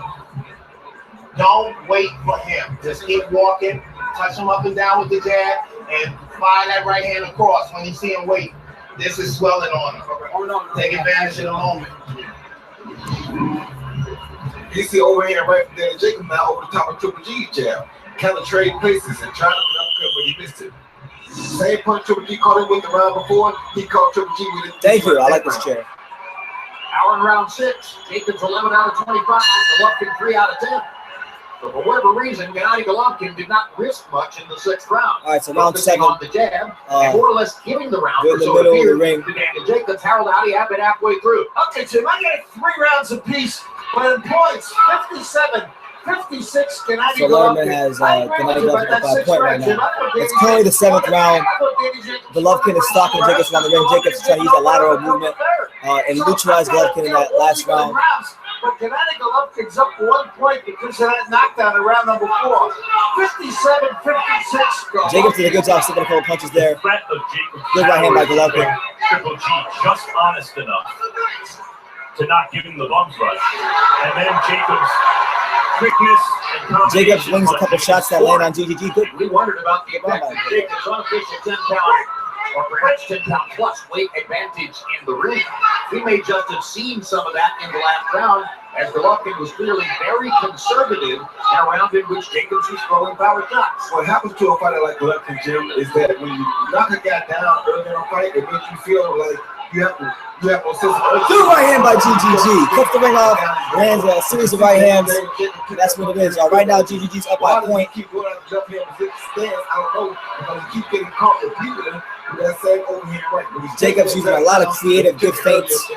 Don't wait for him. Just keep walking, touch him up and down with the jab, and fire that right hand across when you see him wait. This is swelling on him. Take advantage of the moment. You see overhand right from Daniel Jacobs now over the top of Triple G's jab. Kind of trade places and trying to upcut, but he missed it. Same punch Triple G caught him with the round before. He caught Triple G with it. Thank you. I like this chair. Now in round 6, Jacobs 11 out of 25, Golovkin 3 out of 10. So for whatever reason, Gennady Golovkin did not risk much in the 6th round. All right, so round 7. On the jab, and more or less giving the round. In the middle of the ring. To Daniel Jacobs, Harold Howdy had been halfway through. Okay, Jim, I got 3 rounds apiece, but in points, 57, 56, Gennady So Letterman has Gennady Golovkin up by a point right now. It's currently the 7th round. Golovkin is stalking Jacobs around the ring. Jacobs is trying to use that lateral movement and neutralize Golovkin in that last round. But Gennady Golovkin's up 1 point because of that knockdown in round number 4. 57, 56. Jacobs did a good job sticking a couple punches there. Threat of Jacobs. Good right hand by Golovkin. Triple G just honest enough to not give him the bump rush. And then Jacobs' quickness and combination. Jacobs wins a couple shots that land on GGG. Good. We wondered about the effect of Jacobs' unofficial 10-pound or perhaps 10-pound plus weight advantage in the ring. We may just have seen some of that in the last round, as Golovkin was clearly very conservative in a round in which Jacobs was throwing power shots. What happens to a fighter like Golovkin, Jim, is that when you knock a guy down early in a fight, it makes you feel like you have no sense of urgency. Good right hand by GGG. Cuts the ring off, lands a series of right hands. That's what it is. Right now, GGG's up by a point. Keep going out the left hand with stance. I don't know, because you keep getting caught repeatedly with that same overhand right. Jacobs using a lot of creative, good feints.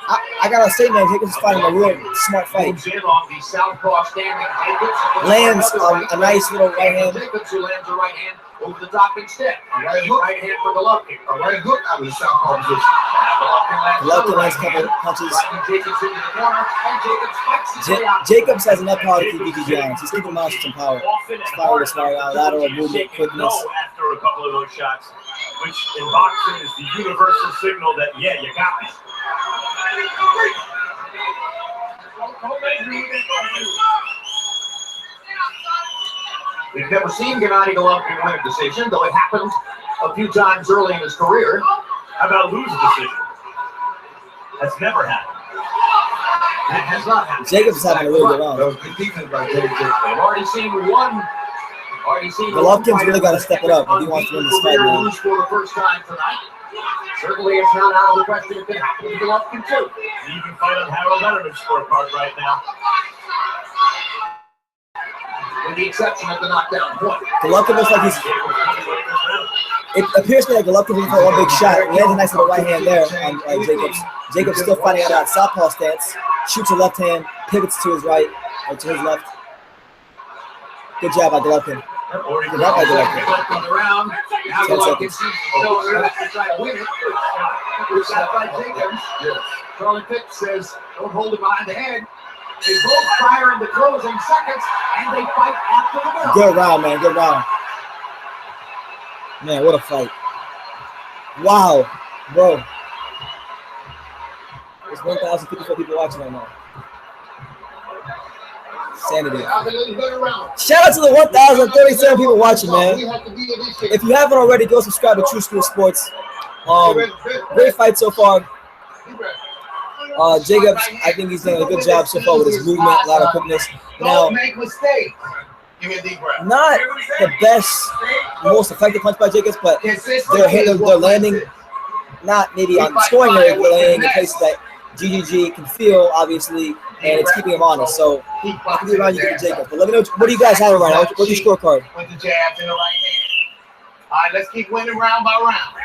I gotta say, man, Jacobs is fighting a real smart fight. Lands a nice little right hand. Jacobs who lands a right hand over the top instead. Right hand for Golovkin. A right hook out of the southpaw position. Golovkin lands a couple punches. Jacobs into the corner, and Jacobs fights his way out. Jacobs has enough power to keep GGG honest. He's keeping him on with some power. He's fighting with smart lateral movement, quickness. After a couple of those shots, which in boxing is the universal signal that, yeah, you got me. We've never seen Gennady Golovkin win a decision, though it happened a few times early in his career. How about lose a decision? That's never happened. It has not happened. Jacobs is having a really good round. I've already seen one. Golovkin's really got to step it up if he wants to win this fight, man. Lose for the first time tonight. Certainly, it's not out of the question it could happen to Golovkin too. You can fight on Harold Letterman's scorecard right now. With the exception of the knockdown point. Golovkin looks like he's. It appears to me like Golovkin's looking for one big shot. He has a nice little right hand there on Jacobs. Jacobs still fighting out of that southpaw stance. Shoots a left hand, pivots to his right or to his left. Good job by Golovkin. Good job by Golovkin. On the round. Now 10 Golovkin seconds. seems to try to win it. Good shot by Jacobs. Charlie Pitts says, don't hold it behind the head. They both fire in the closing seconds, and they fight after the bell. Good round, man. Good round. Man, what a fight. Wow. Bro. There's 1,054 people watching right now. Sanity. Shout out to the 1,037 people watching, man. If you haven't already, go subscribe to True School Sports. Great fight so far. Jacobs, I think he's done a good job so far with his movement, a lot of quickness. Now, Don't make mistakes. Give me a deep breath. not the best, most effective punch by Jacobs, but they're landing, not maybe on scoring rate, but landing in places that GGG can feel, obviously, and it's keeping him honest. So, I can be around you, Jacobs. But let me know, what do you guys have right now? What's your scorecard? With the jabs in the right hand. All right, let's keep winning round by round.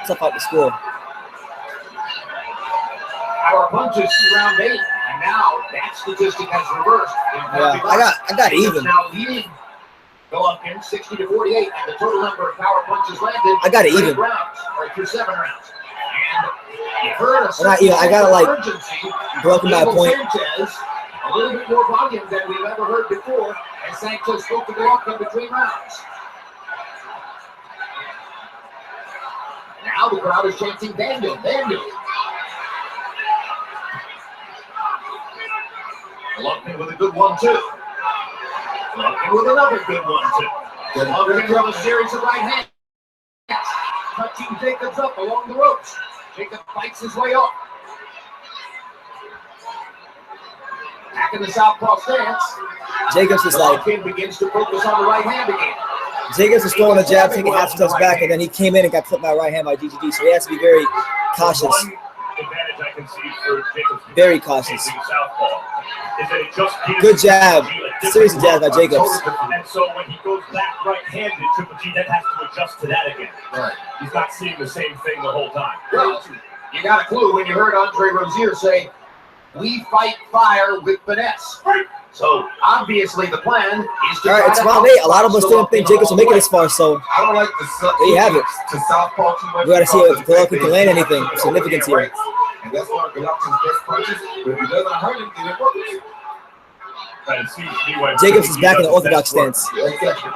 Tough out the score. Power punches through round 8, and now that statistic has reversed. Yeah, I got even. Now leading Golovkin 60-48, and the total number of power punches landed. I got it even. Rounds, or through 7 rounds. And you heard a I got it like Golovkin by a point. Sanchez, a little bit more volume than we've ever heard before, and Sanchez spoke to Golovkin between rounds. Now the crowd is chanting Daniel, Daniel. Golovkin with a good 1-2. Golovkin with another good 1-2. Golovkin from a series of right hands. Touching Jacobs up along the ropes. Jacobs fights his way up. Back in the southpaw stance. Jacobs is like, Golovkin begins to focus on the right hand again. Jacobs was throwing a jab, taking half steps back, and then he came in and got clipped by a right hand by GGG. So he has to be very cautious. One advantage I can see for Jacobs. Very cautious. Southpaw is that it just gives Good jab. GGG a Series of jabs by Jacobs. And so when he goes back right-handed, Triple G then has to adjust to that again. Right. He's not seeing the same thing the whole time. Well, you got a clue when you heard Andre Rozier say, "We fight fire with finesse." So obviously the plan is to. All right, it's round 8. A lot of us didn't think Jacobs would make it this far, so I don't like there you have it. to southpaw too much. We got to see if Golovkin can land anything of significance here. And that's one of Golovkin's best punches. But if he doesn't hurt him, then it works. Jacobs is back in the orthodox stance. Exactly.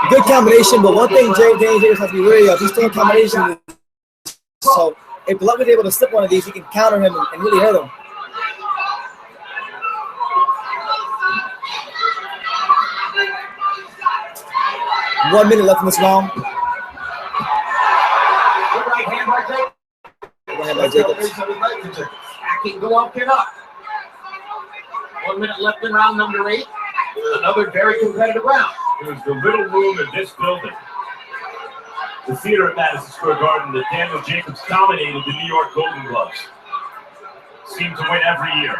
Good combination, but one thing Jacobs has to be wary of, he's throwing combination. So if Golovkin is able to slip one of these, he can counter him and really hurt him. One minute left in this round. Good right hand by Jacobs. Right hand by Jacobs. Backing Golovkin up. 1 minute left in round number 8. Another very competitive round. There's the little room in this building, the theater at Madison Square Garden, that Daniel Jacobs dominated the New York Golden Gloves. Seemed to win every year.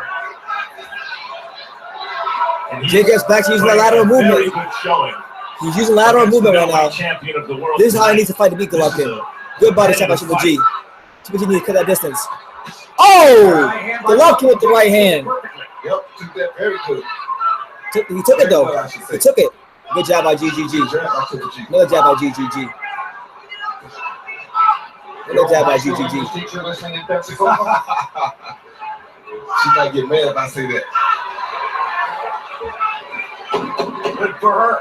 And Jacobs back to using the lateral movement. Very good showing. He's using lateral movement right now. Champion of the world. This is how he needs to fight to beat Golovkin. Good body shot by Triple G. Triple G needs to cut that distance. Oh! Golovkin with the right hand. Yep, took that very good. He took it though. He took it. Good job by GGG. Another jab by GGG. Another jab by GGG. She might get mad if I say that. Good for her.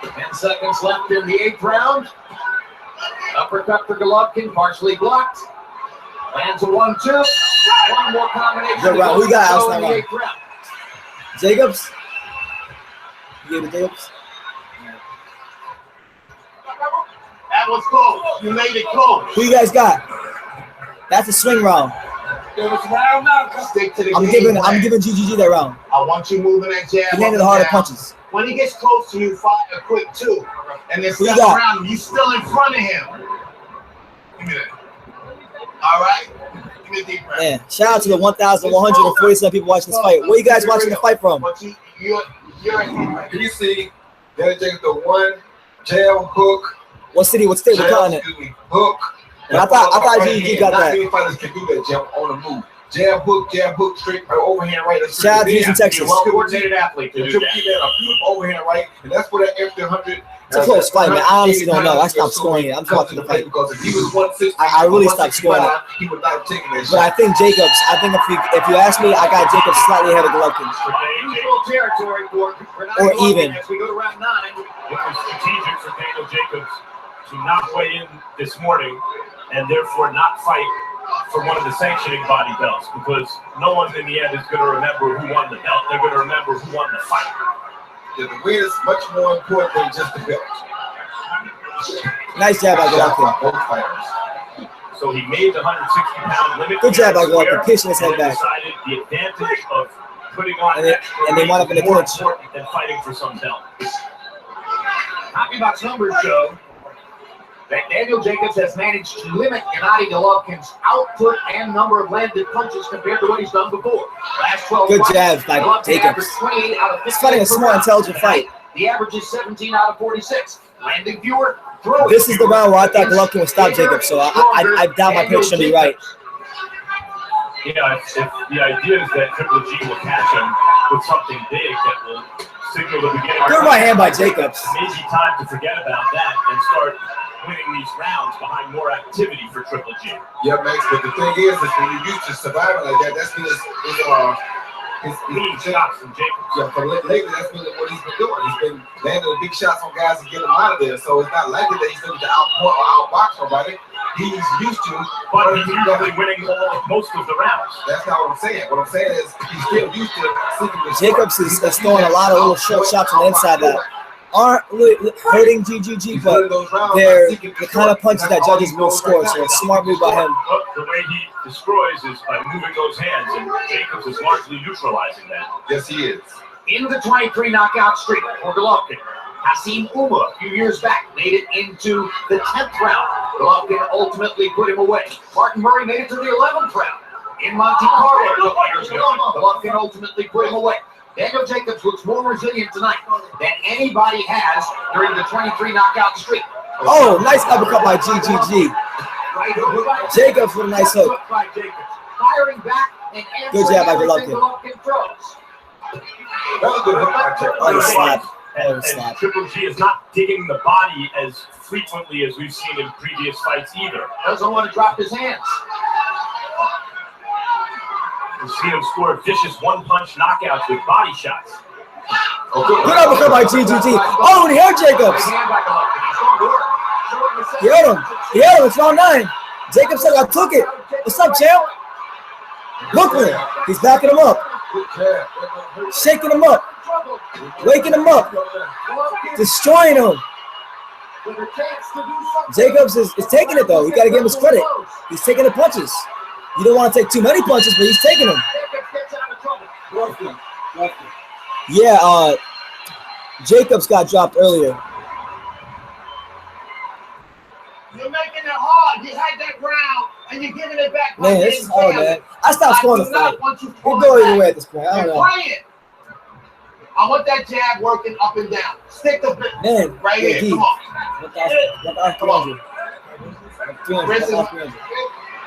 10 seconds left in the 8th round. Uppercut for Golovkin, partially blocked. Lands a 1-2. One more combination. Good round. Who got outside in the round? 8th round. Jacobs? You gave it to Jacobs? That was close. You made it close. Who you guys got? That's a swing round. Stick to the I'm giving GGG that round. I want you moving that jab. He landed the harder punches. When he gets close to you, fire a quick 2. And then Who you step got? around him. You still in front of him. Give me that. All right? Give me a deep breath. Man, shout out to the 1,147 people watching this fight. Where you guys watching the fight from? You're in. Can you see Gennady Golovkin the one jab hook? What city? What state? What continent? Hook. I thought GGG got Not that. many fighters can do that jab on the move. Jab hook, straight overhand right. That's Shout out to Houston, Texas. Well-coordinated athlete to do Triple that. G had a beautiful overhand right, and that's where that extra 100. It's a close fight, man. I honestly don't know. I stopped scoring it. I'm talking the fight. Because if he was 160, I really stopped scoring it. he would not have taken that But I shot. think Jacobs. I think if you ask me, I got Jacobs slightly ahead of Golovkin. Usual territory for Or even. As we go to round 9. It was strategic for Daniel Jacobs to not weigh in this morning and therefore not fight for one of the sanctioning body belts, because no one in the end is going to remember who won the belt. They're going to remember who won the fight. Yeah, the win is much more important than just the belt. Nice jab by Golovkin. Both fighters. So he made the 160-pound limit. Good jab by Golovkin, pitching his head back. Decided the advantage of putting on And they wound up in the more clinch. important than fighting for some belt. Happy Box numbers show that Daniel Jacobs has managed to limit Gennady Golovkin's output and number of landed punches compared to what he's done before. Last 12 Good fights, jabs by Golovkin Jacobs. averaged 28 out of 50. He's fighting a smart, intelligent fight. The average is 17 out of 46. Landing fewer, throwing This is the fewer. round where I thought Golovkin would stop Jacobs, so I doubt my prediction to be right. Yeah, if the idea is that Triple G will catch him with something big that will signal the beginning. Good right hand by Jacobs. Maybe time to forget about that and start winning these rounds behind more activity for Triple G. Yeah, Max, but the thing is when you're used to surviving like that, that's been his shots from Jacobs. Yeah, for lately, that's been what he's been doing. He's been landing the big shots on guys to get them out of there. So it's not likely that he's going to outpoint or outbox nobody. He's used to, but he's usually winning most of the rounds. That's not what I'm saying. What I'm saying is he's still used to seeking the Jacobs is throwing a lot of little short shots on the inside that aren't really hurting GGG, but they're the kind of punches that judges will score. So a smart move by him. But the way he destroys is by moving those hands, and Jacobs is largely neutralizing that. Yes, he is. In the 23 knockout streak for Golovkin. Hasim Uma, a few years back, made it into the 10th round. Golovkin ultimately put him away. Martin Murray made it to the 11th round. In Monte Carlo a couple years ago, Golovkin ultimately put him away. Daniel Jacobs looks more resilient tonight than anybody has during the 23 knockout streak. Oh, nice uppercut by GGG. Jacobs with a nice hook. Firing back and Good job by Golovkin. Golovkin throws. Oh, he slapped. Oh, he And slapped. Triple G is not digging the body as frequently as we've seen in previous fights either. Doesn't want to drop his hands. We've seen him score vicious one-punch knockouts with body shots. Good uppercut by GGG. Oh, and he hurt Jacobs. He hurt him. He hurt him. It's round 9. Jacobs said, I took it. What's up, champ? Brooklyn. He's backing him up. Shaking him up. Waking him up. Destroying him. Jacobs is taking it, though. You got to give him his credit. He's taking the punches. You don't want to take too many punches, but he's taking them. Yeah, Jacobs got dropped earlier. You're making it hard. You had that round, and you're giving it back. Man, this is hard, man. I stopped scoring the fight. We'll go either way at this point. I don't know. I want that jab working up and down. Stick the bit Man, right yeah, here. Come on. Come on. 300.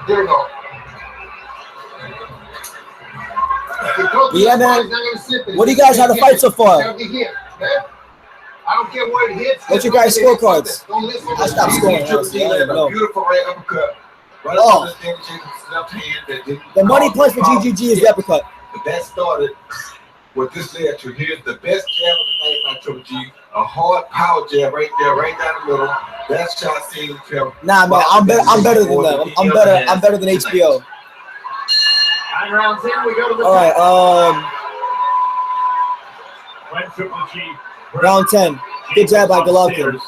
There we go. Yeah, man. What do you guys have to fight so far? I don't care where it hits. What's your guys' scorecards? I stopped scoring. Honestly. I don't even know. Beautiful right uppercut. Right Oh. on Jacobs' left hand that didn't The money punch for GGG is the uppercut. But that started with this led to here's the best jab of the night by Triple G. A hard power jab right there, right down the middle. That shot seemed to Nah, man, I'm better than them. I'm better than HBO. 9 rounds in, we go to the All right, When Triple G round 10. Good jab by Golovkin.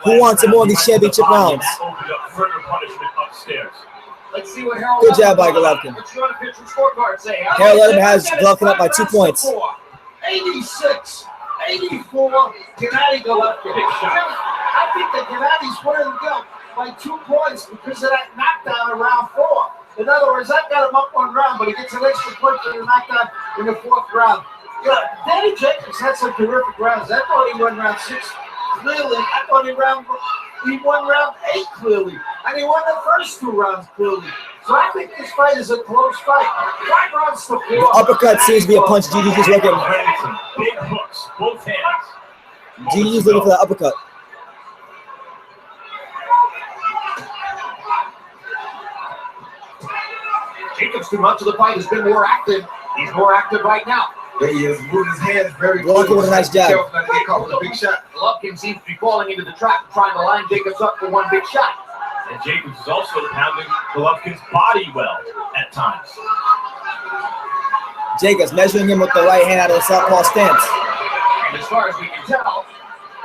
Who wants some more of these championship rounds? That opened up further punishment upstairs. Let's see what Harold Good jab by Golovkin. What's your unofficial scorecard say? Harold Letterman has Golovkin up by 2 points. 86, 84, Gennady Golovkin. I think that Gennady's winning by 2 points because of that knockdown in round 4. In other words, I got him up 1 round, but he gets an extra point for the knockdown in the 4th round. Yeah, Danny Jacobs had some terrific rounds. I thought he won round 6 clearly. I thought he won round 8 clearly. And he won the first 2 rounds clearly. So I think this fight is a close fight. 5 rounds to 4. The uppercut seems to be a punch GGG's looking. Big hooks, both hands. GGG's looking for that uppercut. Jacobs, through much of the fight, has been more active. He's more active right now. There he is, moving his hands very Golovkin with a nice jab. Careful not to get caught with a big shot. Golovkin seems to be falling into the trap, trying to line Jacobs up for one big shot. And Jacobs is also pounding Golovkin's body well at times. Jacobs measuring him with the right hand out of the southpaw stance. And as far as we can tell,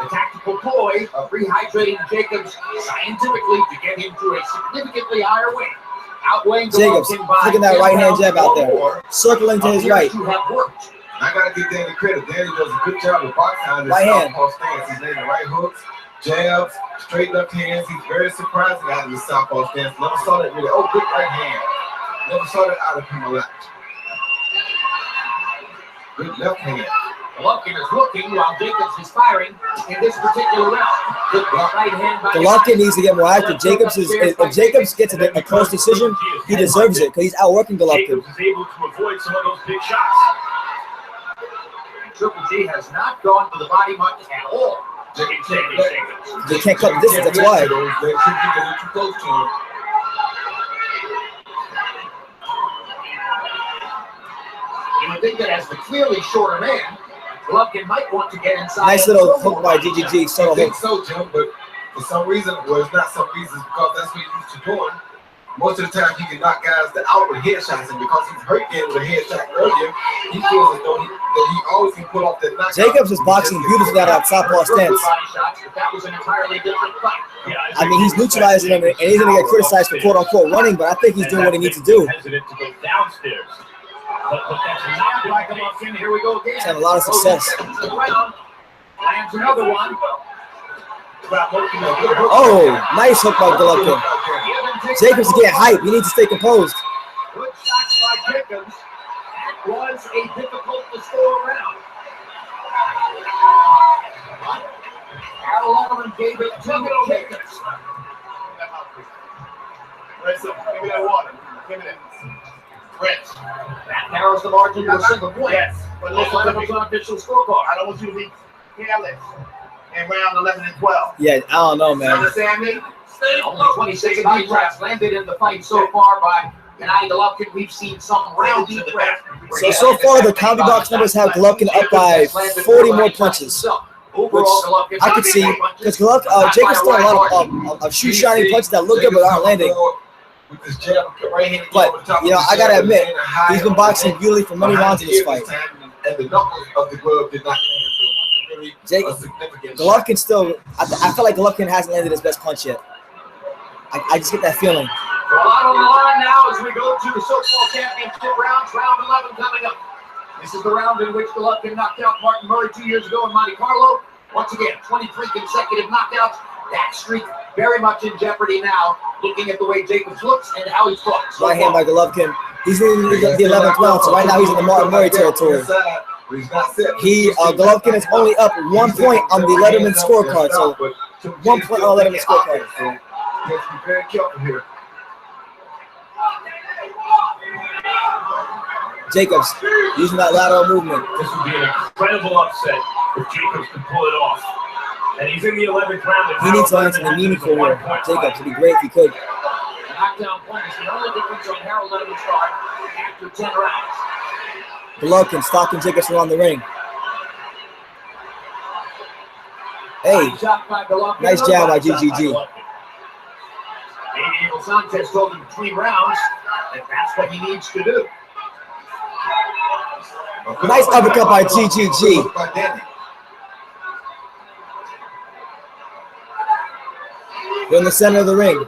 the tactical ploy of rehydrating Jacobs scientifically to get him to a significantly higher weight, outweighing Jacobs, Golovkin by look at that 10 right hand rounds jab out there. or Circling to his right. appears to have worked. I gotta give Danny credit. Danny does a good job of boxing out of his Right hand. southpaw stance. He's laying the right hooks, jabs, straight left hands. He's very surprising out of his southpaw stance. Never saw that really. Oh, good right hand. Never saw that out of him a lot. Good left hand. Golovkin is looking while Jacobs is firing in this particular round. Good right hand by Golovkin needs to get more active. Jacobs is if Jacobs gets a close decision, he deserves it because he's outworking Golovkin. Jacobs is able to avoid some of those big shots. Triple G has not gone to the body much at all. They can't cut the distance, that's why. You would think that as the clearly shorter man, Golovkin might want to get inside. Nice little hook by GGG, subtle I think hook. so, Jim, but for some reason, well, it's not some reason, because that's what he's used to doing. Most of the time, he can knock guys that out with headshots, and because he's hurt getting with a headshot earlier, he feels as though he always can pull off that knockout. Jacobs is boxing beautifully out of southpaw stance. That was an entirely different fight. I mean, he's neutralizing him, and he's going to get criticized for quote-unquote running, but I think he's doing what he needs to do. Hesitant to go downstairs. But that's not like Golovkin. Here we go again. He's had a lot of success. Lands another one. Oh, nice hook by Golovkin. Jacobs is getting hype. You need to stay composed. Good shots by Jacobs. That was a difficult to score round. Carolina gave it to Jacobs. Give me that water. Give me that. Rich. That narrows the margin to a single point. Yes. But listen to the unofficial scorecard. I don't want you to be careless in round 11 and 12. Yeah, I don't know, You man. understand me? Only 26 deep breaths landed in the fight so far by Gennady Golovkin. We've seen some round deep breaths. So far, the comedy box numbers have Golovkin up by 40 more punches. Which I could see, because Jacobs throwing a lot of shoe shining punches that look good but aren't landing. But, you know, I gotta admit, he's been boxing beautifully for many rounds in this fight. And the knuckles of the glove did not land. So it wasn't really a significant Golovkin still, I feel like Golovkin hasn't landed his best punch yet. I just get that feeling. A lot on the line now as we go to the so-called championship rounds. Round 11 coming up. This is the round in which Golovkin knocked out Martin Murray 2 years ago in Monte Carlo. Once again, 23 consecutive knockouts. That streak very much in jeopardy now, looking at the way Jacobs looks and how he's fought. So Right hand by Golovkin. He's in the 11th round, so right now he's in the Martin Murray territory. Golovkin is only up 1 point on the Letterman scorecard, so 1 point on the Letterman scorecard. You have to be very careful here. Jacobs using that lateral movement. This would be an incredible upset if Jacobs could pull it off. And he's in the 11th round. He needs to land something meaningful here. Jacobs, it'd be great if he could. the knockdown point is the only difference on Harold Letterman's card after 10 rounds. Golovkin stalking Jacobs around the ring. Hey, nice jab by GGG. Diego Sanchez told him between rounds that that's what he needs to do. Nice uppercut by GGG. They're in the center of the ring,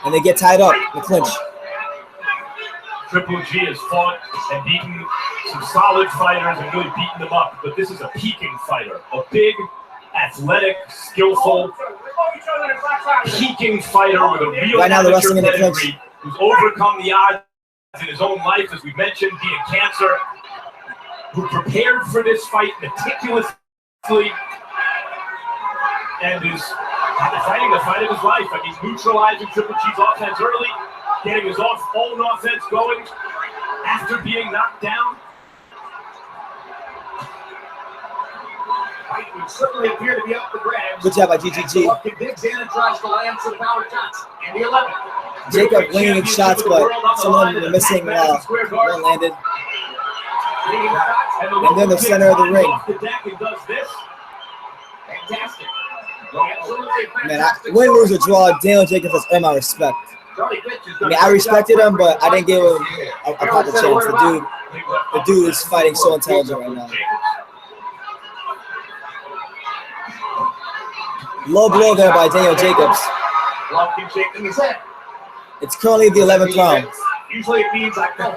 and they get tied up in the clinch. Triple G has fought and beaten some solid fighters and really beaten them up, but this is a peaking fighter, a big, athletic, skillful, peaking fighter with a real Right now they're wrestling in the clinch. pedigree, who's overcome the odds in his own life, as we mentioned, being cancer, who prepared for this fight meticulously and is fighting the fight of his life. I mean, neutralizing Triple G's offense early, getting his own offense going after being knocked down. Fight would certainly appear to be up for grabs. Good job by GGG. Golovkin digs in and tries to land some power shots in the 11th. Jacob winning in shots, but some of them were missing. One landed. And then the center of the ring. Fantastic. Man, win, lose, or draw, Daniel Jacobs has earned my respect. I mean, I respected him, but I didn't give him a proper chance. The dude is fighting so intelligent right now. Low blow there by Daniel Jacobs. It's currently the 11th round. Usually it means I go.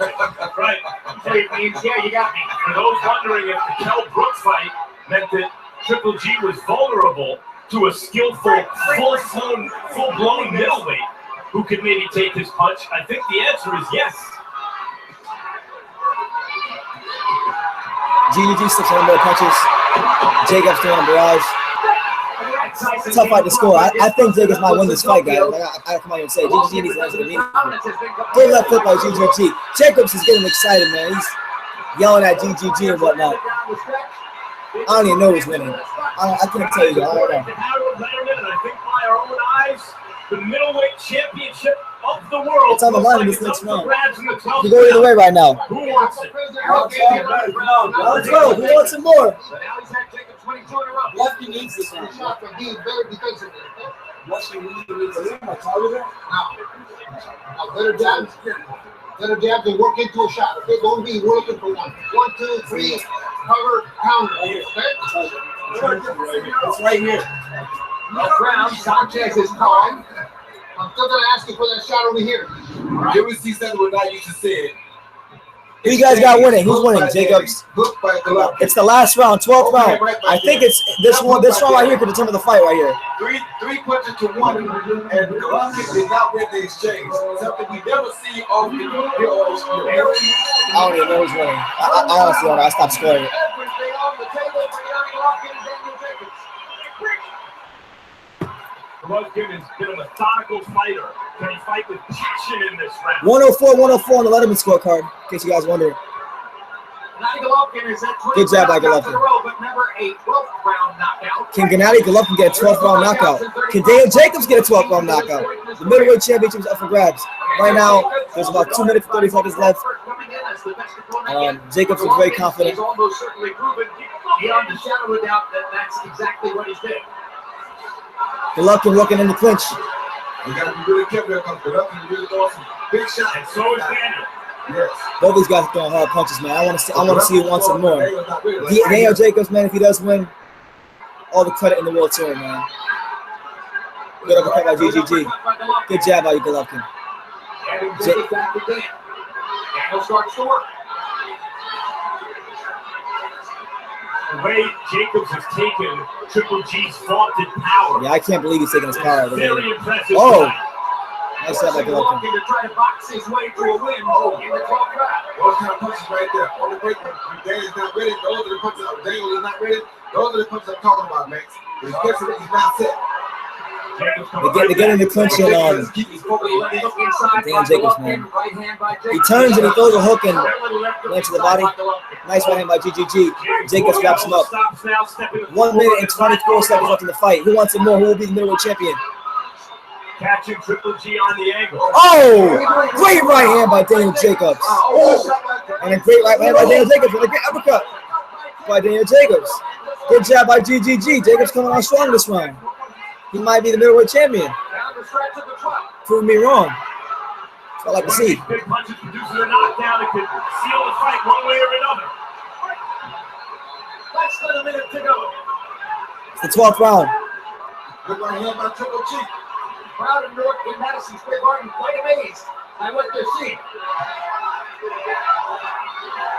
Right. Usually it means, yeah, you got me. For those wondering if the Kell Brook fight meant that Triple G was vulnerable to a skillful, full-blown middleweight who could maybe take his punch, I think the answer is yes. GGG slips on more punches. Jacobs throwing a barrage. It's a tough fight to score. I think Jacobs might win this fight, guys. I gotta come out here and say GGG needs to answer the meaningful. Good left foot by GGG. Jacobs is getting excited, man. He's yelling at GGG and whatnot. I don't even know who's winning. I can't tell you. I don't know. I think by our own eyes, the middleweight championship of the world. It's on the line in this next round. You go either way right now. Who wants it? Let's go. Who wants some more? Lefty needs this one. Shot for being very defensive. Lefty needs to leave my target. Now, better jab and work into a shot. Okay, don't be working for one. 1, 2, 3, cover, counter. Okay? It's right here. Left round, Sanchez is calm. I'm still going to ask you for that shot over here. Here we see something we're not used to seeing. Who you guys got winning? Who's winning? Jacobs. It's the last round, 12th round. I think it's this one. This round right here could determine the fight right here. Three punches to one, and Golovkin did not win the exchange. Something we never see on the I don't even know who's winning. I honestly don't know. I stopped scoring it. Everything on the table for Gennady Golovkin and Daniel Jacobs. Golovkin has been a methodical fighter. Can he fight with passion in this round? 104 on the Letterman scorecard, in case you guys wondering. Gennady Golovkin is at 20 Good job by rounds Golovkin. in a row, but never a 12th round knockout. Can Gennady Golovkin get a 12th round knockout? Can Daniel Jacobs get a 12th round knockout? The middleweight championship is up for grabs. Right now, there's about 2 minutes and 30 seconds left. Jacobs looks very confident. He's almost certainly proven beyond the shadow of a doubt that that's exactly what he's doing. Golovkin working in the clinch. You got to be really careful because Golovkin really throwing some big shots. And so is Daniel. Yes. Both these guys are throwing hard punches, man. I want to see it once and more. Daniel Jacobs, man, if he does win, all the credit in the world to him, man. Good uppercut by GGG. Good jab by Golovkin. Daniel starts to work. The way Jacobs has taken Triple G's vaunted power. Yeah, I can't believe he's taking his power. Very impressive. Oh, nice shot by Golovkin. To try to box his way to a win in the 12th round. Those kind of punches right there. On the break, when Daniel's not ready, those are the punches. Daniel is not ready. Those are the punches I'm talking about, Max. He's guessing that he's not set. They get in the clinch and Daniel Jacobs, man. He turns and he throws a hook and lands to the body. Nice right hand by GGG. Jacobs wraps him up. 1 minute and 24 seconds left in the fight. Who wants it more? Who will be the middleweight champion? Catching Triple G on the angle. Oh! Great right hand by Daniel Jacobs. And a great right hand by Daniel Jacobs and a great uppercut by Daniel Jacobs. Good job by GGG. Jacobs coming on strong this round. He might be the middleweight champion. Prove me wrong. That's what I like to see. Big punches produces a knockdown that could seal the fight one way or another. Less than a minute to go. It's the 12th round. Good right hand by Triple G. Crowd in North in Madison Square Garden quite amazed by what they're seeing.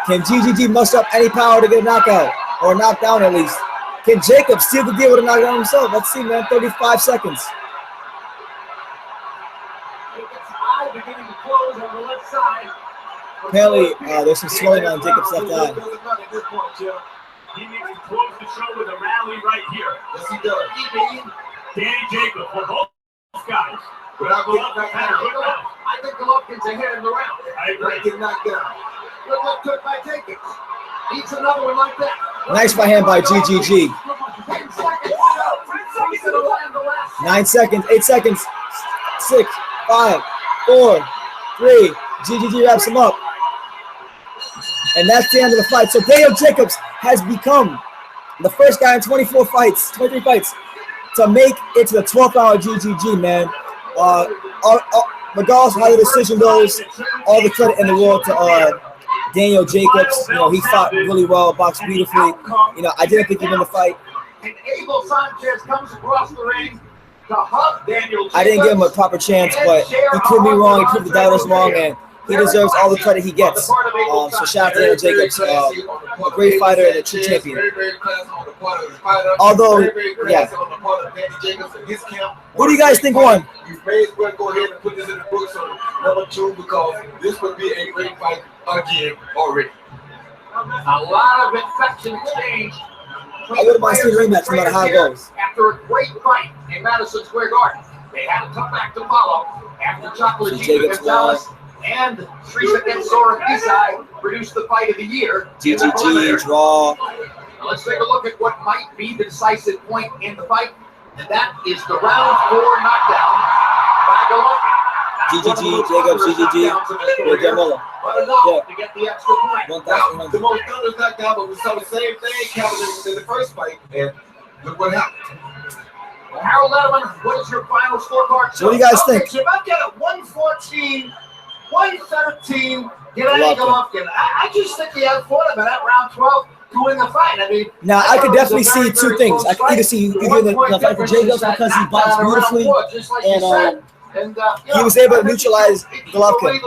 Can GGG muster up any power to get a knockout? Or a knockdown at least? Can Jacobs seal the deal with a knockdown himself? Let's see, man. 35 seconds. Beginning to close on the left side. Apparently, there's some swelling on Jacobs' left eye. He needs to close the show with a rally right here. Yes, he does. Danny Jacobs for both guys. Without getting knocked down. I think Golovkin's ahead in the round. I agree. Get knocked down. Good luck to it by Jacobs. Eats another one like that. Nice right hand by GGG. 10 seconds. 9 seconds, 8 seconds, 6, 5, 4, 3. GGG wraps him up. And that's the end of the fight. So Daniel Jacobs has become the first guy in 23 fights to make it to the 12th round of GGG, man. Regardless of how the decision goes, all the credit in the world to Daniel Jacobs. You know, he fought really well, boxed beautifully. You know, I didn't think he'd win the fight. And Abel Sanchez comes across the ring to hug Daniel Jacobs. I didn't give him a proper chance, but he proved me wrong. He proved the doubters wrong, and he deserves all the credit he gets. So shout out to Daniel Jacobs, a great fighter and a true champion. Although, yeah. What do you guys think won? You may as well go ahead and put this in the books on number 2 because this would be a great fight again already. A lot of infection exchange. I wouldn't mind seeing a rematch no matter how it goes. After a great fight in Madison Square Garden, they had a comeback to follow after Chocolate Gennady Gonzalez and Teresa Ensora Isai produced the fight of the year. GGG draw. Now let's take a look at what might be the decisive point in the fight, and that is the round 4 knockdown by Golovkin. GGG, Jacobs, GGG, Jamila. But enough to get the extra point. The most thunders knockdown, but we saw the same thing happening in the first fight, and look what happened. Well, Harold Letterman, what is your final scorecard? So what do you guys think? So if I get it 114, 113, Gennady Golovkin. I just think he had fought him in that round 12 to win the fight. I mean, now I could definitely see two things. I could either see you give the fight for Jacobs because he boxed beautifully and he was able to neutralize Golovkin.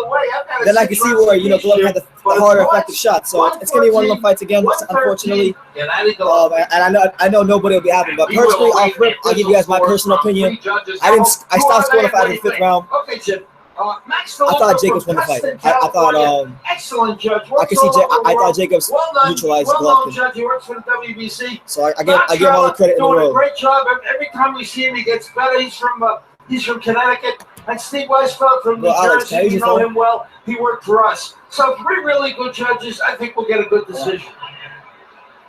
Then I could see where Golovkin had the the harder effective shot. So it's gonna be one of them fights again, unfortunately. And I know nobody will be happy, but personally, off rip, I'll give you guys my personal opinion. I stopped scoring the fight in the 5th round. Okay, Chip. I thought Jacobs won the fight. I thought excellent judge. I could see. I thought Jacobs neutralized Golovkin. Judge. He works for the WBC. So I give him all the credit in the doing a world. great job. Every time we see him, he gets better. He's from Connecticut. And Steve Weisfeld from New Jersey. You know him well. He worked for us. So 3 really good judges. I think we'll get a good decision.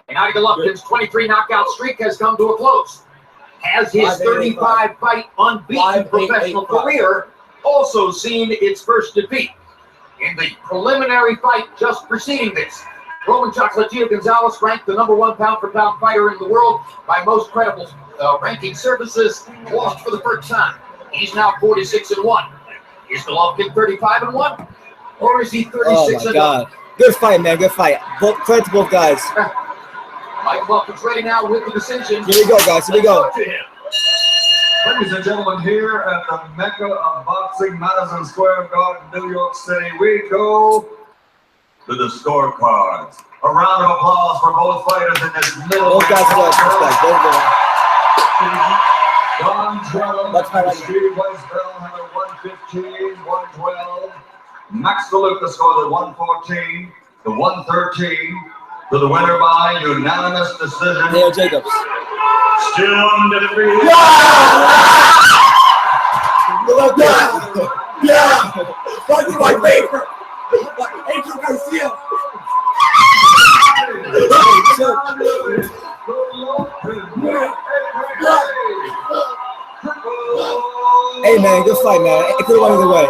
Gennady Golovkin's 23 knockout streak has come to a close. Has his 35-fight unbeaten professional career also seen its first defeat. In the preliminary fight just preceding this, Roman Gonzalez, ranked the #1 pound-for-pound fighter in the world by most credible ranking services, lost for the first time. He's now 46-1. Is Golovkin 35-1? Or is he 36-1? Oh my God. Good fight, man. Good fight. Credit to both guys. Mike Golovkin's ready now with the decision. Here we go, guys. Here we go. Ladies and gentlemen, here at the Mecca of Boxing, Madison Square Garden, New York City, we go to the scorecards. A round of applause for both fighters in this middle. Both guys are respect. Steve Weisfeld had a 115, 112. Max DeLuca scored a 114, the 113. To the winner by unanimous decision. Dale Jacobs. Still undefeated. Yeah! That's my favorite! Angel Garcia! Hey man, good fight, man. It could have went either way.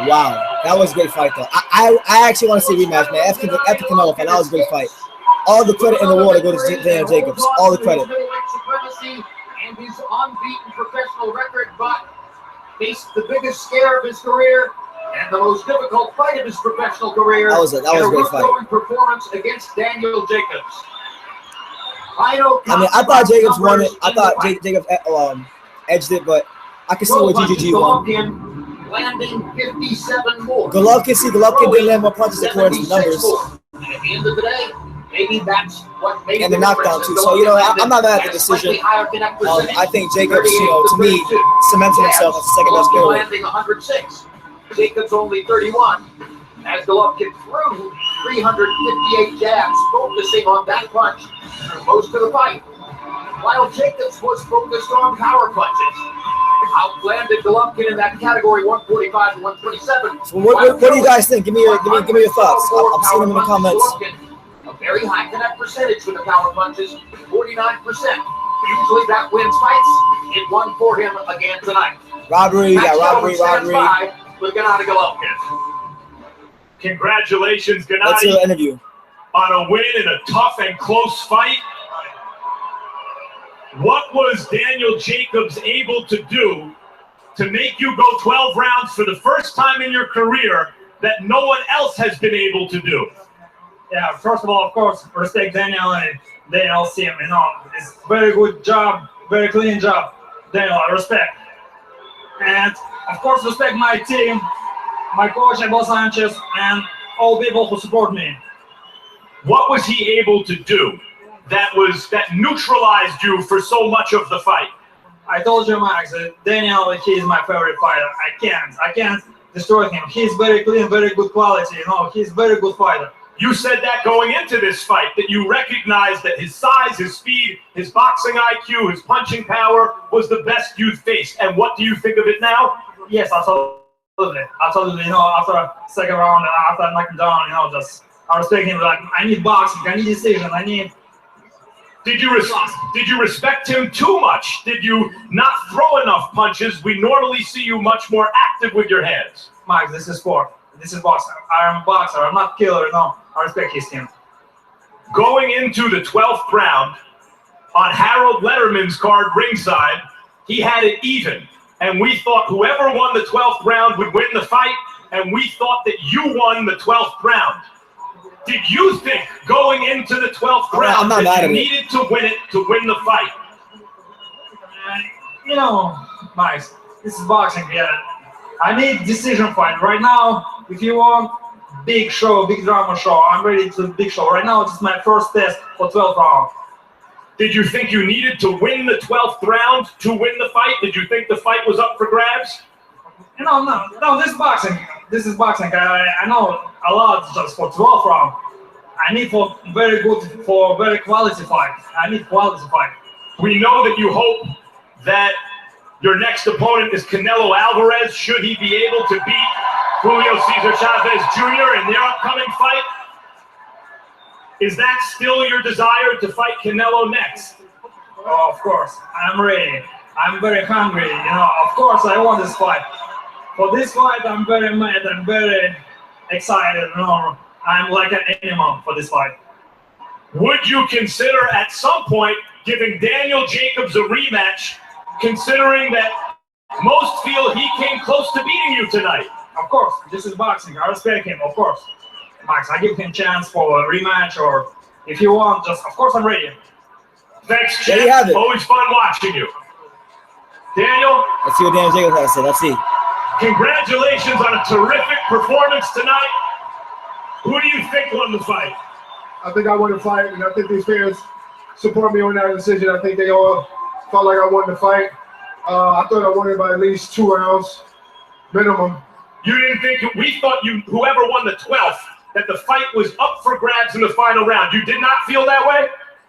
Wow, that was a great fight though. I actually want to see a rematch, man. After the Canelo fight, that was a great fight. All the credit in the world to go to Daniel Jacobs. All the credit. And his unbeaten professional record, but faced the biggest scare of his career and the most difficult fight of his professional career. That was a great fight. Performance against Daniel Jacobs. I mean, I thought Jacobs won it. I thought Jacobs edged it, but I can see what GGG won. Landing 57 more. Golovkin didn't land more punches according to the numbers. At the end of the day, maybe that's what made and the knockdown too. So I'm not mad at the decision. I think Jacobs, to me, cemented himself as the second best player. Landing 106. Jacobs only 31. As Golovkin threw 358 jabs, focusing on that punch most of the fight, while Jacobs was focused on power punches. Outlanded Golovkin in that category, 145 to 127. So what do you guys think? Give me your thoughts. I'm seeing them in the comments. A very high connect percentage with the power punches, 49%. Usually that wins fights. It won for him again tonight. Robbery, you got robbery. With Gennady Golovkin. Congratulations, Gennady. Let's hear the interview. On a win in a tough and close fight. What was Daniel Jacobs able to do to make you go 12 rounds for the first time in your career that no one else has been able to do? Yeah, first of all, of course, respect Daniel and Daniel see him. It's very good job, very clean job. Daniel, I respect. And of course, respect my team, my coach, Abel Sanchez, and all people who support me. What was he able to do that neutralized you for so much of the fight? I told you, Max, that Daniel, he's my favorite fighter. I can't destroy him. He's very clean, very good quality. He's very good fighter. You said that going into this fight, that you recognized that his size, his speed, his boxing IQ, his punching power was the best you'd faced. And what do you think of it now? Yes, absolutely. Absolutely. After second round, after I knocked him down, I respect him. Like, I need boxing, I need decision, Did you respect him too much? Did you not throw enough punches? We normally see you much more active with your hands. Mike, this is sport. This is boxing. I am a boxer. I'm not a killer. No, I respect his team. Going into the 12th round, on Harold Letterman's card ringside, he had it even. And we thought whoever won the 12th round would win the fight, and we thought that you won the 12th round. Did you think going into the 12th round that you needed to win it to win the fight? Mike, this is boxing. Yeah. I need decision fight right now. If you want big show, big drama show, I'm ready to big show. Right now, it's my first test for 12 rounds. Did you think you needed to win the 12th round to win the fight? Did you think the fight was up for grabs? No, this is boxing. This is boxing. I know a lot just for 12 rounds. I need for very quality fight. I need quality fight. We know that you hope that your next opponent is Canelo Alvarez, should he be able to beat Julio Cesar Chavez Jr. in their upcoming fight. Is that still your desire to fight Canelo next? Oh, of course, I'm ready. I'm very hungry, you know. Of course, I want this fight. For this fight, I'm very mad. I'm very excited. You know, I'm like an animal for this fight. Would you consider at some point giving Daniel Jacobs a rematch, considering that most feel he came close to beating you tonight? Of course, this is boxing. I respect him, of course. Max, I give him a chance for a rematch, or if you want, just of course I'm ready. Thanks, Jeff. Always fun watching you. Daniel? Let's see what Daniel Jacobs has to say. Let's see. Congratulations on a terrific performance tonight. Who do you think won the fight? I think I won the fight, and I think these fans support me on that decision. I think they all felt like I won the fight. I thought I won it by at least 2 rounds, minimum. You didn't think, we thought whoever won the 12th, that the fight was up for grabs in the final round. You did not feel that way?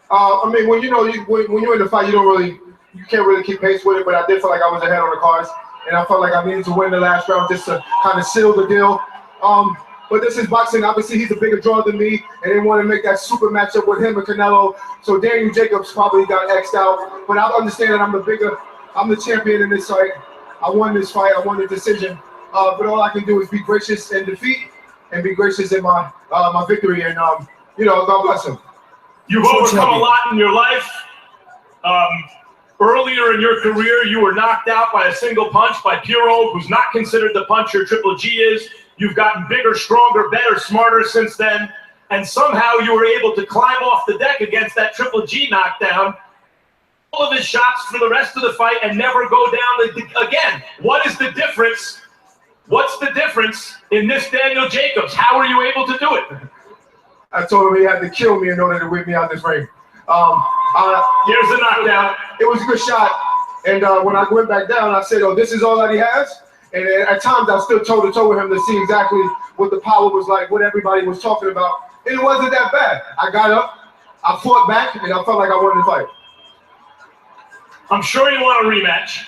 I mean, when you're in the fight, you can't really keep pace with it, but I did feel like I was ahead on the cards, and I felt like I needed to win the last round just to kind of seal the deal. But this is boxing. Obviously, he's a bigger draw than me, and they want to make that super matchup with him and Canelo. So Daniel Jacobs probably got X'd out, but I understand that I'm the champion in this fight. I won this fight. I won the decision. But all I can do is be gracious in defeat and be gracious in my victory. And God bless him. You've overcome a lot in your life. Earlier in your career, you were knocked out by a single punch by Puro, who's not considered the puncher Triple G is. You've gotten bigger, stronger, better, smarter since then. And somehow you were able to climb off the deck against that Triple G knockdown. All of his shots for the rest of the fight and never go down again. What is the difference? What's the difference in this Daniel Jacobs? How were you able to do it? I told him he had to kill me in order to whip me out this ring. Here's the knockdown. It was a good shot. And when I went back down, I said, this is all that he has? And at times, I was still toe-to-toe with him to see exactly what the power was like, what everybody was talking about. And it wasn't that bad. I got up, I fought back, and I felt like I won the fight. I'm sure you want a rematch.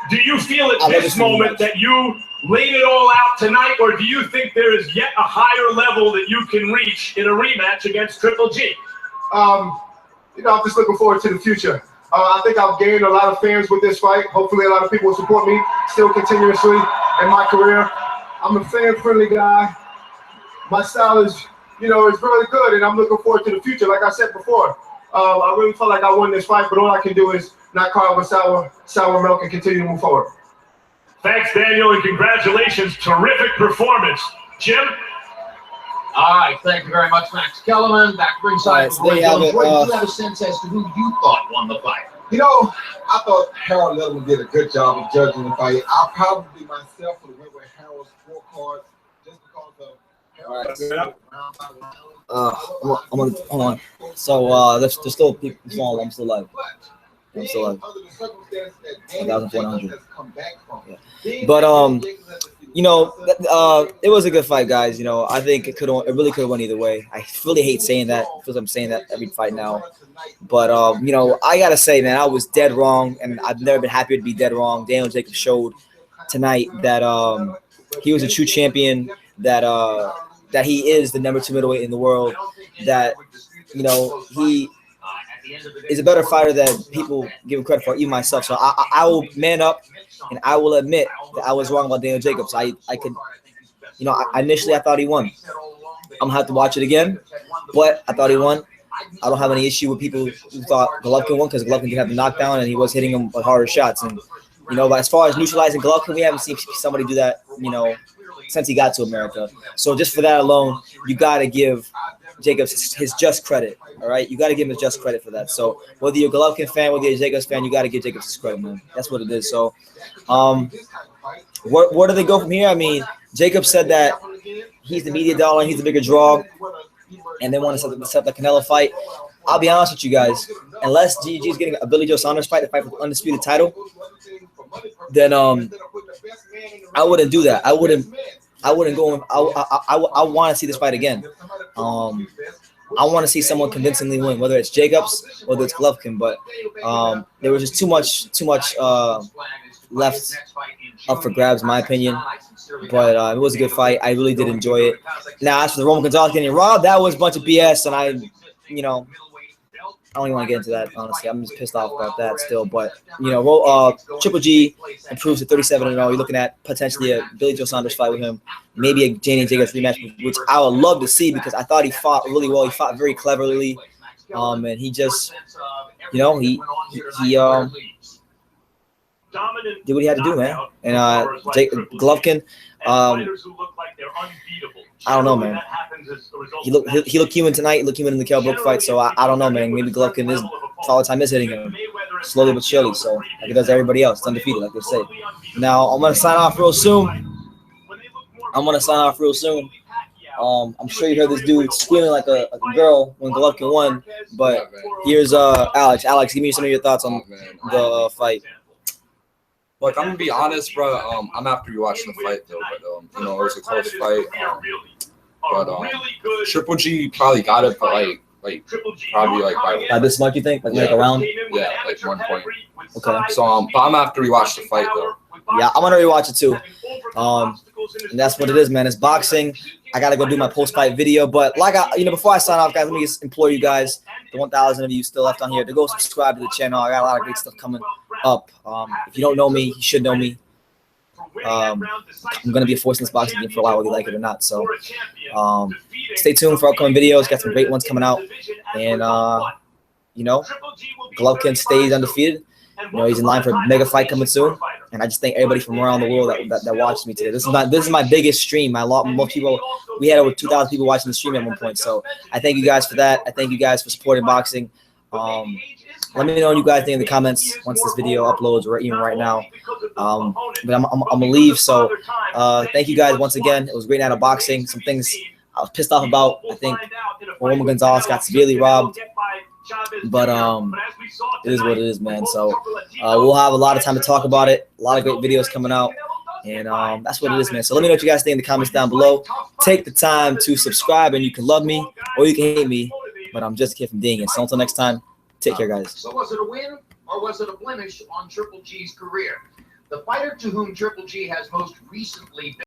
Do you feel at this moment that you laid it all out tonight, or do you think there is yet a higher level that you can reach in a rematch against Triple G? I'm just looking forward to the future. I think I've gained a lot of fans with this fight. Hopefully a lot of people will support me still continuously in my career. I'm a fan-friendly guy. My style is, it's really good, and I'm looking forward to the future. Like I said before, I really felt like I won this fight, but all I can do is not cry with sour milk and continue to move forward. Thanks, Daniel, and congratulations. Terrific performance. Jim? All right, thank you very much, Max Kellerman. Back ringside. Right, so do you have a sense as to who you thought won the fight? I thought Harold Leatherwood did a good job of judging the fight. I probably myself would have went with Harold's scorecard just because of Harold. Hold on. So there's still people small. I'm still live. I'm still live. 1,400. Yeah. But it was a good fight, guys. I think it really could have went either way. I really hate saying that because I'm saying that every fight now. But I gotta say, man, I was dead wrong, and I've never been happier to be dead wrong. Daniel Jacobs showed tonight that he was a true champion. That he is the #2 middleweight in the world. That he is a better fighter than people give him credit for, even myself. So I will man up, and I will admit that I was wrong about Daniel Jacobs. Initially I thought he won. I'm gonna have to watch it again, but I thought he won. I don't have any issue with people who thought Golovkin won because Golovkin did have the knockdown and he was hitting him with harder shots. And but as far as neutralizing Golovkin, we haven't seen somebody do that, since he got to America. So just for that alone, you gotta give Jacobs his just credit. All right, you got to give him his just credit for that. So whether you're a Golovkin fan, whether you're a Jacobs fan, you got to give Jacobs his credit, man. That's what it is. So, where do they go from here? I mean, Jacobs said that he's the media darling, he's the bigger draw, and they want to set up the Canelo fight. I'll be honest with you guys, unless GG is getting a Billy Joe Saunders fight, to fight for the undisputed title, then I wouldn't do that. I wouldn't go. I want to see this fight again. I want to see someone convincingly win, whether it's Jacobs, whether it's Golovkin. But there was just too much left up for grabs, in my opinion. But it was a good fight. I really did enjoy it. Now, as for the Roman Gonzalez getting robbed, that was a bunch of BS, and I don't even want to get into that, honestly. I'm just pissed off about that still. But, Triple G improves to 37-0. You're looking at potentially a Billy Joe Saunders fight with him, maybe a Gennady Jacobs rematch, which I would love to see because I thought he fought really well. He fought very cleverly, and he just, he did what he had to do, man. And Golovkin, I don't know, man. He looked human tonight. He looked human in the Kell Brook fight. So I don't know, man. Maybe Golovkin is all the time is hitting him slowly but surely. So like it does everybody else. It's undefeated, like they say. Now I'm gonna sign off real soon. I'm sure you heard this dude squealing like a girl when Golovkin won. But here's Alex. Alex, give me some of your thoughts on the fight. Look, I'm gonna be honest, bro. I'm after rewatching the fight though, but it was a close fight. Triple G probably got it, but probably by this much, you think? Like a round? Yeah, like 1 point. Okay. So but I'm after rewatch the fight though. Yeah, I'm gonna rewatch it too. And that's what it is, man. It's boxing. I gotta go do my post-fight video, but before I sign off, guys, let me just implore you guys, the 1,000 of you still left on here, to go subscribe to the channel. I got a lot of great stuff coming up. If you don't know me, you should know me. I'm gonna be a force in this boxing game for a while, whether you like it or not. So, stay tuned for upcoming videos. Got some great ones coming out, and Golovkin stays undefeated. He's in line for a mega fight coming soon, and I just thank everybody from around the world that watched me today. This is my biggest stream. Most people, we had over 2,000 people watching the stream at one point. So I thank you guys for that. I thank you guys for supporting boxing. Let me know what you guys think in the comments once this video uploads, or even right now. But I'm gonna leave. So thank you guys once again. It was a great night of boxing. Some things I was pissed off about. I think Roman Gonzalez got severely robbed. But it is what it is, man. So we'll have a lot of time to talk about it. A lot of great videos coming out, and that's what it is, man. So let me know what you guys think in the comments down below. Take the time to subscribe, and you can love me or you can hate me, but I'm just a kid from Dingin. So until next time, take care, guys. So was it a win or was it a blemish on Triple G's career? The fighter to whom Triple G has most recently been